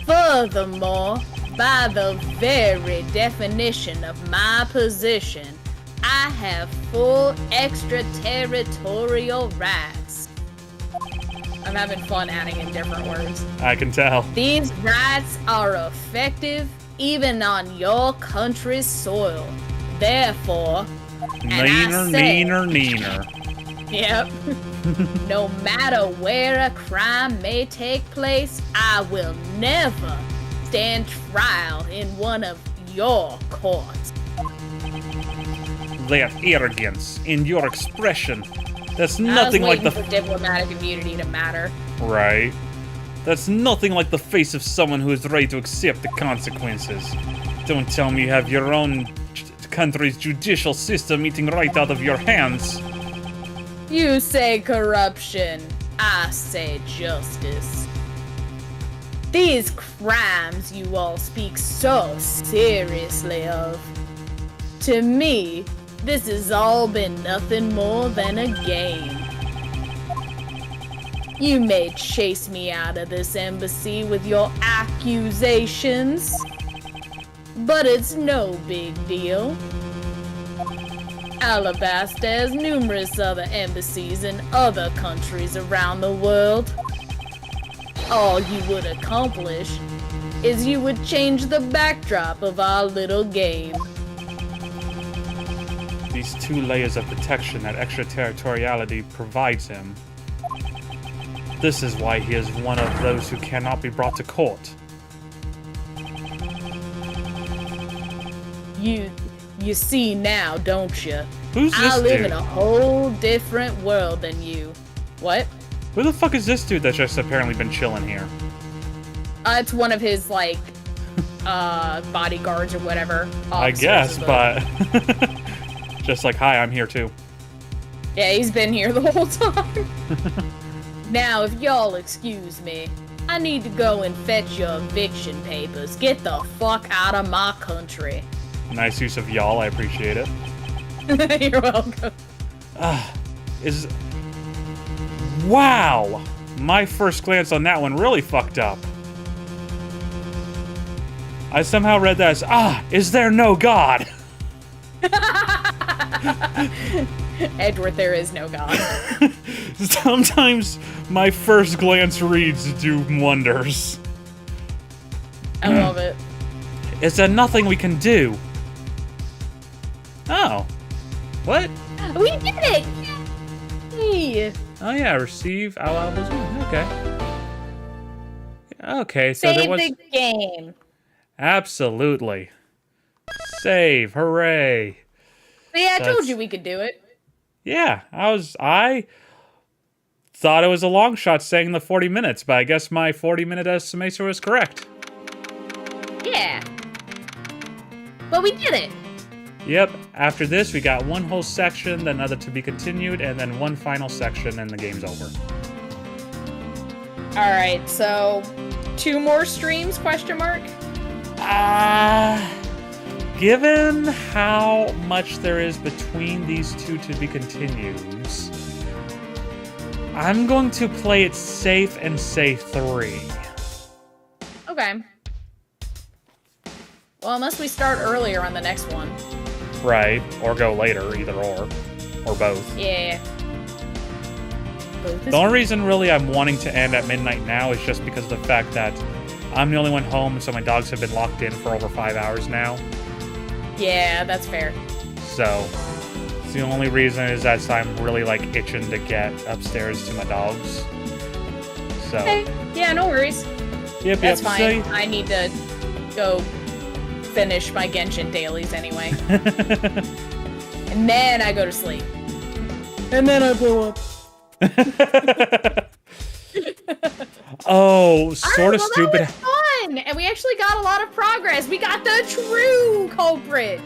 Furthermore, by the very definition of my position, I have full extraterritorial rights. I'm having fun adding in different words. I can tell. These rights are effective even on your country's soil. Therefore, Neener. Yep. No matter where a crime may take place, I will never stand trial in one of your courts. That arrogance in your expression. That's I was nothing like waiting the... for diplomatic immunity to matter. Right. That's nothing like the face of someone who is ready to accept the consequences. Don't tell me you have your own country's judicial system eating right out of your hands. You say corruption, I say justice. These crimes you all speak so seriously of. To me, this has all been nothing more than a game. You may chase me out of this embassy with your accusations, but it's no big deal. Alabaster has numerous other embassies in other countries around the world. All you would accomplish is you would change the backdrop of our little game. These 2 layers of protection that extraterritoriality provides him. This is why he is one of those who cannot be brought to court. You see now, don't you? Who's this I live dude? in a whole different world than you. What? Who the fuck is this dude that's just apparently been chilling here? It's one of his, like, bodyguards or whatever. I officers guess, of but... just like, hi, I'm here too. Yeah, he's been here the whole time. Now, if y'all excuse me, I need to go and fetch your eviction papers. Get the fuck out of my country. Nice use of y'all, I appreciate it. You're welcome. Wow! My first glance on that one really fucked up. I somehow read that as, is there no God? Edgeworth, there is no God. Sometimes my first glance reads do wonders. I love it. Is there nothing we can do? Oh. What? We did it! Yay! Oh yeah, receive okay. Okay, so Save there was... the game. Absolutely. Save, hooray. But yeah, I told That's- you we could do it. Yeah, I thought it was a long shot saying the 40 minutes, but I guess my 40-minute estimation was correct. Yeah. But we did it. Yep, after this we got one whole section, then another to be continued, and then one final section and the game's over. Alright, so 2 more streams, question mark? Given how much there is between these 2 to be continues, I'm going to play it safe and say 3. Okay. Well, unless we start earlier on the next one. Right, or go later, either or both. Yeah. Both is The only reason really I'm wanting to end at midnight now is just because of the fact that I'm the only one home, so my dogs have been locked in for over 5 hours now. Yeah, that's fair. So, it's the only reason is that I'm really, like, itching to get upstairs to my dogs. So, Okay. Yeah, no worries. yep, That's so- fine. I need to go finish my Genshin dailies anyway. And then I go to sleep. And then I blow up. Oh, sort of Well, stupid. that was fun! And we actually got a lot of progress. We got the true culprit.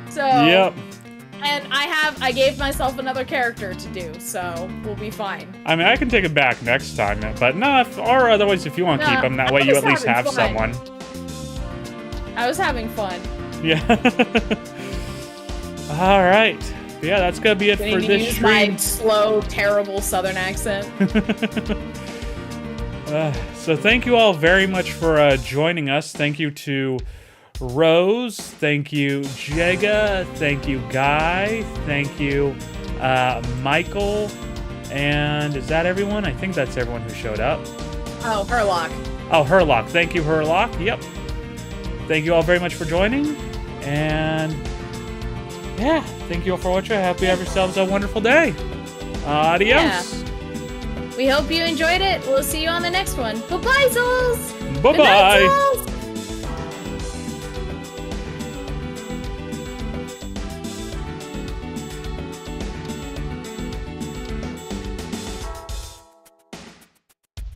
So Yep. And I gave myself another character to do, so we'll be fine. I mean, I can take it back next time, but no, or otherwise, if you want to keep No, them, that I way you was at least have having fun. someone. I was having fun. Yeah. All right. Yeah, that's gonna be it I for need to this use my stream. slow, terrible southern accent. So thank you all very much for joining us. Thank you to Rose. Thank you, Jega. Thank you, Guy. Thank you, Michael. And is that everyone? I think that's everyone who showed up. Oh, Herlock. Oh, Herlock. Thank you, Herlock. Yep. Thank you all very much for joining. And yeah, thank you all for watching. I hope you have yourselves a wonderful day. Adios. We hope you enjoyed it. We'll see you on the next one. Bye-bye, Souls! Bye-bye. Good night, Souls!